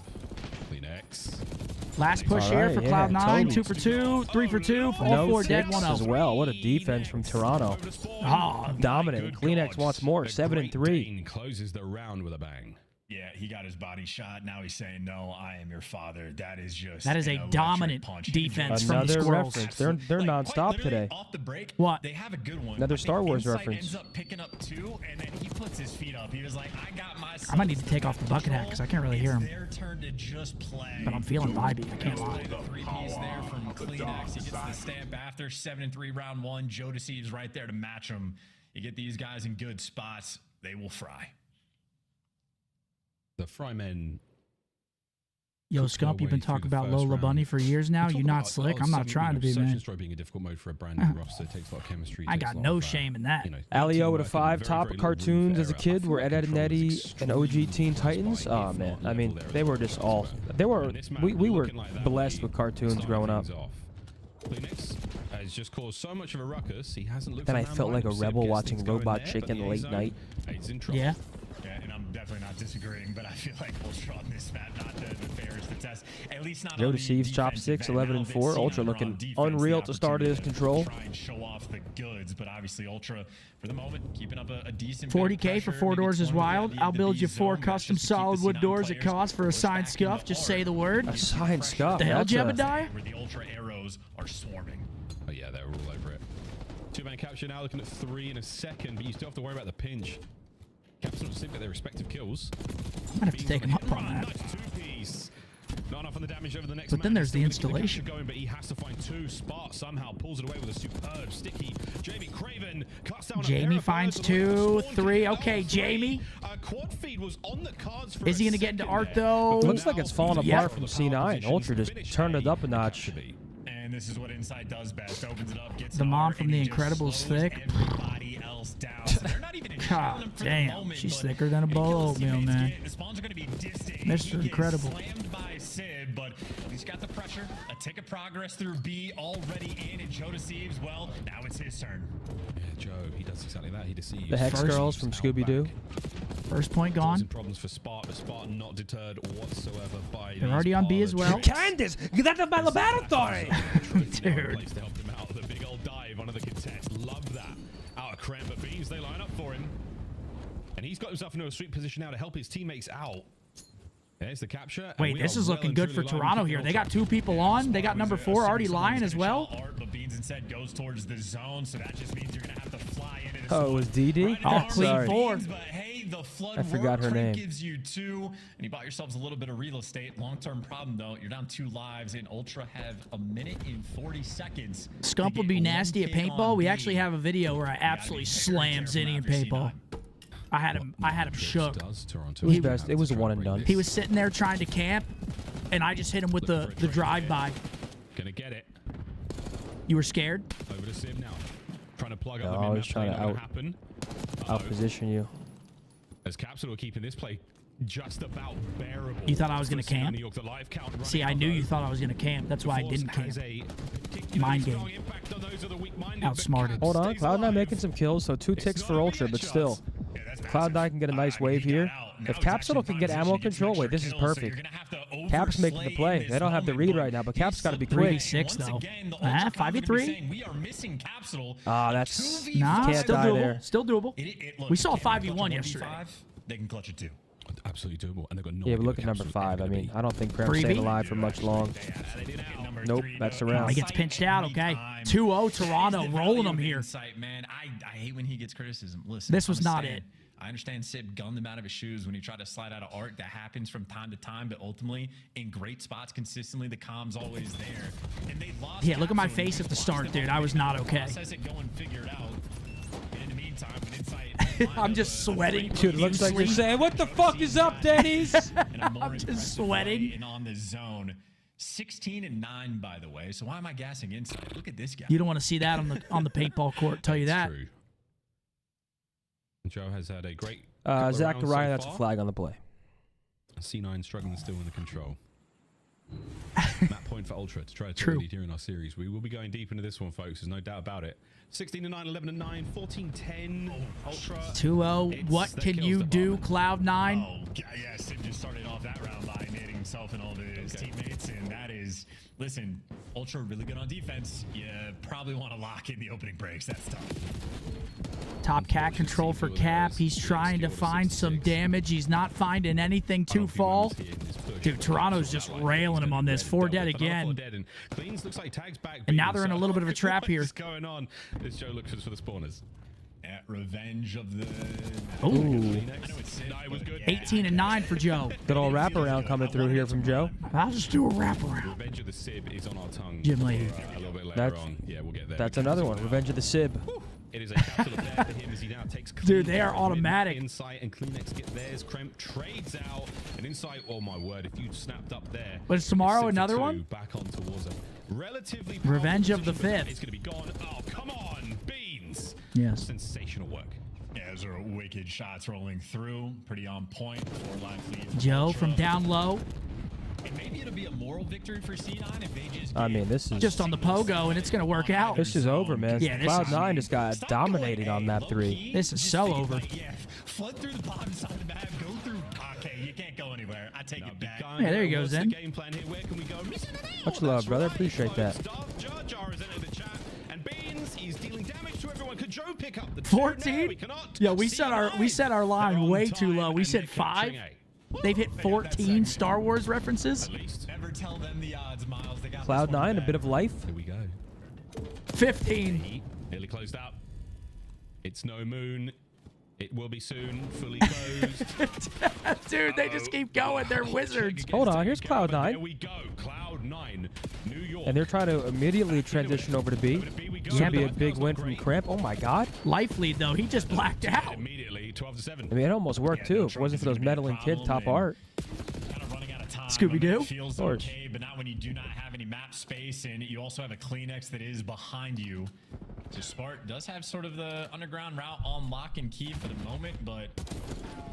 Kleenex. Last push here for Cloud9. Totally. 2 for 2, 3 for 2. All 4 dead. 1 as out. well. What a defense from Toronto. Oh, dominating. Kleenex wants more. 7 and 3. Closes the round with a bang. Yeah, he got his body shot. Now he's saying, "No, I am your father." That is just a dominant defense from the Another Squirrels. reference. They're nonstop today. Off the break, what? They have a good one. Another Star Wars Insight reference. Ends up picking up 2, and then he puts his feet up. He was like, "I got my." I might need to take off the bucket hat because I can't really hear him. Their turn to just play. But I'm feeling vibey. I can't lie. The 3-piece there from Kleenex. He gets the stamp after 7-3 round 1. Joe deceives right there to match him. You get these guys in good spots, they will fry. The Frymen. Yo, Scump, you've been talking about Lola Bunny for years now. You're not slick. I'm not trying to be, man. Being a difficult mode for a brand new roster. It takes a lot of chemistry. I got no shame in that. Alio with a 5. Top cartoons as a kid were Ed, Edd and Eddy and OG Teen Titans. Oh man, I mean they were just all. They were. We were blessed with cartoons growing up. Kleenex has just caused so much of a ruckus. He hasn't looked. Then I felt like a rebel watching Robot Chicken late night. Yeah. Yeah, and I'm definitely not disagreeing, but I feel like Ultra on this map, not the fairest to test. At least not. Joe deceives chop 6, 11 and 4. Ultra looking unreal to start his control. Try and show off the goods, but obviously Ultra for the moment keeping up a decent. 40K for 4 doors is wild. I'll build you 4 custom solid wood doors at cost for a signed scuff. Just say the word. A signed scuff. The hell, Jebediah? Where the Ultra arrows are swarming. Oh yeah, they're all over it. 2-man capture now, looking at 3 in a second, but you still have to worry about the pinch. Caps don't seem like their respective kills. Might have to take him up on that. Nice 2-piece. Not enough on the damage over the next. But then there's the installation. Going, but he has to find 2. Spark somehow pulls it away with a superb sticky. Jamie Craven cuts down. Jamie finds 2, 3. Okay, Jamie. Quad feed was on the cards for Is he gonna get into art though? Looks like it's falling apart from C9. Ultra just turned it up a notch. And this is what Insight does best. Opens it up, gets the mom from The Incredibles thick. Everybody else down. So they're not even God damn, she's thicker than a bowl of oatmeal, man. The spawns are going to be distant. Mr. Incredible. Slammed by Sid, but he's got the pressure. A tick of progress through B already in, and Joe deceives. Well, now it's his turn. Yeah, Joe, he does exactly that. He deceives. The Hex Girls from Scooby-Doo. First point gone. Problems for Spark, but Spark not deterred whatsoever by. They're already on B as well. Candace, get the battle story. Dude. To help him out. The big old dive onto the contest. Love that. Out of Krem, but Beans, they line up for him. And he's got himself into a sweet position now to help his teammates out. There's the capture. Wait, this is looking good for Toronto here. They got 2 people on. They got number 4 already lying as well. But Beans instead goes towards the zone, so that just means you're going to have to fly into this. Oh, it was DD? Oh, clean Sorry. 4. But hey, Hey, the flood I forgot her name. gives you 2, and you bought yourselves a little bit of real estate. Long-term problem, though. You're down 2 lives, and Ultra have a minute and 40 seconds. Scump would be nasty at paintball. We actually have a video where I absolutely slammed Zinni in paintball. I had him shook. It was best. It was a one and done. He was sitting there trying to camp, and I just hit him with the drive-by. Gonna get it. You were scared? Over to Sib now. Trying to plug No, up the I was mid-map trying play, to not gonna happen. out-position you. As Capsule are keeping this play just about bearable. You thought I was going to For the camp? New York, the live count running See, I up, knew though. you thought I was going to camp. That's why I Force didn't camp. has a particularly Mind strong game. impact on those of the weak-minded, but Outsmarted. Hold on, stays Cloud9 alive. making some kills, so 2 ticks for Ultra, but still. Cloud9 can get a nice wave here. If Capsule can get ammo control, wait, this is perfect. Cap's making the play. They don't have the read right now, but Cap's got to be quick. 3v6 though. 5v3? We are missing Capsule. Ah, that's... Nah, can't still die doable. there. Still doable. Look, We saw a can they 5v1 clutch a yesterday. 1v5? They can clutch it too. Absolutely doable, and they've got no Yeah, idea but look what at number Capsule are 5. I gonna mean, be. I don't think Cramp's Freebie? staying alive for much long. Nope, that's Oh, around. he gets pinched out, okay. 2-0 Toronto, rolling them here. Insight, man. I hate when he gets criticism. Listen, This was I'm not saying, it. I understand Sib gunned him out of his shoes when he tried to slide out of arc. That happens from time to time, but ultimately, in great spots consistently, the calm's always there. And they lost Yeah, look at my Capsule, and face you at the just start, watch them dude. I was not okay. process it, go and figure it out. And in the meantime, when Insight I'm just sweating. Dude, it looks like you're saying, what the fuck is up, Denny's? I'm just sweating. And on the zone. 16-9, by the way. So why am I gassing Insight? Look at this guy. You don't want to see that on the paintball court, tell you that. True. Joe has had a great couple of Zach rounds Ryan, so that's a far. flag on the play. C9 struggling still in the control. Map point for Ultra to try to take True. the lead here in our series. We will be going deep into this one, folks. There's no doubt about it. 16-9, 11-9, 14-10. Ultra. 2-0. What the can kills you do, department. Cloud9? Oh, yeah, Sid just started off that round by nading himself and all of his teammates, and that is, listen, Ultra really good on defense. You probably want to lock in the opening breaks. That's tough. Top cat control for Cap. He's trying to find some damage. He's not finding anything to fall. Dude, Toronto's just railing him on this. 4 dead again. And Cleans looks like tags back. And now they're in a little bit of a trap here. What's going on? This Joe looks for the spawners. At revenge of the... Ooh. I know it's Sid, No, it was good. 18-9 for Joe. Good old wraparound coming through here from Joe. I'll just do a wraparound. Revenge of the Sib is on our tongue. Jim Lady. A little bit later That's- on. Yeah, we'll get there. That's another one. Revenge of the Sib. It is a capital affair for him as he now takes Dude, they are Clean automatic. Insight and Kleenex get theirs. Kremp trades out. And Insight, oh my word, if you snapped up there. But it's tomorrow Sib for another 2, one? Back on towards a relatively Revenge of the position, but 5th. It's going to be gone. Oh, come on, Beans. Yes. Sensational work. Yeah, those are wicked shots rolling through. Pretty on point. 4-line lead. Joe from down low. And maybe it'll be a moral victory for C9 if they just I mean, this is Just on the pogo, and it's going to work out. this is over, man. Yeah, this is- Cloud9 just got dominated on map 3. This is so over. Yeah, flood through the bottom side of the map, go through. Okay, you can't go anywhere. I take it back. Yeah, there he goes What's the in. game plan here? Where can we go? Much love, brother. Appreciate that. Jar Jar is entered the chat, and Beans, he's dealing damage to everyone. Could Joe pick up the 14? We cannot. Yo, we set our line They're on way too time, low. We and said they're 5. capturing A. They've hit 14 Star Wars references. Never tell them the odds, Miles. They got Cloud9, a bit of life. Here we go. 15. Nearly closed out. It's no moon. It will be soon. Fully closed. Dude, they just keep going. They're wizards. Hold on, here's There Cloud9. we go. Cloud9, New York. And they're trying to immediately transition over to B. This would be a big win from Cramp. Oh my god. Life lead, though. He just blacked out. Immediately, 12-7. I mean, it almost worked too. If it wasn't for those meddling kids, top art. Kind of running out of time. Scooby-Doo? It feels Of course. okay, but not when you do not have any map space, and you also have a Kleenex that is behind you. So Spart does have sort of the underground route on lock and key for the moment, but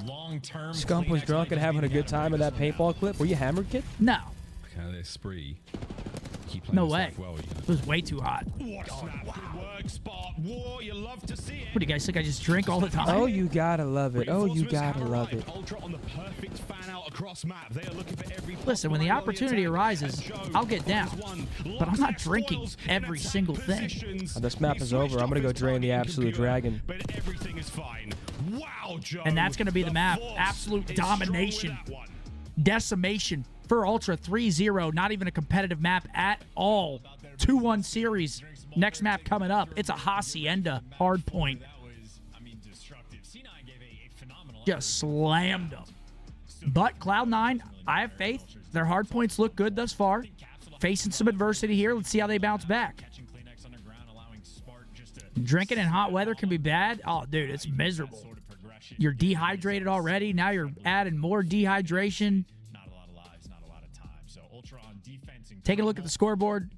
long-term... Scump was Kleenex drunk might and just having be a the good time in that paintball clip. Were you hammered, kid? No. Look at this spree. Keep playing No this way. life well, you know. It was way too hot. What a snap. Good work, Spot. War, you love to see it. What do you guys think? I just drink all the time? Oh, you gotta love it. Oh, you gotta love it. Ultra on the perfect fan out across map. They are looking for every Listen, when the possible opportunity attack. arises, And Joe I'll get down. has won. But I'm not Lots of drinking spoils every in single attack thing. positions. This map He is over. switched I'm gonna off go his drain the targeting absolute computer, dragon. But everything is fine. Wow, Joe. And that's going to be the map. force Absolute is strong with domination. that one. Decimation for Ultra 3-0. Not even a competitive map at all. 2-1 series. Next map coming up. It's a Hacienda hard point. That was, I mean, destructive. C9 gave a phenomenal Just slammed them. But Cloud9, I have faith. Their hard points look good thus far. Facing some adversity here. Let's see how they bounce back. Drinking in hot weather can be bad. Oh, dude, it's miserable. You're dehydrated already. Now you're adding more dehydration. Taking a look at the scoreboard.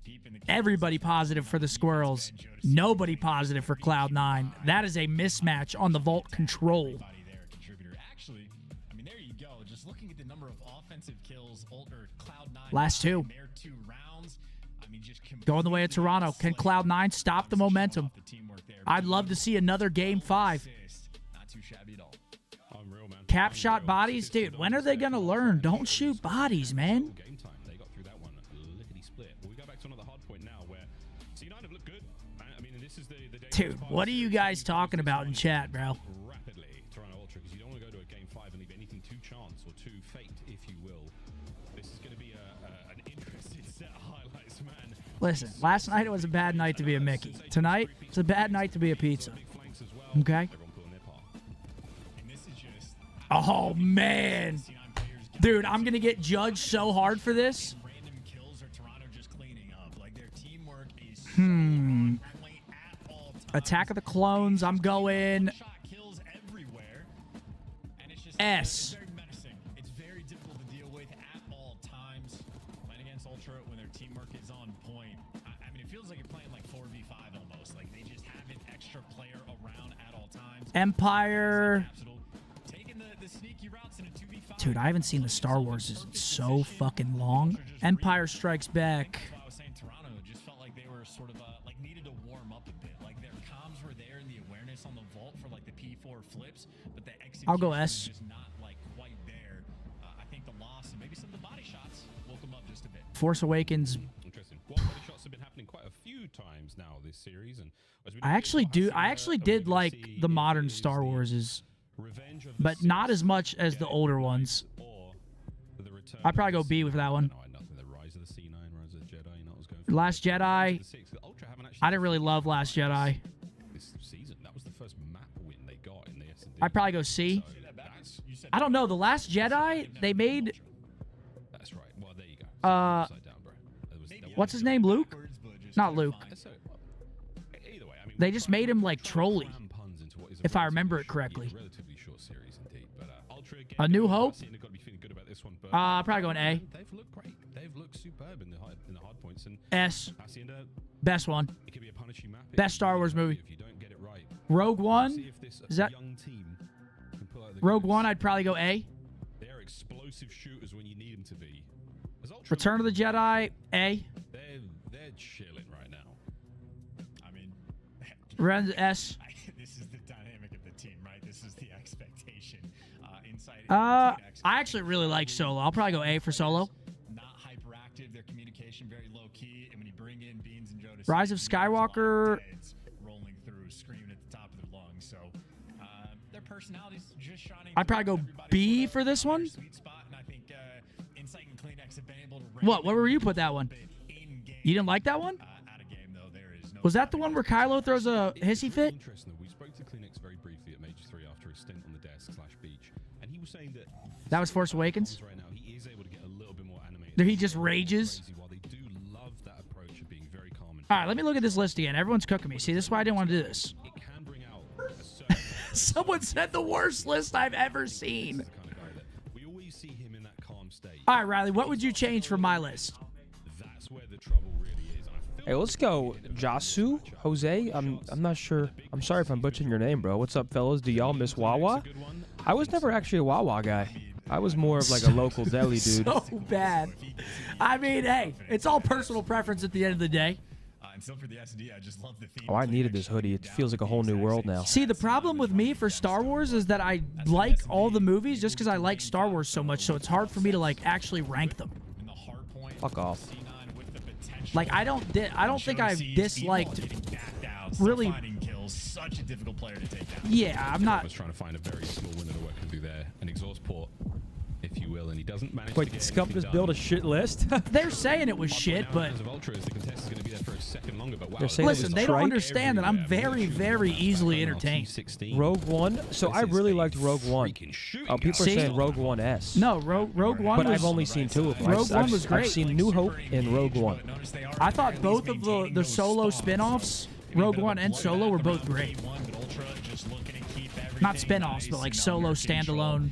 Everybody positive for the Squirrels. Nobody positive for Cloud9. That is a mismatch on the Vault control. Actually, I mean, there you go. Just looking at the number of offensive kills, Cloud9 Last two. Their 2 rounds. I mean, just Going the way of Toronto. Can Cloud9 stop the momentum? I'd love to see another Game 5. Not too shabby at all. Unreal, man. Cap shot bodies? Dude, when are they going to learn? Don't shoot bodies, man. Game time. They got through that one. Lickety split. But we go back to another hard point now where C9 have looked good. I mean, this is the Dude, what are you guys talking about in chat, bro? rapidly Toronto Ultra, because you don't want to go to a game 5 and leave anything to chance or to fate, if you will. This is going to be an interesting set of highlights, man. Listen, last night it was a bad night to be a Mickey. Tonight, it's a bad night to be a pizza. Okay? Oh, man. Dude, I'm going to get judged so hard for this. Attack of the Clones. I'm going S. It's very difficult to deal with at all times. Playing against Ultra when their teamwork is on point. I mean, it feels like you're playing like 4v5 almost. Like they just have an extra player around at all times. Empire. Taking the sneaky routes in a 2v5. Dude, I haven't seen the Star Wars in so fucking long. Empire Strikes Back. I was saying Toronto just felt like they were sort of like needed to warm up a bit. Like their comms were there and the awareness on the vault for like the P4 flips, but the execution I'll go was S. just not like quite there. I think the loss and maybe some of the body shots woke them up just a bit. Force Awakens. Interesting. Well, body shots have been happening quite a few times now this series, and I actually did like the modern Star Warses, but not as much as the older ones. I'd probably go B with that one. Last Jedi. I didn't really love Last Jedi. This season, that was the first map win they got in the S&D. I'd probably go C. I don't know. The Last Jedi, they made... That's right. Well, there you go. Upside down, bro. What's his name? Luke? Not Luke. Either way, I mean, They just made him like trolly, if I remember it correctly. relatively short series indeed, but Ultra again, A New Hope? they've got to be feeling good about this one, but Probably going A. they've looked great. They've looked superb in the hard points, and S. Hacienda, Best one. it could be a punishy map. Best Star Wars movie. If you don't get it right. Rogue See One? if this Is that young team can pull out the Rogue goodness. One? I'd probably go A. They're explosive shooters when you need them to be. As Ultra Return of the Jedi? A. they're chilling right now. I mean, Ren S. this is the dynamic of the team, right? This is the expectation. Inside. I actually really like Solo. I'll probably go A for Solo. Not hyperactive. Their communication very low key, and when you bring in Beans and Joe to Rise of Skywalker. it's rolling through, screaming at the top of their lungs. So their personalities just shining. I'd probably go B for this one. Sweet spot, and I think Insight and Kleenex have been able to. What? Where were you put that one? You didn't like that one? Out of game though, there is no. Was that the one where Kylo throws a hissy fit? Interesting. We spoke to Kleenex very briefly at Major 3 after his stint on the desk/beach, and he was saying that That was Force Awakens? right now he is able to get a little bit more animated. There he just rages. Crazy, while they do love that approach of being very calm and All right, let me look at this list again. Everyone's cooking me. See, this is why I didn't want to do this. it can bring out a certain Someone said the worst list I've ever seen. the kind of guy that we always see him in that calm state. All right, Riley, what would you change from my list? That's where the trouble really is. And I feel Hey, let's go, Jasu, Jose. I'm not sure. I'm sorry if I'm butchering your name, bro. What's up, fellas? Do y'all miss Wawa? I was never actually a Wawa guy. I was more of like a local deli dude. So bad. I mean, hey, it's all personal preference at the end of the day. And still for the SD, I just love the theme. Oh, I needed this hoodie. It feels like a whole new world now. See, the problem with me for Star Wars is that I like all the movies just because I like Star Wars so much, so it's hard for me to like actually rank them. Fuck off. Like I don't think I've disliked really. Such a difficult player to take down. Yeah, I'm I not. was trying to find a very small window to work and do there. An exhaust port. if you will, and he doesn't manage Wait, to did get Scump anything just build a done. shit list? They're saying it was shit, but Of Ultra, as the contest is going to be there for a second longer, but wow, They're saying listen, they don't Trike understand that I'm very, very easily entertained. Rogue One. So I really liked Rogue One. Oh, people are See? saying Rogue One S. No, Rogue One But was... I've only seen 2 of them. Rogue One was great. I've seen New Hope and Rogue One. I thought both of the solo spin-offs, Rogue One and Solo, were both great. Not spin-offs, but like solo standalone.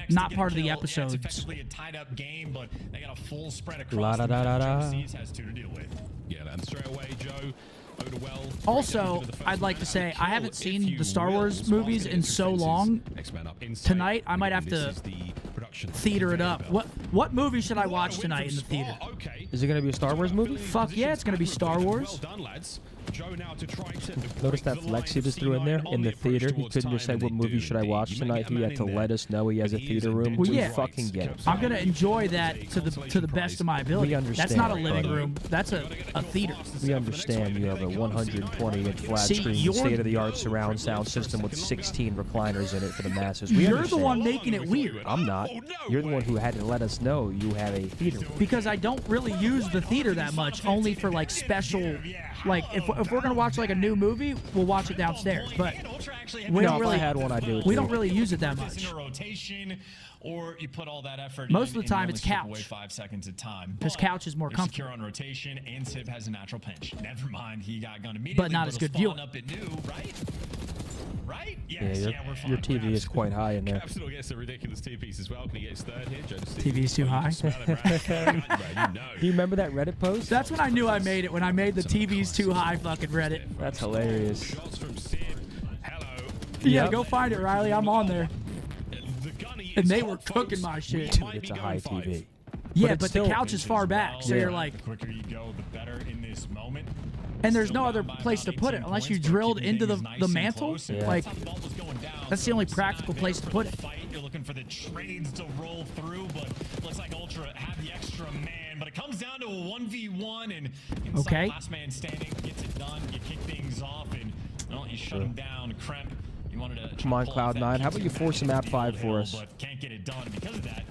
Not part of the episodes. Effectively a tied-up game, but they got a full spread La across da da da da. has 2 to deal with. Yeah, and straight away, Joe. Over to well. Also, I'd like to say I haven't seen the Star Wars movies in so long. Tonight, I might have to theater it up. What movie should I watch tonight in the theater? Is it going to be a Star Wars movie? Fuck yeah, it's going to be Star Wars. Notice that flex he just threw in there in the theater. He couldn't just say what movie should I watch tonight. He had to let us know he has a theater room. Well, We yeah. fucking get it. I'm going to enjoy that to the best of my ability. We understand, That's not a living brother. room. That's a theater. We understand you have a 120-inch flat See, screen, you're- state-of-the-art surround sound system with 16 recliners in it for the masses. We You're the understand. one making it weird. I'm not. You're the one who had to let us know you have a theater room. Because I don't really use the theater that much, only for like special, like if we're gonna watch like a new movie, we'll watch it downstairs. But we No, don't if really I had one, I'd do it we too. don't really use it that much. In a rotation, or you put all that effort Most in, of the time and you it's only strip away couch. 5 seconds at time. Because But couch is more they're comfortable. secure on rotation, and Sib has a natural pinch. Never mind, he got gunned immediately. But not as good it'll viewing. spawn Up at new, right? Right? Yeah, Yes. your, we're fine. your TV is quite high in there. Capsule gets a ridiculous 2 piece as well. Can he get his third here? Joe, TV's too high. Do you remember that Reddit post? That's when I knew I made it. When I made the TV's too high fucking Reddit. That's hilarious. Shots from Sid. Hello. Yeah, Yep. go find it, Riley. I'm on there. The gunny And is they hot, were folks. cooking my shit. Dude, it's a high TV. Yeah, it's but the still- couch is far back, so Yeah. you're like, The quicker you go, the better in this moment. and there's no other place to put it unless you drilled into the mantle. Yeah. Like, That's how the ball was going down. that's the only practical place to put it. Fight. You're looking for the trades to roll through, but looks like Ultra have the extra man. But it comes down to a 1v1, and inside Okay. last man standing gets it done. You kick things off, and well, you shut him down. Kremp, you wanted to Come on, pull off that Cloud9. How about you Q2 force a map 5 for hill, us? But can't get it done. And because of that,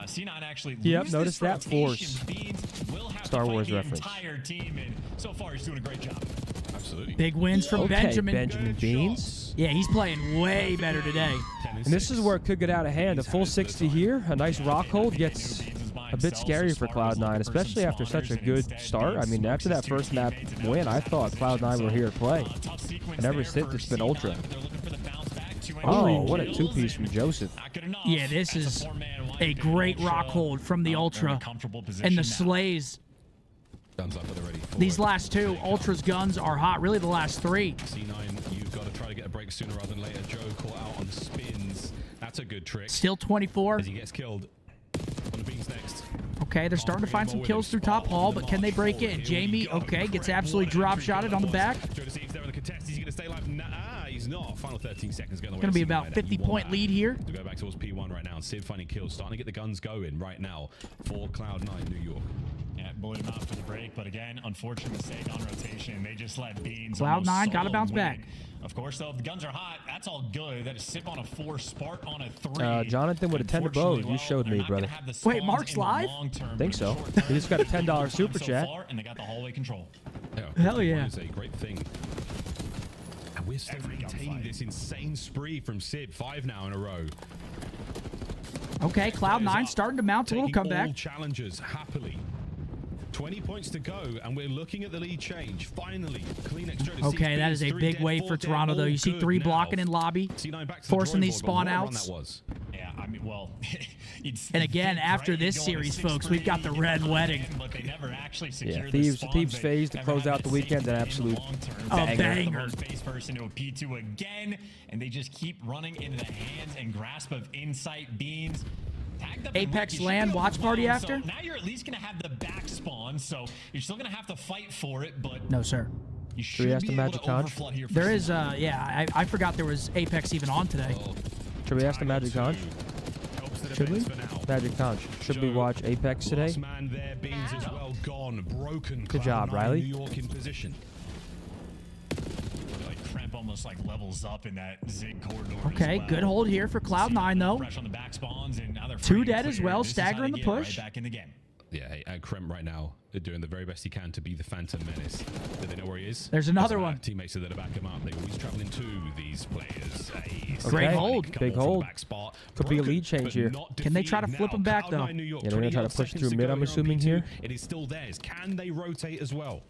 C9 actually Yep, loses notice this that rotation. force. Beans will have Star to fight Wars the reference. entire team, and so far he's doing a great job. Absolutely. Big wins from Okay, Benjamin. Benjamin Beans. Yeah, he's playing way better today. And this is where it could get out of hand. A full 60 here, a nice rock hold gets a bit scary for Cloud9, especially after such a good start. I mean, after that first map win, I thought Cloud9 were here to play. And ever since, it's been Ultra. Oh, what a 2-piece from Joseph. Yeah, this is a great rock hold from the Ultra. And the Slays. Guns up and ready. These last 2, Ultra's guns are hot. Really, the last 3. C9, you've got to try to get a break sooner rather than later. Joe caught out on spins. That's a good trick. Still 24. As he gets killed. On the beans next. Okay, they're starting to find some kills through top hall, but can they break it? And Jamie, okay, gets absolutely drop-shotted on the back. Joe to see if they're in the contest. He's going to stay alive. Nah, he's not. Final 13 seconds going. Going to be about 50-point lead here. To go back towards P1 right now. And Sid finding kills. Starting to get the guns going right now for Cloud9 New York. Yeah, bullied him out for the break, but again, unfortunate mistake on rotation. They just let Beans. Cloud9 almost gotta solo bounce win. back. Of course, though, if the guns are hot, that's all good. That is Sip on a 4, Spark on a 3. Jonathan with a $10 you showed me, brother. Wait, Mark's live? Think so. He just got a $10 super chat. And they got the hallway control. Hell yeah. It's a great thing. And we're still maintaining this insane spree from Sid. 5 now in a row. Okay, Cloud9 starting to mount a little Taking comeback. all challengers happily. 20 points to go, and we're looking at the lead change. Finally, clean extra. Okay, that is a big wave for Toronto, though. You see 3 blocking in lobby, forcing these spawn outs. Yeah, I mean, well, and again, after this series, folks, we've got the Red Wedding. But they never actually Yeah, secured Thieves phase to close out the weekend. An absolute banger. Face first into a P2 again, and they just keep running into the hands and grasp of Insight Beans. Apex LAN watch party after? So now you're at least going to have the back spawn, so you're still going to have to fight for it, but No, sir. you Should we should ask be the able Magic to Conch? overflood here. For There is, some- yeah, I forgot there was Apex even on today. Should we ask the Magic Conch? Should we? Magic Conch. Should we watch Apex today? Last man there, Beans as well gone, broken. Good job, Cloud9 Riley. New York in position. Like Kremp almost almost like levels up in that Zig corridor. Okay, good hold here for Cloud9 though. Fresh on the back spawns, and now they're Two free and dead as clear. well, This is how Stagger in they the get push. Right back in the game. Yeah, hey, Krem right now are doing the very best he can to be the Phantom Menace. Do they know where he is? There's another Doesn't one. matter. Teammates are there to back him up. They're always traveling to these players. Hey, Great hold. Big hold. Could be a lead change here. Can they try to flip him back though? Yeah, they're gonna try to push through mid, I'm assuming here. It is still theirs. Can they rotate as well?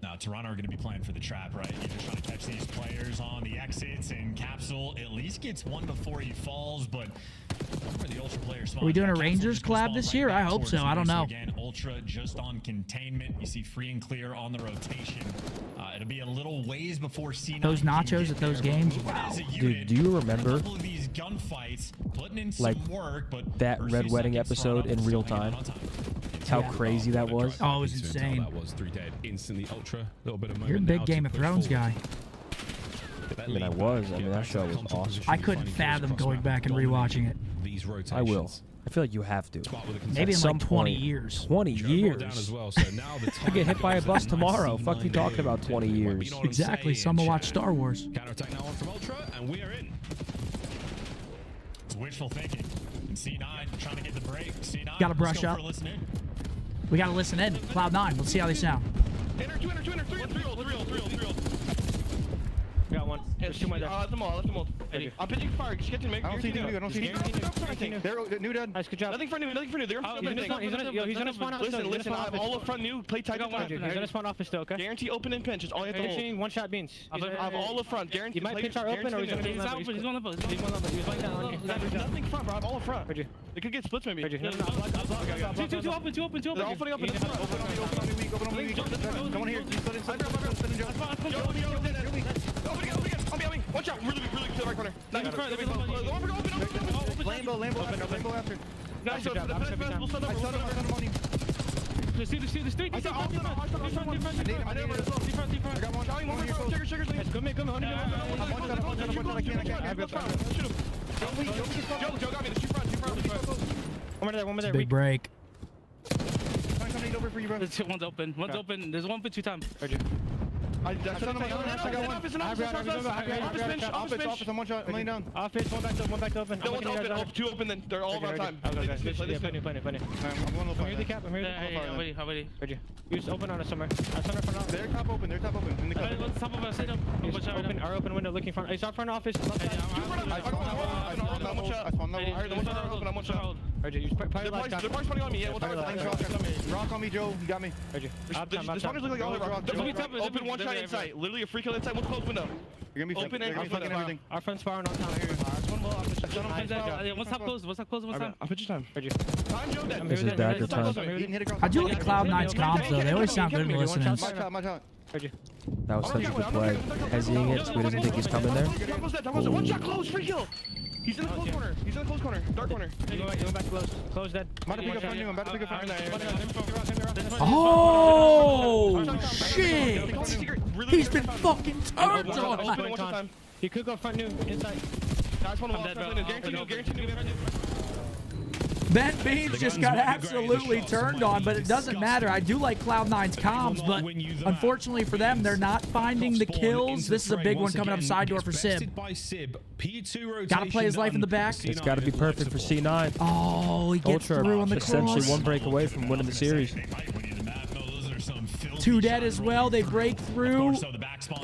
Now, Toronto are going to be playing for the trap, right? You're just trying to catch these players on the exits, and Capsule at least gets one before he falls, but where the Ultra player spawns, Are we doing a Capsule Rangers just gonna collab spawn this right year? back I hope towards so. the I don't base. know. Again, Ultra just on containment. You see free and clear on the rotation. It'll be a little ways before C9 Those can nachos get at those there, games? but Wow. as a Dude, unit, do you a remember couple of these gunfights, putting in like some work, but that first Red few Wedding seconds, episode Toronto in real still hanging time? on time. How Yeah. crazy that was. Oh, it was Until insane. That was 3 dead instantly. Ultra, little bit of moment You're a big now Game to of push Thrones forward. guy. Get that I mean, I lead was. back, I mean, get that back to show the was content awesome. position, I couldn't finding kills fathom across going map, back and dominating rewatching it. These rotations. I will. I feel like you have to. Spot with a Maybe in At like some 20 point. years. 20 Joe brought down years. as well, so now the I get hit by a time bus goes tomorrow. nice Fuck you and talking about 20 you know years. what I'm Exactly. saying, Someone watch chat. Star Wars. Counterattack now on from Ultra, and we are in. It's wishful thinking. And C9 trying to get the break. C9. Gotta brush let's go up. For a listen in. We gotta listen in. Cloud9. Let's see how they sound. Enter, 2 enter, 2 enter, 3 ult. Got one. There's two more there. Left them all. I'm pitching fire. Just get to make. I don't see new. I don't see new. They're new dead. Nice, good job. Nothing for new. They're He's gonna spawn out. Listen. I have all up front new. Play tight. He's gonna spawn office still, okay? Guarantee open and pinch. It's all you have to hold. Finishing one shot beans. I have all up front. Guarantee. He might pitch our open or he's gonna be level. He's going level. He's going down on you. Nothing front, bro. I have all up front. Heard you. They could get splits maybe. Heard you. They're all floating up in the front. Open on me. No one here. Just let it slide. Watch out. Really clear right corner. Lambo after. Guys, so we'll start over. See the street. I got one. Trigger. Come in. Joe got me. The street front. One more there. Big break. One's open. There's one for 2 times. Heard you. I got one. Office. I'm one shot. I'm laying down. Office, one back to open. No one's open. 2 open then. They're all around time. Plenty. I'm here to cap. How many? Heard you. Use open on us somewhere. They're top open. In the cover. What's top of us? Open. Our open window looking front. It's our front office. I'm one shot. Heard you. They're probably spawning on me. Yeah, rock on me, Joe. You got me. Heard you. The spawners look like all rock. Open one shot inside. Literally a free kill inside. One closed window. You're gonna be open and closed everything. Our front spawn on time. What's top closed? What's time? I'll pitch your time. Heard you. Time, Joe. This is dagger time. I do like Cloud9's comps though. They always sound good to listen in. My shot. Heard you. That was such a good play. Hezzying it so he doesn't think he's coming there. One shot close. Free kill. He's in the close corner. Dark corner. You're going back close. Close dead. I'm about to pick up front new. Oh shit! He's been fucking turned on. He could go front new inside. Ben Beans just got absolutely turned on, but it doesn't matter. I do like Cloud9's comms, but unfortunately for them, they're not finding the kills. This is a big one coming up side door for Sib. Gotta play his life in the back. It's got to be perfect for C9. Oh, he gets Ultra through on the essentially cross. one break away from winning the series. 2 dead as well. They break through.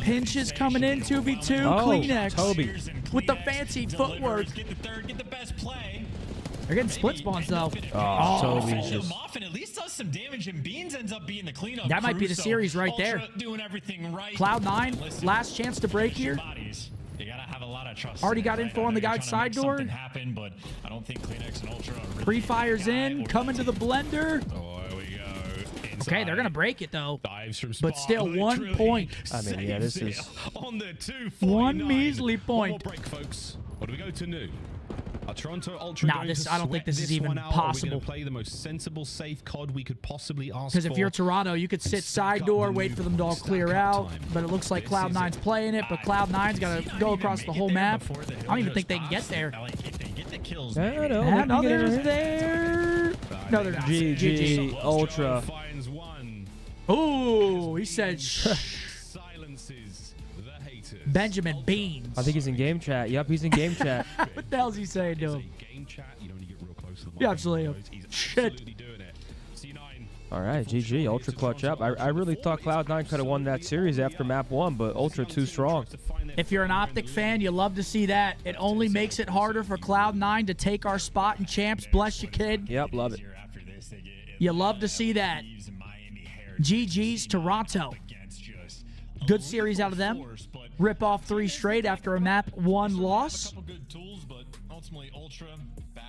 Pinch is coming in. 2v2. Oh, Kleenex Toby. with the fancy footwork. They're getting split spawns though. Oh, Toby's just... And at least does some damage, and Beans ends up being the cleanup. That might be the crew, series right Ultra there. Doing everything right. Cloud9, last chance to break here. You gotta have a lot of trust. Already got info on the guy's side door. Happen, but I don't think Kleenex and Ultra are really Pre-fires in, coming to the blender. Oh, here we go. Okay, they're gonna break it though. Dives from But still 1 point. I mean, yeah, this is... on the 1 measly point. One more break, folks. What do we go to new? Are Toronto Ultra Nah, going this to I don't think sweat this is even one out, or are we possible. going to play the most sensible, safe COD we could possibly ask for? Because if you're Toronto, you could sit side door, wait for them to all clear out. But it looks like Cloud9's playing it, but Cloud9's got to go across the whole map. I don't even think they can get there. kills. No, No, they're there. No, they're not. GG, Ultra. Ooh, he said shh. Silences the haters. Benjamin Beans. I think he's in game chat. Yep, he's in game chat. What the hell's he saying to him? Game chat, you don't get real close to the Yeah, mic. absolutely. He's Shit. absolutely doing it. C9. All right, GG, Ultra clutch up. I really thought Cloud9 could have won that series after map 1, but Ultra too strong. If you're an Optic fan, you love to see that. It only makes it harder for Cloud9 to take our spot in champs. Bless you, kid. Yep, love it. You love to see that. GG's Toronto. Good series out of them. Rip off 3 straight after a map 1 loss.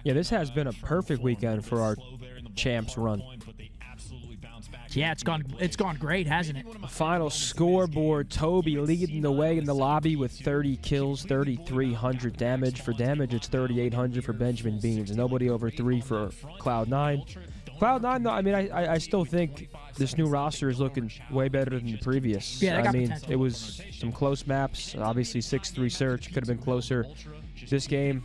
Yeah, this has been a perfect weekend for our champs run. Yeah, it's gone great, hasn't it? Final scoreboard, Toby leading the way in the lobby with 30 kills, 3,300 damage. For damage, it's 3,800 for Benjamin Beans. Nobody over 3 for Cloud9. Cloud9, though, I mean, I still think this new roster is looking way better than the previous. Yeah, they got I mean, potential. it was some close maps. Obviously, 6-3 search could have been closer. This game,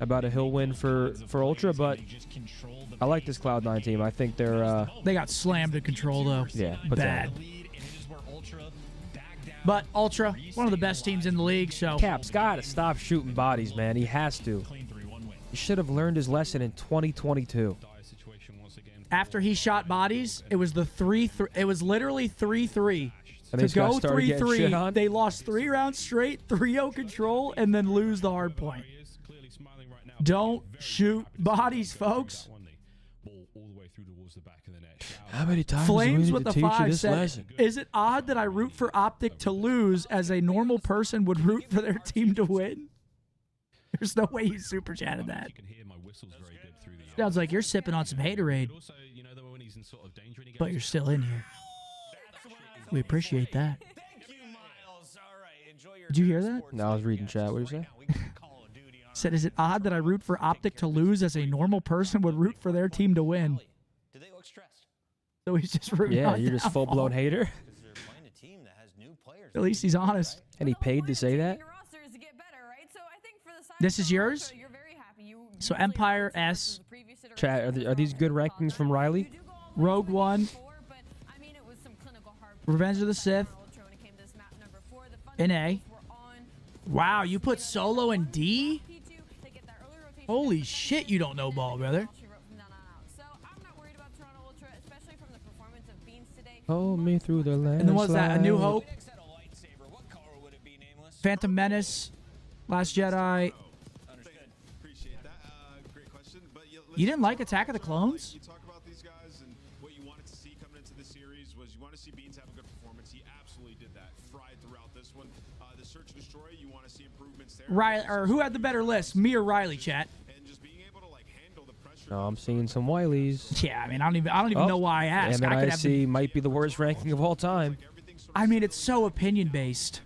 about a hill win for Ultra, but I like this Cloud9 team. I think they're... They got slammed in control, though. Yeah, bad. But Ultra, one of the best teams in the league, so... Cap's got to stop shooting bodies, man. He has to. He should have learned his lesson in 2022. After he shot bodies, it was the 3-3. It was literally 3-3. And To they got go started getting shit 3-3, on? they lost 3 rounds straight, 3-0 control, and then lose the hard point. Don't shoot bodies, folks. How many times Flames do we with need to the teach you 5 this said, lesson? is it odd that I root for Optic to lose as a normal person would root for their team to win? There's no way you super chatted that. Sounds like you're sipping on some haterade. But you're still in here. We appreciate that. Did you hear that? No, I was reading chat. What did you say? Said, is it odd that I root for Optic to lose as a normal person would root for their team to win? So he's just rooting Yeah, on you're just downfall. full-blown hater. At least he's honest. And he paid to say that? This is yours? So Empire S. Chat, are these good rankings from Riley? Rogue One. Revenge of the Sith. In A. Wow, you put Solo in D? Holy shit, you don't know ball, brother. Hold me through the land. And then what was that? A New Hope? Phantom Menace? Last Jedi? You didn't like Attack of the Clones? You talk about these guys and what you wanted to see coming into the series was you want to see Beans have a good performance. He absolutely did that. Fried throughout this one. The Search and Destroy, you want to see improvements there. Riley, or who had the better list? Me or Riley, chat? No, I'm seeing some Wileys. Yeah, I mean, I don't even know why I asked. I could have MNIC might be the worst ranking of all time. I mean, it's so opinion based.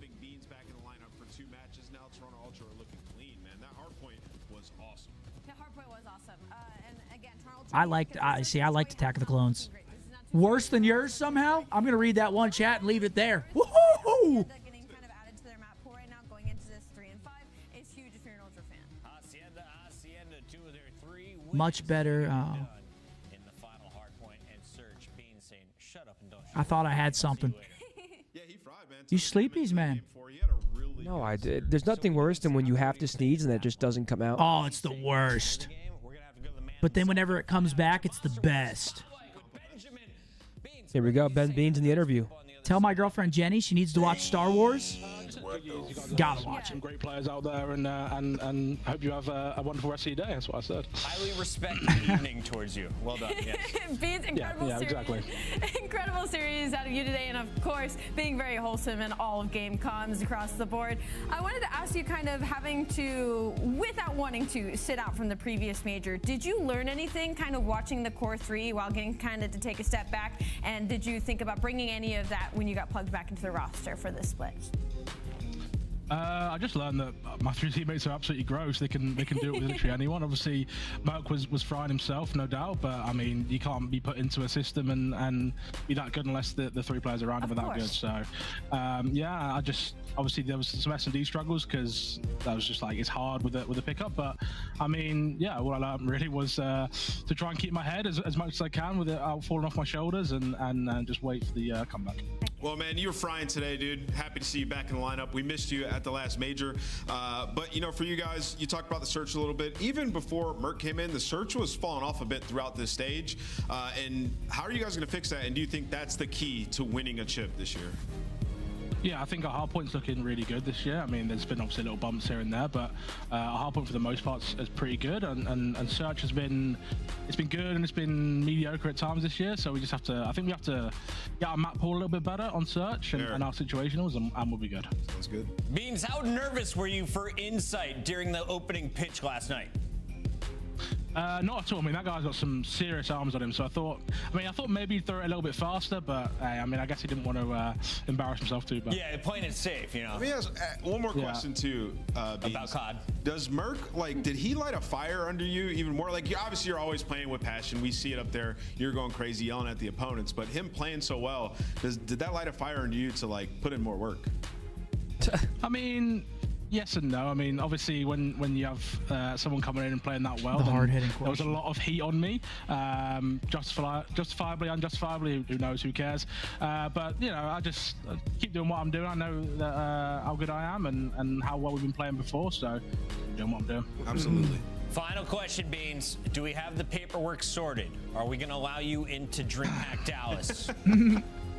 I liked Attack of the Clones. Worse than yours somehow? I'm gonna read that one chat and leave it there. Woohoo! Much better. I thought I had something. You sleepies, man. No, I did. There's nothing worse than when you have to sneeze and it just doesn't come out. Oh, it's the worst. But then whenever it comes back, it's the best. Here we go. Ben Beans in the interview. Tell my girlfriend Jenny she needs to watch Star Wars. Gotta watch it. Great players out there, and hope you have a wonderful rest of your day. That's what I said. Highly respect the evening towards you. Well done. Yes. Beans, incredible yeah, series. exactly. Incredible series out of you today, and of course, being very wholesome in all of game comms across the board. I wanted to ask you, kind of having to, without wanting to, sit out from the previous major, did you learn anything kind of watching the Core 3 while getting kind of to take a step back? And did you think about bringing any of that when you got plugged back into the roster for this split? I just learned that my 3 teammates are absolutely gross. They can do it with literally anyone. Obviously, Merc was frying himself, no doubt. But I mean, you can't be put into a system and be that good unless the 3 players around him are that good. So, yeah, I just obviously there was some S&D struggles because that was just like it's hard with the pickup. But I mean, yeah, what I learned really was to try and keep my head as much as I can with it out falling off my shoulders and just wait for the comeback. Well, man, you were frying today, dude. Happy to see you back in the lineup. We missed you at the last major. But, you know, for you guys, you talked about the search a little bit. Even before Merc came in, the search was falling off a bit throughout this stage. And how are you guys going to fix that? And do you think that's the key to winning a chip this year? Yeah, I think our hard point's looking really good this year. I mean, there's been obviously little bumps here and there, but our hard point for the most part is pretty good. And search has been, it's been good and it's been mediocre at times this year. So we just have to, I think we have to get our map pool a little bit better on search and our situationals, and we'll be good. Sounds good. Beans, how nervous were you for Insight during the opening pitch last night? Not at all. I mean, that guy's got some serious arms on him, so I thought maybe he'd throw it a little bit faster, but I mean, I guess he didn't want to embarrass himself too. But yeah, playing it safe, you know. Let me ask one more question too. Beans. About COD. Does Merc, like, did he light a fire under you even more? Like, obviously you're always playing with passion. We see it up there. You're going crazy yelling at the opponents, but him playing so well, did that light a fire under you to like put in more work? I mean, yes and no. I mean, obviously, when you have someone coming in and playing that well, there was a lot of heat on me. Justifiably, unjustifiably, who knows, who cares? But, you know, I just keep doing what I'm doing. I know that, how good I am and how well we've been playing before, so I'm doing what I'm doing. Absolutely. Final question, Beans. Do we have the paperwork sorted? Are we going to allow you into DreamHack Dallas?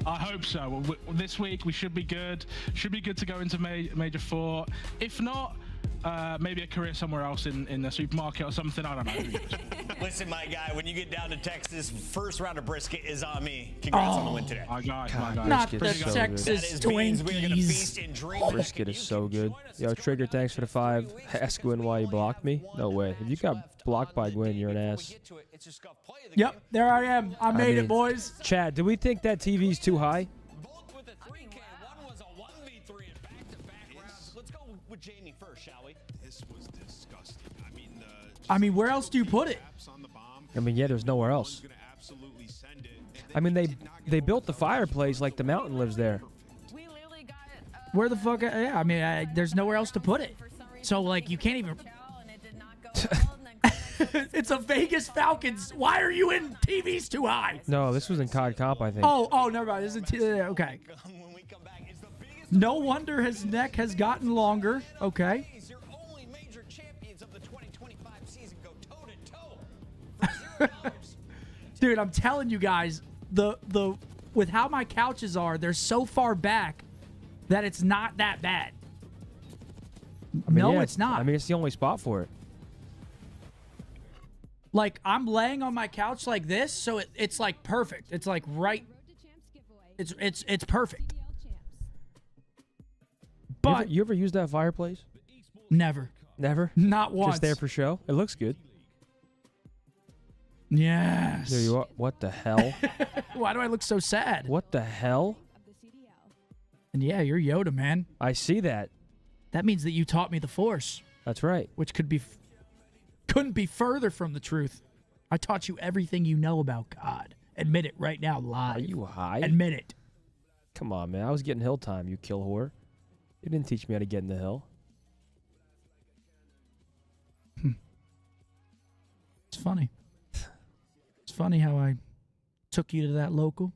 I hope so. This week we should be good. Should be good to go into Major 4. If not, maybe a career somewhere else in the supermarket or something. I don't know. Listen, my guy, when you get down to Texas, first round of brisket is on me. Congrats on the win today. My guy. Not the Texas Twinkies. Brisket is so good. Yo, Trigger, thanks for the 5. Ask Gwen why you blocked me. No way. If you got blocked by Gwen, you're an ass. Yep, there I am. I made it, boys. Chad, do we think that TV's too high? With Jamie first, shall we? This was disgusting. I mean, where else do you put it? I mean, yeah, there's nowhere else. I mean, they built the fireplace like the mountain lives there. Where the fuck? Yeah, I mean, there's nowhere else to put it. So, like, you can't even... It's a Vegas Falcons. Why are you in TVs too high? No, this was in COD Comp, I think. Oh, never mind. This is okay. No wonder his neck has gotten longer. Okay. Dude, I'm telling you guys, the with how my couches are, they're so far back that it's not that bad. I mean, no, yeah, it's not. I mean, it's the only spot for it. Like, I'm laying on my couch like this, so it's like perfect. It's like right. It's perfect. But you ever use that fireplace? Never. Never? Not once. Just there for show? It looks good. Yes. There you are. What the hell? Why do I look so sad? What the hell? And yeah, you're Yoda, man. I see that. That means that you taught me the Force. That's right. Which couldn't be further from the truth. I taught you everything you know about God. Admit it right now, live. Are you high? Admit it. Come on, man. I was getting hill time, you kill whore. You didn't teach me how to get in the hill. It's funny. It's funny how I took you to that local.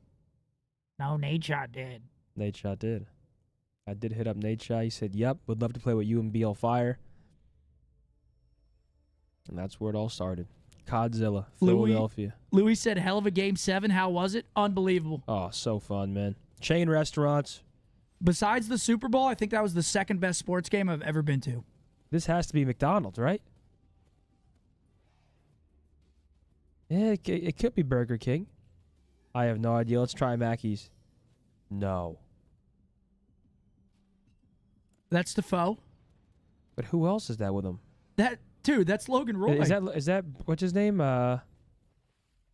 No, Nate Shot did. Nate Shot did. I did hit up Nate Shot. He said, yep, would love to play with you and BL Fire. And that's where it all started. Codzilla, Philadelphia. Louis said, hell of a game 7. How was it? Unbelievable. Oh, so fun, man. Chain restaurants. Besides the Super Bowl, I think that was the second best sports game I've ever been to. This has to be McDonald's, right? Yeah, it could be Burger King. I have no idea. Let's try Mackey's. No. That's Defoe. But who else is that with him? Dude, that's Logan Roy. Is that what's his name? It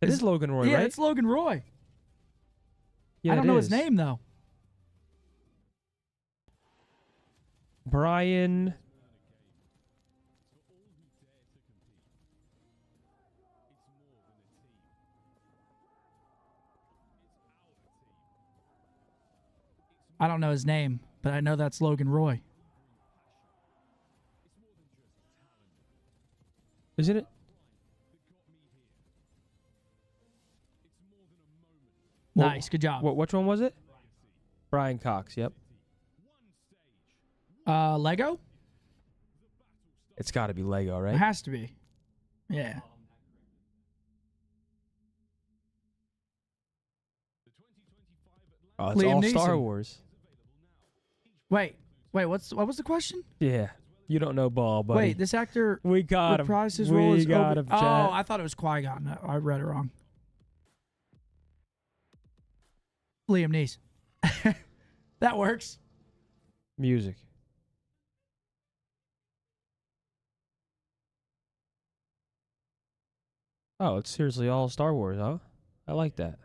is Logan Roy, right? Yeah, it's Logan Roy. Yeah, I don't know his name, though. Brian. I don't know his name, but I know that's Logan Roy. Isn't it? Nice, good job. Which one was it? Brian Cox. Yep. Lego? It's got to be Lego, It right? has to be. Yeah. Oh, it's Liam all Star Neeson. Wars. Wait, what was the question? Yeah. You don't know ball, buddy. Wait, this actor We got him. reprised his role We as got Obi- him, Oh, chat. I thought it was Qui-Gon. No, I read it wrong. Liam Neeson. That works. Music. Oh, it's seriously all Star Wars, huh? I like that.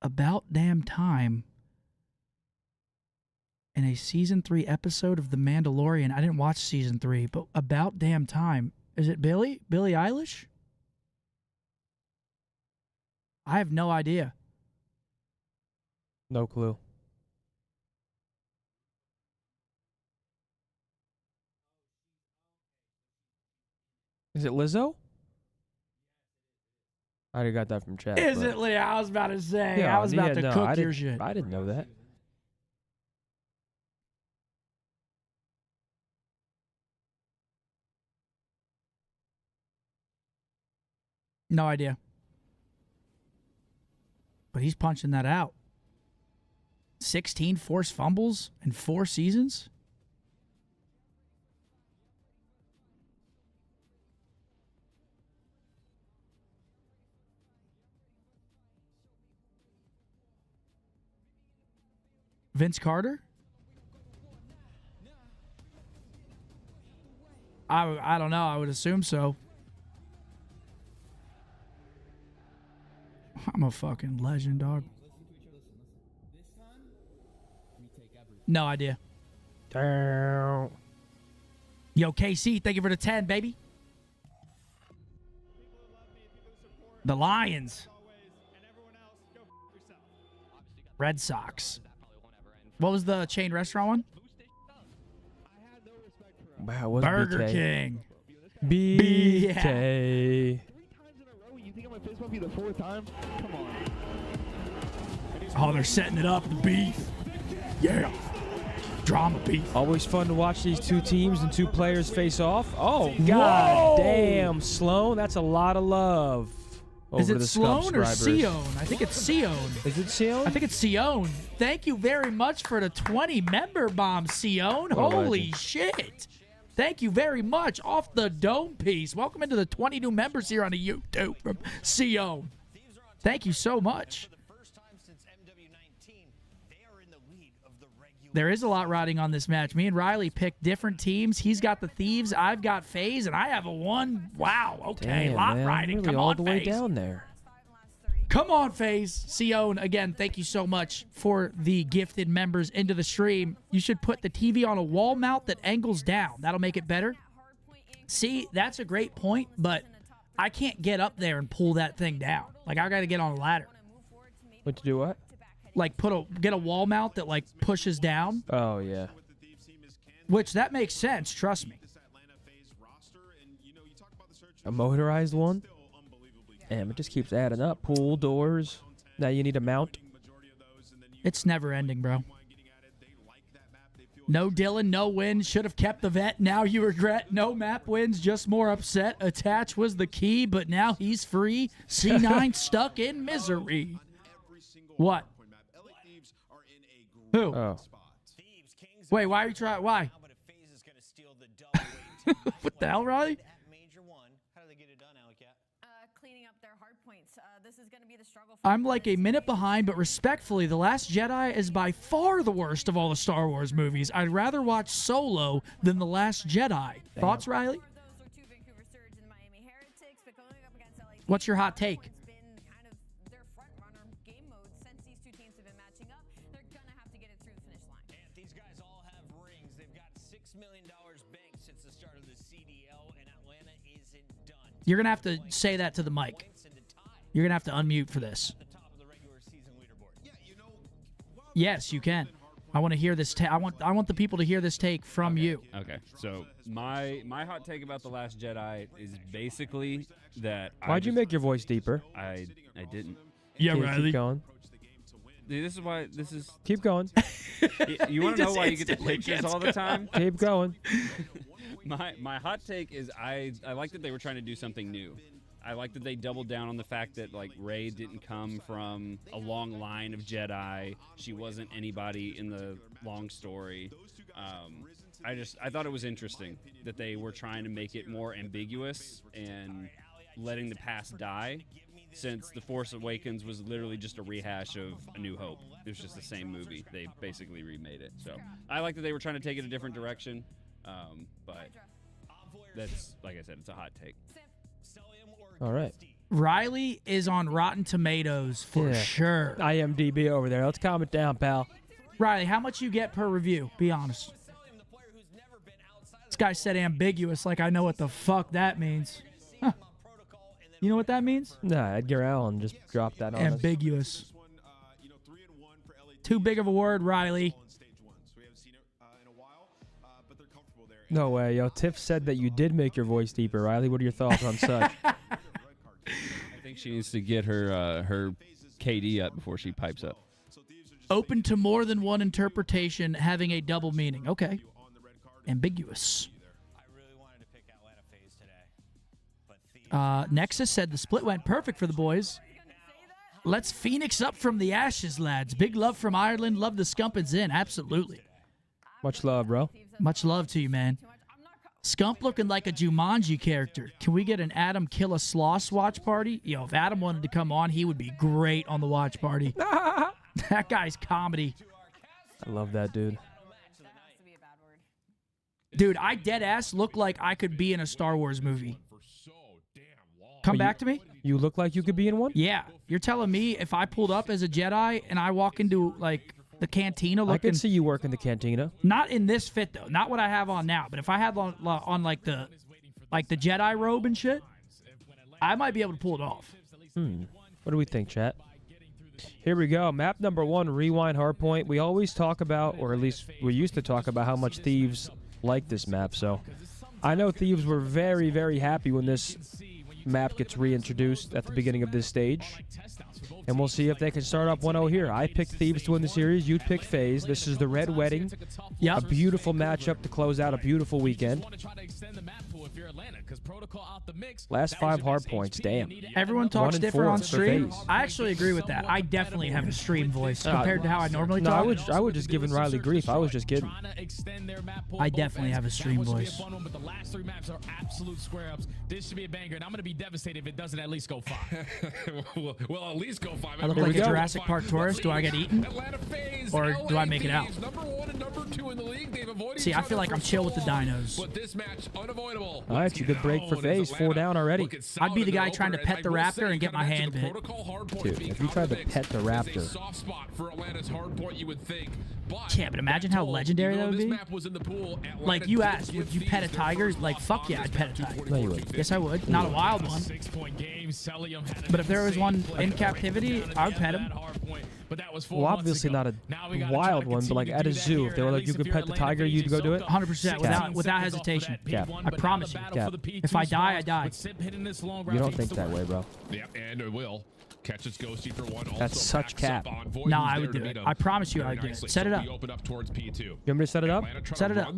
About damn time. In a season 3 episode of The Mandalorian, I didn't watch season 3, but about damn time. Is it Billie Eilish? I have no idea. No clue. Is it Lizzo? I already got that from chat. Is but- it Lee? I was about to say. Yeah, I was about yeah, to no, cook I your didn't- shit. I didn't know that. No idea. But he's punching that out. 16 forced fumbles in 4 seasons? Vince Carter? I don't know. I would assume so. I'm a fucking legend, dog. No idea. Damn. Yo, KC, thank you for the 10, baby. The Lions. Red Sox. What was the chain restaurant one? Wow, what's Burger BK? King. BK. You think I'm gonna fist bump you the 4th time? Come on. Oh, they're setting it up. The beef. Yeah. Drama beef. Always fun to watch these two teams and two players face off. Oh, god damn, Sloan. That's a lot of love. Is over it the Sloan or Scubscribers. Sion? I think it's Sion. Is it Sion? I think it's Sion. Thank you very much for the 20 member bomb, Sion. What a Holy legend. shit. Thank you very much. Off the dome piece. Welcome into the 20 new members here on the YouTube from Sion. Thank you so much. There is a lot riding on this match. Me and Riley picked different teams. He's got the Thieves, I've got FaZe, and I have a 1. Wow, okay, Damn, lot man. riding. Really Come all on, the way FaZe. down there. Come on, FaZe. Sion, again, thank you so much for the gifted members into the stream. You should put the TV on a wall mount that angles down. That'll make it better. See, that's a great point, but I can't get up there and pull that thing down. Like, I got to get on a ladder. What to do what? Like, get a wall mount that, like, pushes down. Oh, yeah. Which, that makes sense. Trust me. A motorized one? Damn, it just keeps adding up. Pool, doors. Now you need a mount. It's never ending, bro. No Dylan, no win. Should have kept the vet. Now you regret. No map wins, just more upset. Attach was the key, but now he's free. C9 stuck in misery. What? Who? Oh. Wait, why are you trying? Why? What the hell, Riley? Cleaning up their hard points. This is going to be the struggle. I'm like a minute behind, but respectfully, The Last Jedi is by far the worst of all the Star Wars movies. I'd rather watch Solo than The Last Jedi. Thoughts, Riley? What's your hot take? These guys all have rings. They've got $6 million banked since the start of the CDL, and Atlanta isn't done. You're going to have to say that to the mic. You're going to have to unmute for this. Yes, you can. I want to hear this. I want the people to hear this take from you. Okay, so my hot take about The Last Jedi is basically that. Why'd you make your voice deeper? I didn't. Yeah, Keep Riley. going. Dude, this is why this is. Keep going. You want to know why you get the instantly pictures gets all the time? Keep going. My hot take is I like that they were trying to do something new. I like that they doubled down on the fact that like Rey didn't come from a long line of Jedi. She wasn't anybody in the long story. I thought it was interesting that they were trying to make it more ambiguous and letting the past die, since The Force Awakens was literally just a rehash of A New Hope. It was just the same movie. They basically remade it. So I like that they were trying to take it a different direction. But that's, like I said, it's a hot take. All right. Riley is on Rotten Tomatoes for sure. IMDb over there. Let's calm it down, pal. Riley, how much you get per review? Be honest. This guy said ambiguous, like I know what the fuck that means. Huh. You know what that means? Nah, Edgar Allan just dropped that on us. Ambiguous. Too big of a word, Riley. No way, yo. Tiff said that you did make your voice deeper, Riley. What are your thoughts on such? I think she needs to get her KD up before she pipes up. Open to more than one interpretation, having a double meaning. Okay. Ambiguous. Nexus said the split went perfect for the boys. Let's Phoenix up from the ashes, lads. Big love from Ireland. Love the Scumpins in. Absolutely. Much love, bro. Much love to you, man. Scump looking like a Jumanji character. Can we get an Adam kill a Sloss watch party? Yo, if Adam wanted to come on, he would be great on the watch party. That guy's comedy. I love that dude. Dude, I dead ass look like I could be in a Star Wars movie. Come back to me? You look like you could be in one? Yeah. You're telling me if I pulled up as a Jedi and I walk into, like, the cantina looking... I can see you work in the cantina. Not in this fit, though. Not what I have on now. But if I had on like, the Jedi robe and shit, I might be able to pull it off. What do we think, chat? Here we go. Map number 1, Rewind Hardpoint. We always talk about, or at least we used to talk about how much Thieves like this map. So I know Thieves were very, very happy when this map gets reintroduced at the beginning of this stage. And we'll see if they can start up 1-0 here. I picked Thieves to win the series. You picked FaZe. This is the Red Wedding. Yep. A beautiful matchup to close out a beautiful weekend. Last 5 hard points. Damn. Everyone talks different on stream. I actually agree with that. I definitely have a stream voice compared to how I normally talk. I would just giving Riley grief. I was just kidding. I definitely have a stream voice. The last 3 maps are absolute square ups. This should be a banger, and I'm going to be devastated if it doesn't at least go 5. well, at least go 5. I look like a Jurassic Park tourist. Do I get eaten? Or do I make it out? See, I feel like I'm chill with the dinos. But this match unavoidable. All right, it's a good break for FaZe. 4 down already. I'd be the guy trying to pet the raptor and get my hand bit. Dude, if you tried to pet the raptor. Yeah, but imagine how legendary that would be. Like you asked, would you pet a tiger? Like, fuck yeah, I'd pet a tiger. No, you would. Yes, I would. Not a wild one. But if there was one in captivity, I would pet him. Well, obviously not a wild one, but like at a zoo, if they were like, you could pet the tiger, you'd go do it? 100%, without hesitation. Cap. I promise you. Cap. If I die, I die. You don't think that way, bro. Yeah, and it will. Catches Ghosty for 1. That's such cap. No, I would do it. I promise you I would do it. Set it up. You want me to set it up? Set it up.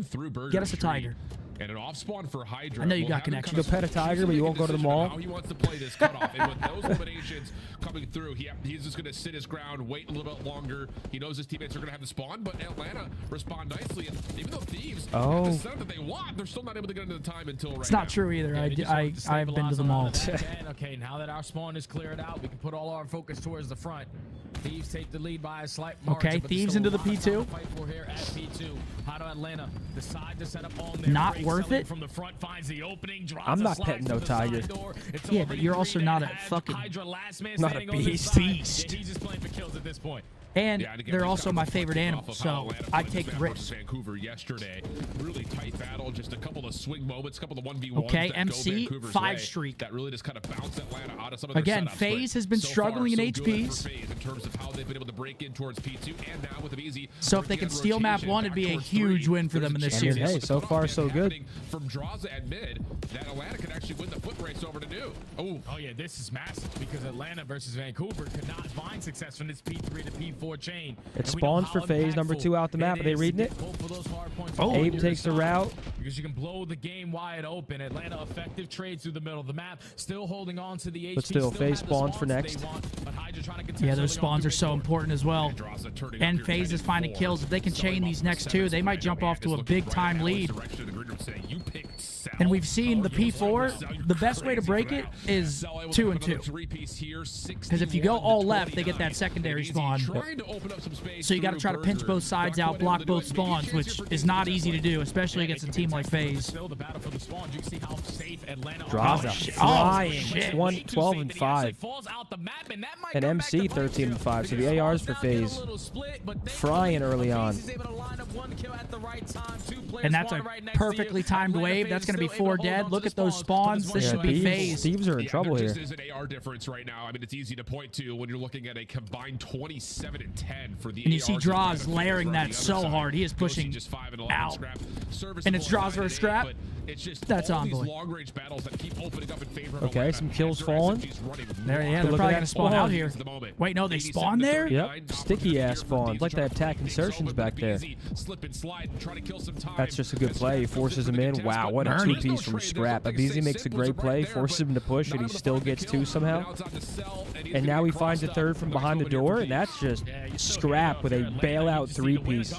Get us a tiger. And an off spawn for Hydra. I know you got connections. You'll pet a tiger, but you won't go to the mall. How he wants to play this cutoff. And with those eliminations coming through, he's just going to sit his ground, wait a little bit longer. He knows his teammates are going to have the spawn, but Atlanta respond nicely. And even though Thieves have the setup that they want, they're still not able to get into the time until right now. It's not true either. I've been to the mall. Okay, now that our spawn is cleared out, we can put all our focus towards the front. Thieves take the lead by a slight margin. Okay, Thieves into the P2. How do Atlanta decide to set up on their not worth it. From the front, finds the opening, I'm not petting no tiger. Yeah, but you're also not a fucking not a beast. He's just playing for kills at this point. And they're also my favorite animal, so I take the risk. Vancouver yesterday, really tight battle, just a couple of swing moments, a couple of 1v1s. Okay, MC 5 streak. That really just kind of bounced Atlanta out of some of their Again, setups, FaZe has been struggling in HPs. In terms of how they've been able to break in towards P2, and now with easy. So if they can steal map 1, it'd be a huge win for them in this series. Hey, so far so good. From Draza at mid, that Atlanta could actually win the foot race over to New. Oh yeah, this is massive because Atlanta versus Vancouver could not find success from this P3 to P4 P4 chain. It spawns for phase number 2 out the map. Are they reading it? Oh, Abe takes the route. Because you can blow the game wide open. Atlanta effective trades through the middle of the map, still holding on to the HP. But still, phase spawns for next. Yeah, those spawns are so important as well. And FaZe is finding kills. If they can chain these next 2, they might jump off to a big-time lead. And we've seen the P4, the best way to break it is 2 and 2. Because if you go all left, they get that secondary spawn. So you got to try to pinch both sides out, block both spawns, which is not easy to do, especially against a team like FaZe. Draza flying. 12 and 5. And MC 13 and 5. So the ARs for FaZe frying early on. And that's a perfectly timed wave. That's going to be 4 dead. Look at those spawns. This should be FaZe. Thieves are in trouble here. There just is an AR difference right now. I mean, it's easy to point to when you're looking at a combined 27 and 10 for the. And you see Draws layering that so hard. He is pushing out. And it's Draws versus Scrap. That's on boy. Okay, some kills falling. They're probably going to spawn out here. Wait, no, they spawn there? Yep, sticky ass spawns. Like they attack insertions back there. That's just a good play. He forces him in. Wow, what a 2-piece from Scrap. aBeZe makes a great play, forces him to push, and he still gets 2 somehow. And now he finds a 3rd from behind the door, and that's just Scrap with a bailout 3-piece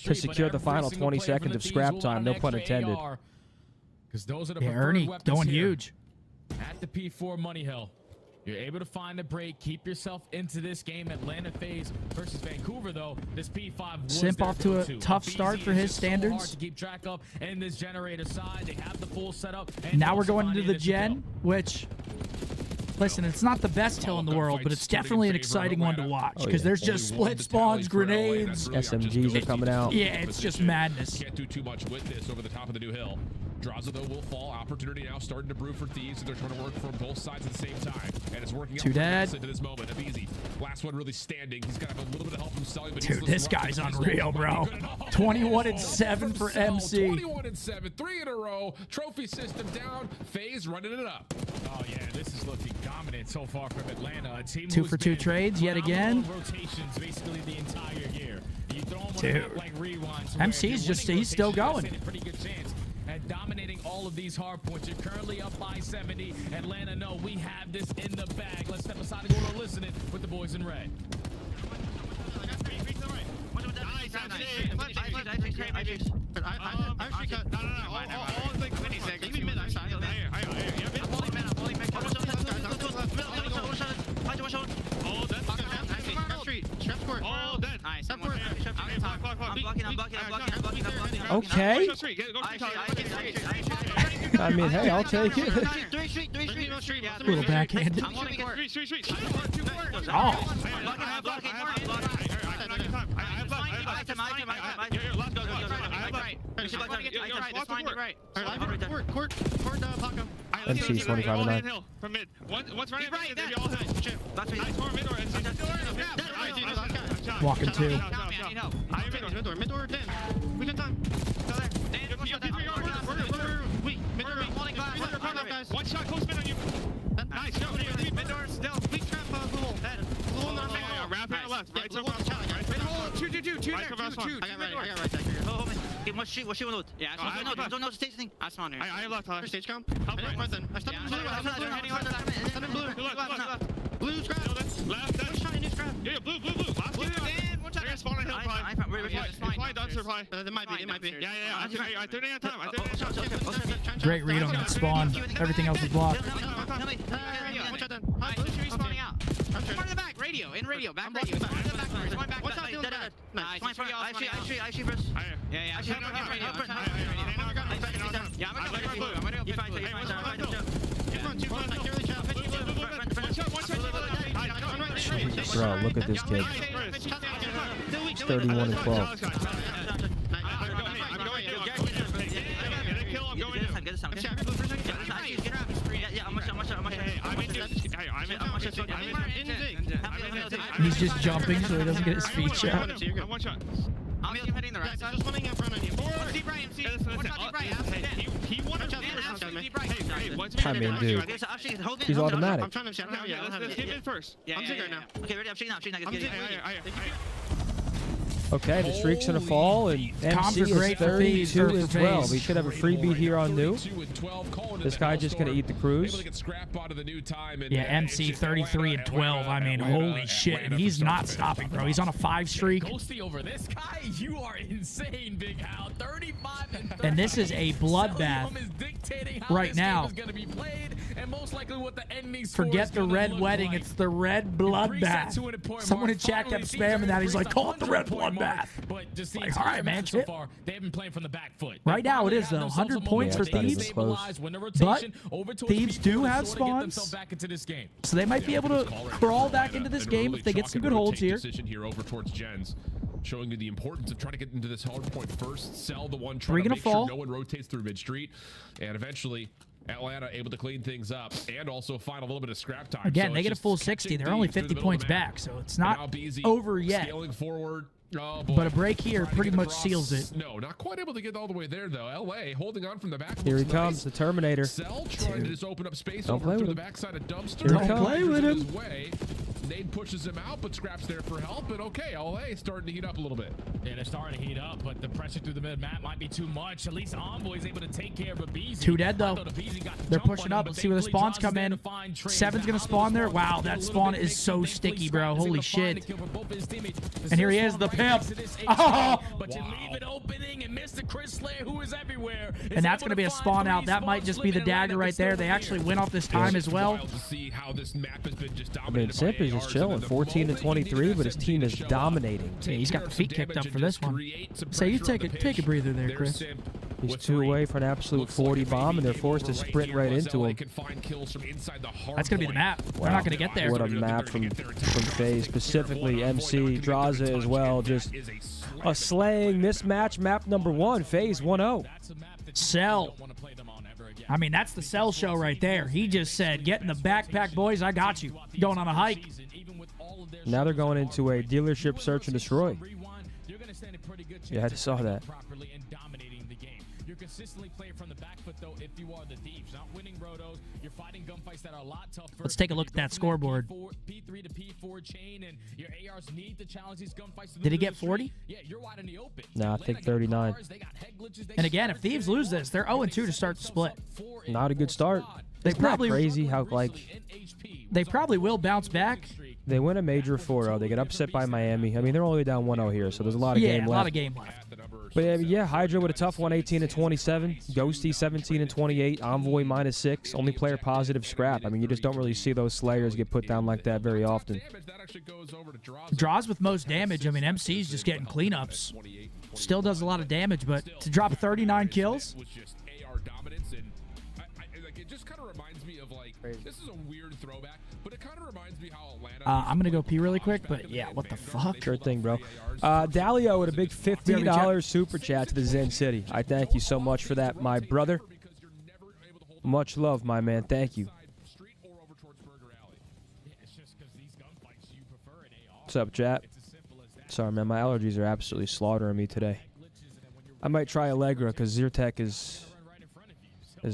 to secure the final 20 seconds of Scrap time. No pun intended. Yeah, Ernie going huge. At the P4 Money Hill, you're able to find the break, keep yourself into this game. Atlanta FaZe versus Vancouver, though. This P5 was Simp off to a tough start for his standards. So hard to keep track of. And this generator side, they have the full setup. Now we're going into the gen, which, listen, it's not the best hill in the world, but it's definitely an exciting one to watch because there's just split spawns, grenades. SMGs are coming out. Yeah, it's just madness. Can't do too much with this over the top of the new hill. Draza, though, will fall. Opportunity now starting to brew for Thieves, and they're trying to work from both sides at the same time. And it's working out 2 dead. to this moment. aBeZe, last one really standing. He's got to have a little bit of help from Sully, but dude, this guy's unreal, bro. 21 and 7 for MC. 21 and 7, 3 in a row. Trophy system down. FaZe running it up. Oh yeah, this is looking dominant so far from Atlanta. A team 2 for 2 trades yet again. Rotations basically the entire year. You throw them dude, like rewinds. MC's just he's still going. Pretty good chance at dominating all of these hard points. You're currently up by 70. Atlanta, no, we have this in the bag. Let's step aside and go to listening with the boys in red. Okay. I mean, hey, I'll take it. A little backhanded. Oh. MC 25 and 9. Walking 2. One shot close mid on you. Nice. Mid door still. Weak trap. Blue. Wrap it left. Right. So two there. I got right. What she will loot. Yeah, I don't know the stage thing. I spawned here. I have left. Stage comp. Help right. I stepped in blue. Blue scrap. Left. Shot new scrap. Yeah, blue. Last one. One shot. They're spawning hill. Fly done supply. It might be. Yeah. I 30 at time. Great read on that spawn. Everything else is blocked. Respawning out. One in the back. Radio. Back radio. What's out the back? Nice. I see Bruce. Yeah. Bro, look at this kid. He's 31 and 12. He's just jumping so he doesn't get his feet shot. I'm heading the right side. Just running in front of you. One deep right, MC. One shot deep right. He wanted to deep right. I mean, dude, he's automatic. I'm trying to shoot. Let's hit it first. I'm shooting right now. Okay, ready? I'm shooting now. Okay, the streak's gonna fall, and MC is 32 and 12. We should have a freebie here on new. This guy just gonna eat the cruise. Yeah, MC 33 and 12. I mean, holy shit, and he's not stopping, bro. He's on a 5 streak. Ghosty over this guy, you are insane, Big Hal. 35 and 30. And this is a bloodbath right now. Forget the red wedding. It's the red bloodbath. Someone in chat kept spamming that. He's like, call it the red bloodbath. But just see, like, all right, man. So far, they have been playing from the back foot. Right now it is, though. 100 points for Thieves. But Thieves do have spawns. So they might be able to crawl back into this game if they get some good holds here. Over towards Jens, showing you the importance of trying to get into this hard point first. Sell the one, Three trying to gonna make fall. sure no one rotates through mid street, and eventually Atlanta able to clean things up and also find a little bit of scrap time. Again, so they get a full 60. They're only 50 points back, so it's not over yet. Scaling forward. Oh, but a break here pretty much seals it. No, not quite able to get all the way there though. LA holding on from the back. Here he comes, the Terminator. Cell trying to just open up space Don't over play to with the him. backside of Dumpster. Don't play with him. Nade pushes him out, but Scrap's there for help. And okay, LA starting to heat up a little bit. Yeah, they're starting to heat up, but the pressure through the mid map might be too much. At least Envoy's able to take care of BaZe. 2 dead though. They're pushing up. Let's see where the spawns come in. 7's gonna spawn there. Wow, that spawn is so sticky, bro. Holy shit. And here he is, the pimp. Oh! But you leave it opening, and Mr. Chris Slayer, who is everywhere. And that's going to be a spawn out. That might just be the dagger right there. They actually went off this time as well. I mean, Simp is just chilling. 14 and 23, but his team is dominating. Yeah, he's got the feet kicked up for this one. Say, you take a breather there, Chris. He's 2 away for an absolute 40 bomb, and they're forced to sprint right into him. That's going to be the map. They're not going to get there. What a map from FaZe, specifically MC, Draza as well. Just a slaying mismatch. Map number 1, FaZe 1-0. Cell. I mean, that's the Cell show right there. He just said, get in the backpack, boys. I got you. Going on a hike. Now they're going into a dealership search and destroy. Yeah, I just saw that. You're consistently playing from the back foot, though, if you are the Thieves. Not winning rotos. You're fighting gunfights that are a lot tougher. Let's take a look at that scoreboard. P3 to P4 chain, and your ARs need to challenge these gunfights. Did he get 40? Yeah, you're wide in the open. No, I think 39. And again, if Thieves lose this, they're 0-2 to start the split. Not a good start. It's probably crazy how, like, they probably will bounce back. They win a major 4-0. They get upset by Miami. I mean, they're only down 1-0 here, so there's a lot of game left. Yeah, a lot of game left. But yeah, Hydra with a tough one, 18 and 27. Ghosty 17 and 28. Envoy -6. Only player positive Scrap. I mean, you just don't really see those Slayers get put down like that very often. Draws with most damage. I mean, MC's just getting cleanups. Still does a lot of damage, but to drop 39 kills. It just kind of reminds me of, like, this is a weird throwback, but it kind of reminds me how Atlanta. I'm gonna go pee really quick, but yeah, what the fuck? Sure thing, bro. Dalio with a big $50 super chat to the Zen City. I thank you so much for that, my brother. Much love, my man. Thank you. What's up, chat? Sorry, man. My allergies are absolutely slaughtering me today. I might try Allegra because Zyrtec is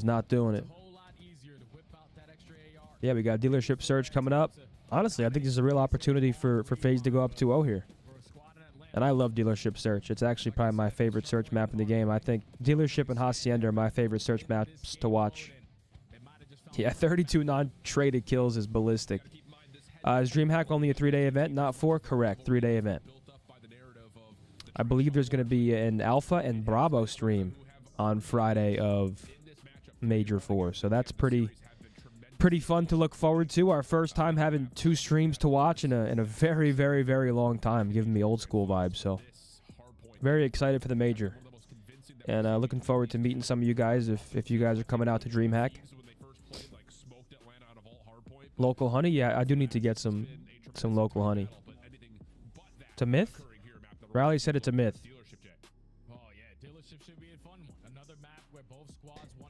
not doing it. Yeah, we got dealership search coming up. Honestly, I think this is a real opportunity for FaZe to go up 2-0 here. And I love dealership search. It's actually probably my favorite search map in the game. I think dealership and Hacienda are my favorite search maps to watch. Yeah, 32 non-traded kills is ballistic. Is DreamHack only a 3-day event? Not 4? Correct, 3-day event. I believe there's going to be an Alpha and Bravo stream on Friday of Major 4. So that's pretty fun to look forward to. Our first time having 2 streams to watch in a very, very, very long time, giving me old school vibes. So very excited for the Major. And looking forward to meeting some of you guys if you guys are coming out to DreamHack. Local honey? Yeah, I do need to get some local honey. It's a myth? Rally said it's a myth.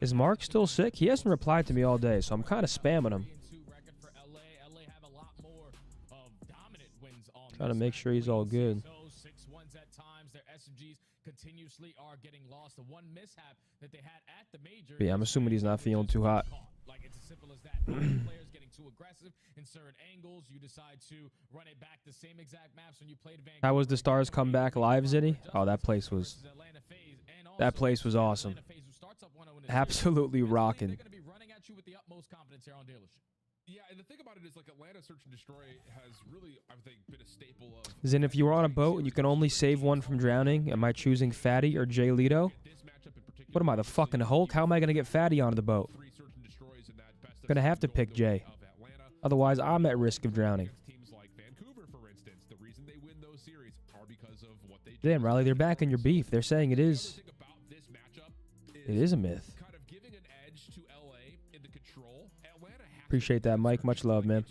Is Mark still sick? He hasn't replied to me all day, so I'm kind of spamming him. Trying to make sure he's all good. SMGs continuously are getting lost. The one mishap that they had at the major. But yeah, I'm assuming he's not feeling too hot. Like, it's as simple as that. Players getting too aggressive in certain angles. You decide to run it back the same exact maps when you played Vancouver. How was the Stars comeback live, Zitty? Oh, that place was awesome. Absolutely rocking. They're going to be running at you with the utmost confidence here on Dealership. Yeah, and the thing about it is, like, Atlanta Search and Destroy has really, I think, been a staple of... Zin, if you were on a boat and you can only save one from drowning, am I choosing Fatty or Jay Leto? What am I, the fucking Hulk? How am I going to get Fatty onto the boat? I'm going to have to pick Jay. Otherwise, I'm at risk of drowning. Teams like Vancouver, for instance, the reason they win those series are because of what they do. Damn, Riley, they're back in your beef. They're saying it is. It is a myth. Kind of giving an edge to LA in the control. Atlanta has Appreciate that, Mike. Much love, man.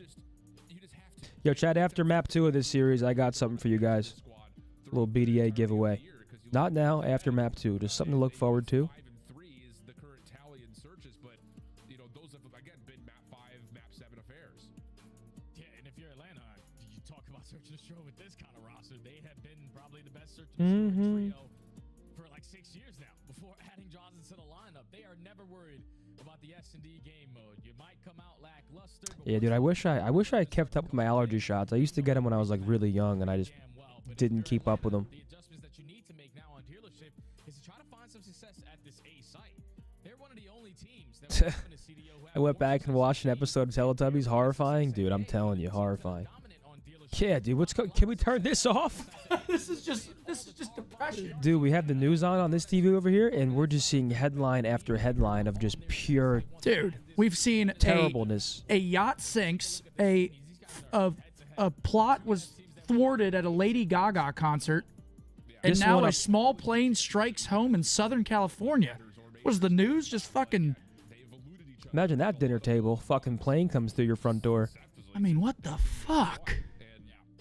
Yo, Chad, after map 2 of this series, I got something for you guys. A little BDA giveaway. Not now, after map 2. Just something to look forward to. 5 and 3 is the current tally in searches, but you know those have again been map 5, map 7 affairs. Yeah, and if you're Atlanta, you talk about search and destroy with this kind of roster. They have been probably the best search and destroy trio for like 6 years now. Before adding Johnson to the lineup, they are never worried about the S&D game mode. You might come out lackluster. Yeah, dude, I wish I kept up with my allergy shots. I used to get them when I was like really young, and I just didn't keep up with them. The adjustments that you need to make now on Dealership is to try to find some success at this A site. They're one of the only teams that were in a CDO who I went back and watched an episode of Teletubbies. Horrifying, dude. I'm telling you, horrifying. Yeah, dude. Can we turn this off? This is just depression. Dude, we have the news on this TV over here, and we're just seeing headline after headline of just pure Dude, we've seen terribleness. A yacht sinks. A plot was thwarted at a Lady Gaga concert, and now a small plane strikes home in Southern California. Was the news just fucking... Imagine that dinner table. Fucking plane comes through your front door. I mean, what the fuck?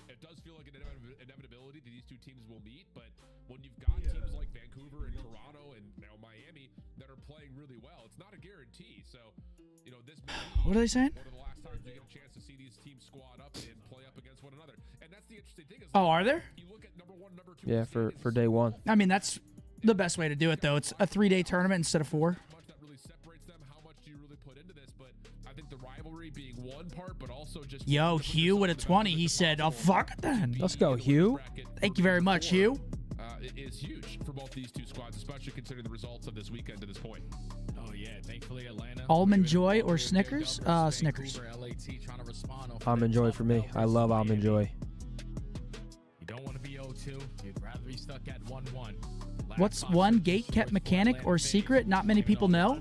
It does feel like an inevitability that these two teams will meet, but when you've got teams like Vancouver and Toronto and now Miami that are playing really well, it's not a guarantee. So, you know, this may be What are they saying? one of the last times we get a chance to see these teams squad up and play up against one another. And that's the interesting thing. Is Oh, are there? you look at number 1, number 2. Yeah, for day 1. I mean, that's the best way to do it, though. It's a 3-day tournament instead of 4. Much that really separates them. How much do you really put into this? But I think the rivalry being one part, but also just Yo, Hugh with a 20. He said, "Oh fuck it then." Let's go, Hugh. Thank you very much, Hugh. It is huge for both these two squads, especially considering the results of this weekend to this point. Oh yeah, thankfully Atlanta. Almond Joy or Snickers? Snickers. Almond Joy for me. I love Almond Joy. You don't want to be 0-2. You'd rather be stuck at 1-1. What's one gate kept mechanic or secret not many people know?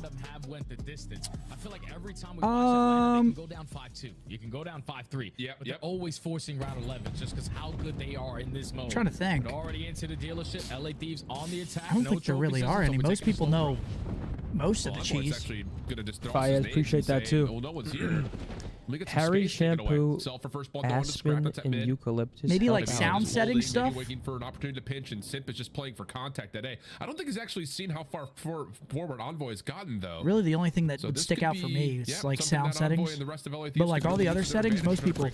I feel like every time we watch Atlanta, they can go down 5-2. You can go down 5-3. But they're always forcing round 11 just because how good they are in this mode. I'm trying to think. But already into the dealership. LA Thieves on the attack. I don't think there really are any. Most people know most of the cheese. Fayez, appreciate that too. Well, no one's here. Harry Shampoo, Aspen, and Eucalyptus. Maybe like sound setting stuff? Waiting for an opportunity to pinch, and Simp is just playing for contact that day. I don't think he's actually seen how far forward Envoy has gotten, though. Really, the only thing that would stick out for me is like sound settings. But like all the other settings, most people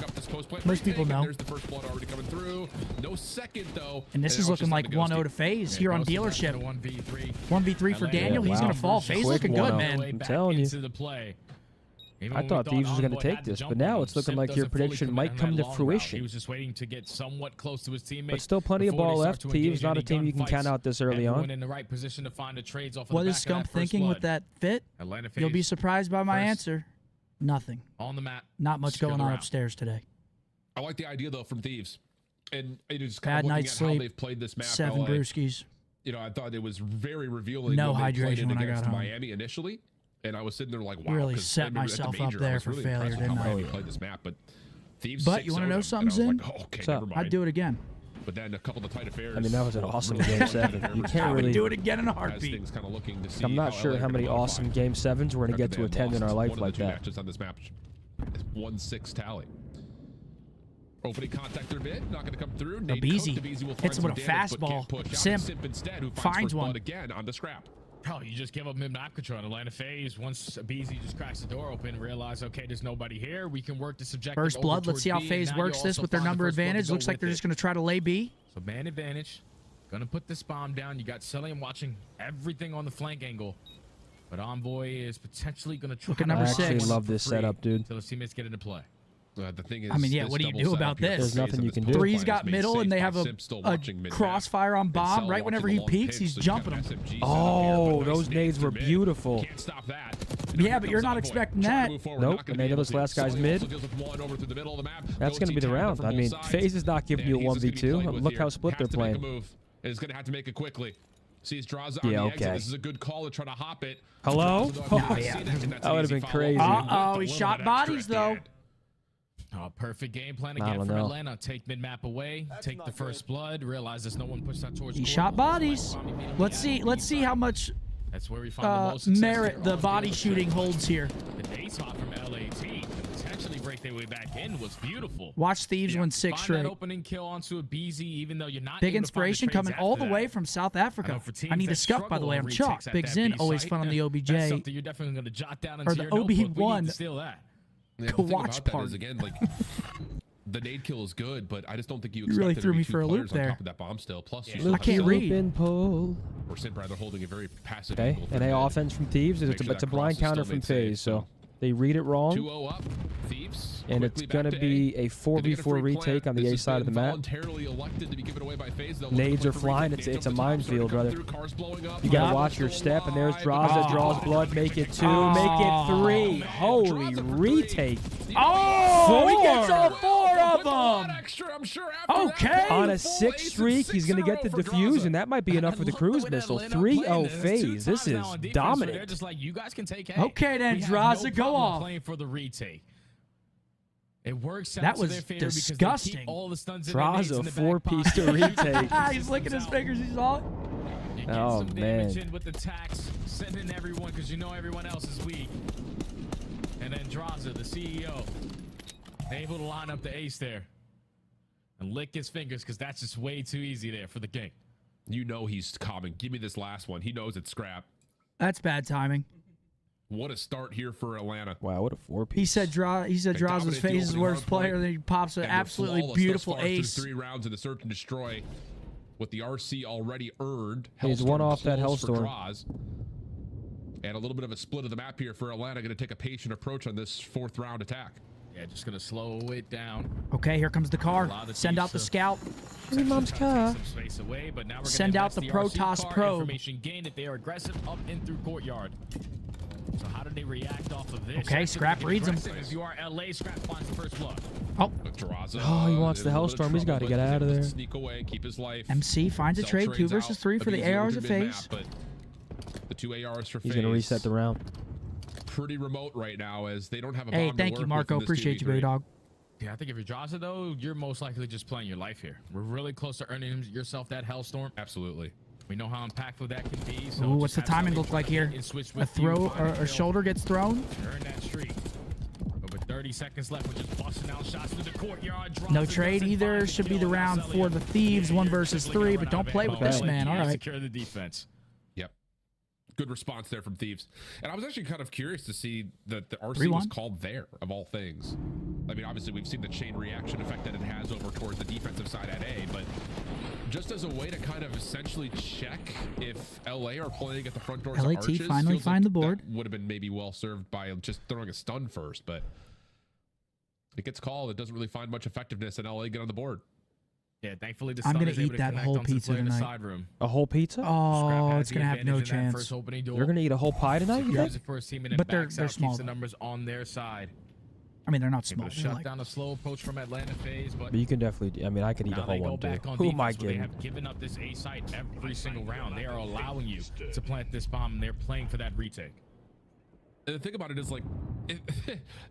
know. There's the first blood already coming through. No second, though. And this is looking like 1-0 to FaZe here on Dealership. 1v3 for Daniel. He's going to fall. FaZe looking good, man. I'm telling you. I thought Thieves was going to take this, but now it's looking like your prediction might come to fruition. He was just waiting to get somewhat close to his teammates. But still plenty of ball left. Thieves not a team you can count out this early on. In the right position to find the trades off. What is Scump thinking with that fit? You'll be surprised by my answer. Nothing. On the map. Not much going on upstairs today. I like the idea though from Thieves, and it is Bad kind of looking night's at sleep. how they've played this map. 7 LA. brewskis. You know, I thought it was very revealing. No when they played hydration it when I against got home. Miami initially. And I was sitting there like, wow. Really 'cause set I remember at the myself up major, I there was for really failure, impressed with didn't how I? Miami played this map, but Thieves But you want to know something, Zin? like, oh, okay, never mind. I'd do it again. But then a couple of tight affairs. I mean, that was an awesome really Game 7. You can't I would really do it again in a heartbeat. things kind of looking to see I'm not how sure LA how are many gonna awesome qualify. Game 7s we're going to get They to had attend in our lost life one of like the two that. matches on this map. It's 1-6 tally. Opening contact their mid, not going to come through. BZ hits him with a fastball. Simp instead, who finds one. again on the scrap. Oh, you just give up map control in Atlanta FaZe. Once BZ just cracks the door open, realize, okay, there's nobody here. We can work the subjective. First blood. Let's see how FaZe works this with their number advantage. Looks like they're just going to try to lay B. So man advantage. Gonna put this bomb down. You got Celium watching everything on the flank angle. But Envoy is potentially gonna try. Look at number 6. I actually love this setup, dude. Until his teammates get into play. The thing is, I mean, yeah, what do you do about this? There's nothing you can do. 3's got middle, and they have a crossfire on bomb. Right whenever he peeks, he's jumping them. Oh, those nades were beautiful. Can't stop that. Yeah, but you're not expecting that. Nope, and they know this last guy's mid. That's going to be the round. I mean, FaZe is not giving you a 1v2. Look how split they're playing. And he's going to have to make it quickly. Sees draws on the exit. This is a good call to try to hop it. Hello? Oh, yeah. That would have been crazy. Uh-oh, he shot bodies, though. Oh, perfect game plan again from Atlanta. Take mid-map away, take the first blood, realize there's no one pushed that towards. He shot bodies. Let's see how much that's where we find the most merit the body shooting holds here. The day spot from LAT to potentially break their way back in was beautiful. Watch Thieves win 6 Find straight. that opening kill onto a BZ, even though you're not Big able inspiration to find the coming all the trades way after from South Africa. I need a scuff, by the way. I'm Chalk. Big Zin, always fun on the OBJ. That's something you're definitely going to jot down into Or the your notebook. We need OB1 to steal that. Yeah, the thing watch about that part. is, again, like the nade kill is good, but I just don't think you really expected threw to be me 2 for a loop players on there. top of that bomb still. Plus, you I can't read. Or Sim rather holding a very passive. Okay, and A offense from Thieves. It's a blind counter from FaZe, so they read it wrong. 2-0 up, Thieves. And it's going to be a 4v4 retake on the A side of the map. Nades are flying. It's a minefield, brother. You got to watch your step, and there's Draza. Draws blood. Make it 2. Make it 3. Holy retake. Oh, he gets all 4 of them. Okay. On a 6 streak, he's going to get the defuse, and that might be enough for the cruise missile. 3-0 FaZe. This is dominant. Okay, then, Draza, go off. Playing for the retake. It works out that to was their favor disgusting. All the stuns Draza 4-piece to retake. He's licking his fingers. He saw it. You get some damage in with the tax, sending everyone because you know everyone else is weak. And then Draza, the CEO, able to line up the ace there and lick his fingers because that's just way too easy there for the king. You know he's coming. Give me this last one. He knows it's scrap. That's bad timing. What a start here for Atlanta. Wow, what a 4-piece. He said Draza's FaZe's worst player, then he pops an absolutely beautiful ace. Through 3 rounds in the search and destroy with the RC already earned. He's one off that Hellstorm. And a little bit of a split of the map here for Atlanta. Going to take a patient approach on this 4th round attack. Yeah, just going to slow it down. Okay, here comes the car. Send out the scout. Your mom's car. Away, but now we're send out the Protoss probe. Information gained that they are aggressive up in through courtyard. So how do they react off of this? Okay, Scrap reads him. If you are LA, Scrap finds the first blood. Oh. He wants the Hellstorm. He's got to get out of there. Sneak away, keep his life. MC finds a trade 2 versus 3 for the ARs of FaZe. The 2 ARs for FaZe. He's going to reset the round. Pretty remote right now as they don't have a bomb. Hey, thank you, Marco. Appreciate you, Billy Dog. Yeah, I think if you're Draza, though, you're most likely just playing your life here. We're really close to earning yourself that Hellstorm. Absolutely. We know how impactful that can be. So ooh, what's the timing look like here? A throw or a shoulder gets thrown? Earn that streak. Over 30 seconds left. We're just busting out shots through the courtyard. No trade either. Should be the round for the Thieves. 1 versus 3, but don't play with this man. All right. Secure the defense. Yep. Good response there from Thieves. And I was actually kind of curious to see that the RC was called there, of all things. I mean, obviously, we've seen the chain reaction effect that it has over towards the defensive side at A, but just as a way to kind of essentially check if LA are playing at the front doors of LAT Arches, finally find the board. Would have been maybe well served by just throwing a stun first, but it gets called. It doesn't really find much effectiveness, and LA get on the board. Yeah, thankfully the I'm going gonna eat that whole pizza tonight. A whole pizza? Oh, it's gonna have no chance. You're gonna eat a whole pie tonight? Yeah. But they're small. The numbers on their side. I mean, they're not small. Shut like down a slow approach from Atlanta FaZe, but you can definitely. I mean, I could eat a whole one too. Who am I kidding? They have given up this A site every single round. They are allowing you to plant this bomb, and they're playing for that retake. And the thing about it is, like,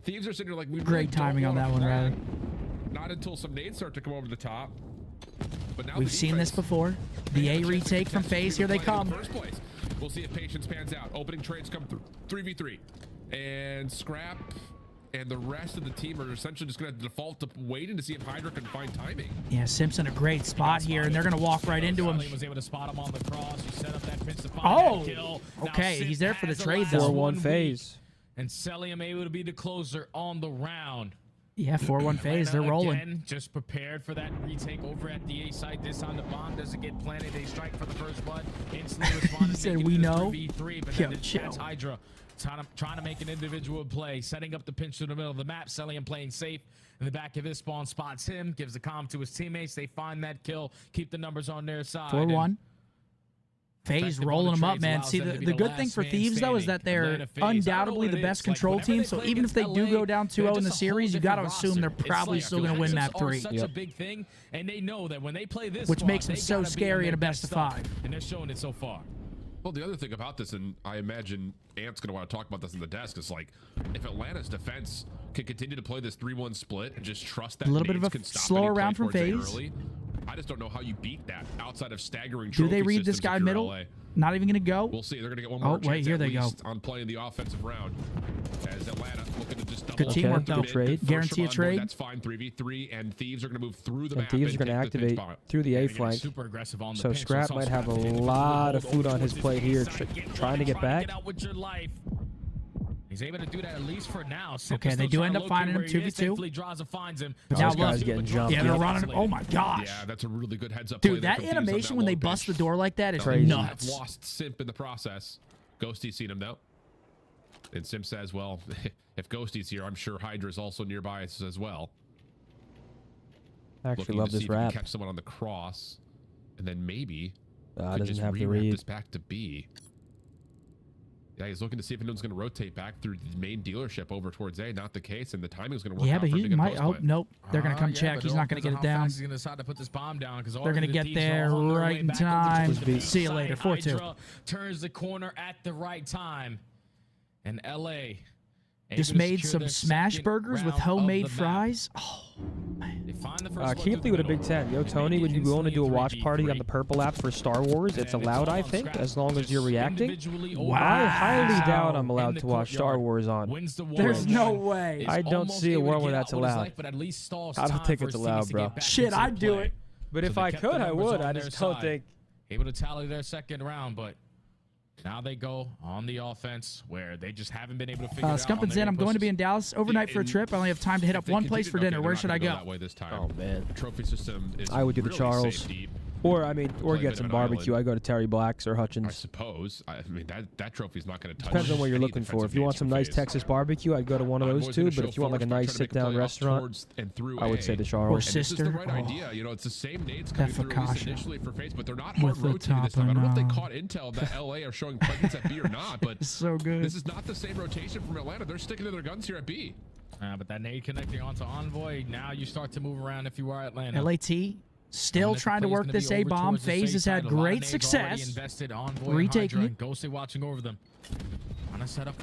Thieves are sitting there like, we great timing on that one, Riley. Not until some nades start to come over the top. But now we've seen this before. The A retake from FaZe. Here they come. First place. We'll see if patience pans out. Opening trades come through. 3v3, and Scrap and the rest of the team are essentially just going to default to waiting to see if Hydra can find timing. Yeah, Simpson a great spot here, and they're going to walk right into him. Was able to spot him on the cross. He set up that pinch to find oh, that kill. okay, he's there for the trade though. 4-1 FaZe. And Celium able to be the closer on the round. Yeah, 4-1 phase. They're rolling. Again, just prepared for that retake over at the A site. This time the bomb doesn't get planted. They strike for the first blood. Instantly responded. He said, "We know." 3v3, but Yo, then chill. that's Hydra trying to make an individual play, setting up the pinch to the middle of the map. Selling and playing safe in the back of his spawn, spots him, gives the comm to his teammates. They find that kill, keep the numbers on their side. 4-1. FaZe rolling them up, man. See, the good thing for Thieves, though, is that they're undoubtedly the best control team. So even if they do go down 2-0 in the series, you got to assume they're probably still going to win map 3. Such a big thing, and they know that when they play this, which makes them so scary in a best of 5. And they're showing it so far. Well, the other thing about this, and I imagine Ant's going to want to talk about this in the desk, is like if Atlanta's defense can continue to play this 3-1 split and just trust that A little bit of a slower round from FaZe. I just don't know how you beat that outside of staggering. Do they read this guy middle? LA. Not even going to go? We'll see. They're going to get one more chance here at they go. least on playing the offensive round. As Atlanta looking to just double Good teamwork, though. trade. Guarantee a trade. That's fine. 3v3, and Thieves are going to move through the And map. Thieves are going to activate through the A flank. Super aggressive on the So pinch. Scrap might have a lot of food on his plate here, trying to get back. He's able to do that at least for now. Okay, they do end up finding him 2v2. Draza finds him. But now this guy's getting jumped. Yeah, they're running. Oh my gosh. Yeah, that's a really good heads up. Dude, that animation when they bust the door like that is crazy. nuts. Lost Simp in the process. Ghosty's seen him though. And Simp says, well, if Ghosty's here, I'm sure Hydra's also nearby as well. I actually Looking love to this see if he can wrap. catch someone on the cross. And then maybe Doesn't just have to re-wrap read. this back to B. Yeah, he's looking to see if anyone's going to rotate back through the main dealership over towards A. Not the case, and the timing's going to work Yeah, out but for him he to get might. Oh, post-plant. nope. They're going to come check. but He's it all not going to get depends it on how down. fast He's going to decide to put this bomb down because They're going to get there right in time. See you later. 4-2. Turns the corner at the right time, and LA Just made some smash burgers with homemade fries. Oh, Keithley with a big 10. Yo, Tony, would you be willing to do a watch party on the purple app for Star Wars? It's allowed, I think, as long as you're reacting. I highly doubt I'm allowed to watch Star Wars on. There's no way. I don't see a world where that's allowed. I don't think it's allowed, bro. Shit, I'd do it. But if I could, I would. I just don't think. Able to tally their second round, but now they go on the offense where they just haven't been able to figure it out. Scump and Zen, I'm going to be in Dallas overnight for a trip. I only have time to hit up one place for dinner. Where should I go? That way this time. Oh, man. The trophy system is I would do the really Charles. safe deep. Or, I mean, or Play get a bit some of an barbecue. island. I go to Terry Black's or I Hutchins. suppose. I mean, that trophy's not going to touch. Depends on what you're any looking for. defensive If you want gains some from nice FaZe. Texas barbecue, I'd go to one of those Envoy's two. gonna But show if you want like a forward, nice try to make a sit-down play up restaurant, towards and through I would A. say the Or Charles. And this is the sister. right Oh. idea. You know, it's the same nades coming That through at least focaccia. initially for FaZe, but they're not With hard the rotating this time. I don't know if they tapenade. caught intel that LA are showing presence at B or not, but It's so good. this is not the same rotation from Atlanta. They're sticking to their guns here at B. But that nade connecting onto Envoy, now you start to move around if you are Atlanta. LAT still trying to work this A-bomb. FaZe has had great success retaking it. Ghosty watching over them. On a setup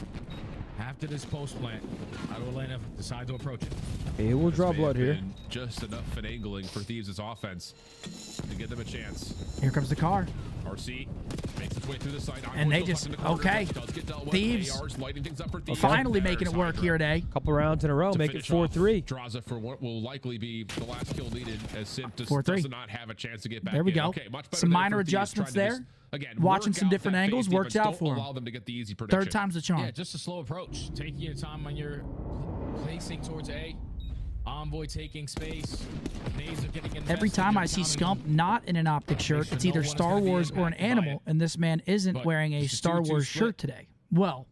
after this post plant. How do Atlanta decide to approach it? It will draw blood here. And just enough finagling for Thieves' offense to give them a chance. Here comes the car. RC makes its way through the side. And they just, okay. Thieves finally making it work here today. Couple rounds in a row, make it 4-3. Draza for what will likely be the last kill needed as Simp does 4-3. not have a chance to get back There we in. go. Okay, much better Some there minor for Thieves, adjustments trying to there. just, again, Watching work some out different that angles FaZe worked defense. out for Don't him. allow them to get the easy prediction. Third time's the charm. Yeah, just a slow approach. Taking your time when you're placing towards A. Envoy taking space. Nades are getting invested. Every time I see Scump not in an Optic shirt, it's either Star Wars or an animal, and this man isn't wearing a Star Wars shirt today. Well,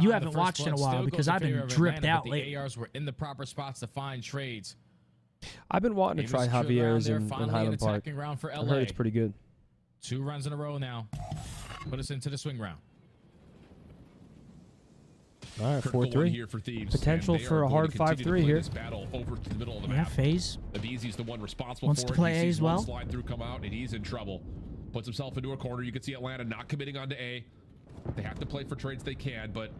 you haven't watched in a while because I've been dripped out lately. The ARs were in the proper spots to find trades. I've been wanting to try Javier's in Highland Park. Round for I LA. heard it's pretty good. 2 runs in a row now. Put us into the swing round. All right, Critical one 4-3. here for Thieves, Potential and they for are a going hard to continue to 5-3 play here. this battle over to the middle of the Yeah, map. FaZe Abizi's the one responsible wants for to it. play He A sees as one well. slide through come out, and he's in trouble. Puts himself into a corner. You can see Atlanta not committing onto A. They have to play for trades they can, but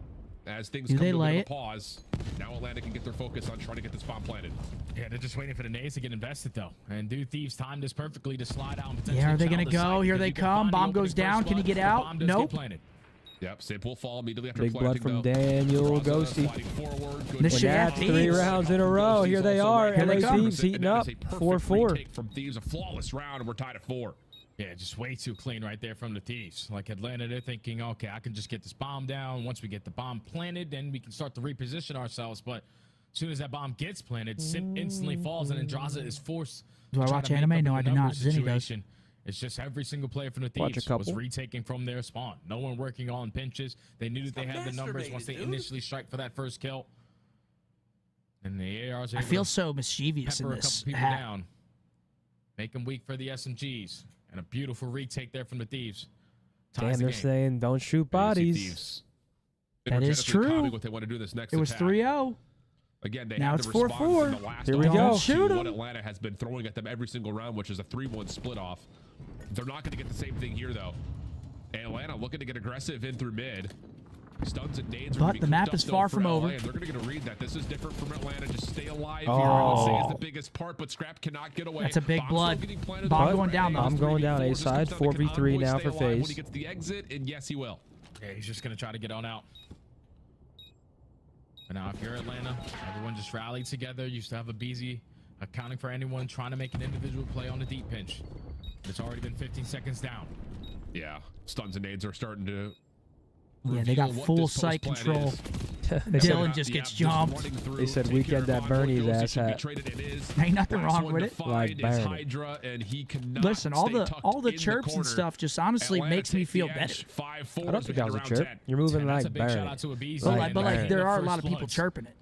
as things come to a bit of a pause, now Atlanta can get their focus on trying to get this bomb planted. Yeah, they're just waiting for the nades to get invested, though. And do Thieves time this perfectly to slide out and potentially Yeah, are they going to challenge the go? site Here because they you can come. find the Bomb goes opening down. first Can he blood, get the out? bomb does get Nope. planted. Yep, Simp will fall immediately after Big blood planting, from though. Daniel Draza Ghosty. sliding forward. Good And This shit that's at 3 Thieves. rounds in a row. Here they are. Here they LA come. Thieves heating And up. that is a perfect 4-4. retake from Thieves, a flawless round, and we're tied at 4. Yeah, just way too clean right there from the Thieves. Like Atlanta, they're thinking, okay, I can just get this bomb down. Once we get the bomb planted, then we can start to reposition ourselves. But As soon as that bomb gets planted, Simp instantly falls, and Andraza is forced. Do I to try watch to make anime? up No, the I do not. numbers Zinni does. situation. It's just every single player from the Watch a Thieves couple. was retaking from their spawn. No one working on pinches. They knew that they had the numbers once they initially strike for that first kill. And the ARs are I able feel to so mischievous in pepper a this couple people hat. down. Make them weak for the SMGs. And a beautiful retake there from the Thieves. Damn, Ties the they're game. saying don't shoot bodies. Thieves That is energetically true. calming what they want to do this next It was attack. 3-0. Again, they Now had it's the 4-4. response in the last Here we offense go. to Shoot 'em. what Atlanta has been throwing at them every single round, which is a 3-1 split off. They're not going to get the same thing here, though. Atlanta looking to get aggressive in through mid. Stuns and nades. But the map is far from over. And they're going to get a read that this is different from Atlanta. Just stay alive here. Oh. I would say is the biggest part, but Scrap cannot get away. That's a big Bomb's blood. still getting planted Bomb on going the down, though. front. I'm going down A Just side, comes down to, can 4v3 Envoy now stay for alive when FaZe. he gets the exit, and yes, he will. Yeah, he's just going to try to get on out. But now, if you're Atlanta, everyone just rallied together. You used to have a BZ accounting for anyone trying to make an individual play on a deep pinch. It's already been 15 seconds down. Yeah, stuns and nades are starting to. Yeah, they got reveal what full this sight post control. plan is. Dylan just gets jumped. They said weekend that Bernie's ass hat. Ain't nothing wrong with it. Like Barney. Hydra, and he cannot Listen, all stay the tucked in chirps and corner. stuff just honestly Atlanta makes me takes feel the better. edge, 5-4 I don't as we think that head was a around chirp. 10. You're moving That's a like big shout Barney. out to a BZ. But like there are a lot of First people bloods. chirping it.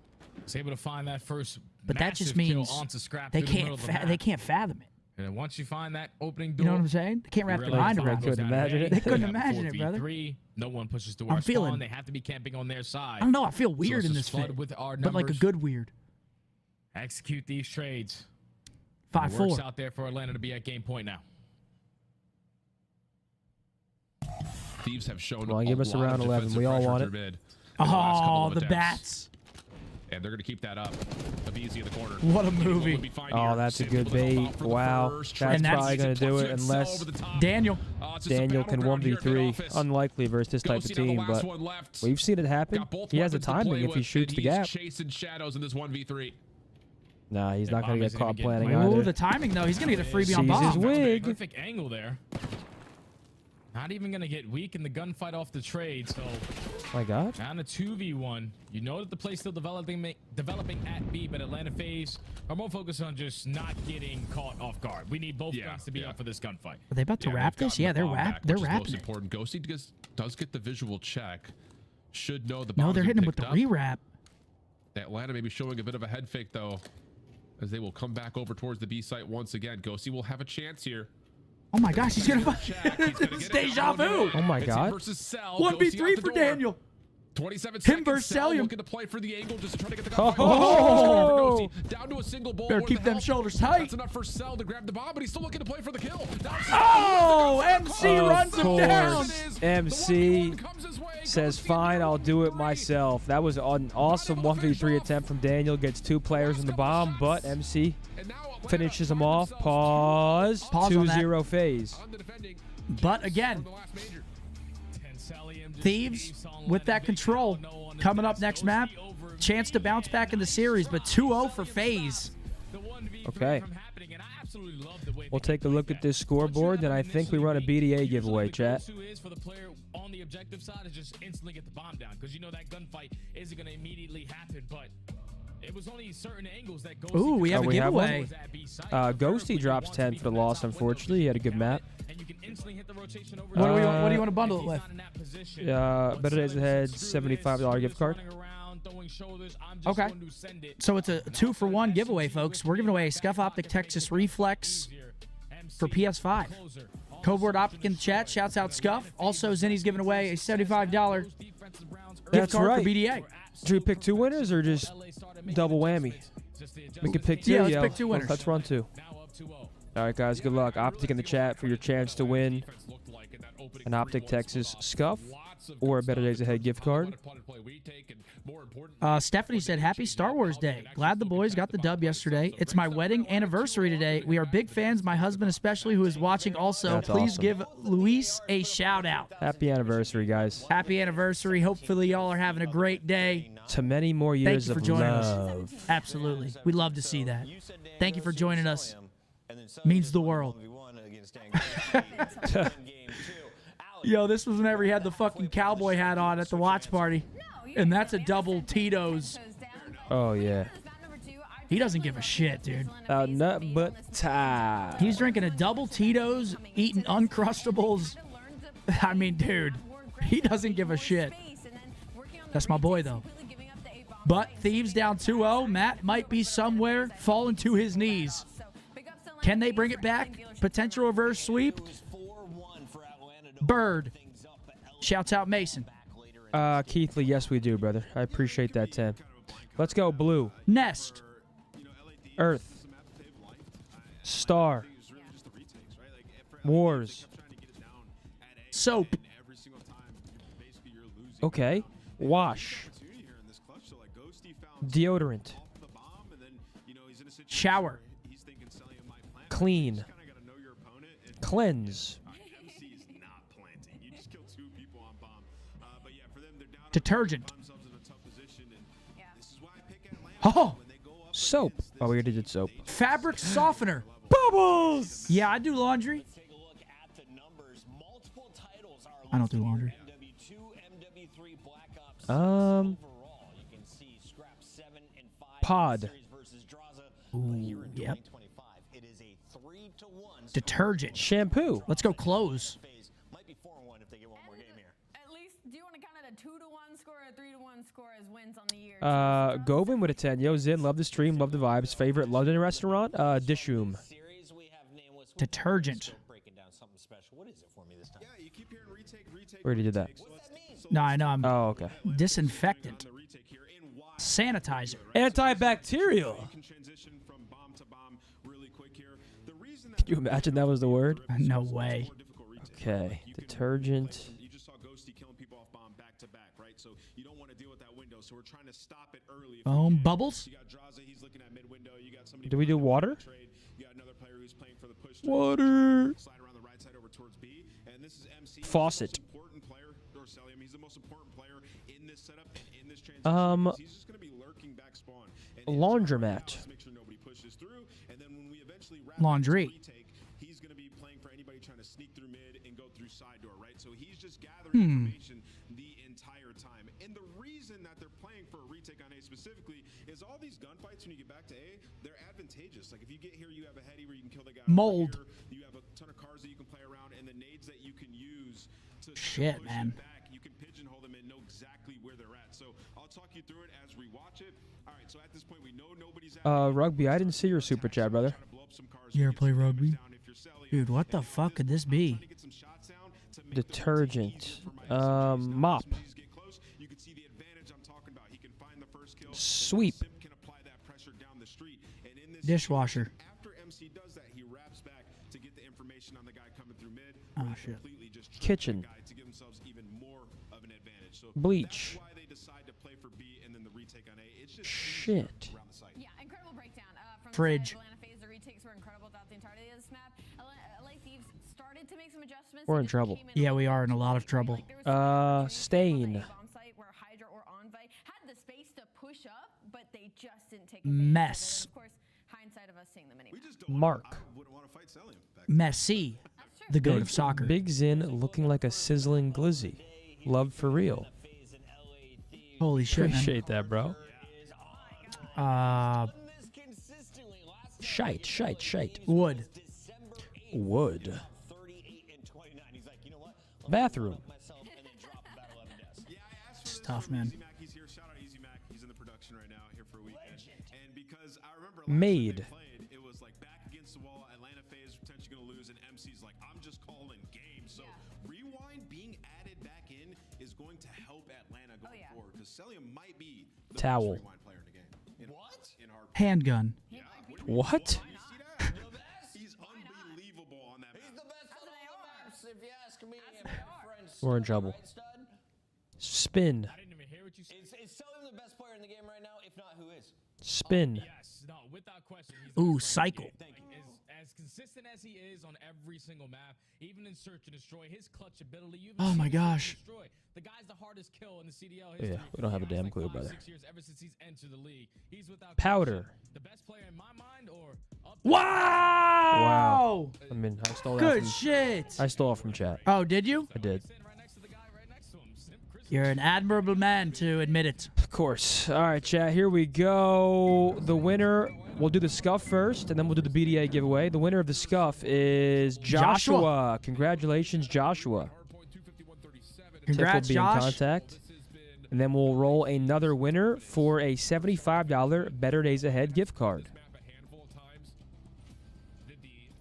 Was able to find that first But that just massive kill means onto Scrap they through the middle can't of the map. they can't fathom it. And then once you find that opening You door, know what I'm saying? They can't wrap you their mind realize around the it. Couldn't imagine it. They couldn't have imagine it, brother. 4v3. No one pushes to I'm our feeling- spawn. They have to be camping on their side. I don't know. I feel weird So in let's this just flood fit, with our but like a numbers. good weird. Execute these trades. It 5-4. works out there for Atlanta to be at game point now. Thieves have shown Well, a give us lot around of 11. We defensive all pressure want through it. mid in the last couple Oh, of the attempts. bats. And they're going to keep that up. Easy in the corner. What a movie. Oh, that's a good bait. Wow. That's And that's- probably going to do it unless Daniel. Daniel can 1v3. Unlikely versus this type of team, but we've seen it happen. He has the timing if he shoots the gap. Chasing shadows in this 1v3. Nah, he's not going to get caught planning Ooh, either. the timing though. He's gonna get a freebie on Sees his bomb. wig. Perfect angle there. Not even going to get weak in the gunfight off the trade. So My God. down to 2v1. You know that the play's still developing at B, but Atlanta FaZe are more focused on just not getting caught off guard. We need both guns to be up for this gunfight. Are they about to wrap this? Yeah, they're They're wrapping most it. important. Ghosty does get the visual check. Should know the No, bomb's they're been hitting him with the picked up. rewrap. Atlanta may be showing a bit of a head fake though, as they will come back over towards the B site once again. Ghosty will have a chance here. Oh my gosh, he's gonna it's deja vu. Oh my God. 1v3 for Daniel. 27 Him seconds. versus Cell Celium. looking to play for the angle just to try to get the Oh. down to a single ball. Better Worth keep the them help. shoulders tight. That's enough for Cell to grab the bomb, but he's still looking to play for the kill. Oh, MC runs him down. MC says, fine, I'll do it myself. That was an awesome 1v3 attempt from Daniel. Gets 2 players in the bomb, but MC finishes him off. Pause. Pause on that. 2-0 FaZe. But again, Thieves with that control coming up next map. Chance to bounce back in the series, but 2-0 for FaZe. Okay. We'll take a look at this scoreboard, and I think we run a BDA giveaway, chat. For the player on the objective side is just instantly get the bomb down, because you know that gunfight isn't going to immediately happen, but it was only certain angles that Ghosty. Ooh, we have a giveaway. Ghosty drops 10 for the loss, unfortunately. He had a good map. What do you want to bundle it with? Better Days Ahead, $75 gift card. Okay. So it's a 2-for-1 giveaway, folks. We're giving away a Scuff Optic Texas Reflex for PS5. Codeword Optic in the chat. Shouts out Scuff. Also, Zinni's giving away a $75 gift That's card right. for BDA. Should we pick 2 winners or just double whammy? We can pick 2. Yeah, let's yo. pick 2 winners. Let's run 2. All right, guys. Good luck. Optic in the chat for your chance to win an Optic Texas Scuff or a Better Days Ahead gift card. Stephanie said, happy Star Wars Day. Glad the boys got the dub yesterday. It's my wedding anniversary today. We are big fans, my husband especially, who is watching also. That's Please awesome. give Luis a shout out. Happy anniversary, guys. Happy anniversary. Hopefully y'all are having a great day. To many more Thank years you for of joining love. us. Absolutely. We love to see that. Thank you for joining us. Means the world. Yo, this was whenever he had the fucking cowboy hat on at the watch party. And that's a double Tito's. Oh, yeah. He doesn't give a shit, dude. Nut but tie. He's drinking a double Tito's, eating Uncrustables. I mean, dude, he doesn't give a shit. That's my boy, though. But Thieves down 2-0. Matt might be somewhere falling to his knees. Can they bring it back? Potential reverse sweep? Bird. Shouts out Mason. Keithley, yes, we do, brother. I appreciate that, 10. Let's go, blue. Nest. Earth. Star. Wars. Soap. Okay. Wash. Deodorant. Shower. Clean. Cleanse. Detergent. Oh! Soap. Oh, we already did soap. Fabric softener. Bubbles! Yeah, I do laundry. I don't do laundry. Pod. Ooh, yep. Detergent. Shampoo. Let's go clothes. At least, do you want to count it a 2-1 score or a 3-1 score as wins on the year? Govin with a 10. Yo, Zin, love the stream, love the vibes. Favorite London restaurant? Dishroom. Detergent. We already did that. No, I know. Oh, okay. Disinfectant. Sanitizer. Antibacterial. Could you imagine that was the word? No way. Okay. Detergent. Foam bubbles. Do we do water? Water. Faucet. Laundromat. Laundry. He's going to be playing for anybody trying to sneak through mid and go through side door, right? So he's just gathering information the entire time. And the reason that they're playing for a retake on A specifically is all these gunfights when you get back to A, they're advantageous. Like if you get here, you have a heady where you can kill the guy. Mold. You have a ton of cars that you can play around, and the nades that you can use to shit, push man. back. You can pigeonhole them and know exactly where they're at. So I'll talk you through it as we watch it. All right, so at this point, we know nobody's at Rugby, I didn't see your super chat, brother. You ever play rugby? Dude, what the fuck could this be? Detergent. Mop. Sweep. Dishwasher. Oh, shit. Kitchen. Bleach. Shit. Yeah, incredible breakdown. From Fridge. Atlanta phase, the retakes were incredible throughout the entirety of this map. LA Thieves started to make some adjustments. We're in trouble. Yeah, we are in a lot of trouble. Stain. Where Hydra or Envoy had the space to push up, but they just didn't take Mess. of course, hindsight of us seeing them anyway. Mark. Messi. The goat of soccer. Big Zin looking like a sizzling glizzy. Love for real. Holy shit, Appreciate that, bro. Shite. Wood. Wood. Bathroom. It's tough, man. He's here. Shout out Easy Mac. He's in the production right now, here for a weekend. And because I remember Made. it was like back against the wall, Atlanta phase potentially going to lose, and MC's like, I'm just calling game. So rewind being added back in is going to help Atlanta going forward, because Celium might be the Towel. best rewind player in the game. In hard Handgun. What? He's unbelievable on that map. If you ask me, We're in trouble. Spin. I didn't even hear what you said. Is Celium the best player in the game right now? If not, who is? Spin. Yes, no, without question. Ooh, cycle. As consistent as he is on every single map, even in Search and Destroy, his clutch ability. You've Oh my gosh. The guy's the hardest kill in the CDL history. Yeah, we don't have a damn clue, brother. 6 years ever since he's entered the league. He's without Powder. question the best player in my mind, or Wow! I mean, I stole that Good from, shit. I stole it from chat. Oh, did you? I did. You're an admirable man to admit it. Of course. All right, chat. Here we go. The winner. We'll do the scuff first, and then we'll do the BDA giveaway. The winner of the scuff is Joshua. Congratulations, Joshua. Congrats, Tiff will be Josh. in contact. And then we'll roll another winner for a $75 Better Days Ahead gift card.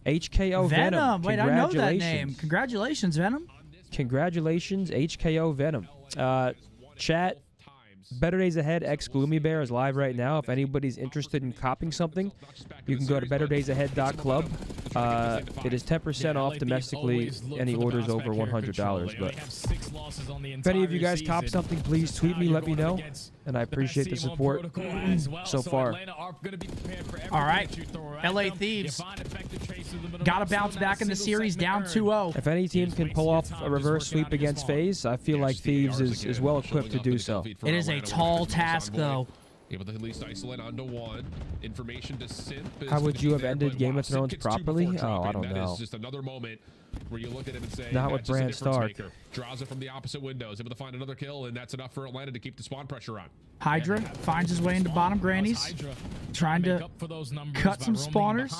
HKO Venom. Wait, I know that name. Congratulations, Venom. Congratulations, HKO Venom. Chat, Better Days Ahead X Gloomy Bear is live right now. If anybody's interested in copying something, you can go to betterdaysahead.club. It is 10% off domestically any orders over $100. But if any of you guys cop something, please tweet me, let me know. And I appreciate the support so far. All right, LA Thieves got to bounce back in the series, down 2-0. If any team can pull off a reverse sweep against FaZe, I feel like Thieves is well equipped to do so. It is a tall task, though. Able to at least isolate onto one. Information to Synth. How would you have ended Game of Thrones properly? Oh, I don't know. That is just another moment where you look at it and say, not with Bran Stark. Draws it from the opposite windows, able to find another kill, and that's enough for Atlanta to keep the spawn pressure on. Hydra finds his way into bottom grannies, trying to cut some spawners,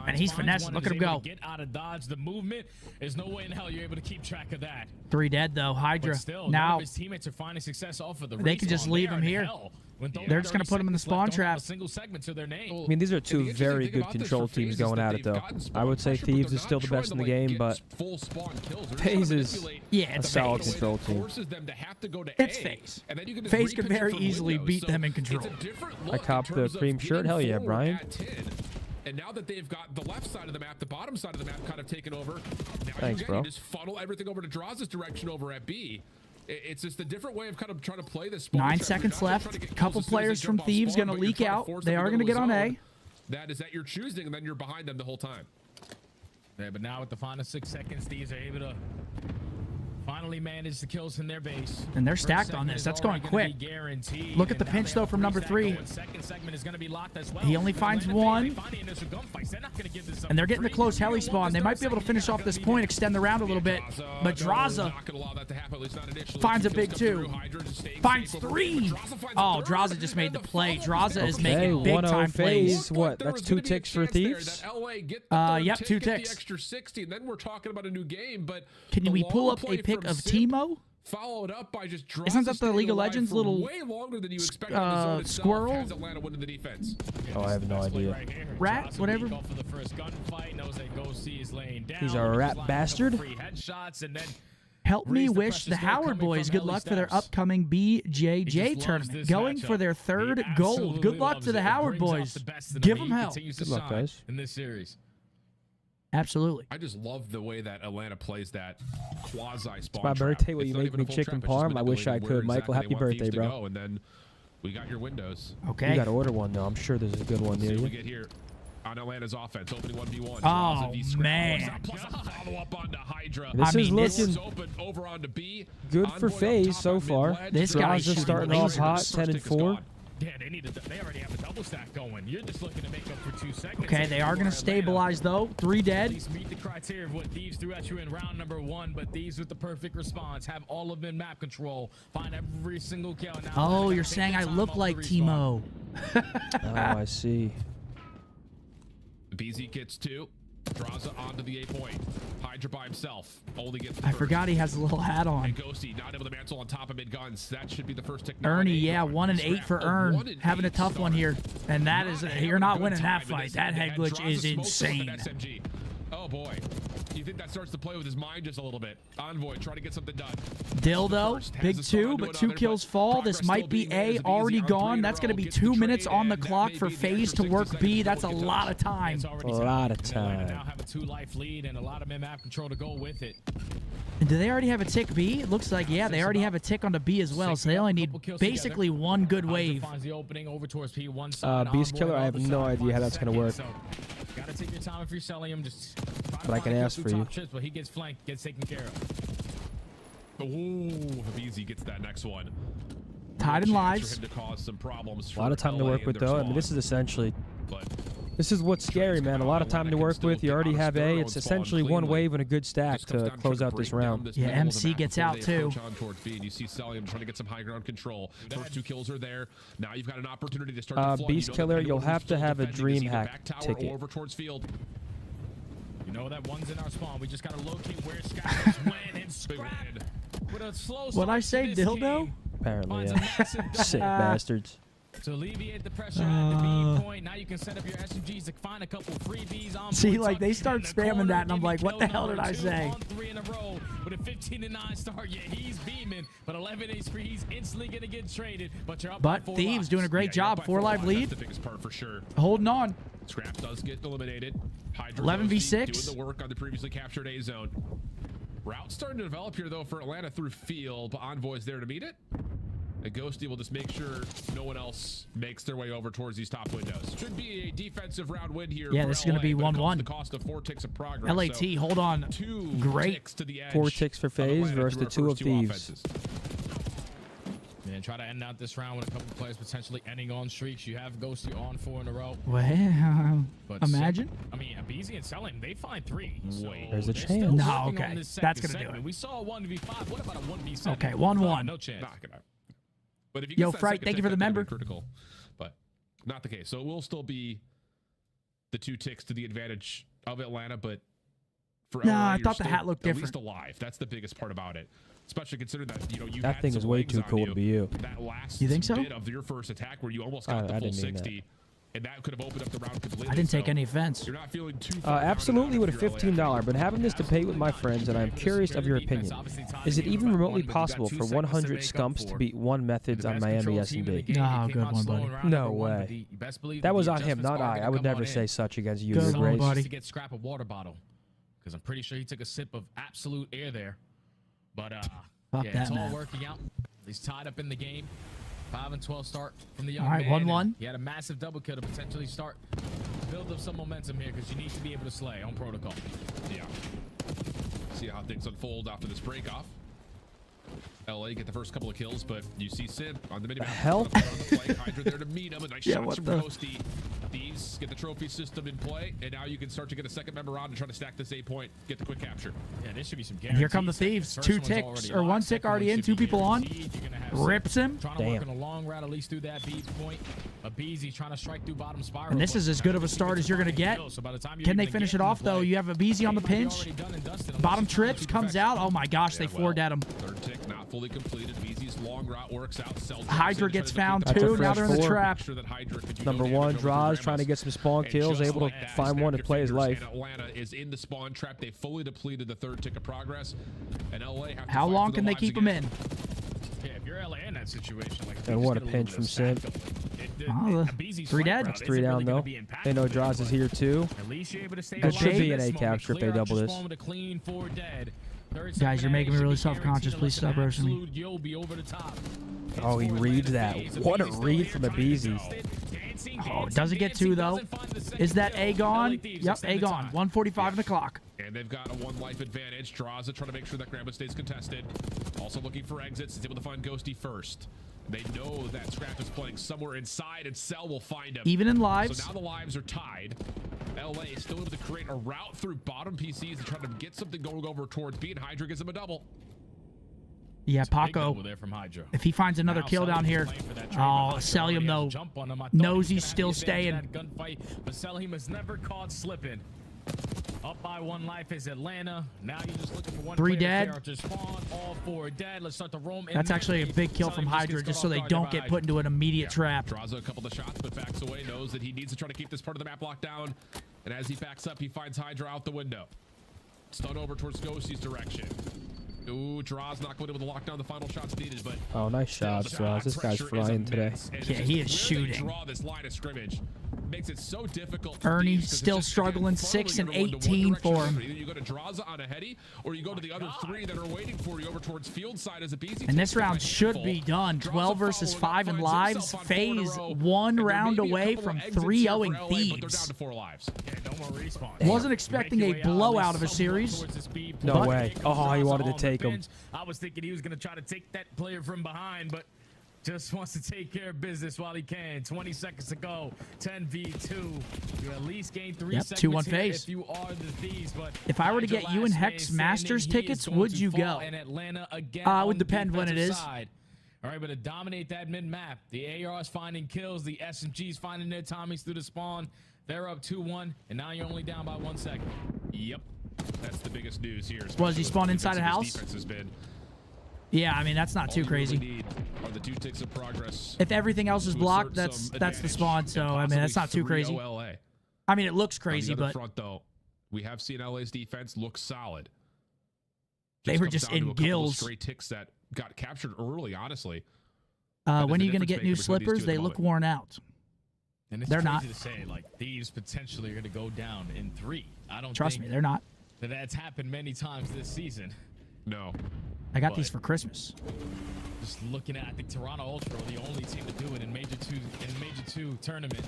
and he's finessing. Look at him go. Get out of dodge. The movement, there's no way in hell you're able to keep track of that. 3 dead though. Hydra. Still, now his teammates are finding success off of the they can just leave him here. They're just going to put him in the spawn trap. I mean, these are two very good control teams going at it, though. I would say Thieves is still the best in the game, but FaZe is a solid control team. It's FaZe. FaZe could very easily beat them in control. I copped the cream shirt. Hell yeah, Brian. And now that they've got the left side of the map, the bottom side of the map kind of taken over, now Thanks, you bro. just funnel everything over to Draw's direction over at B. It's just a different way of kind of trying to play this. 9 seconds left. A couple players from Thieves going to leak out. They are going to get on A. That is that you're choosing, and then you're behind them the whole time. Yeah, but now with the final 6 seconds, Thieves are able to finally manage the kills in their base. And they're stacked on this. That's going quick. Look at the pinch, though, from number 3. He only finds 1. And they're getting the close heli spawn. They might be able to finish off this point, extend the round a little bit. But Draza finds a big 2. Finds 3. Oh, Draza just made the play. Draza is making big-time plays. What? That's 2 ticks for Thieves? Yep, 2 ticks. Extra 60, and then we're talking about a new game, but can we pull up a pic of Timo? Followed up by just isn't that the League of Legends little squirrel? Oh, I have no idea. Rat, whatever. He's a rat bastard. Help me wish the Howard boys good luck for their upcoming BJJ tournament. Going for their 3rd gold. Good luck to the Howard boys. Give them hell. Good luck, guys. In this series. Absolutely. I just love the way that Atlanta plays that quasi-spawn. It's my birthday. Will you make me chicken parm? I wish I could. Michael, happy birthday, bro. And then we got your windows. Okay. You got to order one, though. I'm sure there's a good one near you. We get here on Atlanta's offense, opening 1v1. Oh, man. This is looking good for FaZe so far. This guy's just starting off hot, 10-4. Yeah, they already have a double stack going. You're just looking to make up for 2 seconds. Okay, they are going to stabilize, though. 3 dead. These meet the criteria of what Thieves threw at you in round number 1, but Thieves with the perfect response. Have all of them in map control. Find every single kill. Now oh, you're saying I look like Timo. Oh, I see. BZ gets 2. Draws it onto the A point. Hydra by himself. Only gets I forgot he has a little hat on. And Ghosty not able to mantle on top of mid guns. That should be the first tick. Ernie, yeah, 1 and 8 for Ern. Having a tough one here. And that is, you're not winning that fight. That head glitch is insane. Oh boy. You think that starts to play with his mind just a little bit. Envoy, try to get something done. Dildo, big 2, but 2 kills fall. This might be A, already gone. That's going to be 2 minutes on the clock for FaZe to work B. That's a lot of time. A lot of time. Now have a 2-life lead and a lot of map control to go with it. And do they already have a tick B? It looks like, yeah, they already have a tick onto B as well, so they only need basically 1 good wave. Beast Killer, I have no idea how that's going to work. Gotta take your time if you're selling him. Just but I can ask for you. Trips, but he gets flanked, gets taken care of. Ooh, Habizi gets that next one. Tied in lives. To cause some problems a lot of time to work with, though. I mean, this is essentially This is what's scary, man. A lot of time to work with. You already have A. It's essentially one wave and a good stack to close out this round. Yeah, MC gets out too. You see Celium trying to get some high ground control. First 2 kills are there. Now you've got an opportunity to start to Beast Killer, you'll have to have a dream hack ticket. Over towards field. You know that one's in our spawn. We just gotta locate where Skyler's went and scrap with a slow What I say, dildo? Apparently, yeah. Sick bastards. To alleviate the pressure at the B point, now you can set up your SMGs to find a couple freebies on. See, like they start spamming that, and I'm like, what the hell did I say? On 3 in a row with a 15-9 start. Yeah, he's beaming, but 11 HP, he's instantly gonna get traded. But you're up by 4 Thieves lives. doing a great job. 4 live lead. That's the biggest part for sure. Holding on. Scrap does get eliminated. Hydra 11v6. doing the work on the previously captured A zone. Route starting to develop here though for Atlanta through field, but Envoy's there to meet it. And Ghosty will just make sure no one else makes their way over towards these top windows. Should be a defensive round win here. Yeah, this is going to be 1-1. The cost of 4 ticks of progress. LAT, so hold on. 2 Great. ticks to the edge 4 ticks for FaZe versus the 2 of Thieves. Offenses. Yeah, try to end out this round with a couple players potentially ending on streaks. You have Ghosty on 4 in a row. Well, But imagine. I mean, BZ and Selling, they find 3. So There's a they're chance. still No, working okay. on this That's second gonna do segment. it. We saw a 1v5. What about a 1v7? Okay, 1-1. No chance. Not gonna. But if you Yo, get that Fright, second thank you tick, for the that's gonna be member. Critical, but not the case. So it will still be the 2 ticks to the advantage of Atlanta, but for Nah, LA, I you're thought the still hat looked at different. least alive. That's the biggest part about it. Especially considering that you That had thing some is way legs too on cool to be you. That last You think so? bit of your first attack where you almost got the I full didn't mean that. 60, and that could have opened up the round completely. I didn't take so any offense. You're not feeling too far Absolutely with a if you're LA. $15, but having this debate with my friends, and I'm curious of your opinion. Is it even remotely possible for 100 scumps to beat 1 methods on Miami S&D? No, good one, buddy. No way. That was on him, not I would never say such against you, Good one, Grace. buddy. To get Scrap a water bottle, because I'm pretty sure he took a sip of absolute air there. But Fuck yeah, that, it's all man. working out. He's tied up in the game. 5-12 start from the young All right, man. 1-1. He had a massive double kill to potentially start build up some momentum here because you need to be able to slay on protocol. Yeah. See how things unfold after this break off. LA get the first couple of kills, but you see Sim on the minimap. hell? Hydra there to meet him. A nice Yeah, shot what from the- Ghosty. These get the trophy system in play, and now you can start to get a second member on and try to stack this 8 point, get the quick capture. Yeah, this should be some And here come the guarantees. Thieves. First 2 one's ticks, already or 1 locked. tick Second already one in, should 2 be people on. guaranteed. You're gonna have Rips him. Trying to work on a long route, at least through that B point. A BZ trying to strike through bottom spiral. And this is as good of a start as you're going to get. So by the time you're Can they even finish it getting off, the play, though? You have a BZ on the he might be pinch. already done and dusted unless Bottom you find trips the comes perfection. out. Oh my gosh, they 4'd at him. Third tick not fully completed. BZ's long route works out. Hydra gets found That's a too. Now fresh they're in the 4. trap. Number 1, Draws trying to get some spawn kills, able to find one to play his life. Atlanta is in the spawn trap. They fully depleted the 3rd tick of progress, and LA have to How fight long for can their they keep lives him in? Yeah, if you're LA in that situation, like And what a pinch from Sim. Oh, 3 dead. It's 3 down though. They know Draws is here too. At least you're able to stay That should alive be in an this A capture if they moment. double Clear out this. your spawn with a clean 4 dead. Guys, you're making me really self-conscious. Please stop roasting me. You'll be over the top. Oh, he reads that. What a read from a BZ. Oh, doesn't get 2 though. Is that A gone? Yep, A gone. 1:45 on the clock. And they've got a 1 life advantage. Draws it, trying to make sure that Grambit stays contested. Also looking for exits. He's able to find Ghosty first. They know that Scrap is playing somewhere inside, and Cell will find him. Even in lives. So now the lives are tied. LA is still able to create a route through bottom PCs and trying to get something going over towards B, and Hydra gives him a double. Yeah, Big Paco. double there from Hydra. If he finds another Now kill down Selim here, playing for that trade, but oh, Hydra Celium already has though a jump on him. I thought knows he he's was still gonna have the staying. advantage in that gunfight, but Selim was never caught slipping. Up by 1 life is Atlanta. Now you're just looking for 1 3 player dead. to spawn. All 4 dead. Let's start to roam. in That's there. actually a big kill from Selim Hydra, gets just caught so off they guard don't by get Hydra. put into an immediate trap. Draws a couple of shots, but backs away. Knows that he needs to try to keep this part of the map locked down. And as he backs up, he finds Hydra out the window. Stun over towards Ghosty's direction. Ooh, Draws not going in with the lockdown. The final shots needed, but Oh, nice shots, Draws. This guy's flying today. Yeah, he is shooting. Draw this line of scrimmage makes it so difficult. for Ernie Thieves 'cause still it's just, struggling, again, 6 and funneling everyone to one 18 direction or for him. another. Either you go to Draza on a heady, or you go to the other 3 that are waiting for you over towards field side as a BZ. And this round should be done. 12 versus 5 in lives. FaZe 1 round away from 3-0ing Thieves. No more respawn. Wasn't expecting a blowout of a series. No but way. Oh, he wanted to take him. I was thinking he was going to try to take that player from behind, but Just wants to take care of business while he can. 20 seconds to go. 10v2. You at least gain 3 Yep, seconds 2-1 here FaZe. if you are the Thieves. But If I were to Nigel get you and last Hex man Masters standing, he tickets, is going would to you fall go? in Atlanta again It would on the depend when it defensive is. side. All right, but to dominate that mid-map, the AR's finding kills, the SMG's finding their Tommies through the spawn. They're up 2-1, and now you're only down by 1 second. Yep. That's the biggest news here. Was he spawned inside a His house? defense has been. Yeah, I mean, that's not All too you really crazy. need are the 2 ticks of progress If everything else is to blocked, assert that's some the advantage spawn. So, and I mean, that's not possibly too crazy. 3-0 LA. I mean, it looks On crazy, the other but front, though, we have seen LA's defense look solid. they were comes just down to in a couple of gills. Stray ticks that got captured early, honestly. When are you going to difference get new maker between these two slippers? at They the look moment. worn out. And it's They're crazy not. to say, like, Thieves potentially are going to go down in 3. I don't Trust think me, they're not. that's happened many times this season. No. I got But these for Christmas. just looking at, I think Toronto Ultra are the only team to do it in Major 2 tournament.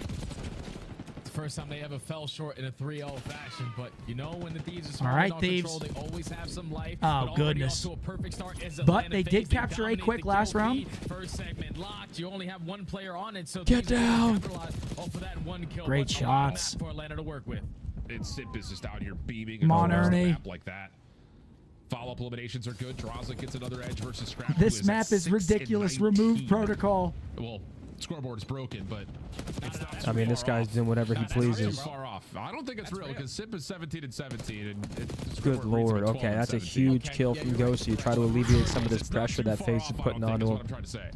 It's the first time they ever fell short in a 3-0 fashion. But you know, when the Thieves are smart All right, on Thieves. control, they always have some life. Oh, but already goodness. off to a perfect start is But Atlanta they FaZe. did capture A dominate quick the last kill round. feed. First segment locked. You only have 1 player on it, so Get Thieves are gonna down. capitalize off of that 1 kill. Great But a lot of shots. map for Atlanta to work with. And Simp is just out here beaming Come on, across the Ernie. map like that. Follow-up eliminations are good. Draza gets another edge versus Scrap. who This is at map is 6 and ridiculous. 19. Remove protocol. Well, scoreboard is broken, but it's not I mean, this guy's doing whatever he That's not too pleases. far off. I don't think it's real because Simp is 17 and 17, and the Good scoreboard reads lord. like 12 Okay, and that's a 17. huge kill from Ghosty to try to alleviate some of this It's not pressure too that far FaZe off, is I putting don't think, onto is him. what I'm trying to say.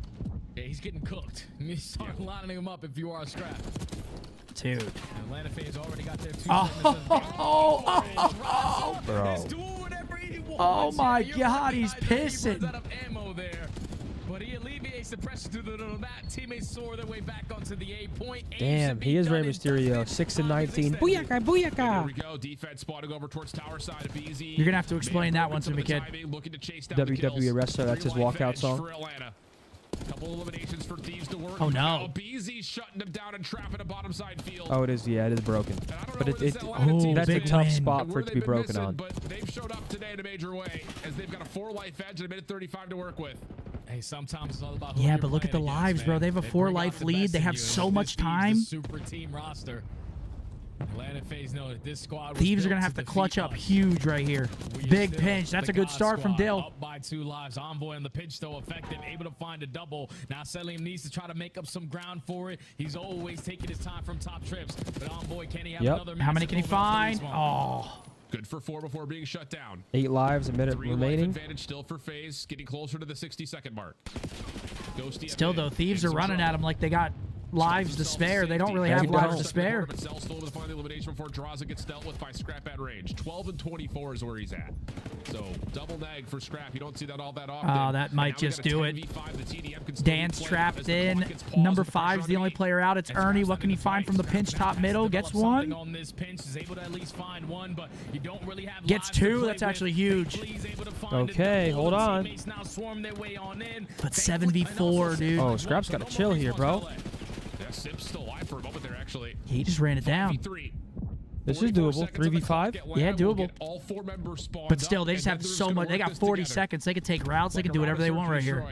Yeah, he's getting cooked. You start lining him up if you are a Scrap. Dude. Atlanta FaZe already got their 2 Oh, Bro. Oh my God, he's pissing. But he alleviates the pressure through the little map. Teammates soar their way back onto the A point. Damn, he is Rey Mysterio. 6 and 19. Booyaka, Here booyaka. we go. Defense spotting over towards tower side of BZ. You're gonna have to explain that one to me, kid. Looking to chase down the WWE kills. wrestler, that's his 3 life walkout edge song. for Atlanta. Couple eliminations for Thieves to work. Oh, no. Now BZ shutting them down and trapping a bottom side field. Oh, it is. Yeah, it is broken. know But where this it Atlanta team that's a big tough win. spot and for where it to be they've been broken missing, on. But they've showed up today in a major way as they've got a 4 life edge and a minute 35 to work with. Hey, sometimes it's all about who Yeah, you're but look at the playing against, lives, bro. man. They have a 4 bring out life the lead. best They in have you, so and much this team's time. the super team roster. Atlanta FaZe know that this squad was Thieves are built gonna have to defeat clutch up us. huge right here. We are Big still pinch. That's the a good God start from squad, Dill. Up by 2 lives. Envoy on the pinch, though, effective. Able to find a double. Now Selim needs to try to make up some ground for it. He's always taking his time from top trips. But Envoy, can he have another How many can he massive moment for find? this one? Oh. Good for 4 before being shut down. 8 lives, a minute 3 remaining. life advantage still for FaZe, getting closer to the 60-second mark. Ghosty at Still mid, though, Thieves in are some running trouble. at him like they got lives to spare. They don't really have lives to spare. But Cell still able to find the elimination before Draza gets dealt with by Scrap at range. 12 and 24 is where he's at. So double nag for Scrap. You don't see that all that often. Oh, that might just do it. Dance trapped in. Number 5's the only player out. It's Ernie. What can he find from the pinch top middle? Gets one. On this pinch is able to at least find one, but you don't really have Gets lives to 2. play That's with. actually huge. Okay, hold on. Teammates now swarm their way on in. But 7v4, dude. Oh, Scrap's got to chill here, bro. Yeah, Sim's still alive for a moment there, actually. He just ran it down. 5v3. This is doable. 3v5. Yeah, doable. All 4 members spawned But still, up, they just and have then they're so gonna much. They work got this 40 together. seconds. They can take routes. They can do whatever they want right here.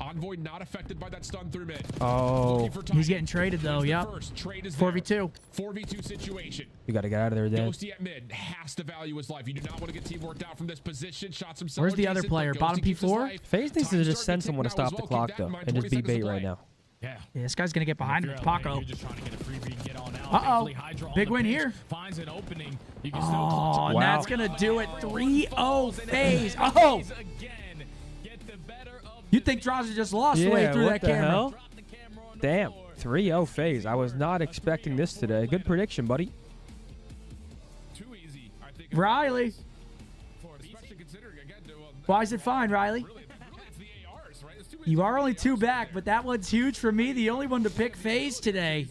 Envoy not affected by that stun through mid. Oh. He's getting traded though. Yep. 4v2. 4v2 situation. You got to get out of there, Dan. Ghosty at mid has to value his life. You do not want to get team worked out from this position. Shots himself. Where's the other player? Bottom P4? FaZe needs to just send someone to stop the clock, though, and just be bait right now. Yeah. This guy's going to get behind him. It's Paco. You're just trying to get a freebie and get on out. Uh-oh. Thankfully, Hydra on Big the win pinch here. Finds an opening. You can still Oh, clutch and it. that's going to do it. 3-0 FaZe. Oh! You think Draza just lost the way Yeah, through what that the camera. hell? Damn. 3-0 FaZe. I was not expecting this today. Good prediction, buddy. Riley. Why is it fine, Riley? You are only 2 back, but that one's huge for me. The only one to pick FaZe today.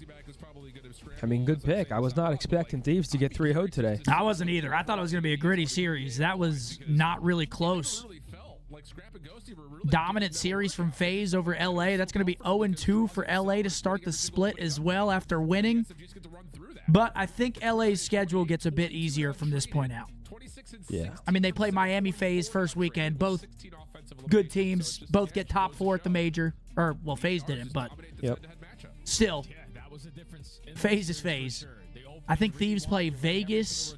I mean, good pick. I was not expecting Thieves to get 3-0 today. I wasn't either. I thought it was going to be a gritty series. That was not really close. Dominant series from FaZe over LA. That's going to be 0-2 for LA to start the split as well after winning. But I think LA's schedule gets a bit easier from this point out. Yeah. I mean, they play Miami FaZe first weekend. Both good teams. Both get top 4 at the major. Or, well, FaZe didn't, but Yep. still, FaZe is FaZe. I think Thieves play Vegas.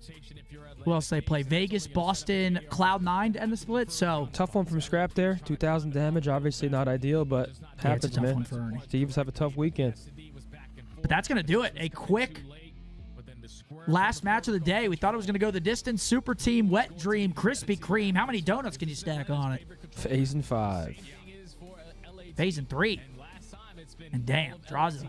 Who else they play? Vegas, Boston, Cloud9 to end the split. So tough one from Scrap there. 2,000 damage. Obviously not ideal, but happens, it's a tough man. one for Ernie. Thieves have a tough weekend. But that's going to do it. A quick last match of the day. We thought it was going to go the distance. Super Team, Wet Dream, Krispy Kreme. How many donuts can you stack on it? FaZe in 5. FaZe in 3. And damn, Draza.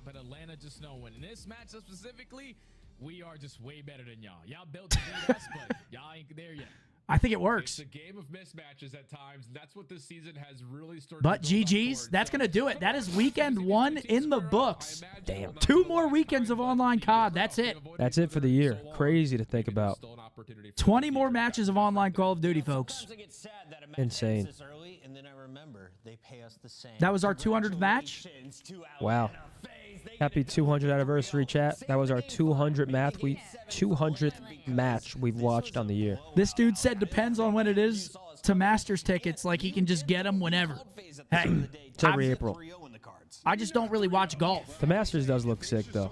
But Atlanta just know in this matchup specifically, we are just way better than y'all. Y'all built to beat us, but y'all ain't there yet. I think it works. It's a game of mismatches at times. That's what this season has really started. But GG's, that's going to do it. That is weekend 1 in the books. Damn. 2 more weekends of online COD. That's it. That's it for the year. Crazy to think about. 20 more matches of online Call of Duty, folks. Insane. That was our 200th match. Wow. Happy 200th anniversary, chat. That was our 200th match we've watched on the year. This dude said depends on when it is to Masters tickets, like he can just get them whenever. Hey, It's every April. I just don't really watch golf. The Masters does look sick, though.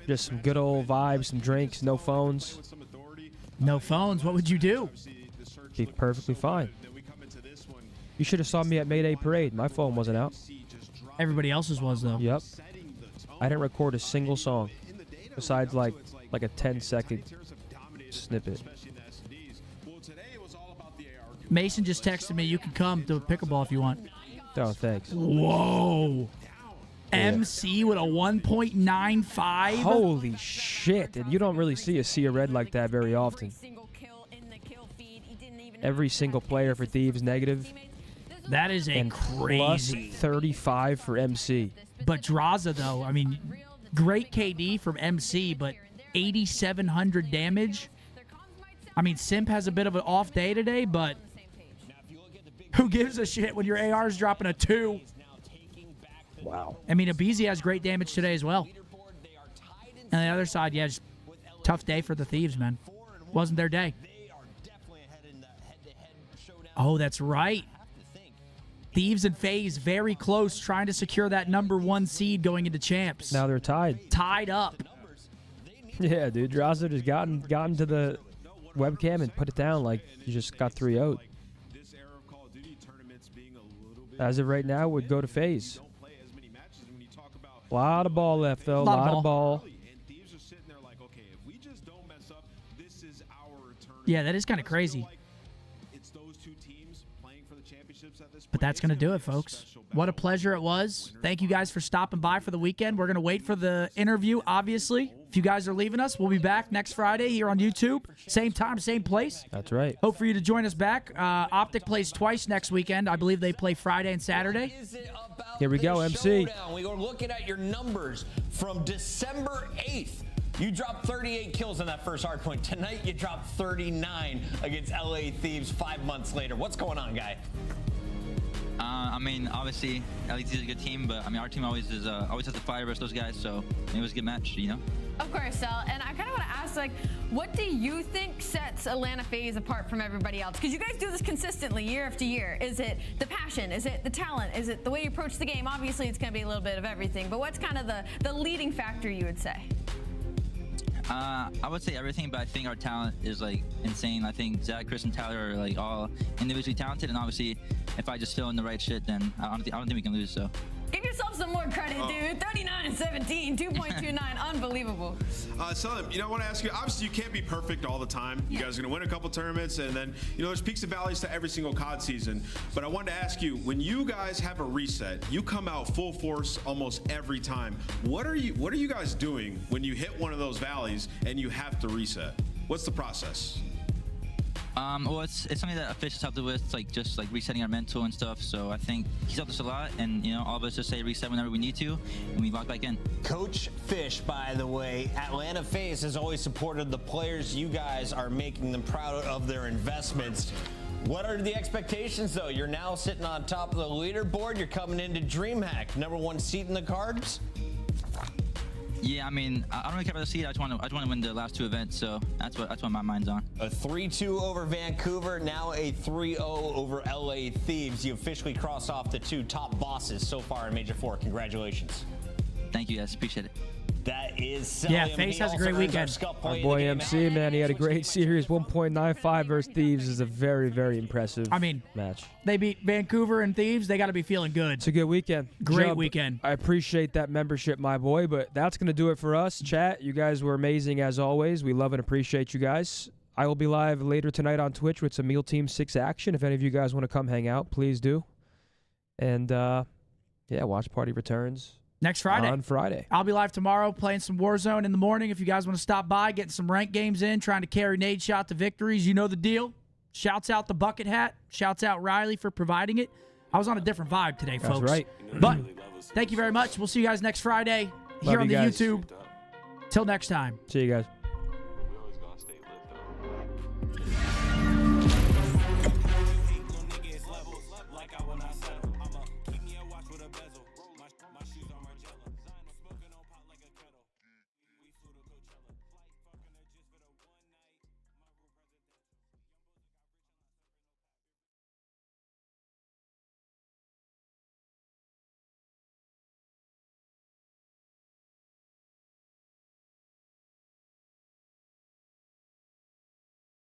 Just some good old vibes, some drinks, no phones. No phones. What would you do? Be perfectly fine. You should have saw me at Mayday Parade. My phone wasn't out. Everybody else's was, though. Yep. I didn't record a single song besides like a 10-second snippet. Mason just texted me, you can come to pickleball if you want. Oh, thanks. Whoa. Yeah. MC with a 1.95. Holy shit. And you don't really see a sea of red like that very often. Every single player for Thieves negative. That is a crazy. Plus 35 for MC. But Draza, though, I mean, great KD from MC, but 8,700 damage. I mean, Simp has a bit of an off day today, but who gives a shit when your AR is dropping a 2? Wow. I mean, OpTicBoZe has great damage today as well. And the other side, yeah, just tough day for the Thieves, man. Wasn't their day. Oh, that's right. Thieves and FaZe very close, trying to secure that #1 seed going into champs. Now they're tied. Tied up. Yeah, dude. Draza just gotten to the webcam and put it down like you just got 3-0'd. As of right now, would go to FaZe. A lot of ball left, though. A lot of ball. Yeah, that is kind of crazy. But that's going to do it, folks. What a pleasure it was. Thank you guys for stopping by for the weekend. We're going to wait for the interview, obviously. If you guys are leaving us, we'll be back next Friday here on YouTube. Same time, same place. That's right. Hope for you to join us back. Optic plays twice next weekend. I believe they play Friday and Saturday. Here we go, MC. We are looking at your numbers from December 8th. You dropped 38 kills in that first hard point. Tonight, you dropped 39 against LA Thieves 5 months later. What's going on, guy? I mean, obviously, LET is a good team, but I mean, our team always has to fight versus those guys, so it was a good match, you know? Of course, Sel. And I kind of want to ask, like, what do you think sets Atlanta FaZe apart from everybody else? Because you guys do this consistently year after year. Is it the passion? Is it the talent? Is it the way you approach the game? Obviously, it's going to be a little bit of everything, but what's kind of the leading factor, you would say? I would say everything, but I think our talent is like insane. I think Zach, Chris, and Tyler are like all individually talented, and obviously, if I just fill in the right shit, then I don't think we can lose. So. Give yourself some more credit, dude. 39-17, 2.29, unbelievable. Selim, I want to ask you, obviously you can't be perfect all the time. You guys are going to win a couple tournaments, and then, there's peaks and valleys to every single COD season. But I wanted to ask you, when you guys have a reset, you come out full force almost every time. What are you guys doing when you hit one of those valleys and you have to reset? What's the process? Well, it's something that Fish has helped us with, like just like resetting our mental and stuff. So I think he's helped us a lot, and all of us just say reset whenever we need to, and we lock back in. Coach Fish, by the way, Atlanta FaZe has always supported the players. You guys are making them proud of their investments. What are the expectations, though? You're now sitting on top of the leaderboard. You're coming into DreamHack, #1 seat in the cards. Yeah, I mean, I don't really care about the seed. I just want to win the last 2 events, so that's what my mind's on. A 3-2 over Vancouver, now a 3-0 over LA Thieves. You officially crossed off the 2 top bosses so far in Major 4. Congratulations. Thank you, guys. Appreciate it. That is Yeah, Face has a great weekend. Our boy MC, man, he had a great series. 1.95 versus Thieves is a very, very impressive match. They beat Vancouver and Thieves. They got to be feeling good. It's a good weekend. Great weekend. I appreciate that membership, my boy, but that's going to do it for us. Chat, you guys were amazing as always. We love and appreciate you guys. I will be live later tonight on Twitch with some Meal Team 6 action. If any of you guys want to come hang out, please do. And, yeah, Watch Party returns. Next Friday. On Friday. I'll be live tomorrow playing some Warzone in the morning. If you guys want to stop by, getting some ranked games in, trying to carry Nade Shot to victories. You know the deal. Shouts out the bucket hat. Shouts out Riley for providing it. I was on a different vibe today, folks. That's right. But thank you very much. We'll see you guys next Friday here on the YouTube. Till next time. See you guys.